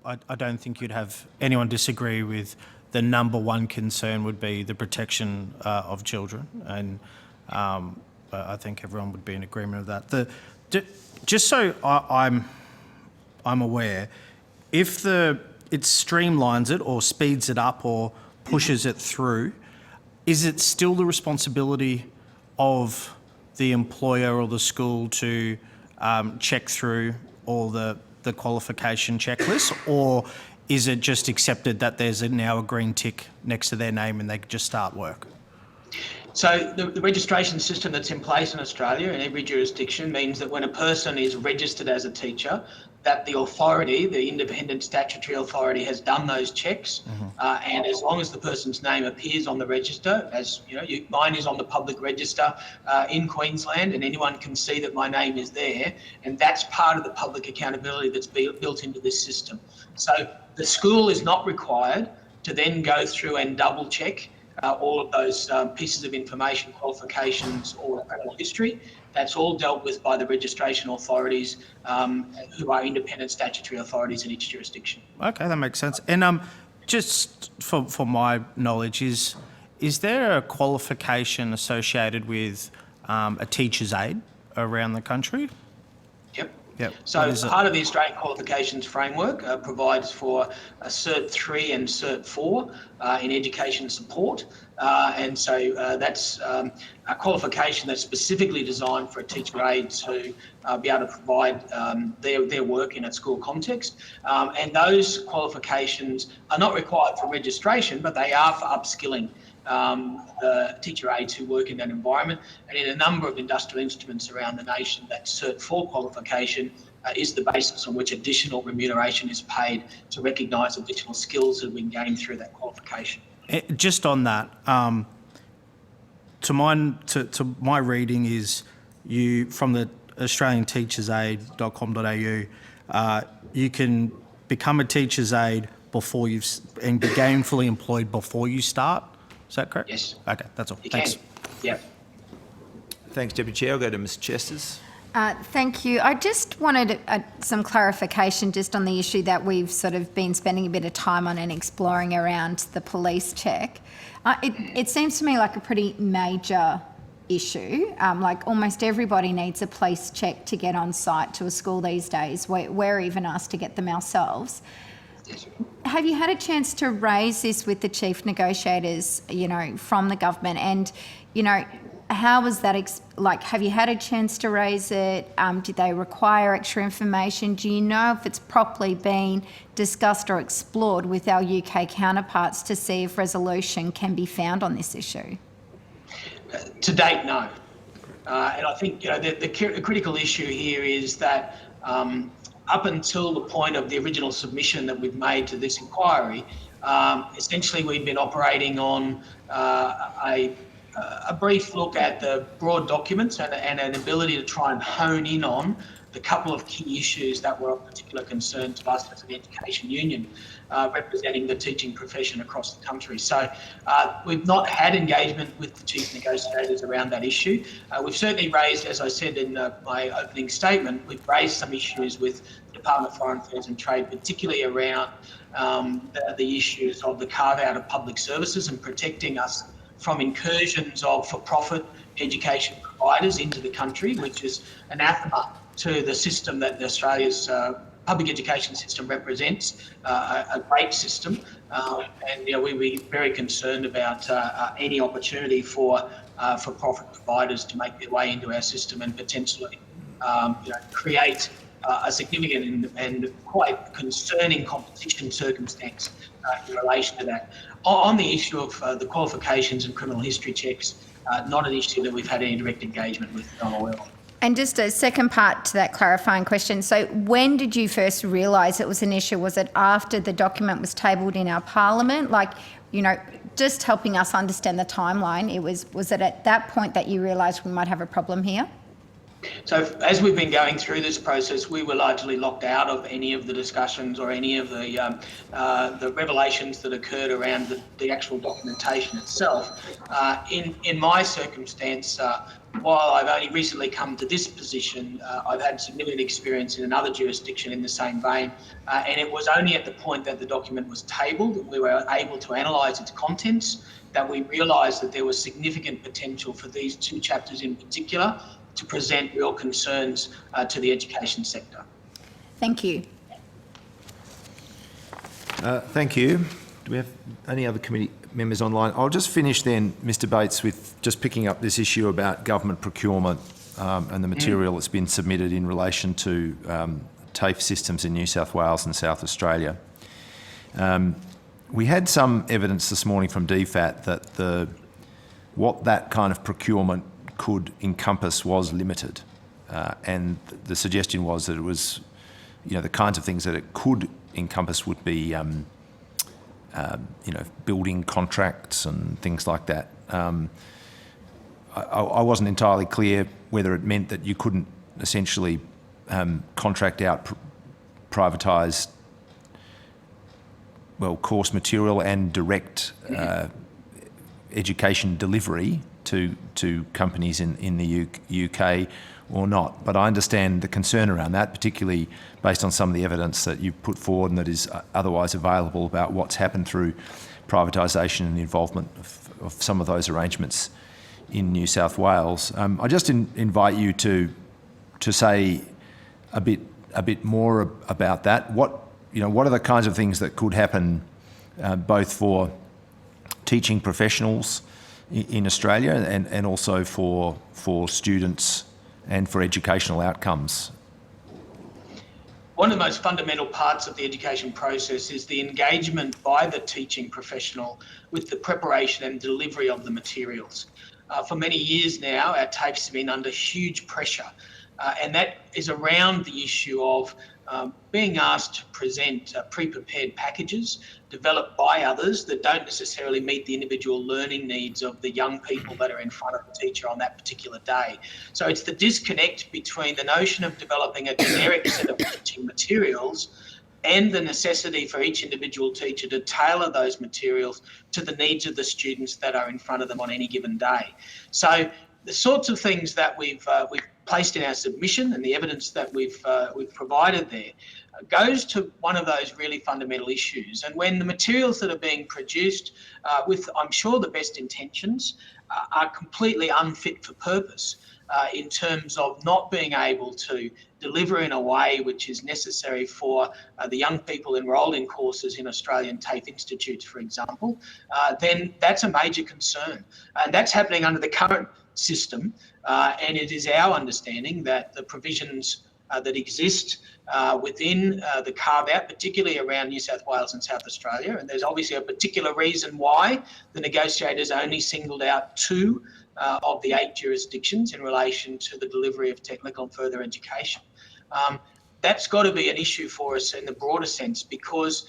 I don't think you'd have anyone disagree with the number one concern would be the protection of children, and I think everyone would be in agreement of that. Just so I'm aware, if it streamlines it or speeds it up or pushes it through, is it still the responsibility of the employer or the school to check through all the qualification checklist, or is it just accepted that there's now a green tick next to their name and they can just start work? So the registration system that's in place in Australia in every jurisdiction means that when a person is registered as a teacher, that the authority, the independent statutory authority, has done those checks, and as long as the person's name appears on the register, as you know, mine is on the public register in Queensland, and anyone can see that my name is there, and that's part of the public accountability that's built into this system. So the school is not required to then go through and double check all of those pieces of information, qualifications or criminal history. That's all dealt with by the registration authorities who are independent statutory authorities in each jurisdiction. Okay, that makes sense. And just for my knowledge, is there a qualification associated with a teacher's aide around the country? Yep. So part of the Australian Qualifications Framework provides for a Cert 3 and Cert 4 in education support. And so that's a qualification that's specifically designed for a teacher aide to be able to provide their work in a school context. And those qualifications are not required for registration, but they are for upskilling teacher aides who work in that environment. And in a number of industrial instruments around the nation, that Cert 4 qualification is the basis on which additional remuneration is paid to recognise additional skills that have been gained through that qualification. Just on that, to my reading is you from the australianteachersaid.com.au, you can become a teacher's aide before and be gainfully employed before you start. Is that correct? Yes. Okay, that's all. You Thanks. can. Yeah. Thanks, Deputy Chair. I'll go to Ms Chesters. Thank you. I just wanted some clarification just on the issue that we've sort of been spending a bit of time on and exploring around the police check. It seems to me like a pretty major issue. Like almost everybody needs a police check to get on site to a school these days. We're even asked to get them ourselves. Have you had a chance to raise this with the chief negotiators, from the government? And, how was that, have you had a chance to raise it? Did they require extra information? Do you know if it's properly been discussed or explored with our UK counterparts to see if resolution can be found on this issue? To date, no. And I think, the critical issue here is that up until the point of the original submission that we've made to this inquiry, essentially we've been operating on a brief look at the broad documents and an ability to try and hone in on the couple of key issues that were of particular concern to us as an education union, representing the teaching profession across the country. So we've not had engagement with the chief negotiators around that issue. We've certainly raised, as I said in my opening statement, we've raised some issues with the Department of Foreign Affairs and Trade, particularly around the issues of the carve-out of public services and protecting us from incursions of for-profit education providers into the country, which is anathema to the system that Australia's public education system represents, a great system. And we'd be very concerned about any opportunity for for-profit providers to make their way into our system and potentially create a significant and quite concerning competition circumstance in relation to that. On the issue of the qualifications and criminal history checks, not an issue that we've had any direct engagement with, I'm aware of. And just a second part to that clarifying question. So when did you first realise it was an issue? Was it after the document was tabled in our parliament? Just helping us understand the timeline, was it at that point that you realised we might have a problem here? So as we've been going through this process, we were largely locked out of any of the discussions or any of the revelations that occurred around the actual documentation itself. In my circumstance, while I've only recently come to this position, I've had significant experience in another jurisdiction in the same vein, and it was only at the point that the document was tabled and we were able to analyse its contents that we realised that there was significant potential for these two chapters in particular to present real concerns to the education sector. Thank you. Thank you. Do we have any other committee members online? I'll just finish then, Mr. Bates, with just picking up this issue about government procurement and the material that's been submitted in relation to TAFE systems in New South Wales and South Australia. We had some evidence this morning from DFAT that what that kind of procurement could encompass was limited, and the suggestion was that it was, the kinds of things that it could encompass would be, building contracts and things like that. I wasn't entirely clear whether it meant that you couldn't essentially contract out privatised, course material and direct education delivery to companies in the UK or not. But I understand the concern around that, particularly based on some of the evidence that you've put forward and that is otherwise available about what's happened through privatisation and the involvement of some of those arrangements in New South Wales. I just invite you to say a bit more about that. What are the kinds of things that could happen both for teaching professionals in Australia and also for students and for educational outcomes? One of the most fundamental parts of the education process is the engagement by the teaching professional with the preparation and delivery of the materials. For many years now, our TAFEs have been under huge pressure, and that is around the issue of being asked to present pre-prepared packages developed by others that don't necessarily meet the individual learning needs of the young people that are in front of the teacher on that particular day. So it's the disconnect between the notion of developing a generic set of teaching materials and the necessity for each individual teacher to tailor those materials to the needs of the students that are in front of them on any given day. So the sorts of things that we've placed in our submission and the evidence that we've provided there goes to one of those really fundamental issues. And when the materials that are being produced with, I'm sure, the best intentions are completely unfit for purpose in terms of not being able to deliver in a way which is necessary for the young people enrolled in courses in Australian TAFE institutes, for example, then that's a major concern. And that's happening under the current system, and it is our understanding that the provisions that exist within the carve-out, particularly around New South Wales and South Australia, and there's obviously a particular reason why the negotiators only singled out 2 of the 8 jurisdictions in relation to the delivery of technical and further education. that's got to be an issue for us in the broader sense, because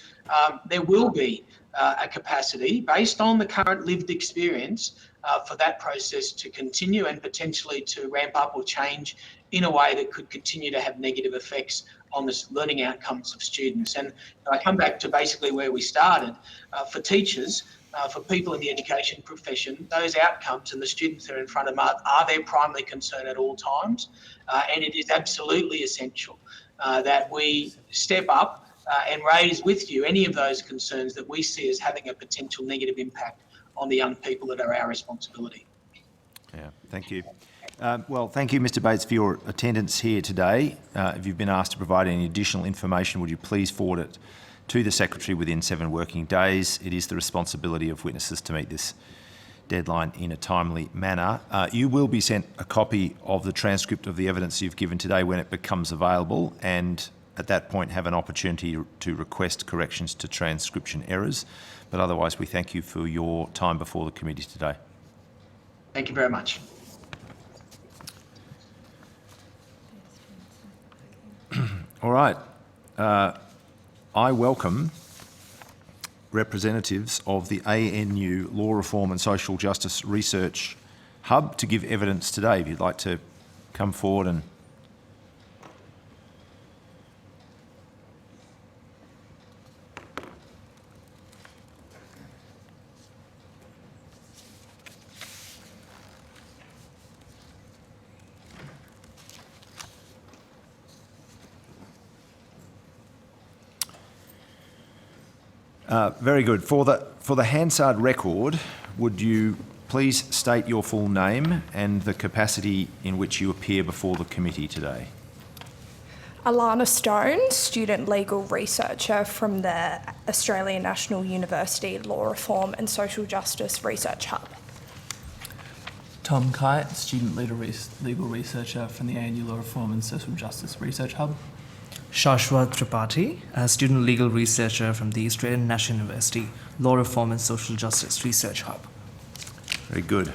there will be a capacity based on the current lived experience for that process to continue and potentially to ramp up or change in a way that could continue to have negative effects on the learning outcomes of students. And I come back to basically where we started. For teachers, for people in the education profession, those outcomes and the students that are in front of them are their primary concern at all times. And it is absolutely essential that we step up and raise with you any of those concerns that we see as having a potential negative impact on the young people that are our responsibility. Yeah, thank you. Well, thank you, Mr. Bates, for your attendance here today. If you've been asked to provide any additional information, would you please forward it to the Secretary within 7 working days? It is the responsibility of witnesses to meet this deadline in a timely manner. You will be sent a copy of the transcript of the evidence you've given today when it becomes available, and at that point have an opportunity to request corrections to transcription errors. But otherwise, we thank you for your time before the committee today. Thank you very much. All right. I welcome representatives of the ANU Law Reform and Social Justice Research Hub to give evidence today. If you'd like to come forward and very good. For the Hansard record, would you please state your full name and the capacity in which you appear before the committee today? Alana Stone, student legal researcher from the Australian National University Law Reform and Social Justice Research Hub. Tom Kite, student legal researcher from the ANU Law Reform and Social Justice Research Hub. Shashwat Tripathi, a student legal researcher from the Australian National University Law Reform and Social Justice Research Hub. Very good.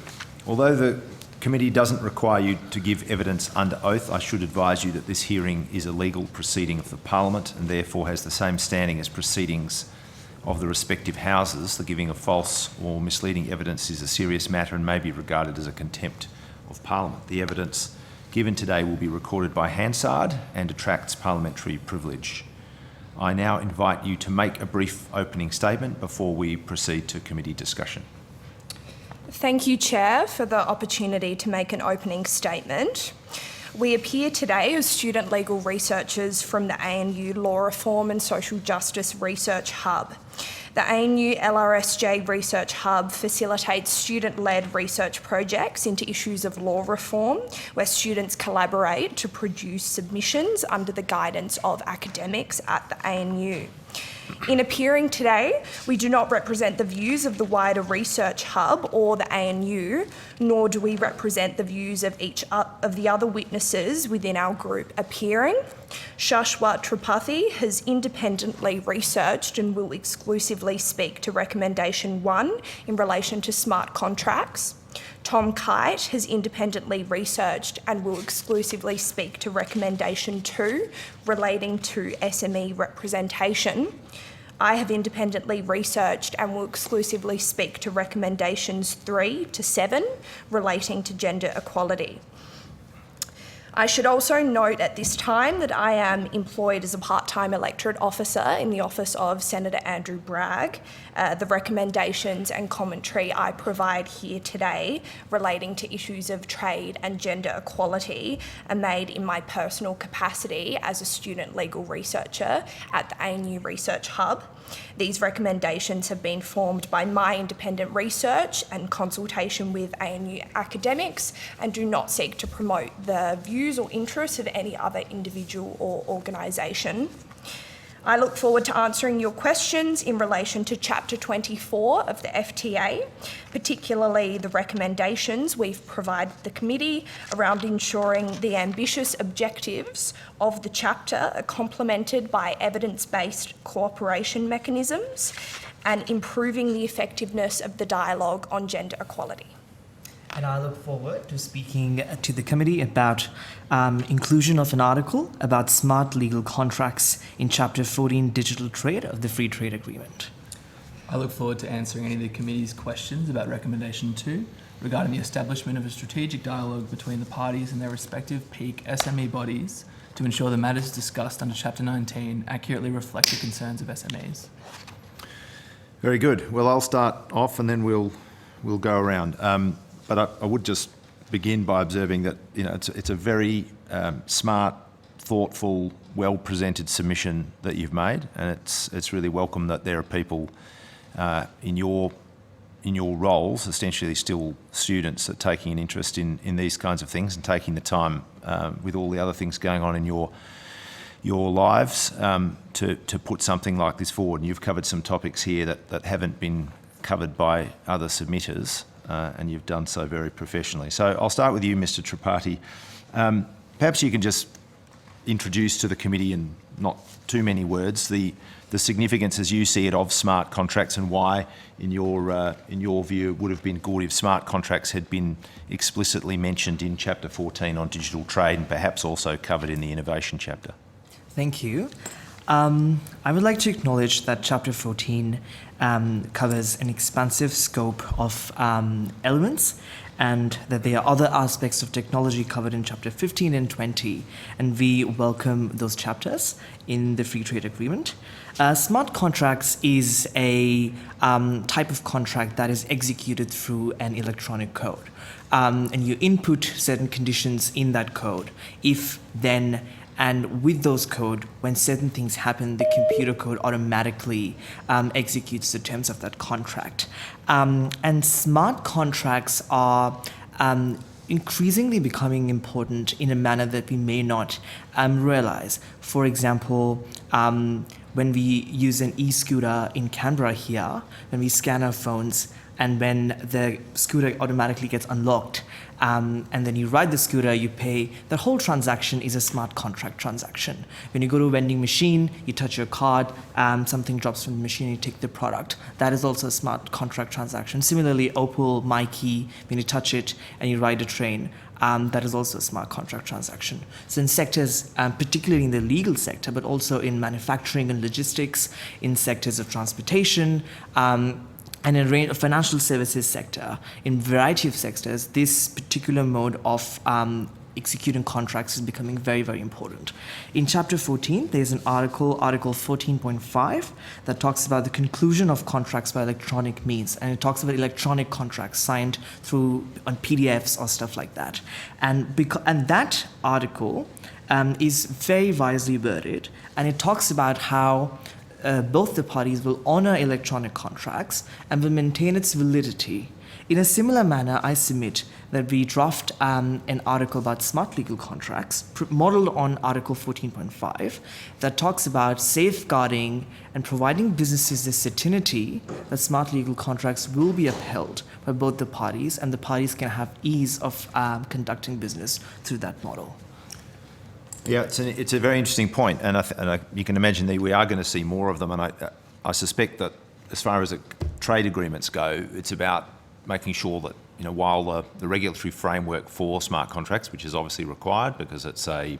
Although the committee doesn't require you to give evidence under oath, I should advise you that this hearing is a legal proceeding of the Parliament and therefore has the same standing as proceedings of the respective houses. The giving of false or misleading evidence is a serious matter and may be regarded as a contempt of Parliament. The evidence given today will be recorded by Hansard and attracts parliamentary privilege. I now invite you to make a brief opening statement before we proceed to committee discussion. Thank you, Chair, for the opportunity to make an opening statement. We appear today as student legal researchers from the ANU Law Reform and Social Justice Research Hub. The ANU LRSJ Research Hub facilitates student-led research projects into issues of law reform, where students collaborate to produce submissions under the guidance of academics at the ANU. In appearing today, we do not represent the views of the wider research hub or the ANU, nor do we represent the views of each of the other witnesses within our group appearing. Shashwat Tripathi has independently researched and will exclusively speak to recommendation 1 in relation to smart contracts. Tom Kite has independently researched and will exclusively speak to recommendation 2 relating to SME representation. I have independently researched and will exclusively speak to recommendations 3 to 7 relating to gender equality. I should also note at this time that I am employed as a part-time electorate officer in the office of Senator Andrew Bragg. The recommendations and commentary I provide here today relating to issues of trade and gender equality are made in my personal capacity as a student legal researcher at the ANU Research Hub. These recommendations have been formed by my independent research and consultation with ANU academics and do not seek to promote the views or interests of any other individual or organisation. I look forward to answering your questions in relation to Chapter 24 of the FTA, particularly the recommendations we've provided the committee around ensuring the ambitious objectives of the chapter are complemented by evidence-based cooperation mechanisms and improving the effectiveness of the dialogue on gender equality. And I look forward to speaking to the committee about inclusion of an article about smart legal contracts in Chapter 14 Digital Trade of the Free Trade Agreement. I look forward to answering any of the committee's questions about Recommendation 2 regarding the establishment of a strategic dialogue between the parties and their respective peak SME bodies to ensure the matters discussed under Chapter 19 accurately reflect the concerns of SMEs. Very good. Well, I'll start off and then we'll go around. But I would just begin by observing that it's a very smart, thoughtful, well-presented submission that you've made, and it's really welcome that there are people in your roles, essentially still students, that are taking an interest in these kinds of things and taking the time with all the other things going on in your lives to put something like this forward. And you've covered some topics here that haven't been covered by other submitters, and you've done so very professionally. So I'll start with you, Mr. Tripathi. Perhaps you can just introduce to the committee, in not too many words, the significance as you see it of smart contracts, and why, in your view, it would have been good if smart contracts had been explicitly mentioned in Chapter 14 on digital trade, and perhaps also covered in the innovation chapter. Thank you. I would like to acknowledge that Chapter 14 covers an expansive scope of elements, and that there are other aspects of technology covered in Chapter 15 and 20, and we welcome those chapters in the Free Trade Agreement. Smart contracts is a type of contract that is executed through an electronic code, and you input certain conditions in that code. If then and with those code, when certain things happen, the computer code automatically executes the terms of that contract. And smart contracts are increasingly becoming important in a manner that we may not realize. For example, when we use an e-scooter in Canberra here, when we scan our phones, and when the scooter automatically gets unlocked, and then you ride the scooter, you pay, the whole transaction is a smart contract transaction. When you go to a vending machine, you touch your card, something drops from the machine, you take the product. That is also a smart contract transaction. Similarly, Opal, MyKey, when you touch it and you ride a train, that is also a smart contract transaction. So in sectors, particularly in the legal sector, but also in manufacturing and logistics, in sectors of transportation, and in a range of financial services sector, in a variety of sectors, this particular mode of executing contracts is becoming very, very important. In Chapter 14, there's an article 14.5, that talks about the conclusion of contracts by electronic means, and it talks about electronic contracts signed through on PDFs or stuff like that. And that article is very wisely worded, and it talks about how both the parties will honor electronic contracts and will maintain its validity. In a similar manner, I submit that we draft an article about smart legal contracts, modeled on Article 14.5, that talks about safeguarding and providing businesses the certainty that smart legal contracts will be upheld by both the parties, and the parties can have ease of conducting business through that model. Yeah, it's a very interesting point, and you can imagine that we are going to see more of them. And I suspect that as far as trade agreements go, it's about making sure that while the regulatory framework for smart contracts, which is obviously required because it's a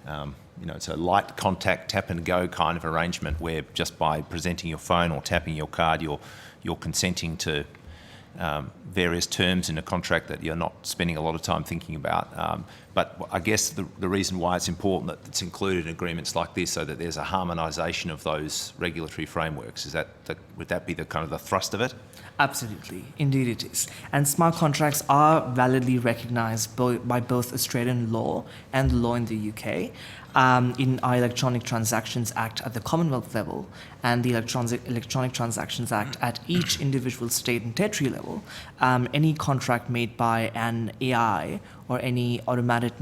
it's a light contact, tap and go kind of arrangement where just by presenting your phone or tapping your card, you're consenting to various terms in a contract that you're not spending a lot of time thinking about. But I guess the reason why it's important that it's included in agreements like this, so that there's a harmonisation of those regulatory frameworks. Would that be the kind of the thrust of it? Absolutely, indeed it is. And smart contracts are validly recognised by both Australian law and the law in the UK. In our Electronic Transactions Act at the Commonwealth level and the Electronic Transactions Act at each individual state and territory level, any contract made by an AI or any automated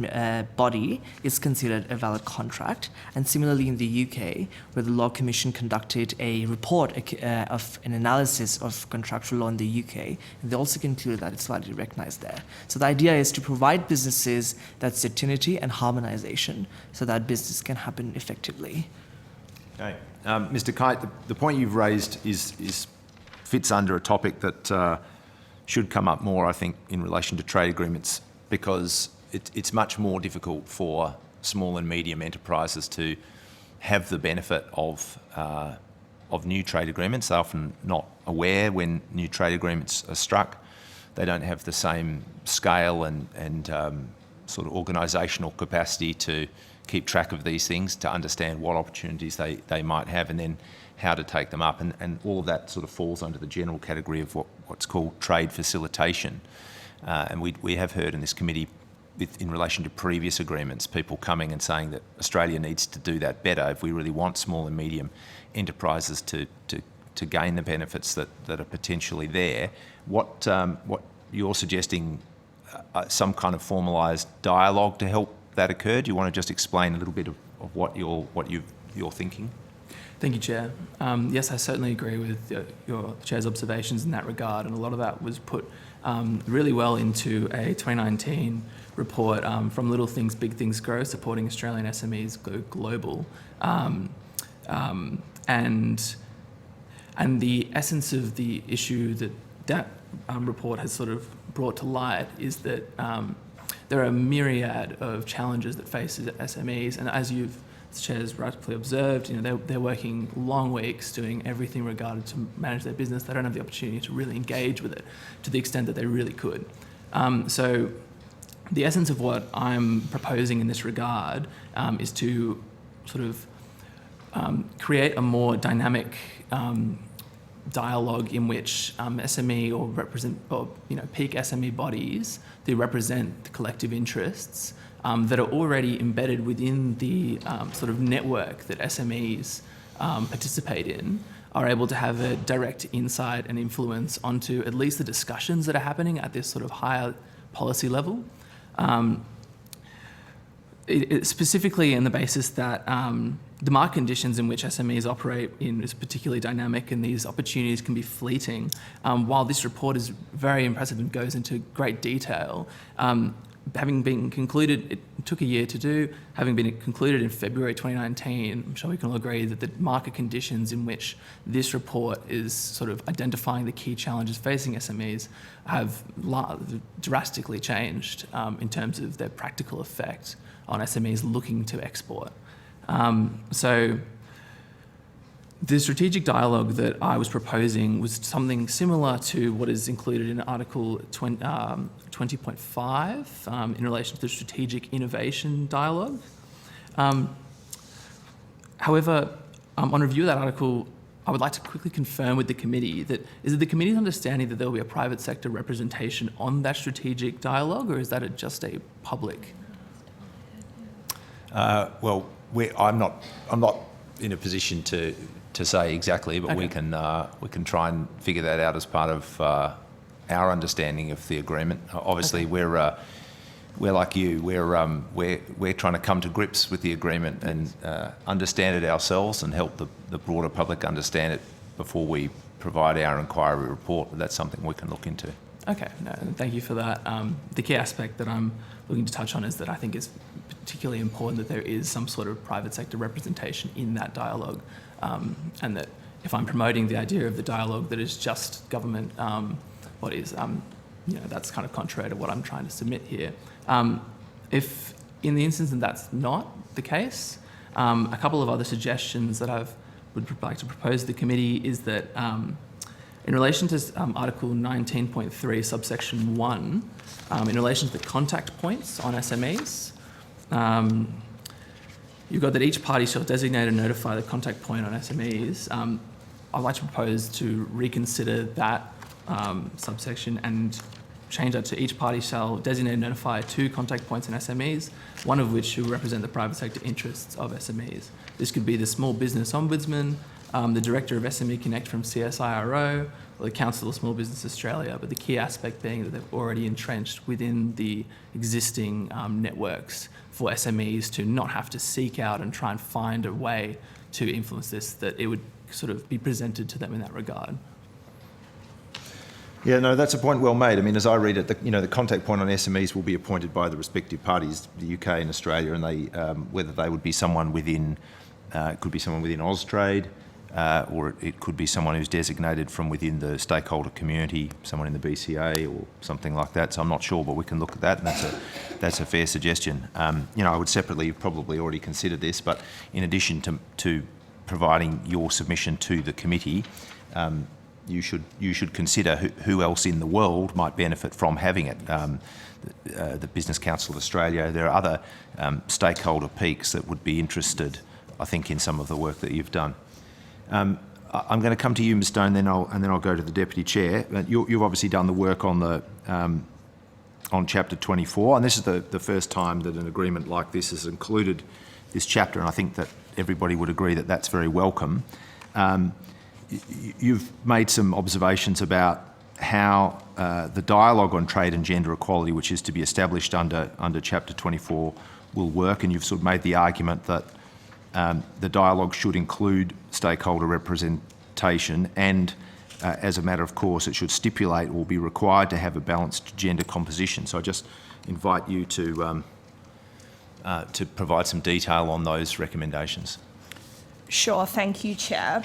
body is considered a valid contract. And similarly in the UK, where the Law Commission conducted a report of an analysis of contractual law in the UK, and they also concluded that it's validly recognized there. So the idea is to provide businesses that certainty and harmonization so that business can happen effectively. Okay. Mr. Kite, the point you've raised fits under a topic that should come up more, I think, in relation to trade agreements, because it's much more difficult for small and medium enterprises to have the benefit of new trade agreements. They're often not aware when new trade agreements are struck. They don't have the same scale and sort of organisational capacity to keep track of these things, to understand what opportunities they might have, and then how to take them up. And all of that sort of falls under the general category of what's called trade facilitation. And we have heard in this committee, in relation to previous agreements, people coming and saying that Australia needs to do that better if we really want small and medium enterprises to gain the benefits that are potentially there. What you're suggesting, some kind of formalised dialogue to help that occur? Do you want to just explain a little bit of what you're thinking? Thank you, Chair. Yes, I certainly agree with your Chair's observations in that regard, and a lot of that was put really well into a 2019 report from Little Things, Big Things Grow, supporting Australian SMEs go global. And the essence of the issue that report has sort of brought to light is that there are a myriad of challenges that face SMEs, and as you've, as Chair's rightfully observed, they're working long weeks doing everything regarded to manage their business. They don't have the opportunity to really engage with it to the extent that they really could. So the essence of what I'm proposing in this regard is to sort of create a more dynamic dialogue in which SME or peak SME bodies that represent the collective interests that are already embedded within the sort of network that SMEs participate in are able to have a direct insight and influence onto at least the discussions that are happening at this sort of higher policy level. Specifically in the basis that the market conditions in which SMEs operate in is particularly dynamic, and these opportunities can be fleeting. While this report is very impressive and goes into great detail, having been concluded, it took a year to do, having been concluded in February 2019, I'm sure we can all agree that the market conditions in which this report is sort of identifying the key challenges facing SMEs have drastically changed in terms of their practical effect on SMEs looking to export. So the strategic dialogue that I was proposing was something similar to what is included in Article 20.5 in relation to the strategic innovation dialogue. However, on review of that article, I would like to quickly confirm with the committee that is it the committee's understanding that there will be a private sector representation on that strategic dialogue, or is that just a public? Well, I'm not in a position to say exactly, but Okay. we can try and figure that out as part of our understanding of the agreement. Obviously, we're like you. We're trying to come to grips with the agreement and understand it ourselves and help the broader public understand it before we provide our inquiry report. But that's something we can look into. Okay, no, thank you for that. The key aspect that I'm looking to touch on is that I think it's particularly important that there is some sort of private sector representation in that dialogue, and that if I'm promoting the idea of the dialogue that is just government bodies, that's kind of contrary to what I'm trying to submit here. If in the instance that that's not the case, a couple of other suggestions that I would like to propose to the committee is that in relation to Article 19.3, subsection 1, in relation to the contact points on SMEs, you've got that each party shall designate and notify the contact point on SMEs. I'd like to propose to reconsider that subsection and change that to each party shall designate and notify 2 contact points in SMEs, one of which will represent the private sector interests of SMEs. This could be the Small Business Ombudsman, the Director of SME Connect from CSIRO, or the Council of Small Business Australia, but the key aspect being that they've already entrenched within the existing networks for SMEs to not have to seek out and try and find a way to influence this, that it would sort of be presented to them in that regard. Yeah, no, that's a point well made. I mean, as I read it, the contact point on SMEs will be appointed by the respective parties, the UK and Australia, and they whether they would be someone within, it could be someone within Austrade, or it could be someone who's designated from within the stakeholder community, someone in the BCA or something like that. So I'm not sure, but we can look at that, and that's a fair suggestion. I would separately, you've probably already considered this, but in addition to providing your submission to the committee, you should consider who else in the world might benefit from having it. The Business Council of Australia, there are other stakeholder peaks that would be interested, I think, in some of the work that you've done. I'm going to come to you, Ms. Stone, and then I'll go to the Deputy Chair. You've obviously done the work on Chapter 24, and this is the first time that an agreement like this has included this chapter, and I think that everybody would agree that that's very welcome. You've made some observations about how the dialogue on trade and gender equality, which is to be established under Chapter 24, will work, and you've sort of made the argument that the dialogue should include stakeholder representation, and as a matter of course, it should stipulate or be required to have a balanced gender composition. So I just invite you to provide some detail on those recommendations. Sure, thank you, Chair.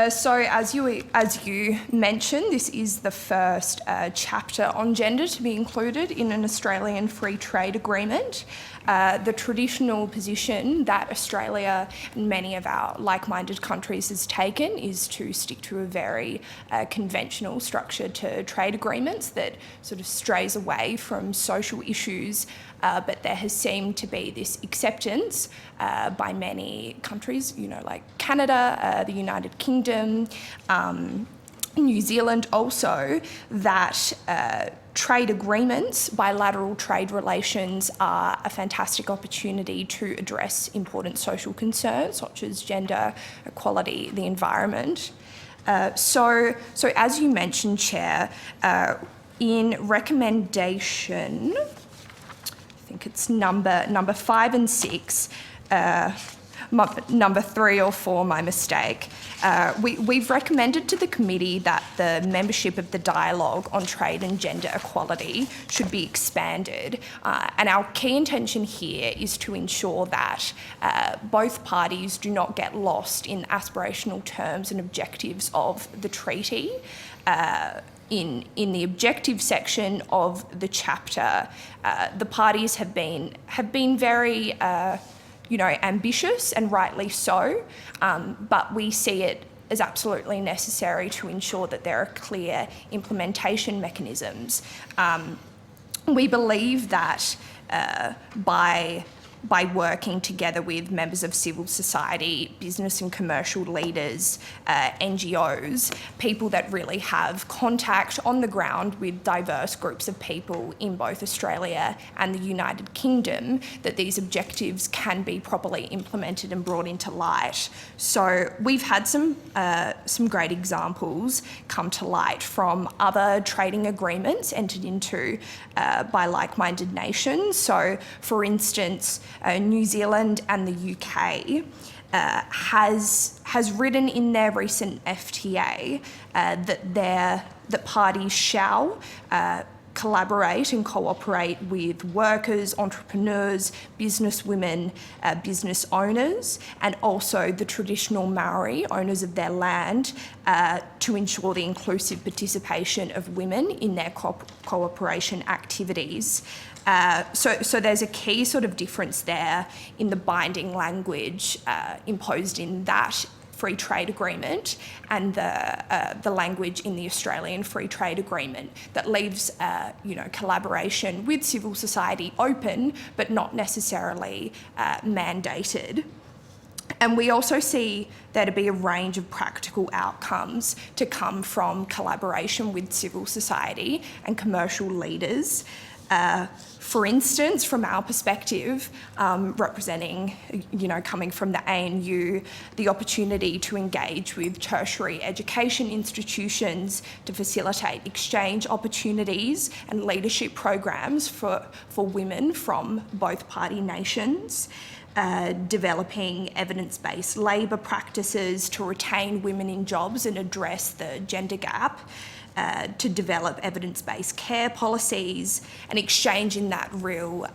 So as you mentioned, this is the first chapter on gender to be included in an Australian free trade agreement. The traditional position that Australia and many of our like-minded countries has taken is to stick to a very conventional structure to trade agreements that sort of strays away from social issues, but there has seemed to be this acceptance by many countries, like Canada, the United Kingdom, New Zealand also, that trade agreements, bilateral trade relations, are a fantastic opportunity to address important social concerns such as gender equality, the environment. So as you mentioned, Chair, in recommendation, I think it's number 5 and 6, number 3 or 4, my mistake. We've recommended to the committee that the membership of the dialogue on trade and gender equality should be expanded. And our key intention here is to ensure that both parties do not get lost in aspirational terms and objectives of the treaty. In the objective section of the chapter, the parties have been very ambitious, and rightly so, but we see it as absolutely necessary to ensure that there are clear implementation mechanisms. We believe that by working together with members of civil society, business and commercial leaders, NGOs, people that really have contact on the ground with diverse groups of people in both Australia and the United Kingdom, that these objectives can be properly implemented and brought into light. So we've had some great examples come to light from other trading agreements entered into by like-minded nations. So, for instance, New Zealand and the UK has written in their recent FTA that parties shall collaborate and cooperate with workers, entrepreneurs, businesswomen, business owners, and also the traditional Maori owners of their land to ensure the inclusive participation of women in their cooperation activities. So there's a key sort of difference there in the binding language imposed in that free trade agreement and the language in the Australian free trade agreement that leaves collaboration with civil society open but not necessarily mandated. And we also see there to be a range of practical outcomes to come from collaboration with civil society and commercial leaders. For instance, from our perspective, representing, coming from the ANU, the opportunity to engage with tertiary education institutions to facilitate exchange opportunities and leadership programs for women from both party nations. Developing evidence-based labour practices to retain women in jobs and address the gender gap. to develop evidence-based care policies and exchanging that real,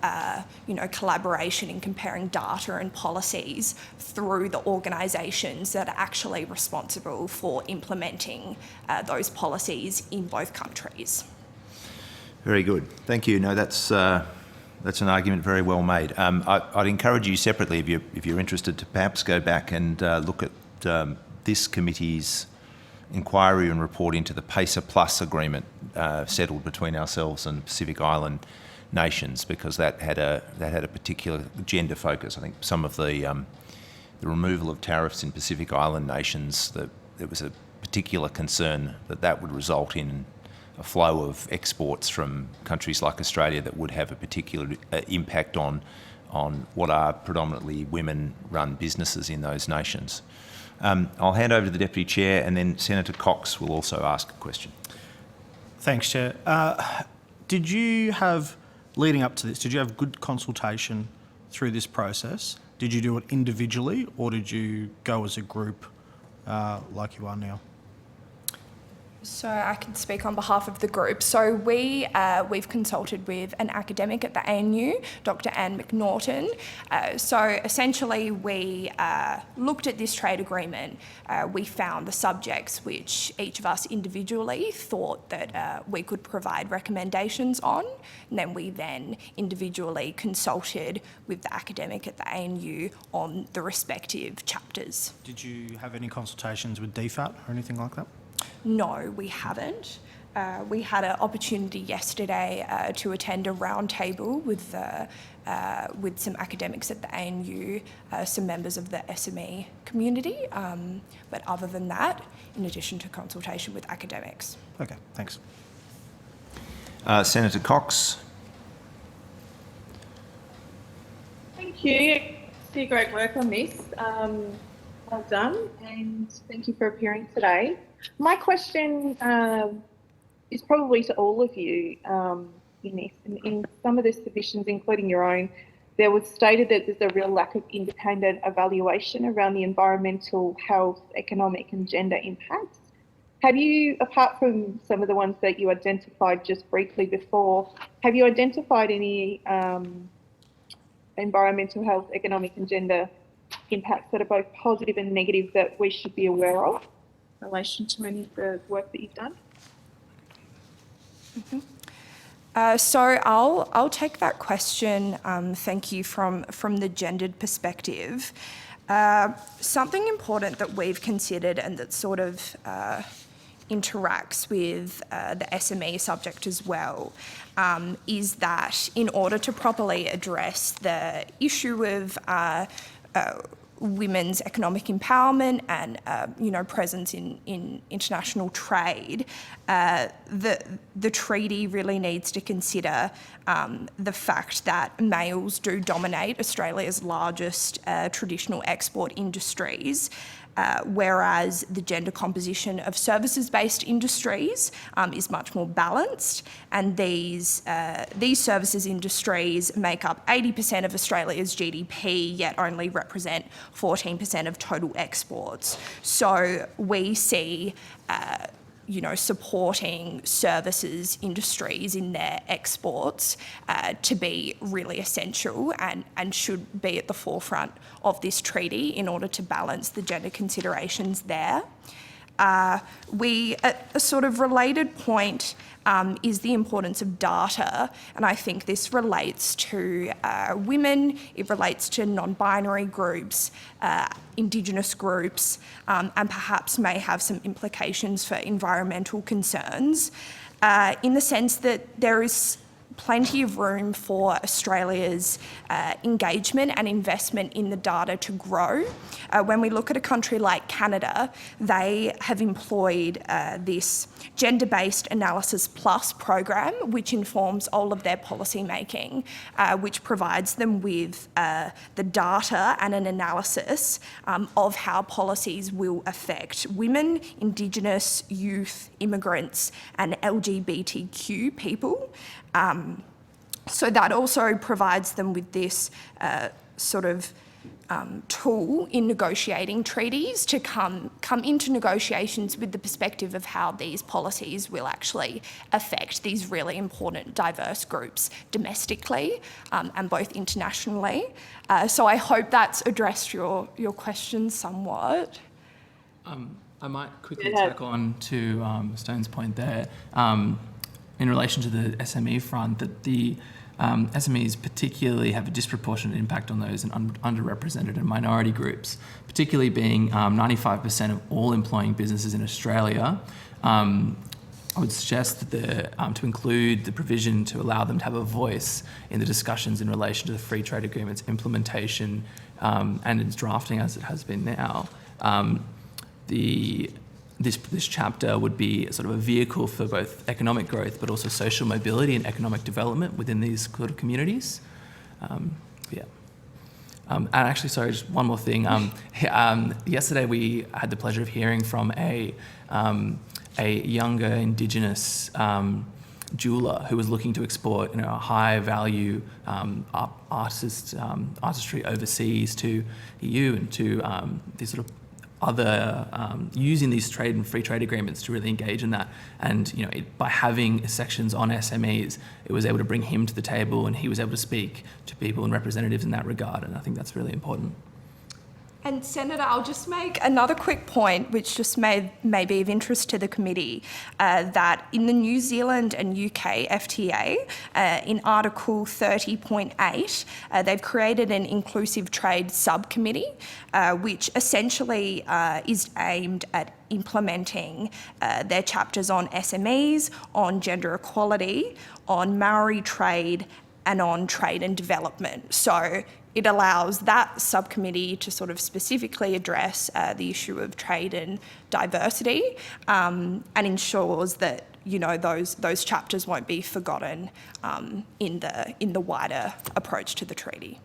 collaboration in comparing data and policies through the organisations that are actually responsible for implementing those policies in both countries. Very good. Thank you. No, that's an argument very well made. I'd encourage you separately, if you're interested, to perhaps go back and look at this committee's inquiry and report into the PACER Plus agreement settled between ourselves and Pacific Island nations, because that had a particular gender focus. I think some of the removal of tariffs in Pacific Island nations, there was a particular concern that would result in a flow of exports from countries like Australia that would have a particular impact on what are predominantly women-run businesses in those nations. I'll hand over to the Deputy Chair, and then Senator Cox will also ask a question. Thanks, Chair. Did you have, leading up to this, did you have good consultation through this process? Did you do it individually, or did you go as a group like you are now? So I can speak on behalf of the group. So we've consulted with an academic at the ANU, Dr. Anne McNaughton. So essentially we looked at this trade agreement. We found the subjects which each of us individually thought that we could provide recommendations on. And then we individually consulted with the academic at the ANU on the respective chapters. Did you have any consultations with DFAT or anything like that? No, we haven't. We had an opportunity yesterday to attend a roundtable with some academics at the ANU, some members of the SME community. But other than that, in addition to consultation with academics. Okay, thanks. Senator Cox. Thank you. Do great work on this. Well done, and thank you for appearing today. My question is probably to all of you in this. In some of the submissions, including your own, there was stated that there's a real lack of independent evaluation around the environmental, health, economic and gender impacts. Have you, apart from some of the ones that you identified just briefly before, have you identified any environmental, health, economic and gender impacts that are both positive and negative that we should be aware of in relation to any of the work that you've done? Mm-hmm. So I'll take that question. Thank you from the gendered perspective. Something important that we've considered and that sort of interacts with the SME subject as well is that in order to properly address the issue of women's economic empowerment and presence in international trade, the treaty really needs to consider the fact that males do dominate Australia's largest traditional export industries, whereas the gender composition of services-based industries is much more balanced, and these services industries make up 80% of Australia's GDP, yet only represent 14% of total exports. So we see supporting services industries in their exports to be really essential and should be at the forefront of this treaty in order to balance the gender considerations there. A sort of related point is the importance of data, and I think this relates to women, it relates to non-binary groups, Indigenous groups, and perhaps may have some implications for environmental concerns, in the sense that there is plenty of room for Australia's engagement and investment in the data to grow. When we look at a country like Canada, they have employed this Gender-Based Analysis Plus program, which informs all of their policy making, which provides them with the data and an analysis of how policies will affect women, Indigenous, youth, immigrants, and LGBTQ people. So that also provides them with this sort of tool in negotiating treaties to come into negotiations with the perspective of how these policies will actually affect these really important diverse groups domestically and both internationally. So I hope that's addressed your question somewhat. I might quickly tack on to Stone's point there in relation to the SME front, that the SMEs particularly have a disproportionate impact on those in underrepresented and minority groups, particularly being 95% of all employing businesses in Australia. I would suggest that to include the provision to allow them to have a voice in the discussions in relation to the free trade agreement's implementation and its drafting as it has been now. This chapter would be sort of a vehicle for both economic growth but also social mobility and economic development within these sort of communities. And actually, sorry, just one more thing. Yesterday we had the pleasure of hearing from a younger Indigenous jeweller who was looking to export, a high-value artistry overseas to EU and to these sort of other using these trade and free trade agreements to really engage in that. And by having sections on SMEs, it was able to bring him to the table, and he was able to speak to people and representatives in that regard. And I think that's really important. And Senator, I'll just make another quick point, which just may be of interest to the committee, that in the New Zealand and UK FTA, in Article 30.8, they've created an inclusive trade subcommittee, which essentially is aimed at implementing their chapters on SMEs, on gender equality, on Maori trade, and on trade and development. So it allows that subcommittee to sort of specifically address the issue of trade and diversity, and ensures that those chapters won't be forgotten in the wider approach to the treaty.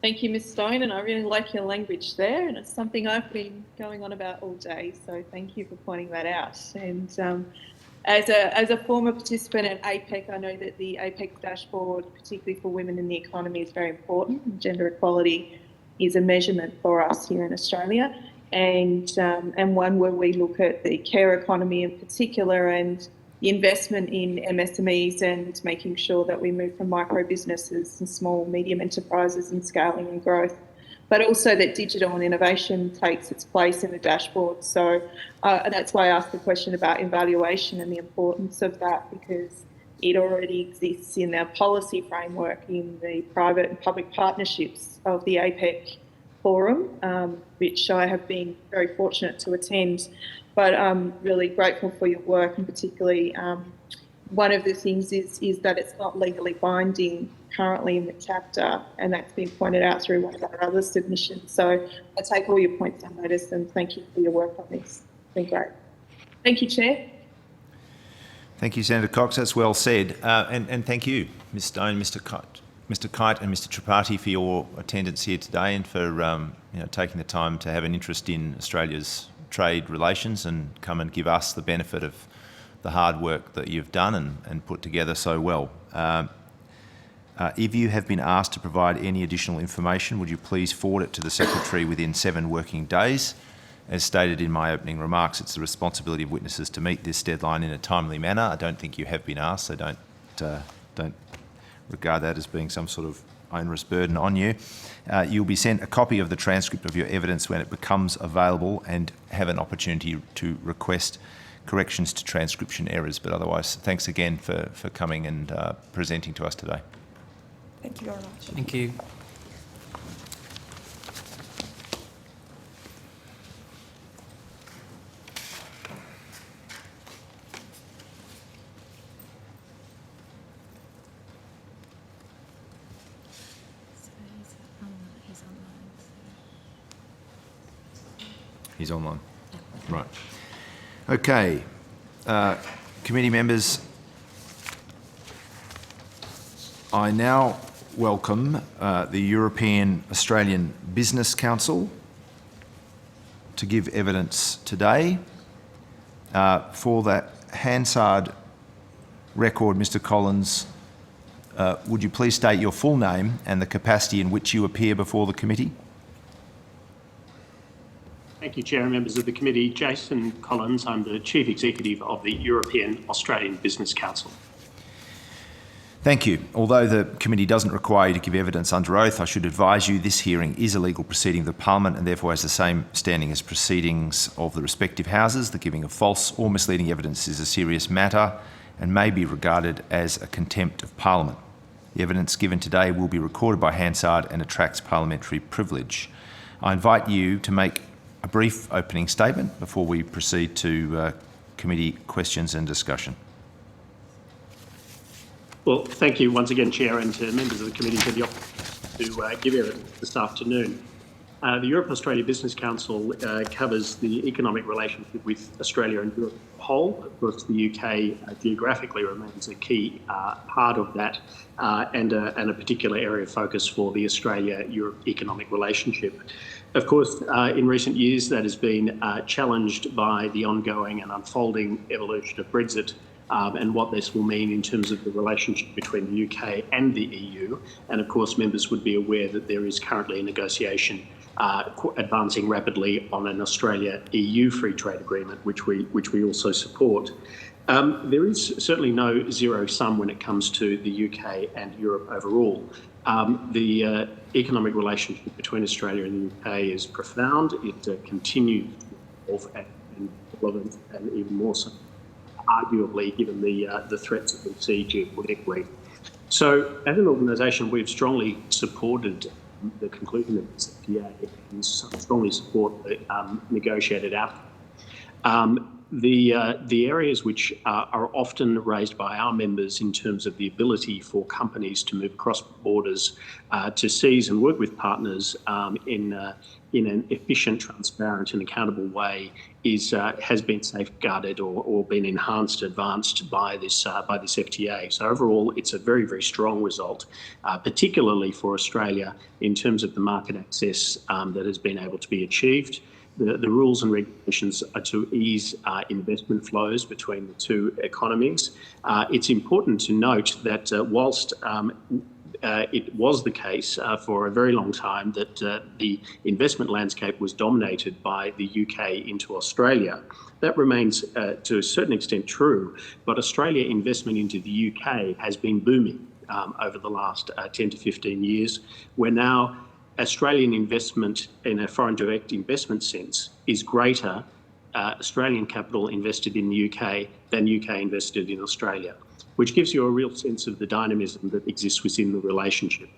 Thank you, Ms. Stone, and I really like your language there, and it's something I've been going on about all day, so thank you for pointing that out. And as a former participant at APEC, I know that the APEC dashboard, particularly for women in the economy, is very important. And gender equality is a measurement for us here in Australia, and one where we look at the care economy in particular and the investment in MSMEs and making sure that we move from micro businesses and small, medium enterprises and scaling and growth, but also that digital and innovation takes its place in the dashboard. So that's why I asked the question about evaluation and the importance of that, because it already exists in our policy framework in the private and public partnerships of the APEC forum, which I have been very fortunate to attend. But I'm really grateful for your work, and particularly one of the things is that it's not legally binding currently in the chapter, and that's been pointed out through one of our other submissions. So I take all your points on notice, and thank you for your work on this. It's been great. Thank you, Chair. Thank you, Senator Cox. That's well said. And thank you, Ms Stone, Mr Kite and Mr Tripathi, for your attendance here today and for taking the time to have an interest in Australia's trade relations and come and give us the benefit of the hard work that you've done and put together so well. If you have been asked to provide any additional information, would you please forward it to the Secretary within 7 working days? As stated in my opening remarks, it's the responsibility of witnesses to meet this deadline in a timely manner. I don't think you have been asked, so don't regard that as being some sort of onerous burden on you. You'll be sent a copy of the transcript of your evidence when it becomes available and have an opportunity to request corrections to transcription errors. But otherwise, thanks again for coming and presenting to us today. Thank you very much. Thank you. He's online. Right. Okay. Committee members, I now welcome the European Australian Business Council to give evidence today. For that Hansard record, Mr Collins would you please state your full name and the capacity in which you appear before the committee? Thank you, Chair and members of the committee. Jason Collins, I'm the Chief Executive of the European Australian Business Council. Thank you. Although the committee doesn't require you to give evidence under oath, I should advise you this hearing is a legal proceeding of the Parliament and therefore has the same standing as proceedings of the respective houses. The giving of false or misleading evidence is a serious matter and may be regarded as a contempt of Parliament. The evidence given today will be recorded by Hansard and attracts parliamentary privilege. I invite you to make a brief opening statement before we proceed to committee questions and discussion. Well, thank you once again, Chair, and to members of the committee for the opportunity to give evidence this afternoon. The Europe-Australia Business Council covers the economic relationship with Australia and Europe as a whole. Of course, the UK geographically remains a key part of that and a particular area of focus for the Australia-Europe economic relationship. Of course, in recent years, that has been challenged by the ongoing and unfolding evolution of Brexit and what this will mean in terms of the relationship between the UK and the EU. And of course, members would be aware that there is currently a negotiation advancing rapidly on an Australia-EU free trade agreement, which we also support. There is certainly no zero sum when it comes to the UK and Europe overall. The economic relationship between Australia and the UK is profound. It continues to evolve and relevant, and even more so, arguably, given the threats that we see geopolitically. So, as an organisation, we've strongly supported the conclusion of this FTA and strongly support the negotiated outcome. The areas which are often raised by our members in terms of the ability for companies to move across borders to seize and work with partners in an efficient, transparent and accountable way has been safeguarded or been advanced by this FTA. So overall, it's a very, very strong result, particularly for Australia in terms of the market access that has been able to be achieved. The rules and regulations are to ease investment flows between the two economies. It's important to note that whilst it was the case for a very long time that the investment landscape was dominated by the UK into Australia. That remains to a certain extent true, but Australia investment into the UK has been booming over the last 10 to 15 years, where now Australian investment in a foreign direct investment sense is greater Australian capital invested in the UK than UK invested in Australia, which gives you a real sense of the dynamism that exists within the relationship.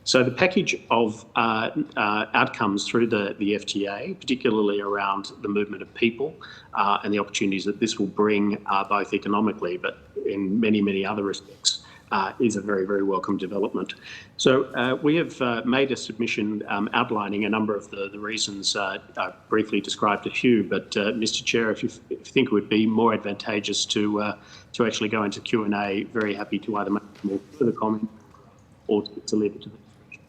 So the package of outcomes through the FTA, particularly around the movement of people and the opportunities that this will bring both economically but in many, many other respects, is a very, very welcome development. So we have made a submission outlining a number of the reasons. I briefly described a few, but Mr. Chair, if you think it would be more advantageous to actually go into Q&A, very happy to either make more further comment or to leave it to the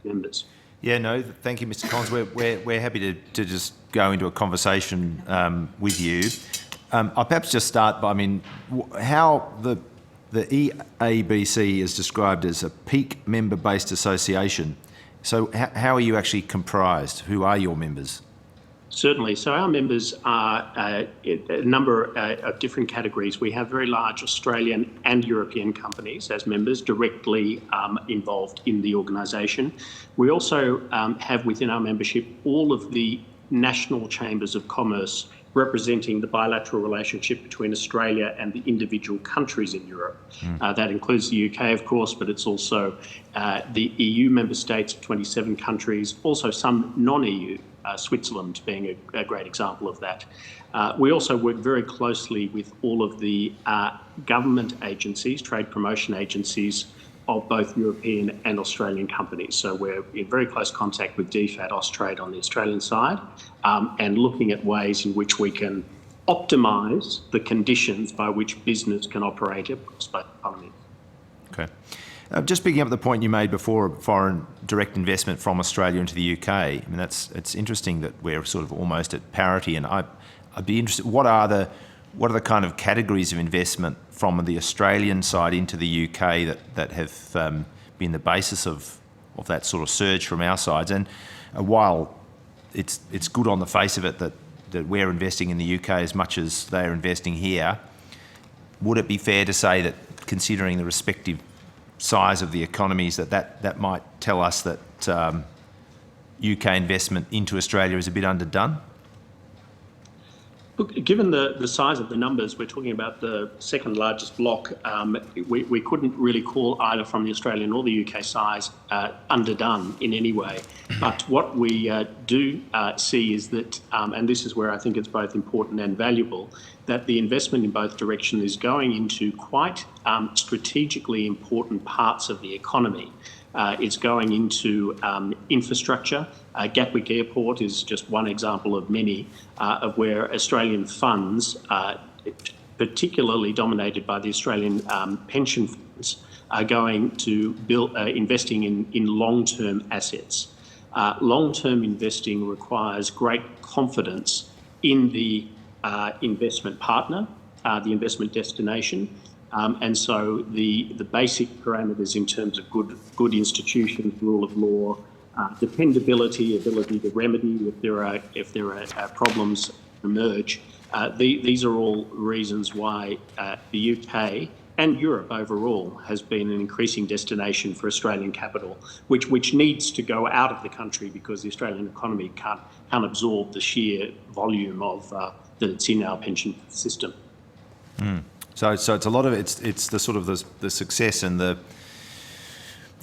members. Yeah, no, thank you, Mr. Collins. We're happy to just go into a conversation with you. I'll perhaps just start by, how the EABC is described as a peak member-based association. So how are you actually comprised? Who are your members? Certainly. So our members are a number of different categories. We have very large Australian and European companies as members directly involved in the organisation. We also have within our membership all of the national chambers of commerce representing the bilateral relationship between Australia and the individual countries in Europe. That includes the UK, of course, but it's also the EU member states, 27 countries, also some non-EU, Switzerland being a great example of that. We also work very closely with all of the government agencies, trade promotion agencies, of both European and Australian companies. So we're in very close contact with DFAT Austrade on the Australian side and looking at ways in which we can optimise the conditions by which business can operate across both economies. Okay. Just picking up the point you made before, foreign direct investment from Australia into the UK, it's interesting that we're sort of almost at parity, and I'd be interested, what are what are the kind of categories of investment from the Australian side into the UK that have been the basis of that sort of surge from our sides? And while it's good on the face of it that we're investing in the UK as much as they're investing here, would it be fair to say that, considering the respective size of the economies, that might tell us that UK investment into Australia is a bit underdone? Look, given the size of the numbers, we're talking about the second largest block. We couldn't really call either from the Australian or the UK size underdone in any way. But what we do see is that, and this is where I think it's both important and valuable, that the investment in both directions is going into quite strategically important parts of the economy. It's going into infrastructure. Gatwick Airport is just one example of many of where Australian funds, particularly dominated by the Australian pension funds, are going to build, investing in long-term assets. Long-term investing requires great confidence in the investment partner, the investment destination, and so the basic parameters in terms of good institutions, rule of law, dependability, ability to remedy if there are problems emerge. These are all reasons why the UK and Europe overall has been an increasing destination for Australian capital, which needs to go out of the country because the Australian economy can't absorb the sheer volume of that's in our pension system. Mm. So it's a lot of it's the sort of the success and the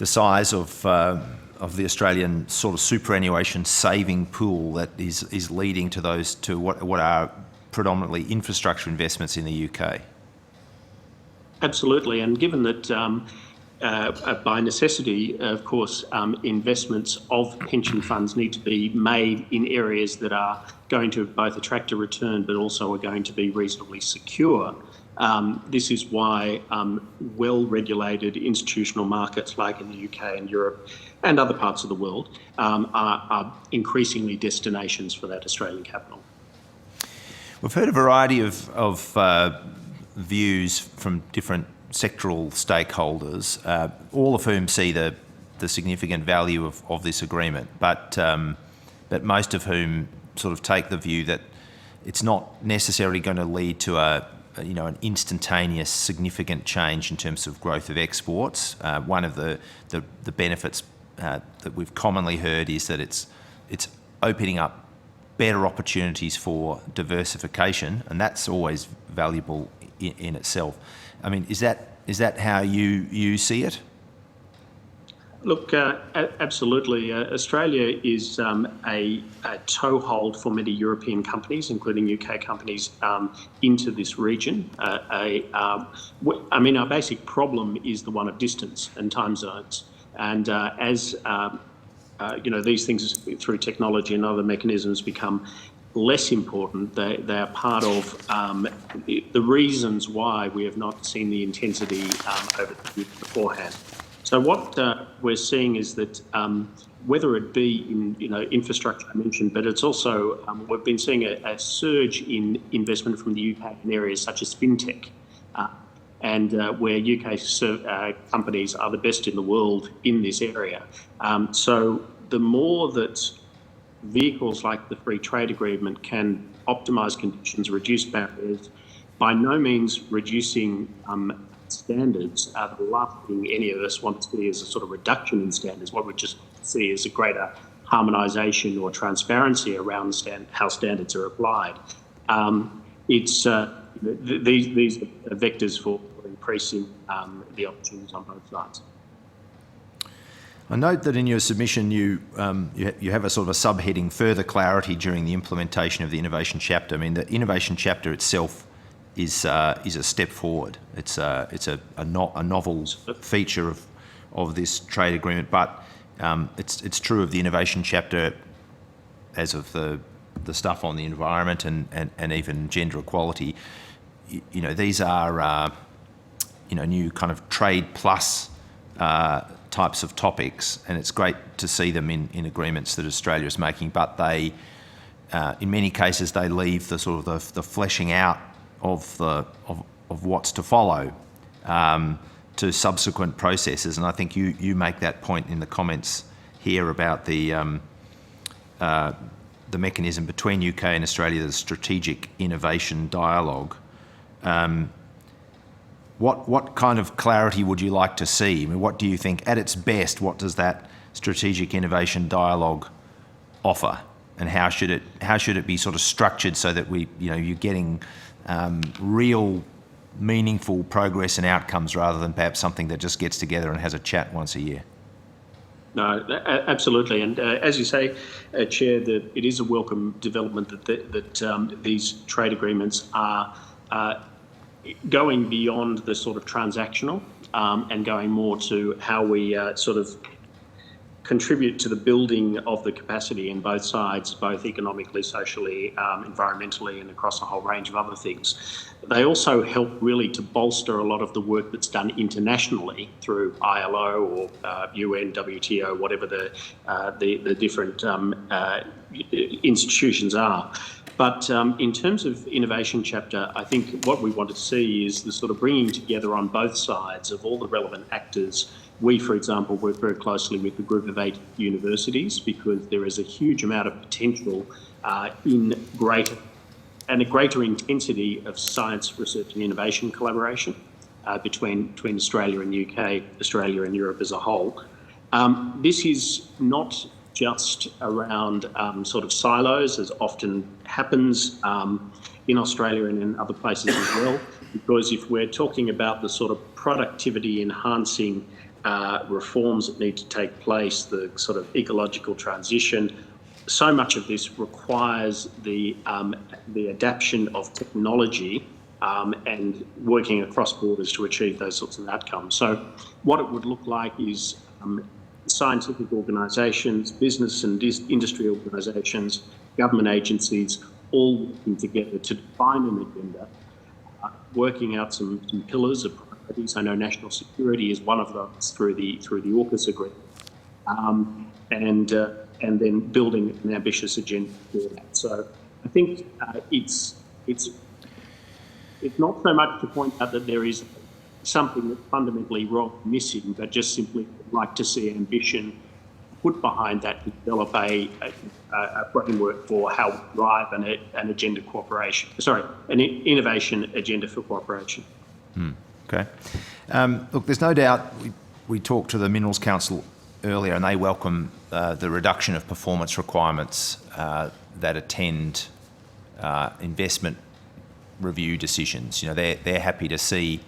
size of the Australian sort of superannuation saving pool that is leading to those to what are predominantly infrastructure investments in the UK. Absolutely, and given that by necessity, of course, investments of pension funds need to be made in areas that are going to both attract a return but also are going to be reasonably secure. This is why well-regulated institutional markets like in the UK and Europe and other parts of the world are increasingly destinations for that Australian capital. We've heard a variety of views from different sectoral stakeholders, all of whom see the significant value of this agreement, but most of whom sort of take the view that it's not necessarily going to lead to an instantaneous significant change in terms of growth of exports. One of the benefits that we've commonly heard is that it's opening up better opportunities for diversification, and that's always valuable in itself. I mean, is that how you see it? Look, absolutely. Australia is a toehold for many European companies, including UK companies, into this region. Our basic problem is the one of distance and time zones. And as these things through technology and other mechanisms become less important, they are part of the reasons why we have not seen the intensity over the years beforehand. So what we're seeing is that whether it be in infrastructure I mentioned, but it's also we've been seeing a surge in investment from the UK in areas such as fintech, and where UK companies are the best in the world in this area. So the more that vehicles like the free trade agreement can optimise conditions, reduce barriers, by no means reducing standards. The last thing any of us want to see is a sort of reduction in standards. What we just see is a greater harmonisation or transparency around how standards are applied. These are vectors for increasing the opportunities on both sides. I note that in your submission you have a sort of a subheading, further clarity during the implementation of the innovation chapter. I mean, the innovation chapter itself is a step forward. It's a novel feature of this trade agreement, but it's true of the innovation chapter as of the stuff on the environment and even gender equality. These are new kind of trade plus types of topics, and it's great to see them in agreements that Australia is making, but they in many cases they leave the sort of the fleshing out of what's to follow to subsequent processes. And I think you make that point in the comments here about the mechanism between UK and Australia, the strategic innovation dialogue. What kind of clarity would you like to see? I mean, what do you think, at its best, what does that strategic innovation dialogue offer, and how should it be sort of structured so that you're getting real, meaningful progress and outcomes rather than perhaps something that just gets together and has a chat once a year? No, absolutely. And as you say, Chair, that it is a welcome development that these trade agreements are going beyond the sort of transactional and going more to how we sort of contribute to the building of the capacity in both sides, both economically, socially, environmentally, and across a whole range of other things. They also help really to bolster a lot of the work that's done internationally through ILO or UN, WTO, whatever the different institutions are. But in terms of innovation chapter, I think what we want to see is the sort of bringing together on both sides of all the relevant actors. We, for example, work very closely with the group of 8 universities because there is a huge amount of potential in a greater intensity of science, research and innovation collaboration between Australia and UK, Australia and Europe as a whole. This is not just around sort of silos, as often happens in Australia and in other places as well, because if we're talking about the sort of productivity enhancing reforms that need to take place, the sort of ecological transition, so much of this requires the adaptation of technology and working across borders to achieve those sorts of outcomes. So what it would look like is scientific organisations, business and industry organisations, government agencies, all working together to define an agenda, working out some pillars of priorities. I know national security is one of those through the AUKUS agreement, and then building an ambitious agenda for that. So I think it's not so much to point out that there is something that's fundamentally wrong, missing, but just simply like to see ambition put behind that to develop a framework for how we drive an agenda cooperation. Sorry, an innovation agenda for cooperation. Okay. Look, there's no doubt we talked to the Minerals Council earlier, and they welcome the reduction of performance requirements that attend investment review decisions. You know, they're happy to see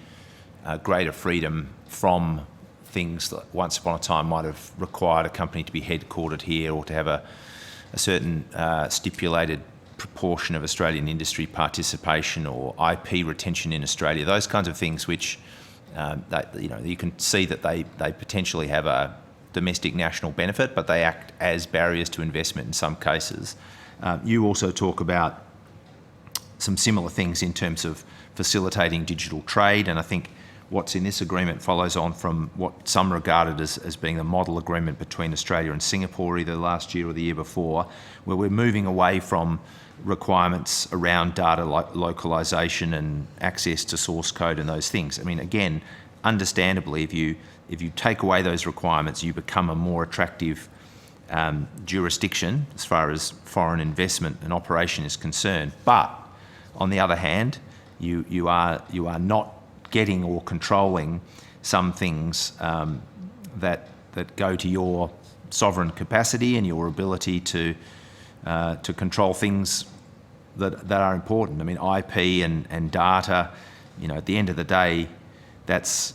greater freedom from things that once upon a time might have required a company to be headquartered here or to have a certain stipulated proportion of Australian industry participation or IP retention in Australia. Those kinds of things which you can see that they potentially have a domestic national benefit, but they act as barriers to investment in some cases. You also talk about some similar things in terms of facilitating digital trade, and I think what's in this agreement follows on from what some regarded as being the model agreement between Australia and Singapore either last year or the year before, where we're moving away from requirements around data localization and access to source code and those things. I mean, again, understandably, if you take away those requirements, you become a more attractive jurisdiction as far as foreign investment and operation is concerned. But on the other hand, you are not getting or controlling some things that go to your sovereign capacity and your ability to control things that are important. I mean, IP and data. You know, at the end of the day, that's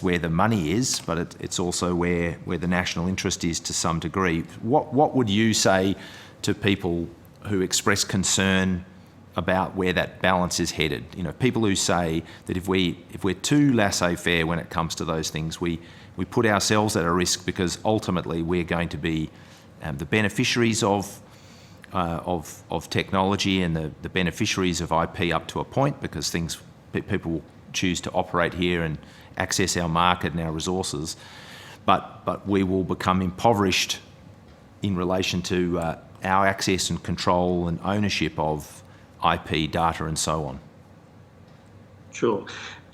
where the money is, but it's also where the national interest is to some degree. What would you say to people who express concern about where that balance is headed? You know, people who say that if we're too laissez-faire when it comes to those things, we put ourselves at a risk because ultimately we're going to be the beneficiaries of technology and the beneficiaries of IP up to a point, because people will choose to operate here and access our market and our resources, but we will become impoverished in relation to our access and control and ownership of IP data and so on? Sure.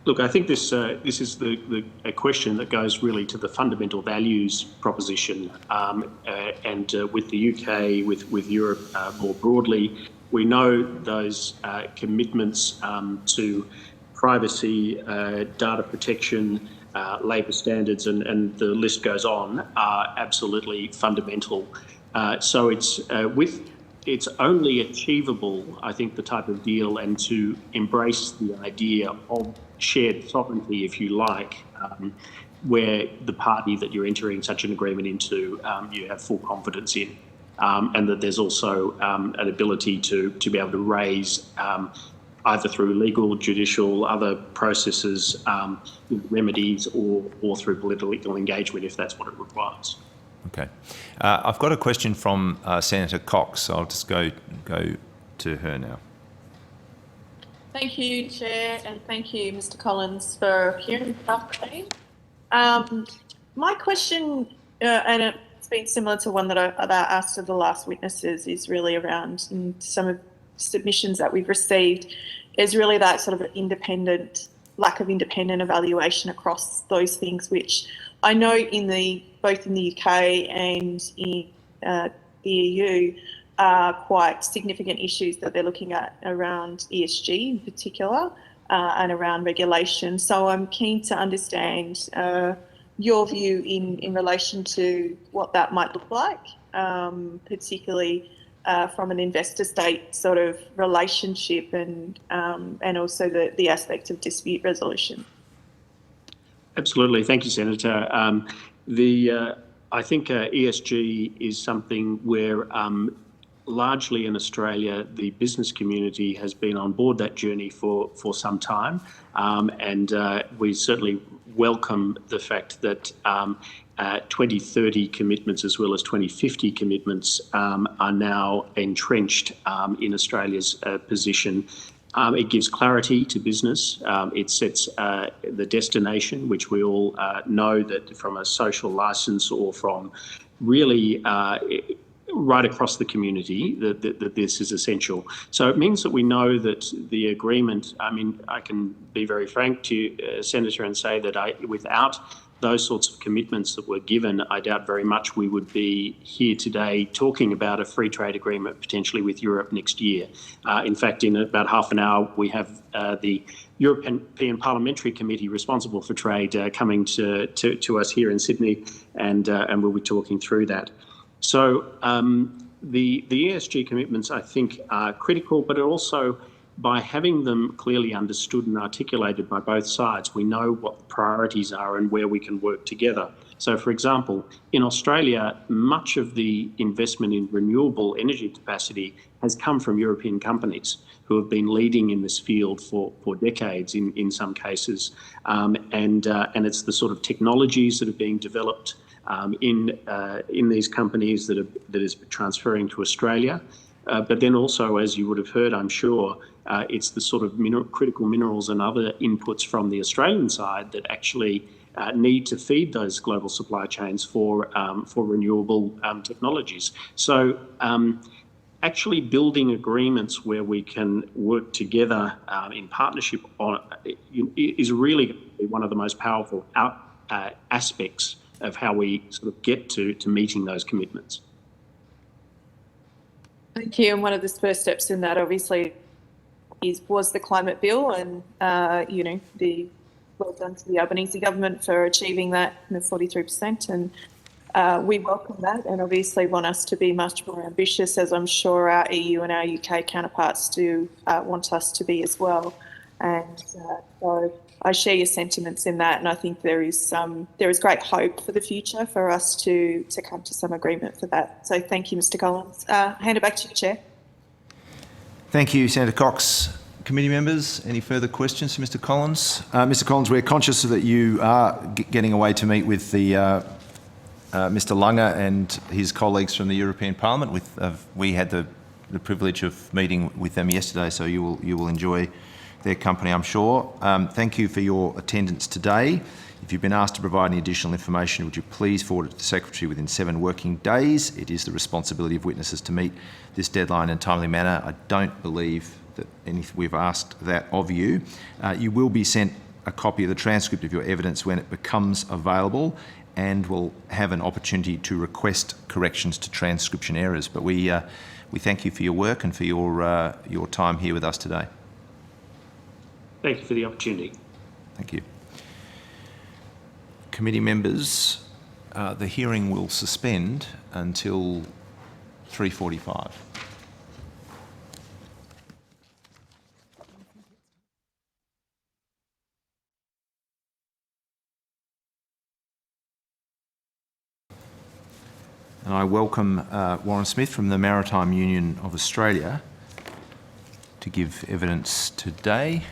Look, I think this is a question that goes really to the fundamental values proposition, and with the UK, with Europe more broadly, we know those commitments to privacy, data protection, labour standards, and the list goes on, are absolutely fundamental. So it's only achievable, I think, the type of deal, and to embrace the idea of shared sovereignty, if you like, where the party that you're entering such an agreement into, you have full confidence in, and that there's also an ability to be able to raise, either through legal, judicial, other processes, remedies, or through political engagement, if that's what it requires. Okay. I've got a question from Senator Cox. I'll just go to her now. Thank you, Chair, and thank you, Mr. Collins, for appearing this afternoon. My question, and it's been similar to one that I asked of the last witnesses, is really around some of the submissions that we've received, is really that sort of lack of independent evaluation across those things, which I know both in the UK and in the EU are quite significant issues that they're looking at around ESG in particular, and around regulation. So I'm keen to understand your view in relation to what that might look like, particularly from an investor-state sort of relationship, and also the aspect of dispute resolution. Absolutely. Thank you, Senator. I think ESG is something where largely in Australia, the business community has been on board that journey for some time, and we certainly welcome the fact that 2030 commitments as well as 2050 commitments are now entrenched in Australia's position. It gives clarity to business. It sets the destination, which we all know that from a social licence or from really right across the community that this is essential. So it means that we know that the agreement, I mean, I can be very frank to you, Senator, and say that without those sorts of commitments that were given, I doubt very much we would be here today talking about a free trade agreement potentially with Europe next year. In fact, in about half an hour, we have the European Parliamentary Committee responsible for trade coming to us here in Sydney, and we'll be talking through that. So the ESG commitments, I think, are critical, but also by having them clearly understood and articulated by both sides, we know what the priorities are and where we can work together. So, for example, in Australia, much of the investment in renewable energy capacity has come from European companies who have been leading in this field for decades in some cases. And it's the sort of technologies that are being developed in these companies that is transferring to Australia. But then also, as you would have heard, I'm sure, it's the sort of critical minerals and other inputs from the Australian side that actually need to feed those global supply chains for renewable technologies. So actually building agreements where we can work together in partnership is really one of the most powerful aspects of how we sort of get to meeting those commitments. Thank you. And one of the first steps in that, obviously, was the climate bill, and well done to the Albanese government for achieving that 43%. And we welcome that, and obviously want us to be much more ambitious, as I'm sure our EU and our UK counterparts do want us to be as well. And so I share your sentiments in that, and I think there is great hope for the future for us to come to some agreement for that. So thank you, Mr. Collins. Hand it back to you, Chair. Thank you, Senator Cox. Committee members, any further questions for Mr. Collins? Mr. Collins, we're conscious that you are getting away to meet with the Mr. Lunger and his colleagues from the European Parliament. We had the privilege of meeting with them yesterday, so you will enjoy their company, I'm sure. Thank you for your attendance today. If you've been asked to provide any additional information, would you please forward it to the Secretary within 7 working days? It is the responsibility of witnesses to meet this deadline in a timely manner. I don't believe we've asked that of you. You will be sent a copy of the transcript of your evidence when it becomes available, and will have an opportunity to request corrections to transcription errors. But we thank you for your work and for your time here with us today. Thank you for the opportunity. Thank you. Committee members, the hearing will suspend until 3:45. And I welcome Warren Smith from the Maritime Union of Australia to give evidence today.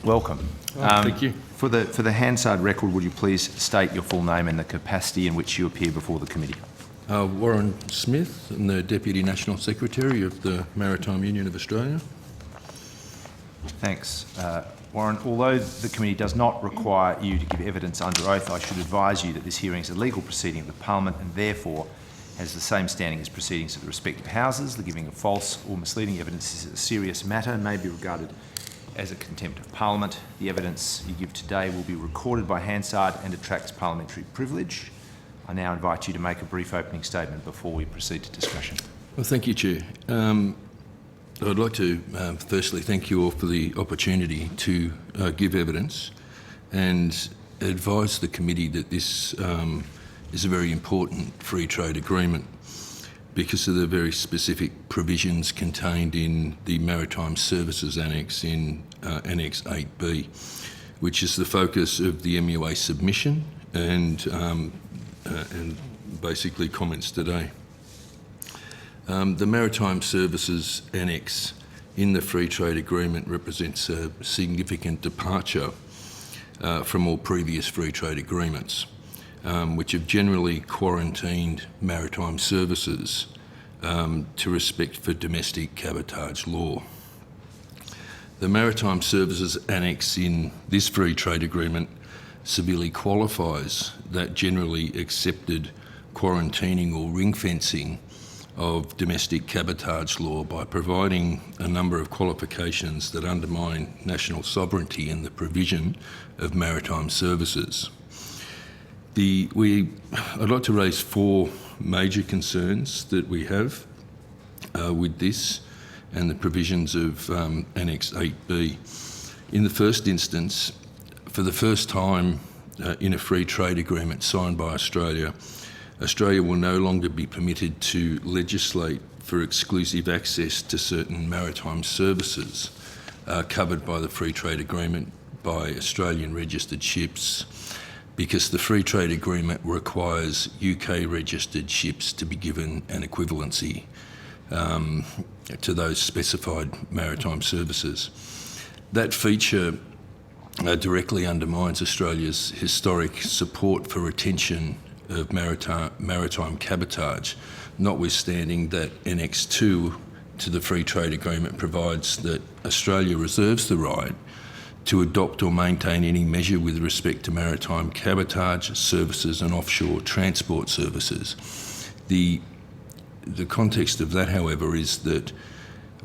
Welcome. Thank you. For the Hansard record, would you please state your full name and the capacity in which you appear before the committee? Warren Smith, I'm the Deputy National Secretary of the Maritime Union of Australia. Thanks. Warren, although the committee does not require you to give evidence under oath, I should advise you that this hearing is a legal proceeding of the Parliament and therefore has the same standing as proceedings of the respective houses. The giving of false or misleading evidence is a serious matter and may be regarded as a contempt of Parliament. The evidence you give today will be recorded by Hansard and attracts parliamentary privilege. I now invite you to make a brief opening statement before we proceed to discussion. Well, thank you, Chair. I'd like to firstly thank you all for the opportunity to give evidence and advise the committee that this is a very important free trade agreement because of the very specific provisions contained in the Maritime Services Annex in Annex 8B, which is the focus of the MUA submission and basically comments today. The Maritime Services Annex in the Free Trade Agreement represents a significant departure from all previous free trade agreements, which have generally quarantined maritime services to respect for domestic cabotage law. The Maritime Services Annex in this Free Trade Agreement severely qualifies that generally accepted quarantining or ring fencing of domestic cabotage law by providing a number of qualifications that undermine national sovereignty and the provision of maritime services. I'd like to raise four major concerns that we have with this and the provisions of Annex 8B. In the first instance, for the first time in a free trade agreement signed by Australia, Australia will no longer be permitted to legislate for exclusive access to certain maritime services covered by the free trade agreement by Australian registered ships, because the free trade agreement requires UK registered ships to be given an equivalency to those specified maritime services. That feature directly undermines Australia's historic support for retention of maritime cabotage, notwithstanding that Annex 2 to the Free Trade Agreement provides that Australia reserves the right to adopt or maintain any measure with respect to maritime cabotage services and offshore transport services. The context of that, however, is that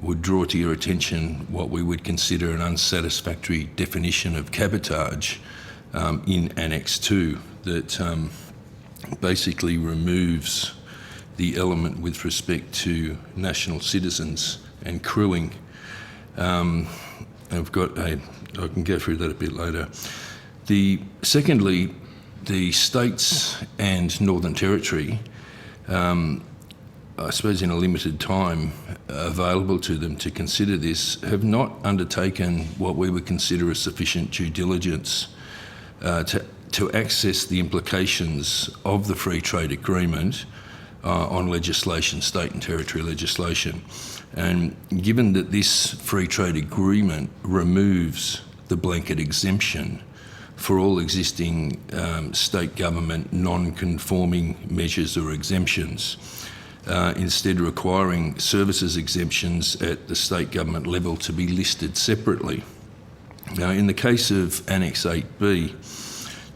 would draw to your attention what we would consider an unsatisfactory definition of cabotage in Annex 2 that basically removes the element with respect to national citizens and crewing. I can go through that a bit later. Secondly, the states and Northern Territory, I suppose in a limited time available to them to consider this, have not undertaken what we would consider a sufficient due diligence to access the implications of the Free Trade Agreement on legislation, state and territory legislation. And given that this Free Trade Agreement removes the blanket exemption for all existing state government non-conforming measures or exemptions, instead requiring services exemptions at the state government level to be listed separately. Now, in the case of Annex 8B,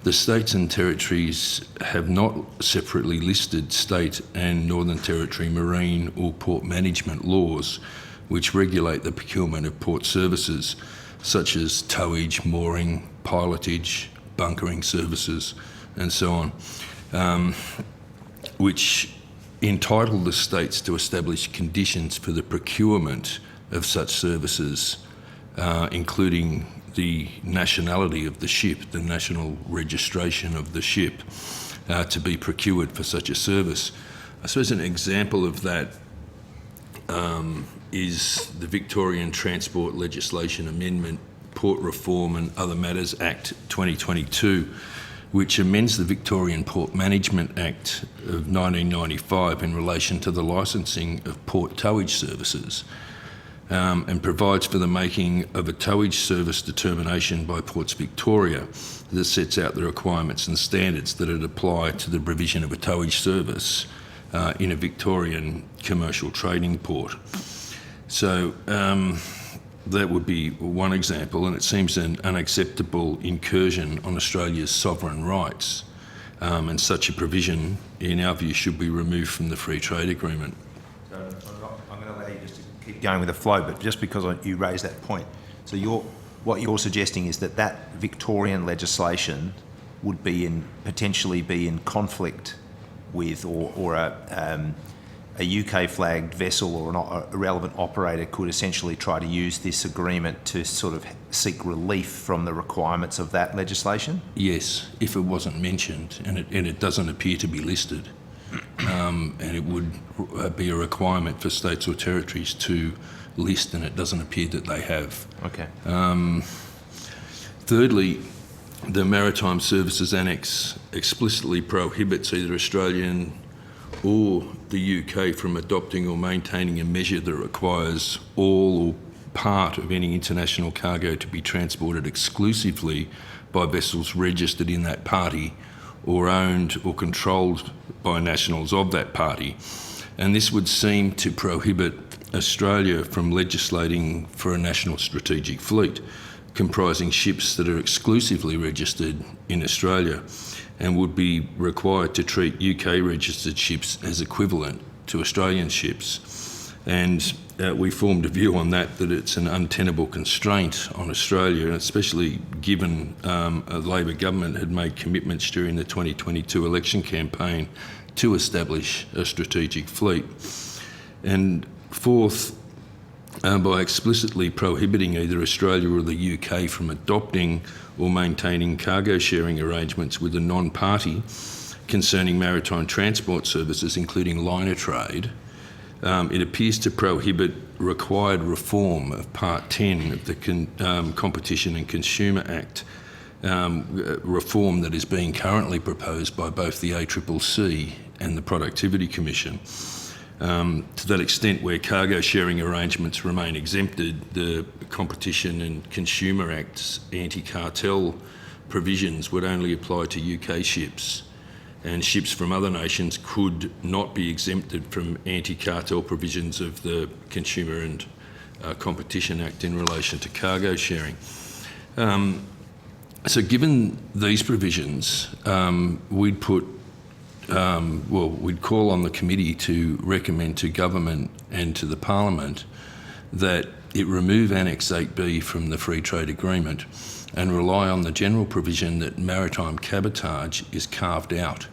the states and territories have not separately listed state and Northern Territory marine or port management laws which regulate the procurement of port services such as towage, mooring, pilotage, bunkering services and so on, which entitle the states to establish conditions for the procurement of such services, including the nationality of the ship, the national registration of the ship, to be procured for such a service. I suppose an example of that is the Victorian Transport Legislation Amendment, Port Reform and Other Matters Act 2022, which amends the Victorian Port Management Act of 1995 in relation to the licensing of port towage services, and provides for the making of a towage service determination by Ports Victoria that sets out the requirements and standards that would apply to the provision of a towage service in a Victorian commercial trading port. So that would be one example, and it seems an unacceptable incursion on Australia's sovereign rights, and such a provision, in our view, should be removed from the free trade agreement. I'm going to allow you just to keep going with the flow, but just because you raised that point, so what you're suggesting is that Victorian legislation would potentially be in conflict with, or a UK flagged vessel or a relevant operator could essentially try to use this agreement to sort of seek relief from the requirements of that legislation? Yes, if it wasn't mentioned and it doesn't appear to be listed. And it would be a requirement for states or territories to list, and it doesn't appear that they have. Okay. Thirdly, the Maritime Services Annex explicitly prohibits either Australian or the UK from adopting or maintaining a measure that requires all or part of any international cargo to be transported exclusively by vessels registered in that party or owned or controlled by nationals of that party. And this would seem to prohibit Australia from legislating for a national strategic fleet comprising ships that are exclusively registered in Australia, and would be required to treat UK registered ships as equivalent to Australian ships. And we formed a view on that it's an untenable constraint on Australia, and especially given a Labor government had made commitments during the 2022 election campaign to establish a strategic fleet. And fourth, by explicitly prohibiting either Australia or the UK from adopting or maintaining cargo sharing arrangements with a non-party concerning maritime transport services, including liner trade, it appears to prohibit required reform of Part 10 of the Competition and Consumer Act, reform that is being currently proposed by both the ACCC and the Productivity Commission. To that extent, where cargo sharing arrangements remain exempted, the Competition and Consumer Act's anti-cartel provisions would only apply to UK ships, and ships from other nations could not be exempted from anti-cartel provisions of the Consumer and Competition Act in relation to cargo sharing. So given these provisions, we'd call on the committee to recommend to government and to the Parliament that it remove Annex 8B from the Free Trade Agreement and rely on the general provision that maritime cabotage is carved out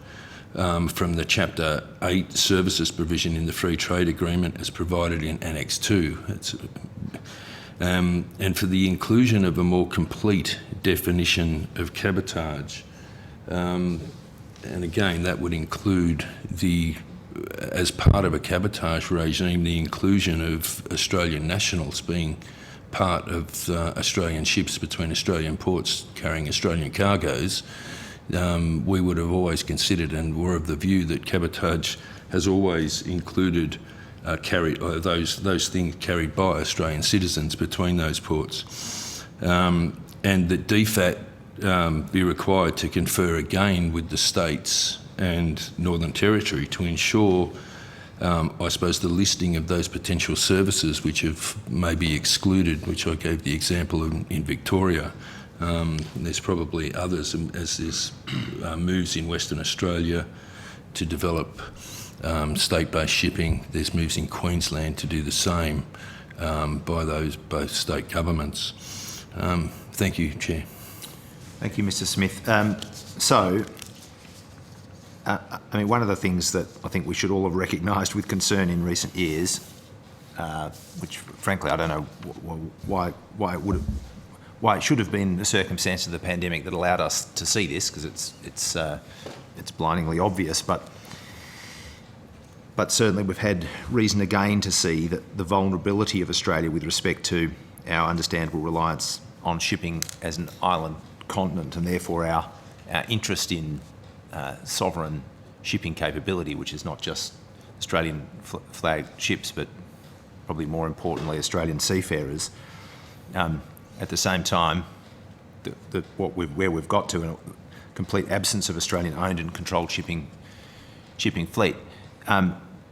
from the Chapter 8 services provision in the Free Trade Agreement as provided in Annex 2. And for the inclusion of a more complete definition of cabotage. And again, that would include as part of a cabotage regime, the inclusion of Australian nationals being part of Australian ships between Australian ports carrying Australian cargoes. We would have always considered and were of the view that cabotage has always included those things carried by Australian citizens between those ports, and that DFAT be required to confer again with the states and Northern Territory to ensure, I suppose, the listing of those potential services which have maybe excluded, which I gave the example in Victoria, There's probably others as there's moves in Western Australia to develop state-based shipping. There's moves in Queensland to do the same by those both state governments. Thank you, Chair. Thank you, Mr. Smith. I mean, one of the things that I think we should all have recognised with concern in recent years, which frankly I don't know why it should have been the circumstance of the pandemic that allowed us to see this, because it's blindingly obvious, but certainly we've had reason again to see that the vulnerability of Australia with respect to our understandable reliance on shipping as an island continent, and therefore our interest in sovereign shipping capability, which is not just Australian flagged ships, but probably more importantly Australian seafarers. At the same time, where we've got to, a complete absence of Australian owned and controlled shipping fleet.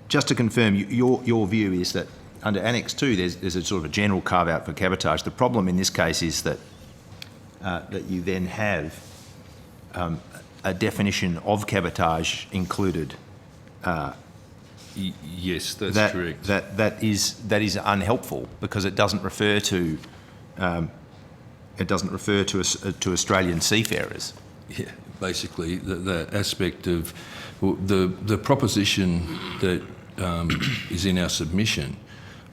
Just to confirm, your view is that under Annex 2 there's a sort of a general carve out for cabotage. The problem in this case is that you then have a definition of cabotage included. Yes, that's correct. That is unhelpful, because it doesn't refer to Australian seafarers. Yeah, basically the aspect of the proposition that is in our submission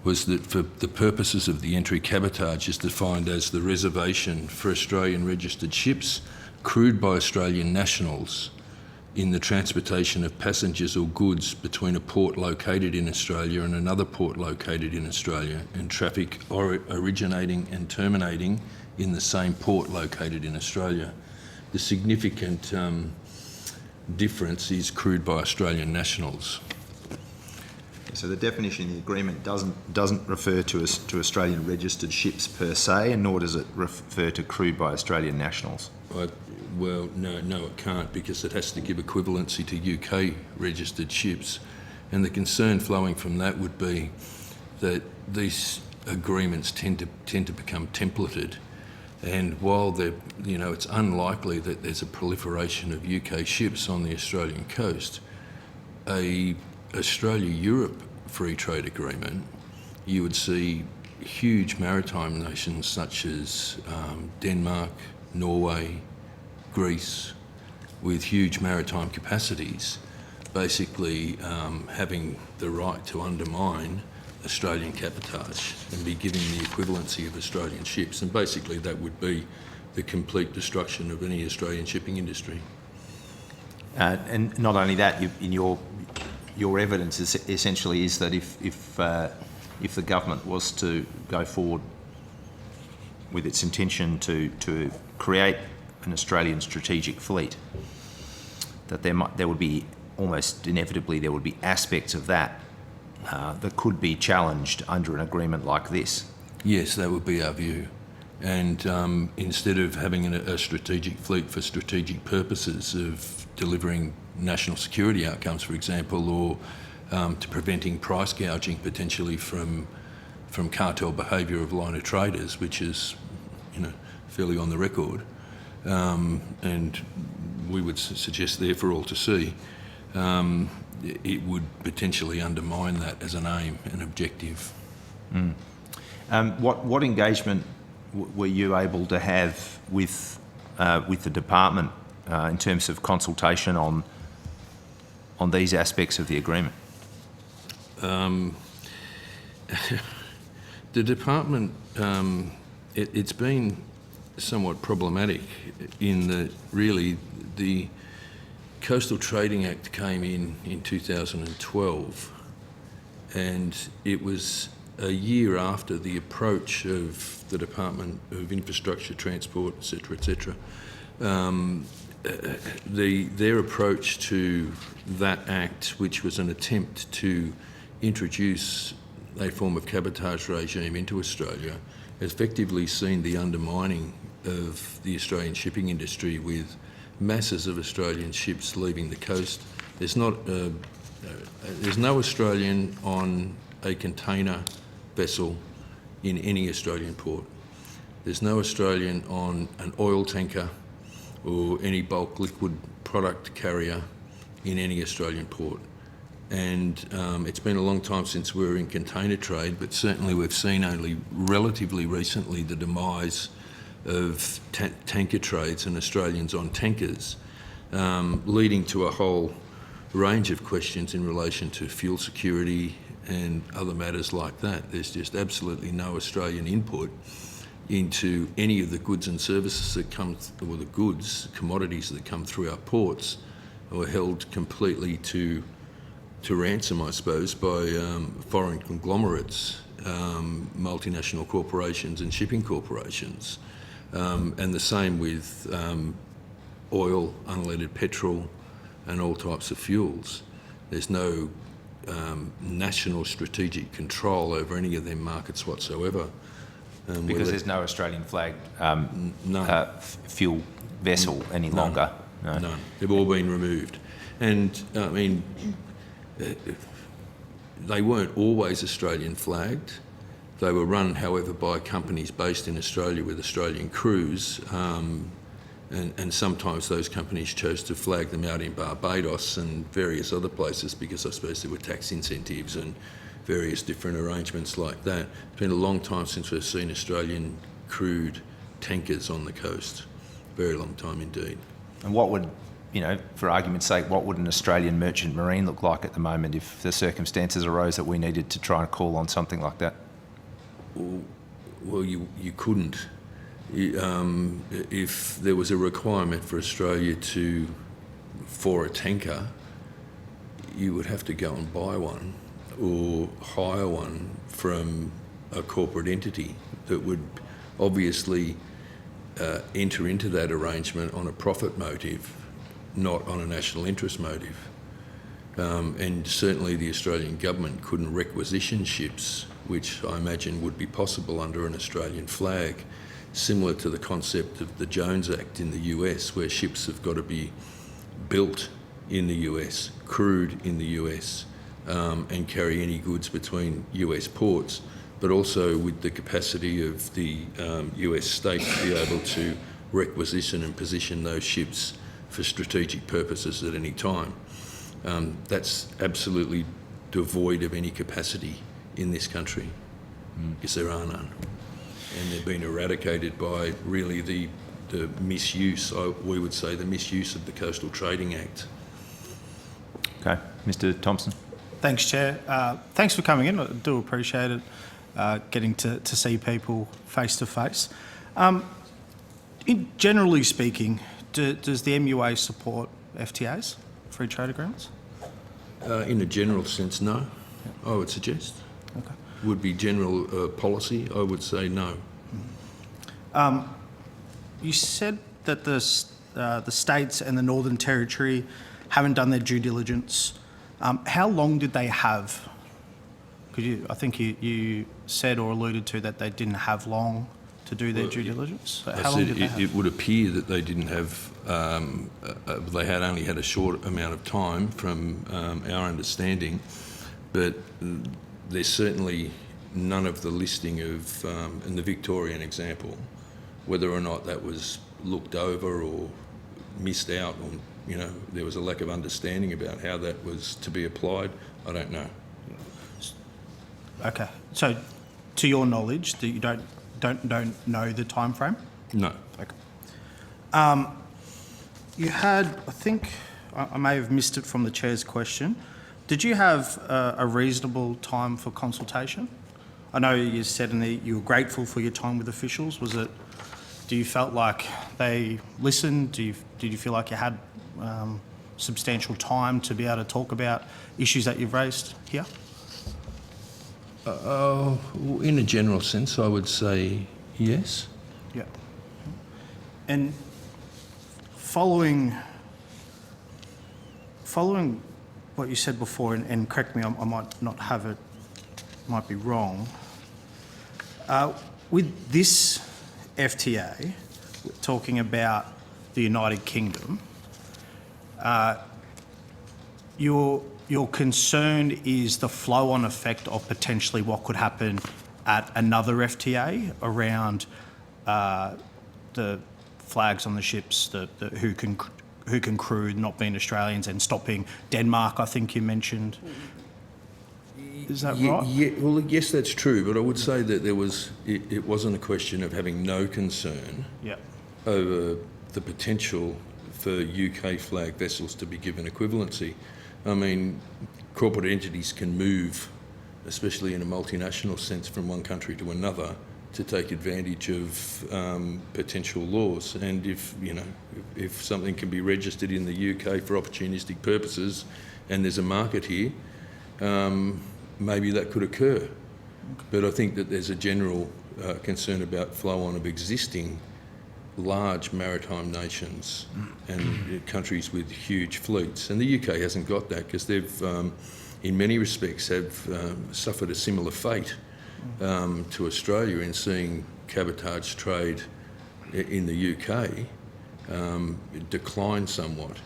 was that for the purposes of the entry, cabotage is defined as the reservation for Australian registered ships crewed by Australian nationals in the transportation of passengers or goods between a port located in Australia and another port located in Australia, and traffic originating and terminating in the same port located in Australia. The significant difference is crewed by Australian nationals. So the definition in the agreement doesn't refer to Australian registered ships per se, and nor does it refer to crewed by Australian nationals. Well, no, it can't, because it has to give equivalency to UK registered ships, and the concern flowing from that would be that these agreements tend to become templated, and while it's unlikely that there's a proliferation of UK ships on the Australian coast, a Australia-Europe free trade agreement, you would see huge maritime nations such as Denmark, Norway, Greece, with huge maritime capacities, basically having the right to undermine Australian cabotage and be given the equivalency of Australian ships. And basically that would be the complete destruction of any Australian shipping industry. And not only that, in your evidence essentially is that if the government was to go forward with its intention to create an Australian strategic fleet, that there would be almost inevitably there would be aspects of that that could be challenged under an agreement like this. Yes, that would be our view. And instead of having a strategic fleet for strategic purposes of delivering national security outcomes, for example, or to preventing price gouging potentially from cartel behaviour of liner traders, which is fairly on the record, and we would suggest there for all to see, it would potentially undermine that as an aim and objective. What engagement were you able to have with the department in terms of consultation on these aspects of the agreement? The department, it's been somewhat problematic in that really the Coastal Trading Act came in 2012, and it was a year after the approach of the Department of Infrastructure, Transport, etc., their approach to that act, which was an attempt to introduce a form of cabotage regime into Australia, effectively seen the undermining of the Australian shipping industry, with masses of Australian ships leaving the coast. There's no Australian on a container vessel in any Australian port. There's no Australian on an oil tanker or any bulk liquid product carrier in any Australian port. And it's been a long time since we were in container trade, but certainly we've seen only relatively recently the demise of tanker trades and Australians on tankers, leading to a whole range of questions in relation to fuel security and other matters like that. There's just absolutely no Australian input into any of the goods and services that come, or the goods, commodities that come through our ports, are held completely to ransom, I suppose, by foreign conglomerates, multinational corporations and shipping corporations. And the same with oil, unleaded petrol and all types of fuels. There's no national strategic control over any of them markets whatsoever. Because there's no Australian flagged fuel vessel any longer? No. None. They've all been removed. And, I mean, they weren't always Australian flagged. They were run, however, by companies based in Australia with Australian crews, and sometimes those companies chose to flag them out in Barbados and various other places because I suppose there were tax incentives and various different arrangements like that. It's been a long time since we've seen Australian crewed tankers on the coast. Very long time indeed. And what would, you know, for argument's sake, what would an Australian merchant marine look like at the moment if the circumstances arose that we needed to try and call on something like that? Well, you couldn't. If there was a requirement for Australia for a tanker, you would have to go and buy one or hire one from a corporate entity that would obviously enter into that arrangement on a profit motive, not on a national interest motive. And certainly the Australian government couldn't requisition ships, which I imagine would be possible under an Australian flag, similar to the concept of the Jones Act in the US, where ships have got to be built in the US, crewed in the US, and carry any goods between US ports, but also with the capacity of the US state to be able to requisition and position those ships for strategic purposes at any time. That's absolutely devoid of any capacity in this country, because there are none. And they've been eradicated by really the misuse, we would say, the misuse of the Coastal Trading Act. Okay, Mr. Thompson. Thanks, Chair. Thanks for coming in. I do appreciate it, getting to see people face to face. Generally speaking, does the MUA support FTAs, free trade agreements? In a general sense, no, I would suggest. Okay. Would be general policy, I would say no. You said that the states and the Northern Territory haven't done their due diligence. How long did they have? I think you said or alluded to that they didn't have long to do their due diligence. So how long did they have? It would appear that they didn't have, they had only had a short amount of time from our understanding, but there's certainly none of the listing of, in the Victorian example, whether or not that was looked over or missed out, or, you know, there was a lack of understanding about how that was to be applied, I don't know. Okay, so to your knowledge, that you don't know the time frame? No. Okay. You had, I think, I may have missed it from the Chair's question. Did you have a reasonable time for consultation? I know you said in there you were grateful for your time with officials. Do you felt like they listened? Did you feel like you had substantial time to be able to talk about issues that you've raised here? In a general sense, I would say yes. Yeah. And following what you said before, and correct me, I might not have it, might be wrong. With this FTA, talking about the United Kingdom, your concern is the flow-on effect of potentially what could happen at another FTA around the flags on the ships, who can crew not being Australians, and stopping Denmark, I think you mentioned. Is that right? Yeah, well, yes, that's true, but I would say that it wasn't a question of having no concern over the potential for UK flag vessels to be given equivalency. I mean, corporate entities can move, especially in a multinational sense, from one country to another to take advantage of potential laws. And if something can be registered in the UK for opportunistic purposes and there's a market here, maybe that could occur. But I think that there's a general concern about flow-on of existing large maritime nations and countries with huge fleets. And the UK hasn't got that because they've, in many respects, have suffered a similar fate to Australia in seeing cabotage trade in the UK decline somewhat.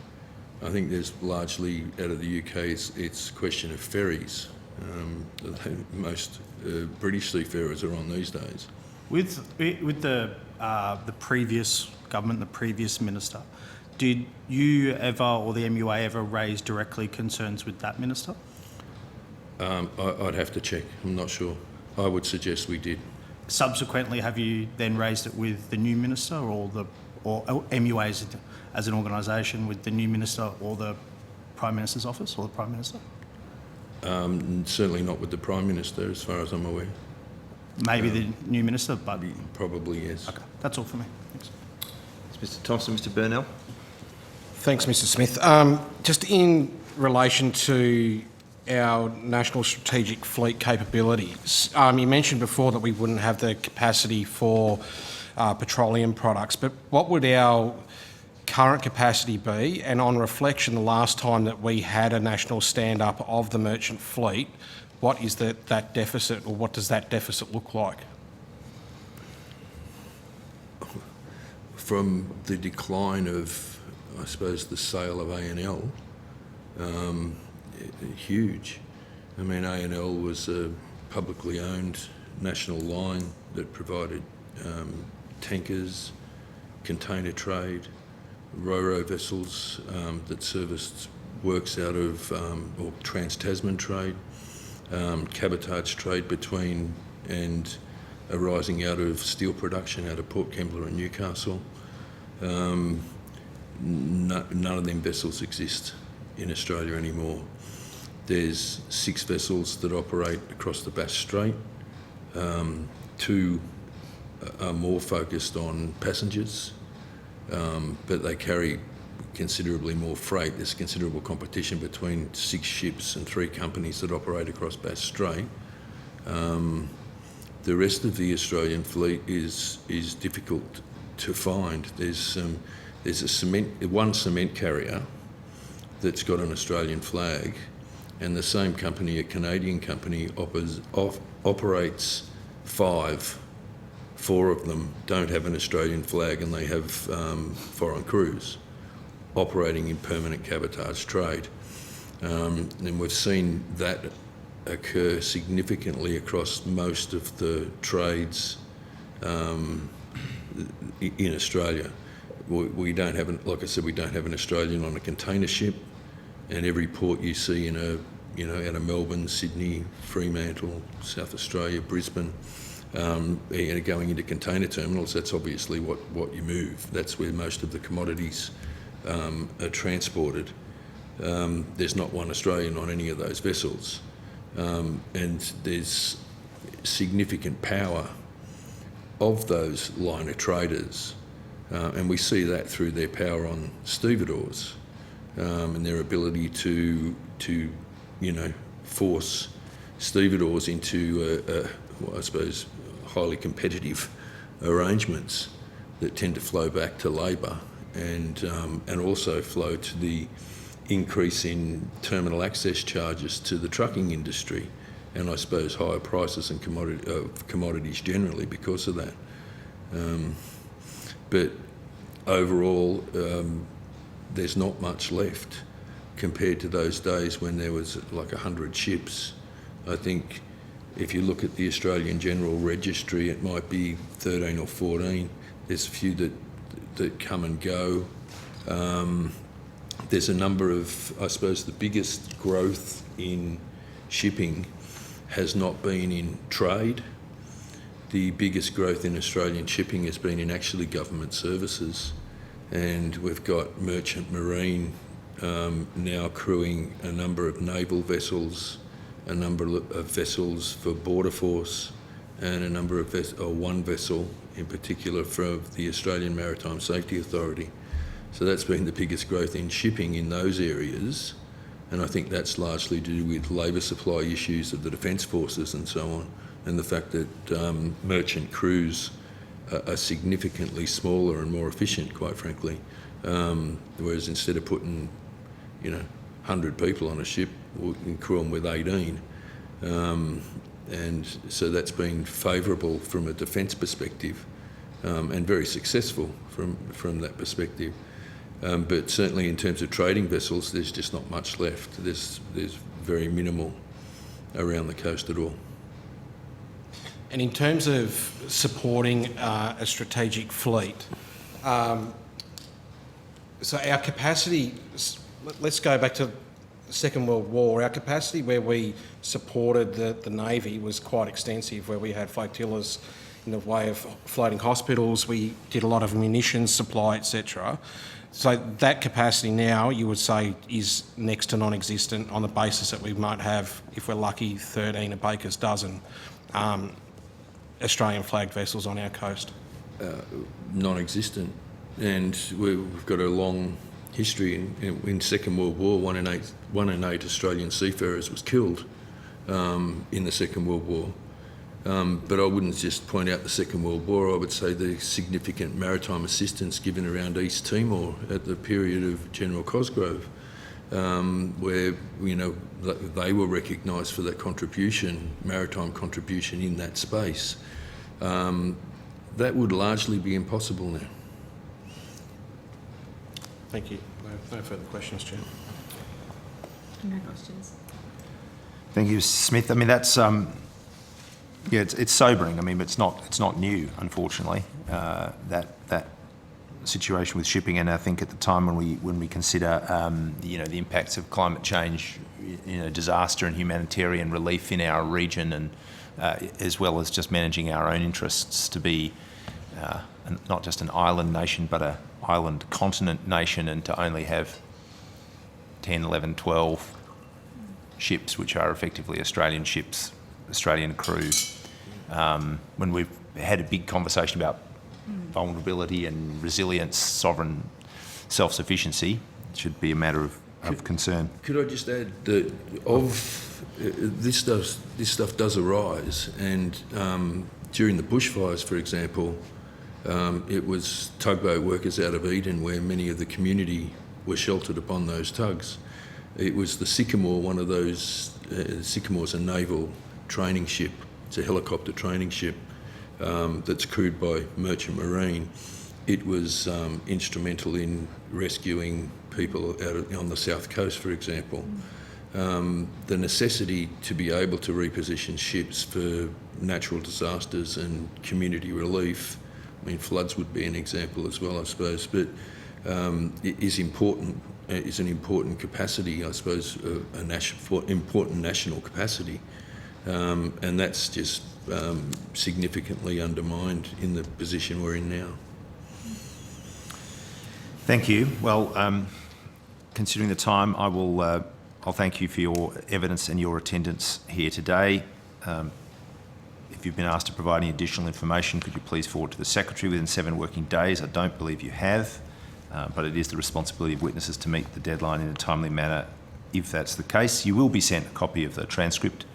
I think there's largely, out of the UK, it's a question of ferries. Most British seafarers are on these days. With the previous government, the previous minister, did you ever, or the MUA ever, raise directly concerns with that minister? I'd have to check. I'm not sure. I would suggest we did. Subsequently, have you then raised it with the new minister, or MUA as an organisation with the new minister or the Prime Minister's office or the Prime Minister? Certainly not with the Prime Minister, as far as I'm aware. Maybe the new minister, but... Probably, yes. Okay, that's all for me. Thanks. Mr Thompson, Mr Burnell. Thanks, Mr Smith. Just in relation to our national strategic fleet capabilities, you mentioned before that we wouldn't have the capacity for petroleum products, but what would our current capacity be? And on reflection, the last time that we had a national stand-up of the merchant fleet, what is that deficit, or what does that deficit look like? From the decline of, I suppose, the sale of A&L, huge. I mean, A&L was a publicly owned national line that provided tankers, container trade, ro-ro vessels that serviced works out of, or trans-Tasman trade, cabotage trade between and arising out of steel production out of Port Kembla and Newcastle. None of them vessels exist in Australia anymore. There's 6 vessels that operate across the Bass Strait. 2 are more focused on passengers, but they carry considerably more freight. There's considerable competition between 6 ships and 3 companies that operate across Bass Strait. The rest of the Australian fleet is difficult to find. There's one cement carrier that's got an Australian flag, and the same company, a Canadian company, operates 5. 4 of them don't have an Australian flag, and they have foreign crews operating in permanent cabotage trade. And we've seen that occur significantly across most of the trades in Australia. We don't have, like I said, we don't have an Australian on a container ship, and every port you see in out of Melbourne, Sydney, Fremantle, South Australia, Brisbane, going into container terminals, that's obviously what you move. That's where most of the commodities are transported. There's not one Australian on any of those vessels. And there's significant power of those liner traders, and we see that through their power on stevedores and their ability to force stevedores into, I suppose, highly competitive arrangements that tend to flow back to labour and also flow to the increase in terminal access charges to the trucking industry, and I suppose higher prices and commodities generally because of that. But overall, there's not much left compared to those days when there was like 100 ships. I think If you look at the Australian General Registry, it might be 13 or 14. There's a few that come and go. There's a number of, I suppose, the biggest growth in shipping has not been in trade. The biggest growth in Australian shipping has been in actually government services. And we've got merchant marine now crewing a number of naval vessels, a number of vessels for Border Force, and a number of one vessel in particular for the Australian Maritime Safety Authority. So that's been the biggest growth in shipping in those areas, and I think that's largely to do with labour supply issues of the Defence Forces and so on, and the fact that merchant crews are significantly smaller and more efficient, quite frankly. Whereas instead of putting, 100 people on a ship, we can crew them with 18. And so that's been favourable from a defence perspective, and very successful from that perspective. But certainly in terms of trading vessels, there's just not much left. There's very minimal around the coast at all. And in terms of supporting a strategic fleet, so our capacity, let's go back to the Second World War. Our capacity where we supported the Navy was quite extensive, where we had flotillas in the way of floating hospitals. We did a lot of munitions supply, etc. So that capacity now, you would say, is next to non-existent on the basis that we might have, if we're lucky, 13 a baker's dozen Australian flagged vessels on our coast. Non-existent. And we've got a long history in Second World War. One in eight Australian seafarers was killed in the Second World War. But I wouldn't just point out the Second World War. I would say the significant maritime assistance given around East Timor at the period of General Cosgrove, where they were recognised for that contribution, maritime contribution in that space. That would largely be impossible now. Thank you. No further questions, Chair. No questions. Thank you, Smith. I mean, that's it's sobering. I mean, but it's not new, unfortunately. That situation with shipping, and I think at the time when we consider the impacts of climate change, disaster and humanitarian relief in our region, and as well as just managing our own interests to be not just an island nation, but a island continent nation, and to only have 10, 11, 12 ships, which are effectively Australian ships, Australian crew. When we've had a big conversation about vulnerability and resilience, sovereign self-sufficiency, it should be a matter of concern. Could I just add that this stuff does arise, and during the bushfires, for example, it was tugboat workers out of Eden where many of the community were sheltered upon those tugs. It was the Sycamore, one of those, Sycamore's a naval training ship. It's a helicopter training ship that's crewed by Merchant Marine. It was instrumental in rescuing people out on the south coast, for example. The necessity to be able to reposition ships for natural disasters and community relief, I mean, floods would be an example as well, I suppose, but it is important. Is an important capacity, I suppose, important national capacity. And that's just significantly undermined in the position we're in now. Thank you. Well, considering the time, I'll thank you for your evidence and your attendance here today. If you've been asked to provide any additional information, could you please forward to the Secretary within 7 working days? I don't believe you have, but it is the responsibility of witnesses to meet the deadline in a timely manner. If that's the case, you will be sent a copy of the transcript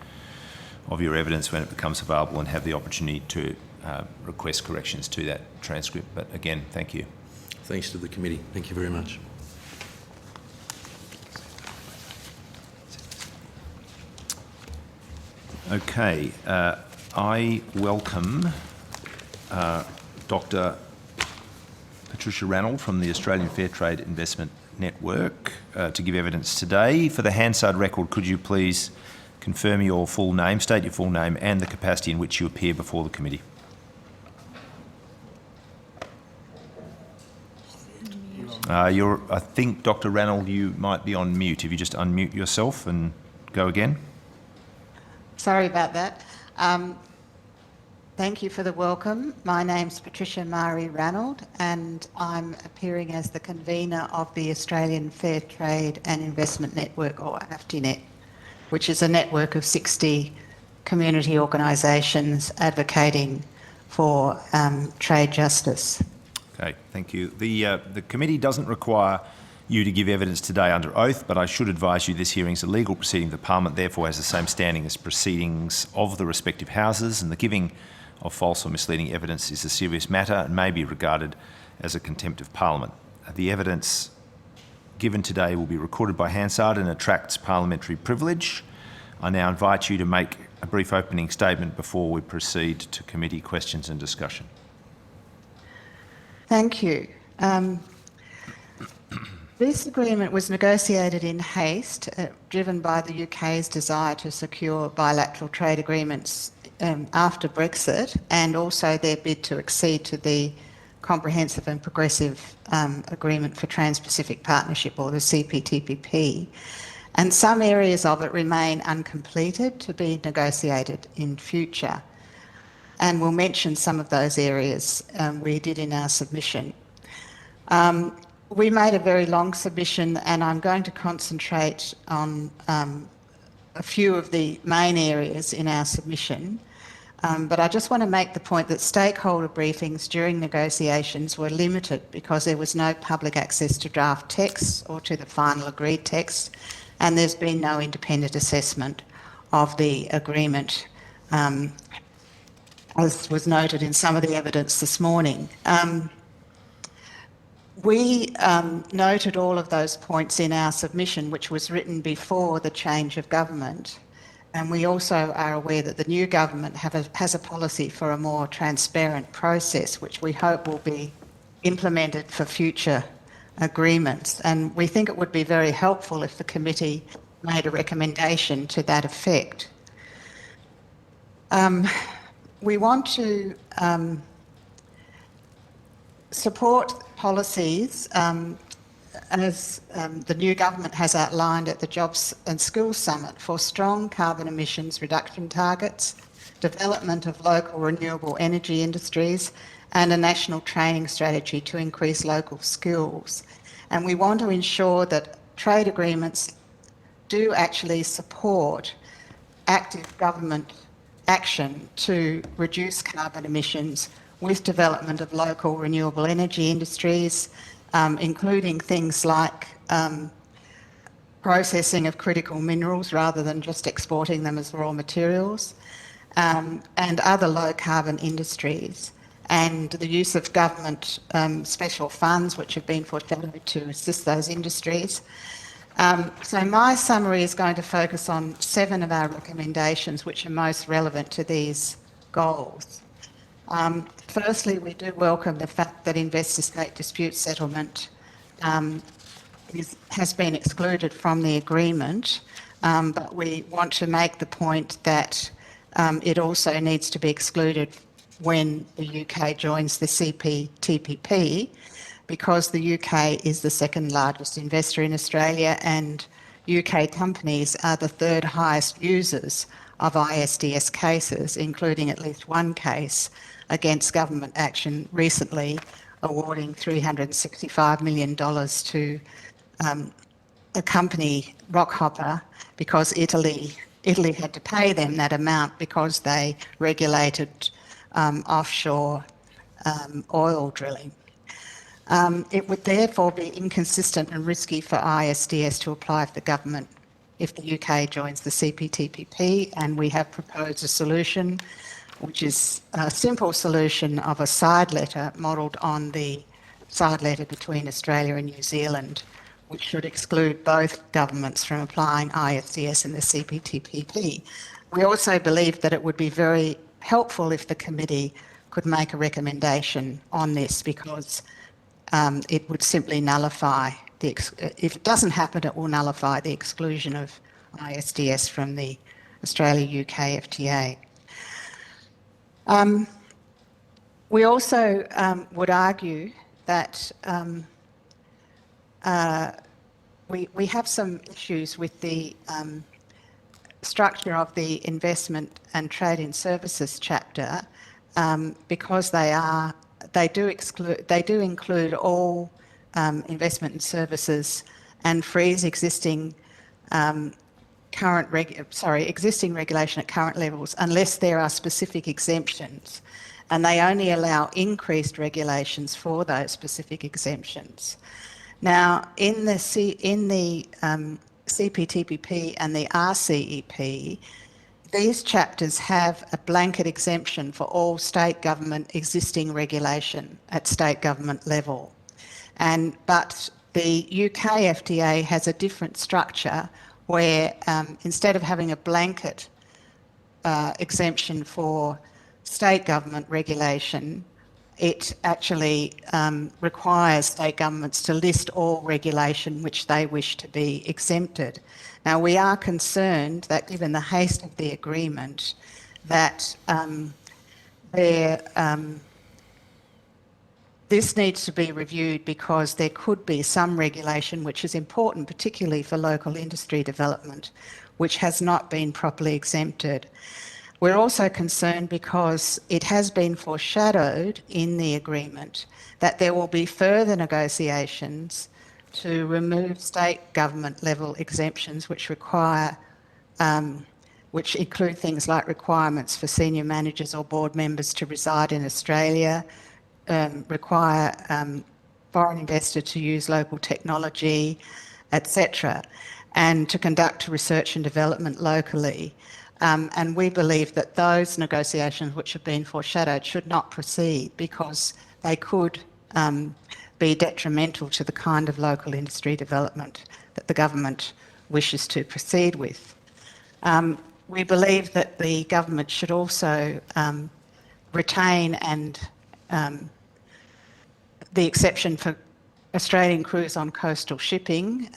of your evidence when it becomes available, and have the opportunity to request corrections to that transcript. But again, thank you. Thanks to the committee. Thank you very much. Okay, I welcome Dr. Patricia Ranald from the Australian Fair Trade Investment Network to give evidence today. For the Hansard record, could you please confirm your full name, state your full name and the capacity in which you appear before the committee. I think, Dr. Ranald, you might be on mute. If you just unmute yourself and go again. Sorry about that. Thank you for the welcome. My name's Patricia Mari Ranald and I'm appearing as the convener of the Australian Fair Trade and Investment Network, or AFTINET, which is a network of 60 community organisations advocating for trade justice. Okay, thank you. The committee doesn't require you to give evidence today under oath, but I should advise you this hearing is a legal proceeding of the Parliament, therefore has the same standing as proceedings of the respective houses, and the giving of false or misleading evidence is a serious matter and may be regarded as a contempt of Parliament. The evidence given today will be recorded by Hansard and attracts parliamentary privilege. I now invite you to make a brief opening statement before we proceed to committee questions and discussion. Thank you. This agreement was negotiated in haste, driven by the UK's desire to secure bilateral trade agreements after Brexit, and also their bid to accede to the Comprehensive and Progressive Agreement for Trans-Pacific Partnership, or the CPTPP. And some areas of it remain uncompleted to be negotiated in future. And we'll mention some of those areas we did in our submission. We made a very long submission and I'm going to concentrate on a few of the main areas in our submission. But I just want to make the point that stakeholder briefings during negotiations were limited because there was no public access to draft texts or to the final agreed text, and there's been no independent assessment of the agreement, as was noted in some of the evidence this morning. We noted all of those points in our submission, which was written before the change of government. And we also are aware that the new government has a policy for a more transparent process, which we hope will be implemented for future agreements. And we think it would be very helpful if the committee made a recommendation to that effect. We want to support policies as the new government has outlined at the Jobs and Skills Summit for strong carbon emissions reduction targets, development of local renewable energy industries, and a national training strategy to increase local skills. And we want to ensure that trade agreements do actually support active government action to reduce carbon emissions with development of local renewable energy industries, including things like processing of critical minerals rather than just exporting them as raw materials, and other low carbon industries, and the use of government special funds which have been foreshadowed to assist those industries. So my summary is going to focus on 7 of our recommendations which are most relevant to these goals. Firstly, we do welcome the fact that investor-state dispute settlement has been excluded from the agreement, but we want to make the point that it also needs to be excluded when the UK joins the CPTPP, because the UK is the second largest investor in Australia and UK companies are the 3rd highest users of ISDS cases, including at least one case against government action recently awarding $365 million to a company, Rockhopper, because Italy had to pay them that amount because they regulated offshore oil drilling. It would therefore be inconsistent and risky for ISDS to apply for the government if the UK joins the CPTPP, and we have proposed a solution which is a simple solution of a side letter modelled on the side letter between Australia and New Zealand, which should exclude both governments from applying ISDS in the CPTPP. We also believe that it would be very helpful if the committee could make a recommendation on this, because it would simply nullify if it doesn't happen, it will nullify the exclusion of ISDS from the Australia-UK FTA. We also would argue that we have some issues with the structure of the investment and trade in services chapter because they do include all investment and services and freeze existing existing regulation at current levels unless there are specific exemptions, and they only allow increased regulations for those specific exemptions. Now, in the CPTPP and the RCEP, these chapters have a blanket exemption for all state government existing regulation at state government level. But the UK FTA has a different structure where instead of having a blanket exemption for state government regulation, it actually requires state governments to list all regulation which they wish to be exempted. Now, we are concerned that given the haste of the agreement, that this needs to be reviewed because there could be some regulation which is important, particularly for local industry development, which has not been properly exempted. We're also concerned because it has been foreshadowed in the agreement that there will be further negotiations to remove state government level exemptions which include things like requirements for senior managers or board members to reside in Australia, require foreign investors to use local technology, etc., and to conduct research and development locally. And we believe that those negotiations which have been foreshadowed should not proceed because they could be detrimental to the kind of local industry development that the government wishes to proceed with. We believe that the government should also retain the exception for Australian crews on coastal shipping,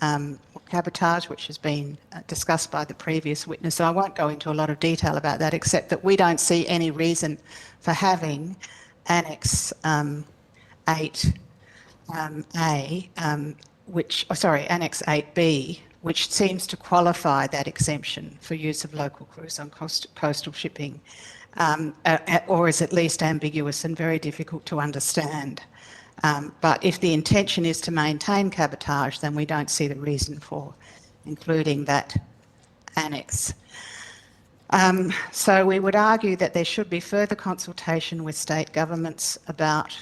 cabotage, which has been discussed by the previous witness. So I won't go into a lot of detail about that, except that we don't see any reason for having Annex 8A, Annex 8B, which seems to qualify that exemption for use of local crews on coastal shipping, or is at least ambiguous and very difficult to understand. But if the intention is to maintain cabotage, then we don't see the reason for including that annex. So we would argue that there should be further consultation with state governments about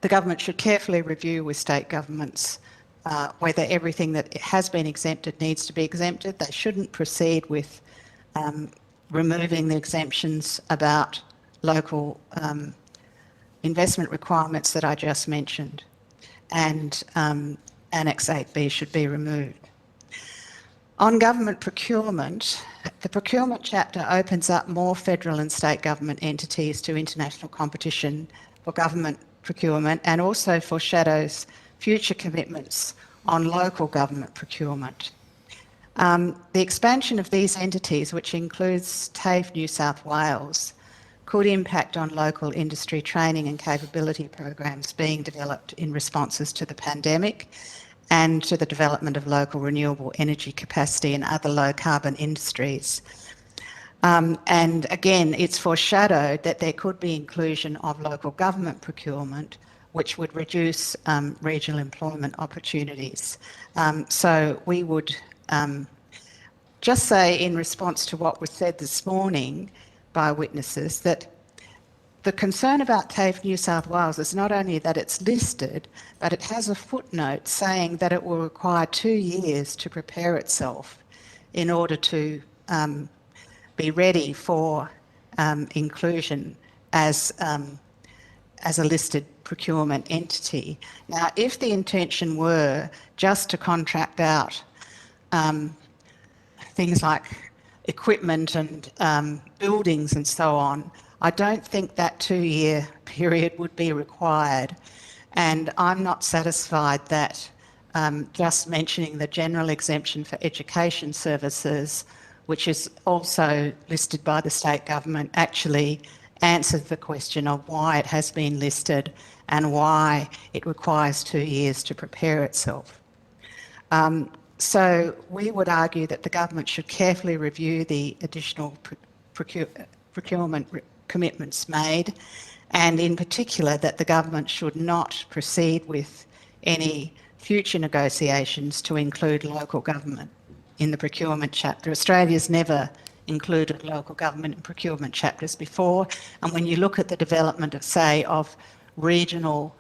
the government should carefully review with state governments whether everything that has been exempted needs to be exempted. They shouldn't proceed with removing the exemptions about local investment requirements that I just mentioned, and Annex 8B should be removed. On government procurement, the procurement chapter opens up more federal and state government entities to international competition for government procurement and also foreshadows future commitments on local government procurement. The expansion of these entities, which includes TAFE New South Wales, could impact on local industry training and capability programs being developed in responses to the pandemic and to the development of local renewable energy capacity in other low carbon industries. And again, it's foreshadowed that there could be inclusion of local government procurement, which would reduce regional employment opportunities. So we would just say in response to what was said this morning by witnesses that the concern about TAFE New South Wales is not only that it's listed, but it has a footnote saying that it will require 2 years to prepare itself in order to be ready for inclusion as a listed procurement entity. Now, if the intention were just to contract out things like equipment and buildings and so on, I don't think that 2-year period would be required. And I'm not satisfied that just mentioning the general exemption for education services which is also listed by the state government, actually answers the question of why it has been listed and why it requires 2 years to prepare itself. So we would argue that the government should carefully review the additional procurement commitments made, and in particular that the government should not proceed with any future negotiations to include local government in the procurement chapter. Australia's never included local government in procurement chapters before, and when you look at the development of, say, of regional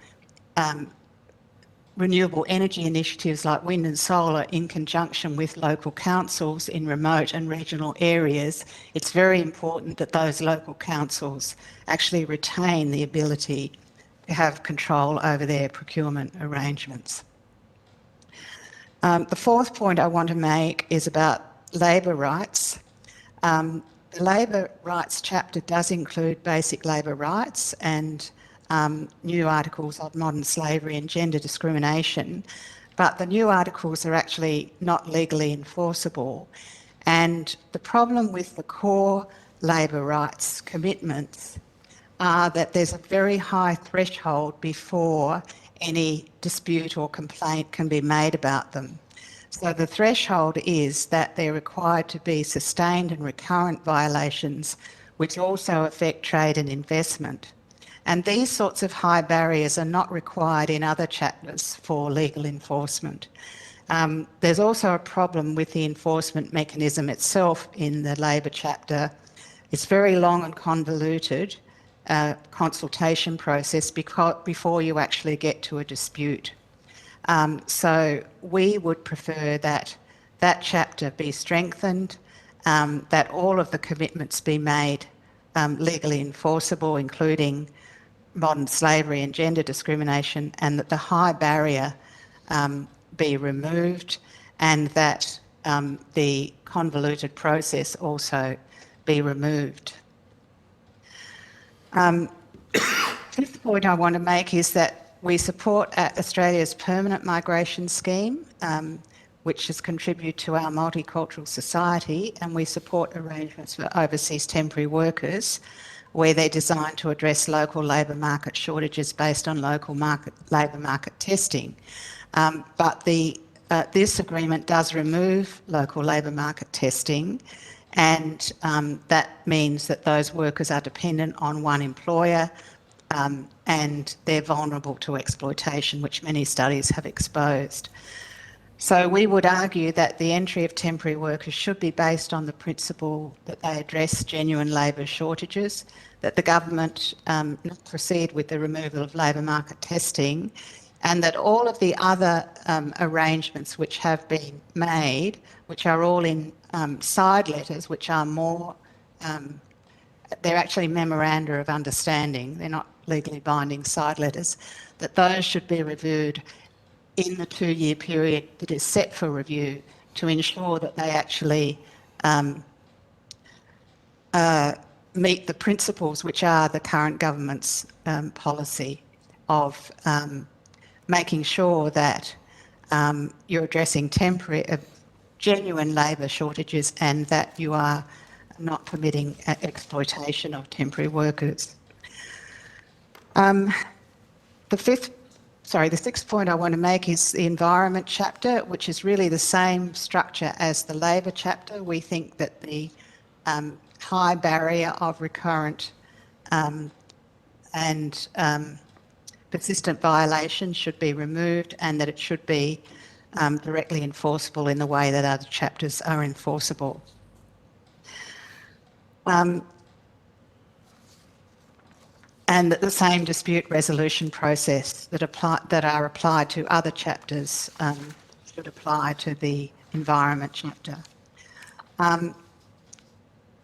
renewable energy initiatives like wind and solar in conjunction with local councils in remote and regional areas, it's very important that those local councils actually retain the ability to have control over their procurement arrangements. The fourth point I want to make is about labour rights. The labour rights chapter does include basic labour rights and new articles on modern slavery and gender discrimination, but the new articles are actually not legally enforceable. And the problem with the core labour rights commitments are that there's a very high threshold before any dispute or complaint can be made about them. So the threshold is that they're required to be sustained and recurrent violations which also affect trade and investment. And these sorts of high barriers are not required in other chapters for legal enforcement. There's also a problem with the enforcement mechanism itself in the labour chapter. It's very long and convoluted consultation process before you actually get to a dispute. So we would prefer that that chapter be strengthened, that all of the commitments be made legally enforceable, including modern slavery and gender discrimination, and that the high barrier be removed, and that the convoluted process also be removed. Fifth point I want to make is that we support Australia's permanent migration scheme, which has contributed to our multicultural society, and we support arrangements for overseas temporary workers where they're designed to address local labour market shortages based on local labour market testing. But this agreement does remove local labour market testing, and that means that those workers are dependent on one employer and they're vulnerable to exploitation, which many studies have exposed. So we would argue that the entry of temporary workers should be based on the principle that they address genuine labour shortages, that the government not proceed with the removal of labour market testing, and that all of the other arrangements which have been made, which are all in side letters, which are more, they're actually memoranda of understanding, they're not legally binding side letters, that those should be reviewed in the 2-year period that is set for review to ensure that they actually meet the principles which are the current government's policy of making sure that you're addressing genuine labour shortages and that you are not permitting exploitation of temporary workers. The sixth point I want to make is the environment chapter, which is really the same structure as the labour chapter. We think that the high barrier of recurrent and persistent violations should be removed, and that it should be directly enforceable in the way that other chapters are enforceable. And that the same dispute resolution process that are applied to other chapters should apply to the environment chapter.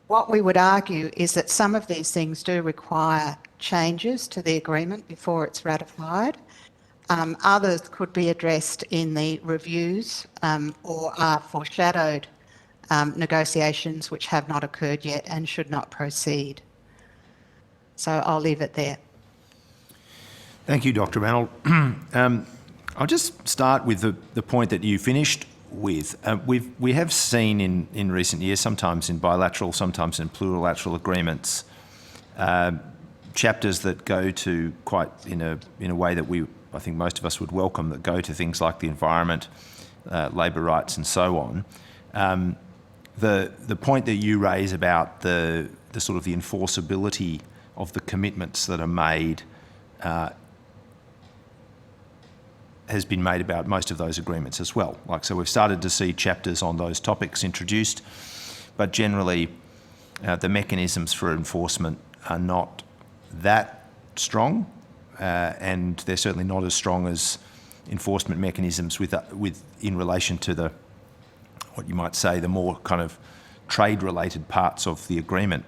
What we would argue is that some of these things do require changes to the agreement before it's ratified. Others could be addressed in the reviews or are foreshadowed negotiations which have not occurred yet and should not proceed. So I'll leave it there. Thank you, Dr. Reynolds. I'll just start with the point that you finished with. We have seen in recent years, sometimes in bilateral, sometimes in plurilateral agreements, chapters that go to quite in a way that I think most of us would welcome, that go to things like the environment, labour rights, and so on. The point that you raise about the sort of the enforceability of the commitments that are made has been made about most of those agreements as well. So we've started to see chapters on those topics introduced, but generally the mechanisms for enforcement are not that strong, and they're certainly not as strong as enforcement mechanisms in relation to what you might say the more kind of trade-related parts of the agreement.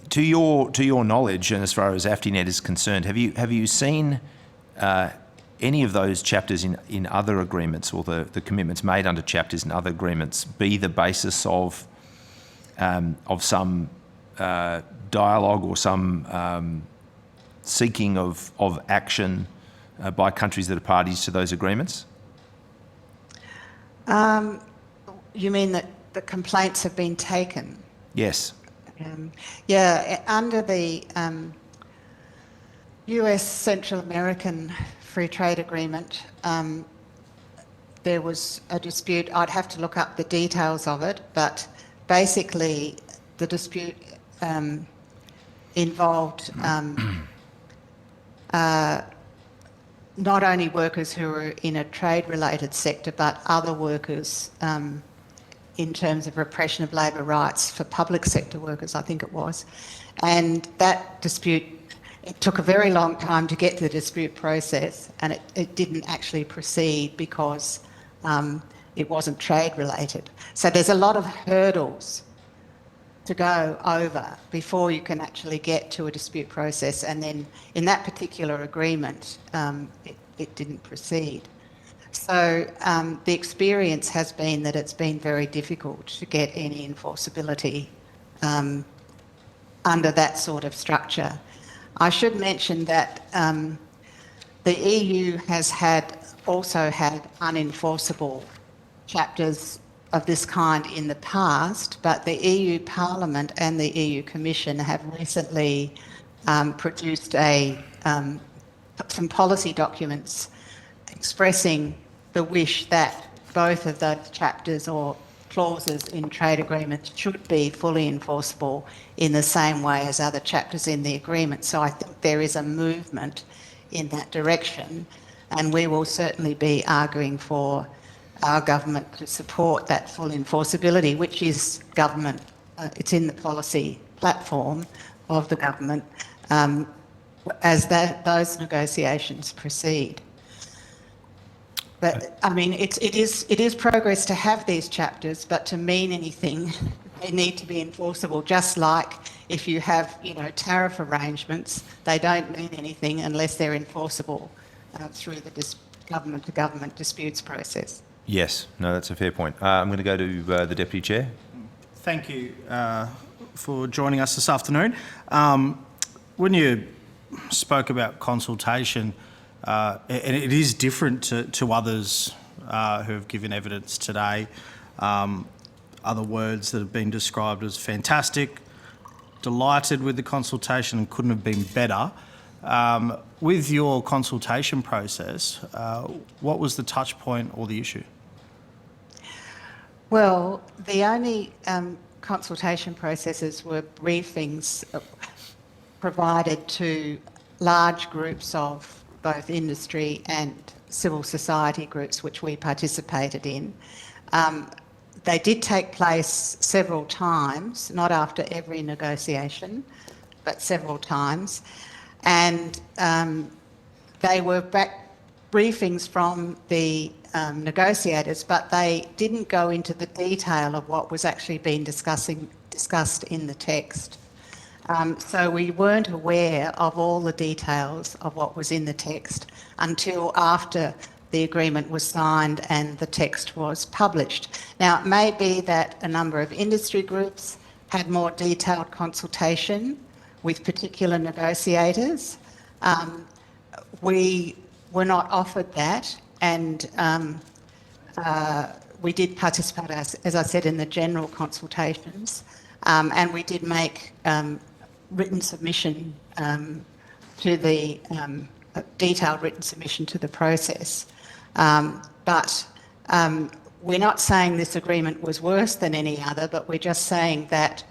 To your knowledge, and as far as AFTINET is concerned, have you seen any of those chapters in other agreements, or the commitments made under chapters in other agreements, be the basis of some dialogue or some seeking of action by countries that are parties to those agreements? You mean that the complaints have been taken? Yes. Under the US Central American Free Trade Agreement, there was a dispute. I'd have to look up the details of it, but basically the dispute involved not only workers who were in a trade-related sector, but other workers in terms of repression of labour rights for public sector workers, I think it was. And that dispute, it took a very long time to get to the dispute process, and it didn't actually proceed because it wasn't trade-related. So there's a lot of hurdles to go over before you can actually get to a dispute process, and then in that particular agreement it didn't proceed. So the experience has been that it's been very difficult to get any enforceability under that sort of structure. I should mention that the EU has also had unenforceable chapters of this kind in the past, but the EU Parliament and the EU Commission have recently produced some policy documents expressing the wish that both of those chapters or clauses in trade agreements should be fully enforceable in the same way as other chapters in the agreement. So I think there is a movement in that direction, and we will certainly be arguing for our government to support that full enforceability, which is government, it's in the policy platform of the government as those negotiations proceed. But I mean, it is progress to have these chapters, but to mean anything, they need to be enforceable. Just like if you have, tariff arrangements, they don't mean anything unless they're enforceable through the government-to-government disputes process. Yes, no, that's a fair point. I'm going to go to the Deputy Chair. Thank you for joining us this afternoon. When you spoke about consultation, and it is different to others who have given evidence today, other words that have been described as fantastic, delighted with the consultation and couldn't have been better. With your consultation process, what was the touch point or the issue? Well, the only consultation processes were briefings provided to large groups of both industry and civil society groups, which we participated in. They did take place several times, not after every negotiation, but several times. And they were briefings from the negotiators, but they didn't go into the detail of what was actually being discussed in the text. So we weren't aware of all the details of what was in the text until after the agreement was signed and the text was published. Now, it may be that a number of industry groups had more detailed consultation with particular negotiators. We were not offered that, and we did participate, as I said, in the general consultations, and we did make written submission to the detailed written submission to the process. But we're not saying this agreement was worse than any other, but we're just saying that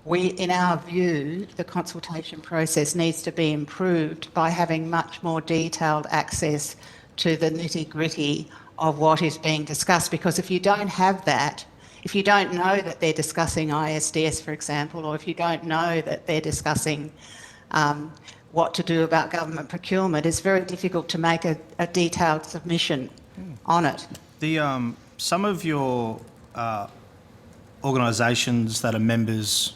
in our view, the consultation process needs to be improved by having much more detailed access to the nitty-gritty of what is being discussed. Because if you don't have that, if you don't know that they're discussing ISDS, for example, or if you don't know that they're discussing what to do about government procurement, it's very difficult to make a detailed submission on it. Some of your organisations that are members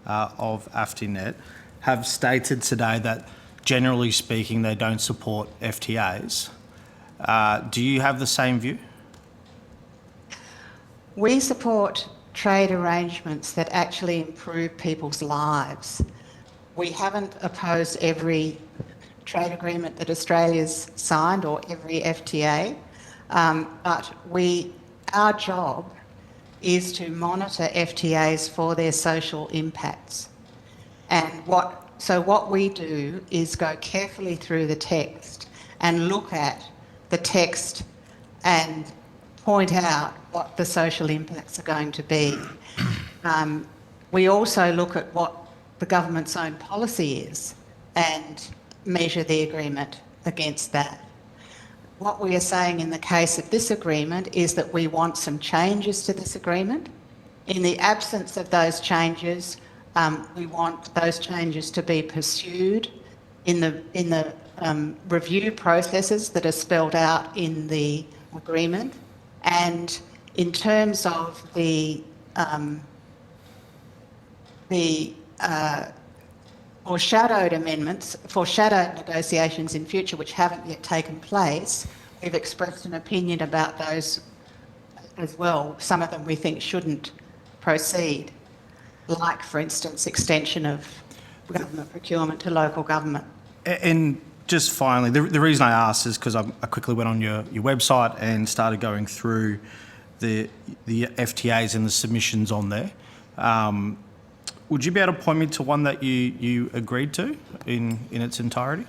of AFTINET have stated today that, generally speaking, they don't support FTAs. Do you have the same view? We support trade arrangements that actually improve people's lives. We haven't opposed every trade agreement that Australia's signed or every FTA, but our job is to monitor FTAs for their social impacts. And what we do is go carefully through the text and look at the text and point out what the social impacts are going to be. We also look at what the government's own policy is and measure the agreement against that. What we are saying in the case of this agreement is that we want some changes to this agreement. In the absence of those changes, we want those changes to be pursued in the review processes that are spelled out in the agreement. And in terms of the foreshadowed amendments, foreshadowed negotiations in future which haven't yet taken place, we've expressed an opinion about those as well. Some of them we think shouldn't proceed, like, for instance, extension of government procurement to local government. And just finally, the reason I asked is because I quickly went on your website and started going through the FTAs and the submissions on there. Would you be able to point me to one that you agreed to in its entirety?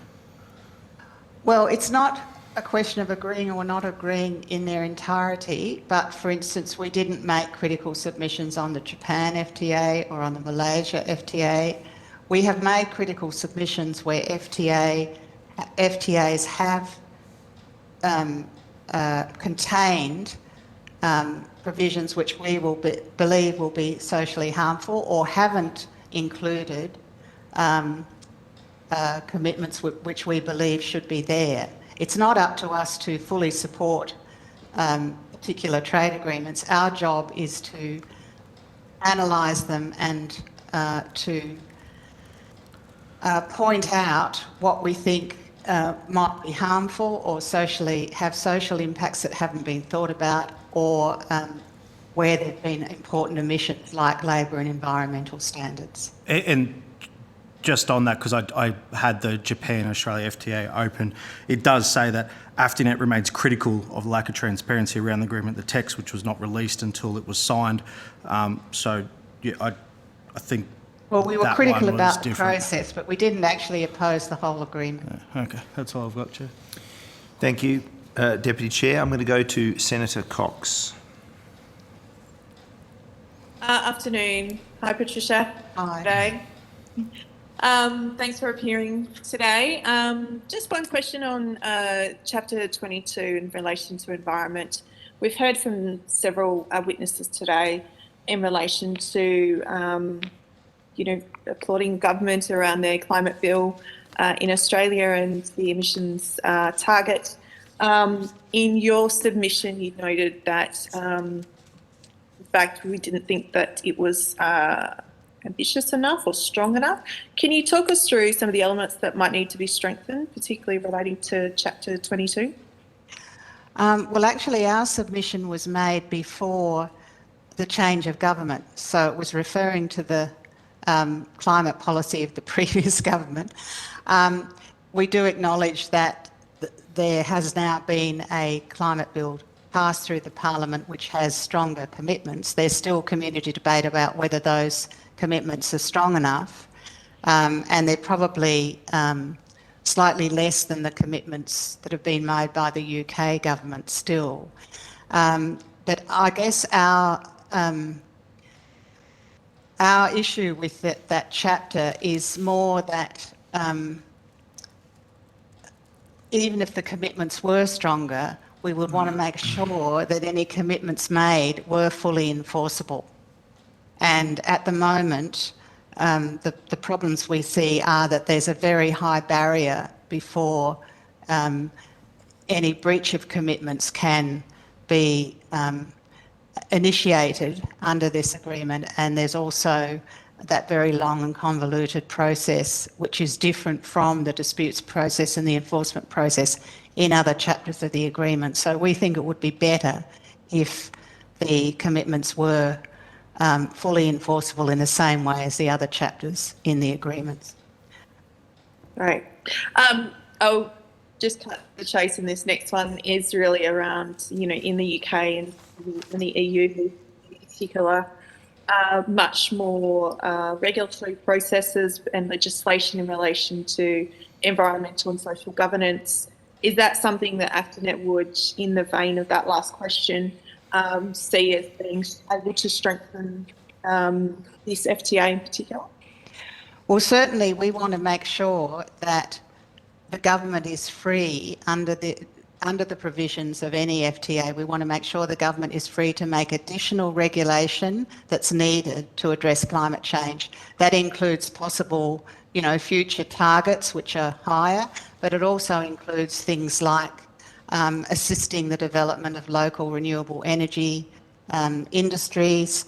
Well, it's not a question of agreeing or not agreeing in their entirety, but for instance, we didn't make critical submissions on the Japan FTA or on the Malaysia FTA. We have made critical submissions where FTAs have contained provisions which we believe will be socially harmful or haven't included commitments which we believe should be there. It's not up to us to fully support particular trade agreements. Our job is to analyse them and to point out what we think might be harmful or have social impacts that haven't been thought about, or where there have been important omissions like labour and environmental standards. And just on that, because I had the Japan-Australia FTA open, it does say that AFTINET remains critical of lack of transparency around the agreement, the text, which was not released until it was signed. So, yeah, I think. Well, we were critical about the process, but we didn't actually oppose the whole agreement. Yeah, okay, that's all I've got, Chair. Thank you, Deputy Chair. I'm going to go to Senator Cox. Afternoon. Hi, Patricia. Hi. Thanks for appearing today. Just one question on Chapter 22 in relation to environment. We've heard from several witnesses today in relation to applauding government around their climate bill in Australia and the emissions target. In your submission, you noted that, in fact, we didn't think that it was ambitious enough or strong enough. Can you talk us through some of the elements that might need to be strengthened, particularly relating to Chapter 22? Well, actually, our submission was made before the change of government, so it was referring to the climate policy of the previous government. We do acknowledge that there has now been a climate bill passed through the Parliament which has stronger commitments, there's still community debate about whether those commitments are strong enough, and they're probably slightly less than the commitments that have been made by the UK government still. But I guess our issue with that chapter is more that even if the commitments were stronger, we would want to make sure that any commitments made were fully enforceable. And at the moment, the problems we see are that there's a very high barrier before any breach of commitments can be initiated under this agreement, and there's also that very long and convoluted process which is different from the disputes process and the enforcement process in other chapters of the agreement. So we think it would be better if the commitments were fully enforceable in the same way as the other chapters in the agreements. Right. I'll just cut the chase, and this next one is really around, in the UK and in the EU in particular, much more regulatory processes and legislation in relation to environmental and social governance. Is that something that AFTNet would, in the vein of that last question, see as being able to strengthen this FTA in particular? Well, certainly we want to make sure that the government is free under the provisions of any FTA. We want to make sure the government is free to make additional regulation that's needed to address climate change. That includes possible, future targets which are higher, but it also includes things like assisting the development of local renewable energy industries,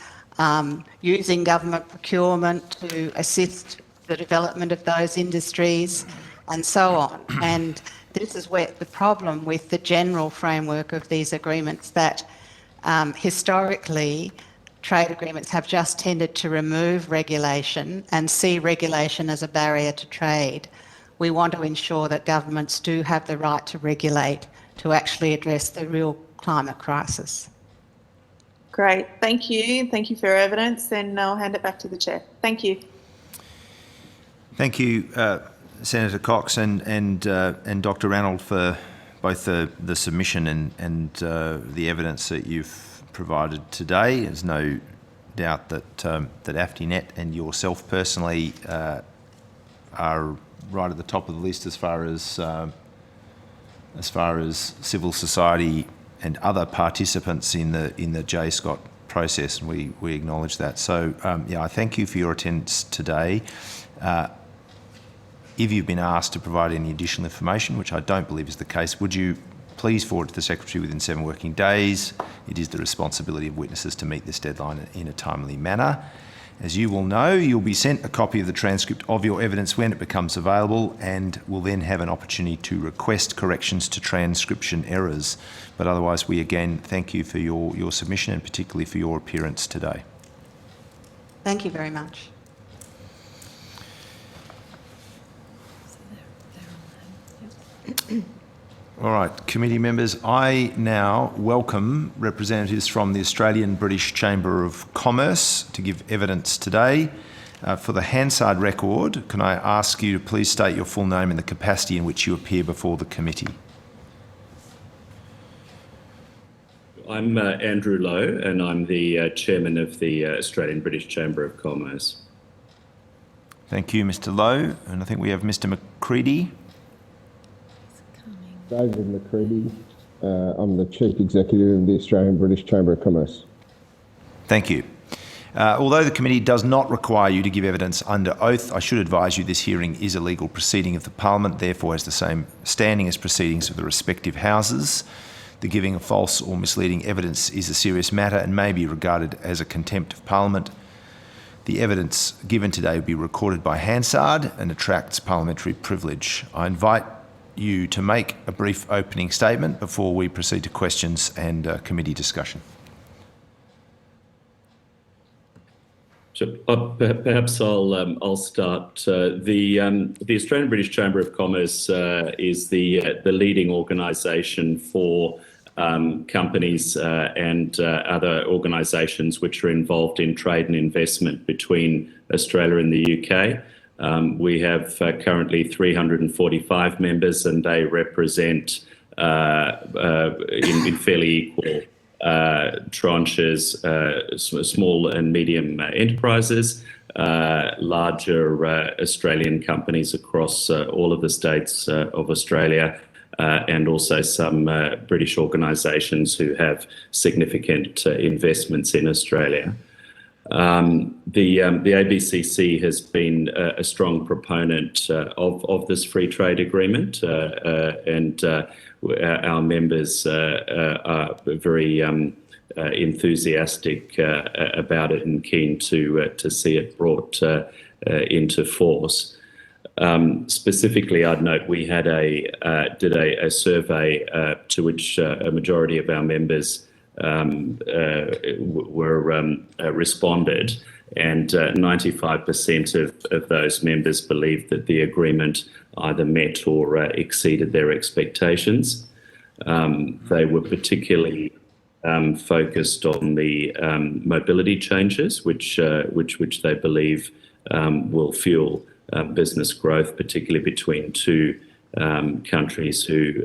using government procurement to assist the development of those industries, and so on. And this is where the problem with the general framework of these agreements, that historically trade agreements have just tended to remove regulation and see regulation as a barrier to trade. We want to ensure that governments do have the right to regulate to actually address the real climate crisis. Great, thank you. Thank you for your evidence, and I'll hand it back to the Chair. Thank you. Thank you, Senator Cox and Dr. Ranald, for both the submission and the evidence that you've provided today. There's no doubt that AFTNet and yourself personally are right at the top of the list as far as civil society and other participants in the J. Scott process, and we acknowledge that. So I thank you for your attendance today. If you've been asked to provide any additional information, which I don't believe is the case, would you please forward to the Secretary within 7 working days? It is the responsibility of witnesses to meet this deadline in a timely manner. As you will know, you'll be sent a copy of the transcript of your evidence when it becomes available, and will then have an opportunity to request corrections to transcription errors. But otherwise, we again thank you for your submission, and particularly for your appearance today. Thank you very much. All right, committee members, I now welcome representatives from the Australian British Chamber of Commerce to give evidence today. For the Hansard record, can I ask you to please state your full name and the capacity in which you appear before the committee? I'm Andrew Lowe, and I'm the chairman of the Australian British Chamber of Commerce. Thank you, Mr. Lowe. And I think we have Mr. McCready. David McCready. I'm the Chief Executive of the Australian British Chamber of Commerce. Thank you. Although the committee does not require you to give evidence under oath, I should advise you this hearing is a legal proceeding of the Parliament, therefore has the same standing as proceedings of the respective houses. The giving of false or misleading evidence is a serious matter and may be regarded as a contempt of Parliament. The evidence given today will be recorded by Hansard and attracts parliamentary privilege. I invite you to make a brief opening statement before we proceed to questions and committee discussion. So, perhaps I'll start. The Australian British Chamber of Commerce is the leading organisation for companies and other organisations which are involved in trade and investment between Australia and the UK. We have currently 345 members, and they represent in fairly equal tranches small and medium enterprises, larger Australian companies across all of the states of Australia, and also some British organisations who have significant investments in Australia. The ABCC has been a strong proponent of this free trade agreement, and our members are very enthusiastic about it and keen to see it brought into force. Specifically, I'd note we had did a survey to which a majority of our members responded, and 95% of those members believed that the agreement either met or exceeded their expectations. They were particularly focused on the mobility changes, which they believe will fuel business growth, particularly between two countries who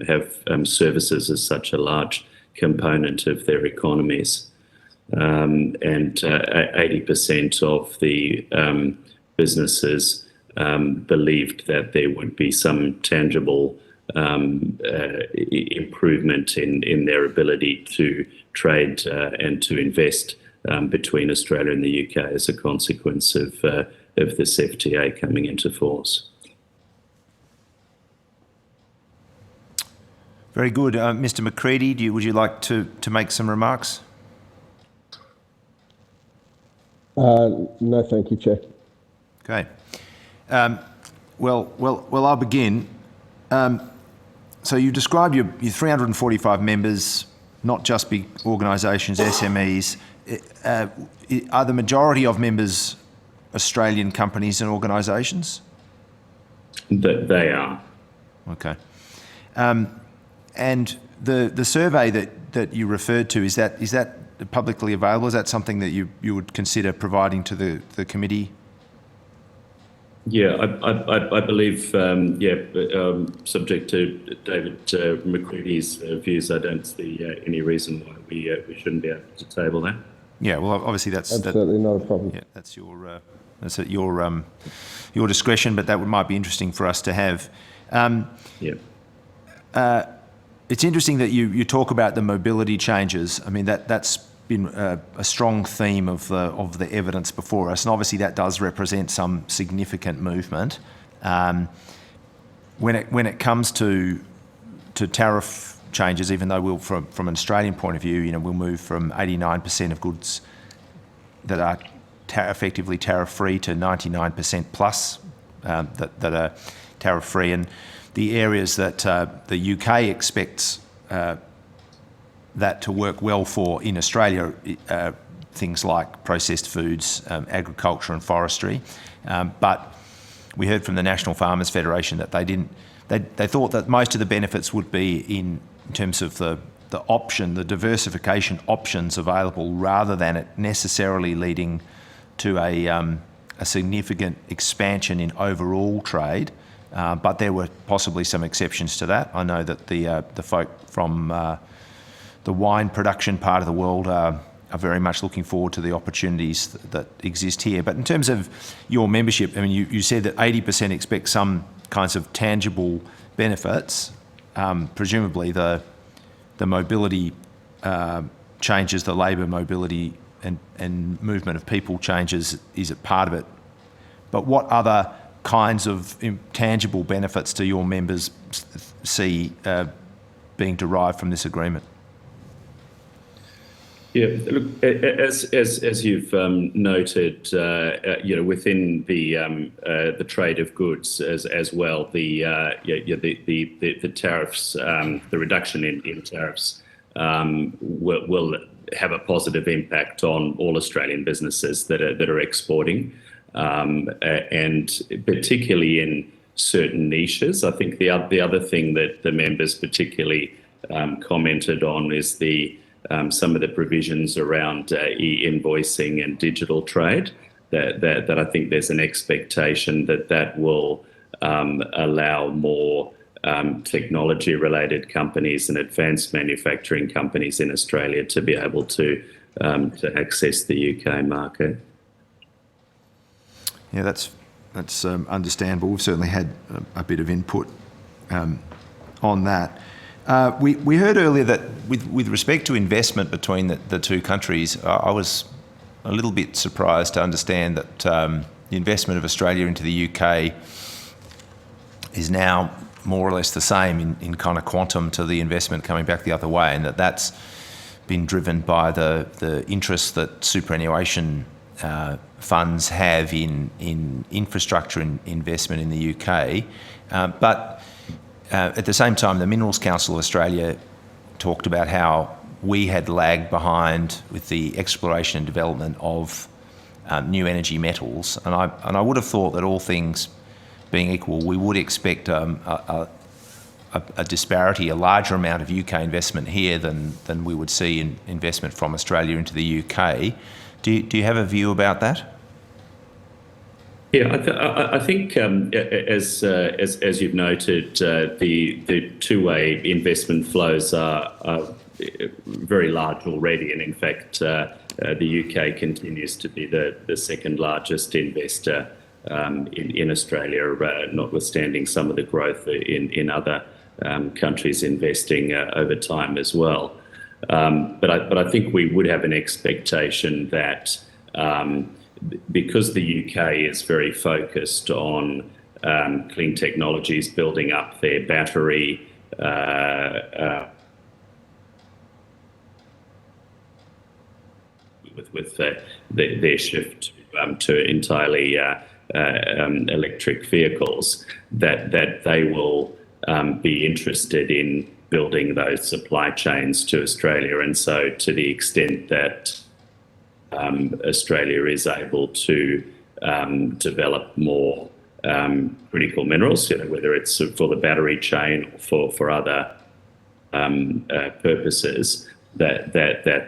have services as such a large component of their economies. And 80% of the businesses believed that there would be some tangible improvement in their ability to trade and to invest between Australia and the UK as a consequence of this FTA coming into force. Very good. Mr. McCready, would you like to make some remarks? No, thank you, Chair. Okay. Well, I'll begin. So you described your 345 members, not just big organisations, SMEs. Are the majority of members Australian companies and organisations? They are. Okay. And the survey that you referred to, is that publicly available? Is that something that you would consider providing to the committee? Yeah, I believe, subject to David McCready's views, I don't see any reason why we shouldn't be able to table that. Yeah, well, obviously that's absolutely not a problem. Yeah, that's at your discretion, but that might be interesting for us to have. It's interesting that you talk about the mobility changes. I mean, that's been a strong theme of the evidence before us, and obviously that does represent some significant movement. When it comes to tariff changes, even though we'll from an Australian point of view, we'll move from 89% of goods that are effectively tariff-free to 99% plus that are tariff-free, and the areas that the UK expects that to work well for in Australia, things like processed foods, agriculture and forestry. But we heard from the National Farmers Federation that they thought that most of the benefits would be in terms of the diversification options available, rather than it necessarily leading to a significant expansion in overall trade. But there were possibly some exceptions to that. I know that the folk from the wine production part of the world are very much looking forward to the opportunities that exist here. But in terms of your membership, I mean, you said that 80% expect some kinds of tangible benefits. Presumably the mobility changes, the labour mobility and movement of people changes is a part of it. But what other kinds of tangible benefits do your members see being derived from this agreement? Yeah, look, as you've noted, within the trade of goods as well, the tariffs, the reduction in tariffs will have a positive impact on all Australian businesses that are exporting, and particularly in certain niches. I think the other thing that the members particularly commented on is some of the provisions around e-invoicing and digital trade. That I think there's an expectation that will allow more technology-related companies and advanced manufacturing companies in Australia to be able to access the UK market. Yeah, that's understandable. We've certainly had a bit of input on that. We heard earlier that with respect to investment between the two countries, I was a little bit surprised to understand that the investment of Australia into the UK is now more or less the same in kind of quantum to the investment coming back the other way, and that's been driven by the interest that superannuation funds have in infrastructure investment in the UK. But at the same time, the Minerals Council of Australia talked about how we had lagged behind with the exploration and development of new energy metals, and I would have thought that all things being equal, we would expect a disparity, a larger amount of UK investment here than we would see in investment from Australia into the UK. Do you have a view about that? Yeah, I think as you've noted, the two-way investment flows are very large already, and in fact, the UK continues to be the second largest investor in Australia, notwithstanding some of the growth in other countries investing over time as well. But I think we would have an expectation that because the UK is very focused on clean technologies, building up their battery with their shift to entirely electric vehicles, that they will be interested in building those supply chains to Australia. And so to the extent that Australia is able to develop more critical minerals, whether it's for the battery chain or for other purposes, that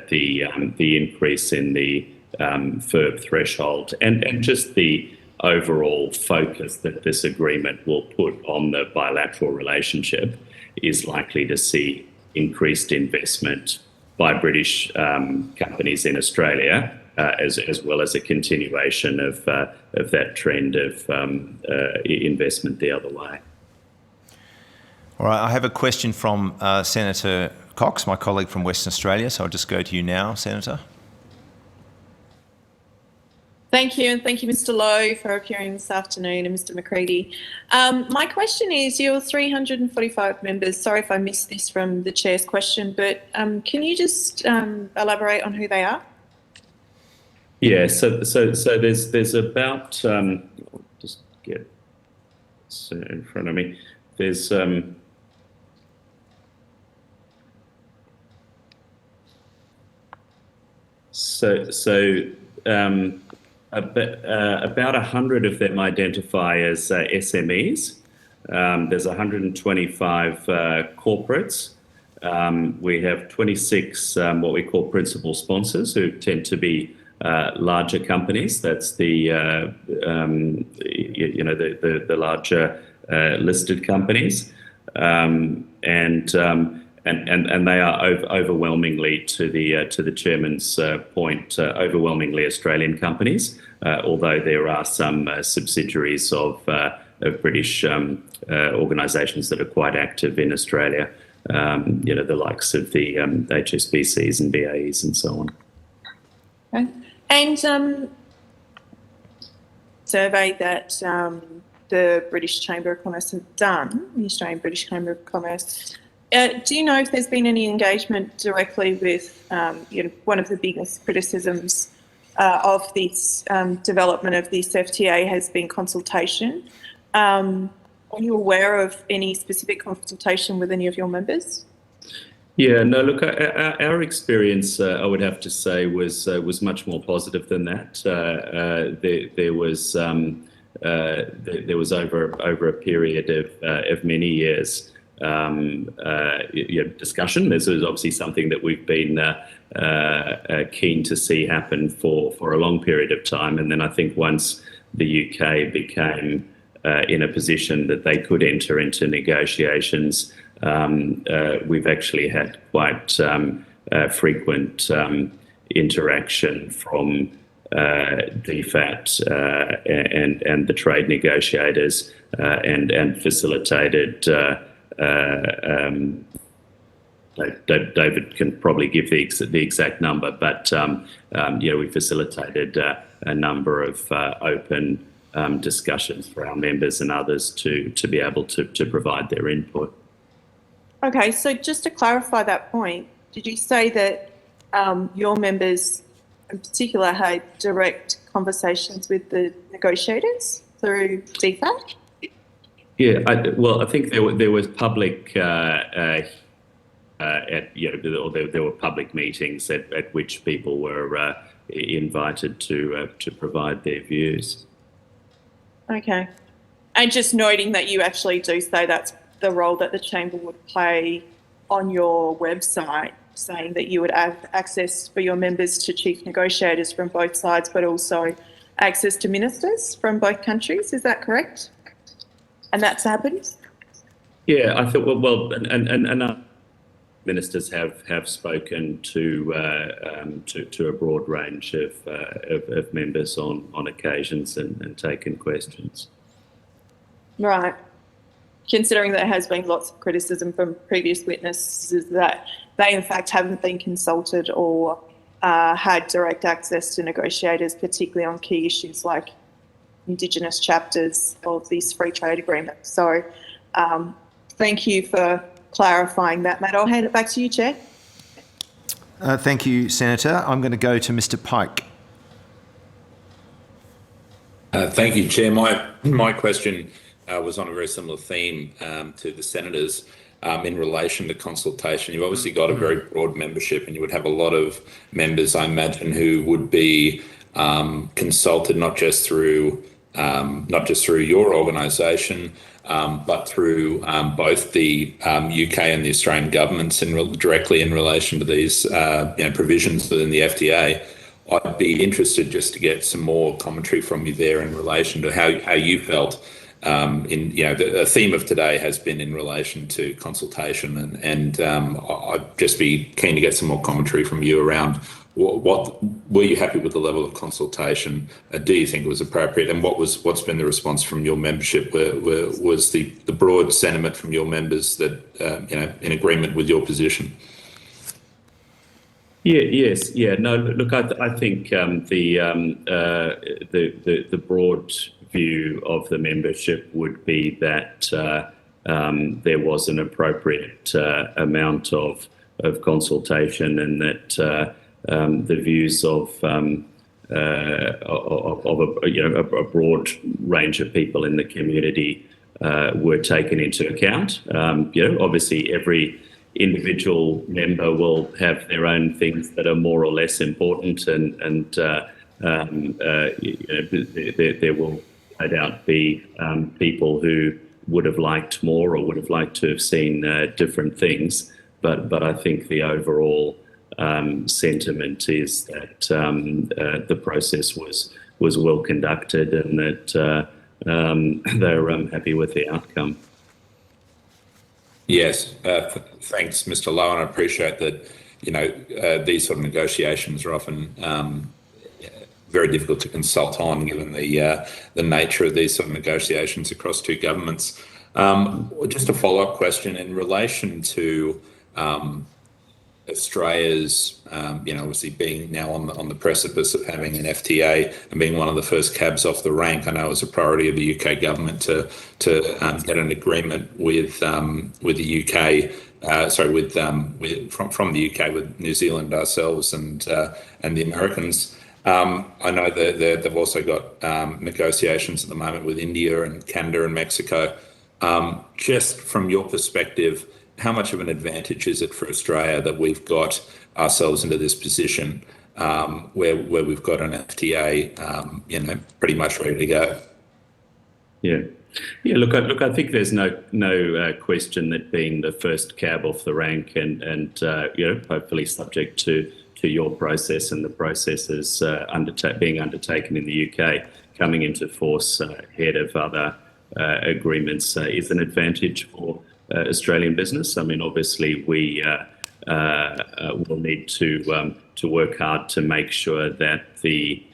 the increase in the FIRB threshold and just the overall focus that this agreement will put on the bilateral relationship is likely to see increased investment by British companies in Australia, as well as a continuation of that trend of investment the other way. All right, I have a question from Senator Cox, my colleague from Western Australia, so I'll just go to you now, Senator. Thank you, and thank you, Mr. Lowe, for appearing this afternoon, and Mr. McCready. My question is, your 345 members, sorry if I missed this from the Chair's question, but can you just elaborate on who they are? Yeah, so there's about, just get this in front of me, there's about 100 of them identify as SMEs. There's 125 corporates. We have 26 what we call principal sponsors, who tend to be larger companies. That's the the larger listed companies, and they are overwhelmingly, to the chairman's point, overwhelmingly Australian companies. Although there are some subsidiaries of British organisations that are quite active in Australia. The likes of the HSBCs and BAEs and so on. Okay. And survey that the British Chamber of Commerce have done, the Australian British Chamber of Commerce. Do you know if there's been any engagement directly with, one of the biggest criticisms of this development of this FTA has been consultation. Are you aware of any specific consultation with any of your members? Yeah, no, look, our experience, I would have to say, was much more positive than that. There was over a period of many years discussion. This is obviously something that we've been keen to see happen for a long period of time. And then I think once the UK became in a position that they could enter into negotiations, we've actually had quite frequent interaction from DFAT and the trade negotiators and facilitated. David can probably give the exact number, but we facilitated a number of open discussions for our members and others to be able to provide their input. Okay, so just to clarify that point, did you say that your members in particular had direct conversations with the negotiators through DFAT? Yeah, I think there was public there were public meetings at which people were invited to provide their views. Okay, and just noting that you actually do say that's the role that the Chamber would play on your website, saying that you would have access for your members to chief negotiators from both sides, but also access to ministers from both countries. Is that correct? And that's happened? Yeah, I thought, and ministers have spoken to a broad range of members on occasions and taken questions. Right. Considering there has been lots of criticism from previous witnesses that they in fact haven't been consulted or had direct access to negotiators, particularly on key issues like Indigenous chapters of this free trade agreement. So thank you for clarifying that, Matt. I'll hand it back to you, Chair. Thank you, Senator. I'm going to go to Mr. Pike. Thank you, Chair. My question was on a very similar theme to the Senators in relation to consultation. You've obviously got a very broad membership, and you would have a lot of members, I imagine, who would be consulted not just through your organisation, but through both the UK and the Australian governments directly in relation to these provisions within the FTA. I'd be interested just to get some more commentary from you there in relation to how you felt. The theme of today has been in relation to consultation, and I'd just be keen to get some more commentary from you around what were you happy with the level of consultation? Do you think it was appropriate? And what's been the response from your membership? Was the broad sentiment from your members that in agreement with your position? Yeah. Yes. Yeah. No. Look, I think the broad view of the membership would be that there was an appropriate amount of consultation, and that the views of a broad range of people in the community were taken into account. Obviously every individual member will have their own things that are more or less important, and there will no doubt be people who would have liked more or would have liked to have seen different things. But I think the overall sentiment is that the process was well conducted, and that they're happy with the outcome. Yes, thanks, Mr. Lowen. I appreciate that. These sort of negotiations are often very difficult to consult on, given the nature of these sort of negotiations across two governments. Just a follow-up question in relation to Australia's, obviously being now on the precipice of having an FTA and being one of the first cabs off the rank. I know it was a priority of the UK government to get an agreement with the UK. From the UK with New Zealand, ourselves, and the Americans. I know that they've also got negotiations at the moment with India and Canada and Mexico. Just from your perspective, how much of an advantage is it for Australia that we've got ourselves into this position where we've got an FTA, pretty much ready to go? Yeah. Yeah, look, I think there's no question that being the first cab off the rank and hopefully subject to your process and the processes being undertaken in the UK, coming into force ahead of other agreements is an advantage for Australian business. I mean, obviously we will need to work hard to make sure that the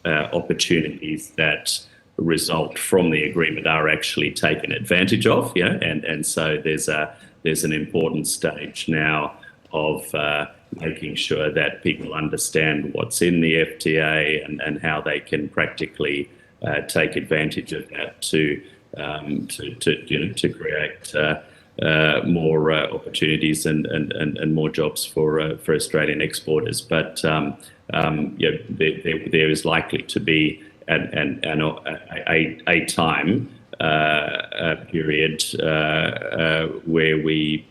opportunities that result from the agreement are actually taken advantage of. Yeah, and so there's an important stage now of making sure that people understand what's in the FTA and how they can practically take advantage of that to create more opportunities and more jobs for Australian exporters. But there is likely to be a time period where we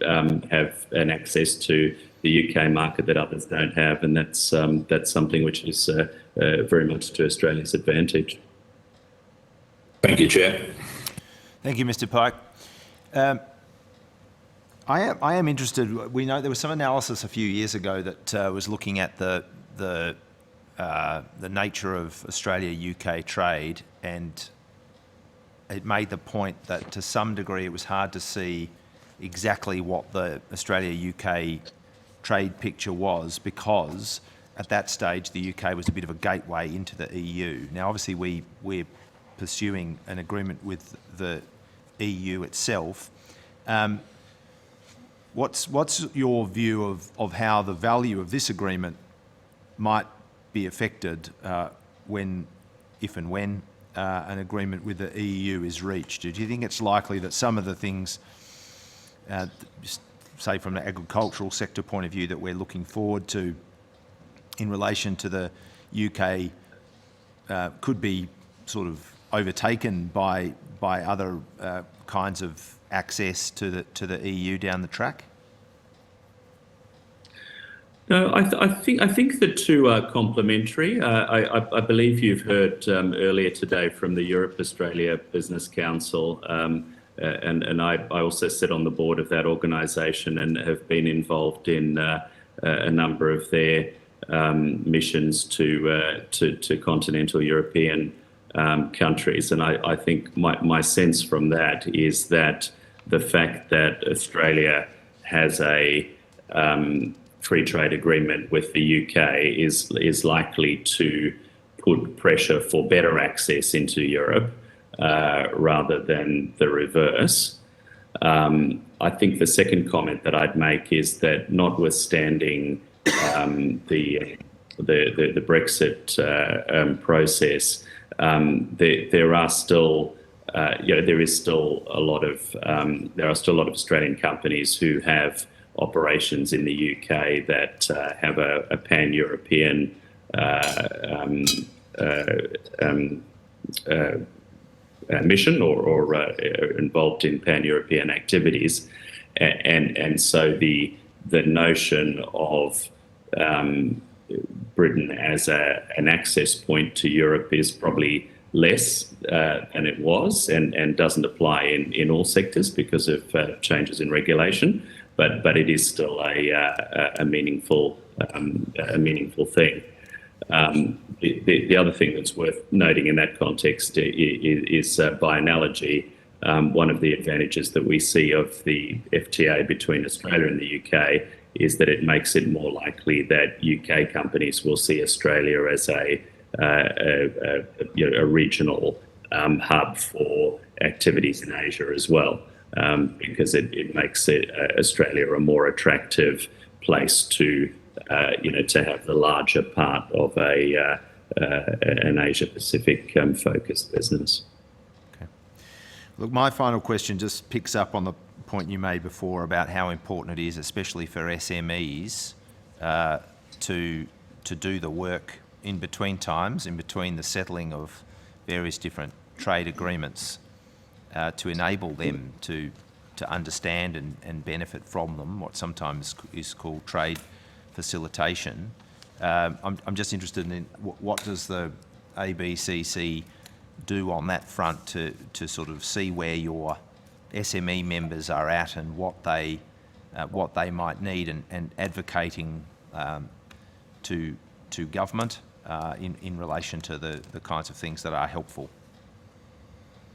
have an access to the UK market that others don't have, and that's something which is very much to Australia's advantage. Thank you, Chair. Thank you, Mr. Pike. I am interested. We know there was some analysis a few years ago that was looking at the nature of Australia-UK trade, and it made the point that to some degree it was hard to see exactly what the Australia-UK trade picture was, because at that stage the UK was a bit of a gateway into the EU. Now, obviously we're pursuing an agreement with the EU itself. What's your view of how the value of this agreement might be affected if and when an agreement with the EU is reached? Do you think it's likely that some of the things, say from the agricultural sector point of view, that we're looking forward to in relation to the UK could be sort of overtaken by other kinds of access to the EU down the track? No, I think the two are complementary. I believe you've heard earlier today from the Europe-Australia Business Council, and I also sit on the board of that organisation and have been involved in a number of their missions to continental European countries. And I think my sense from that is that the fact that Australia has a free trade agreement with the UK is likely to put pressure for better access into Europe rather than the reverse. I think the second comment that I'd make is that notwithstanding the Brexit process, there are still a lot of Australian companies who have operations in the UK that have a pan-European mission or involved in pan-European activities, and so the notion of Britain as an access point to Europe is probably less than it was, and doesn't apply in all sectors because of changes in regulation. But it is still a meaningful thing. The other thing that's worth noting in that context is by analogy, one of the advantages that we see of the FTA between Australia and the UK is that it makes it more likely that UK companies will see Australia as a regional hub for activities in Asia as well. Because it makes Australia a more attractive place to have the larger part of an Asia Pacific focused business. Okay. Look, my final question just picks up on the point you made before about how important it is, especially for SMEs, to do the work in between times, in between the settling of various different trade agreements. To enable them to understand and benefit from them, what sometimes is called trade facilitation. I'm just interested in what does the ABCC do on that front to sort of see where your SME members are at and what they might need, and advocating to government in relation to the kinds of things that are helpful.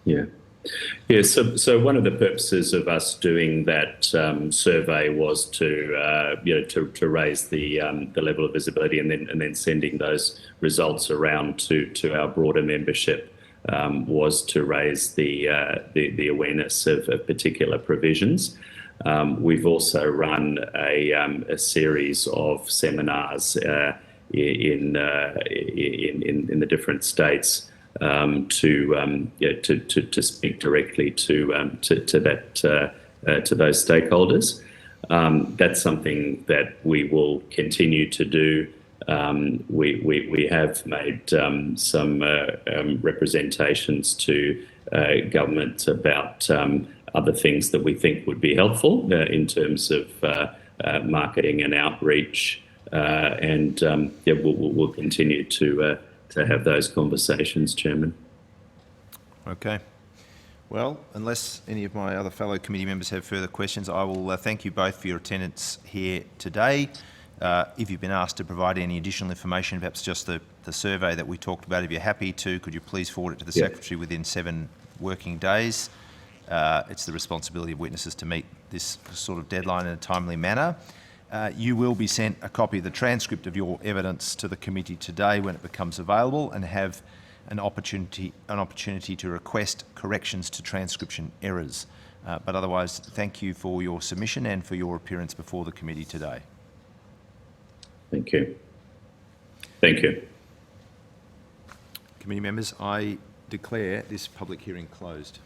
Yeah. Yeah, so one of the purposes of us doing that survey was to raise the level of visibility, and then sending those results around to our broader membership was to raise the awareness of particular provisions. We've also run a series of seminars in the different states to speak directly to those stakeholders. That's something that we will continue to do. We have made some representations to government about other things that we think would be helpful in terms of marketing and outreach, and we'll continue to have those conversations, Chairman. Okay. Well, unless any of my other fellow committee members have further questions, I will thank you both for your attendance here today. If you've been asked to provide any additional information, perhaps just the survey that we talked about, if you're happy to, could you please forward it to the Secretary within 7 working days? It's the responsibility of witnesses to meet this sort of deadline in a timely manner. You will be sent a copy of the transcript of your evidence to the committee today when it becomes available, and have an opportunity to request corrections to transcription errors. But otherwise, thank you for your submission and for your appearance before the committee today. Thank you. Thank you. Committee members, I declare this public hearing closed.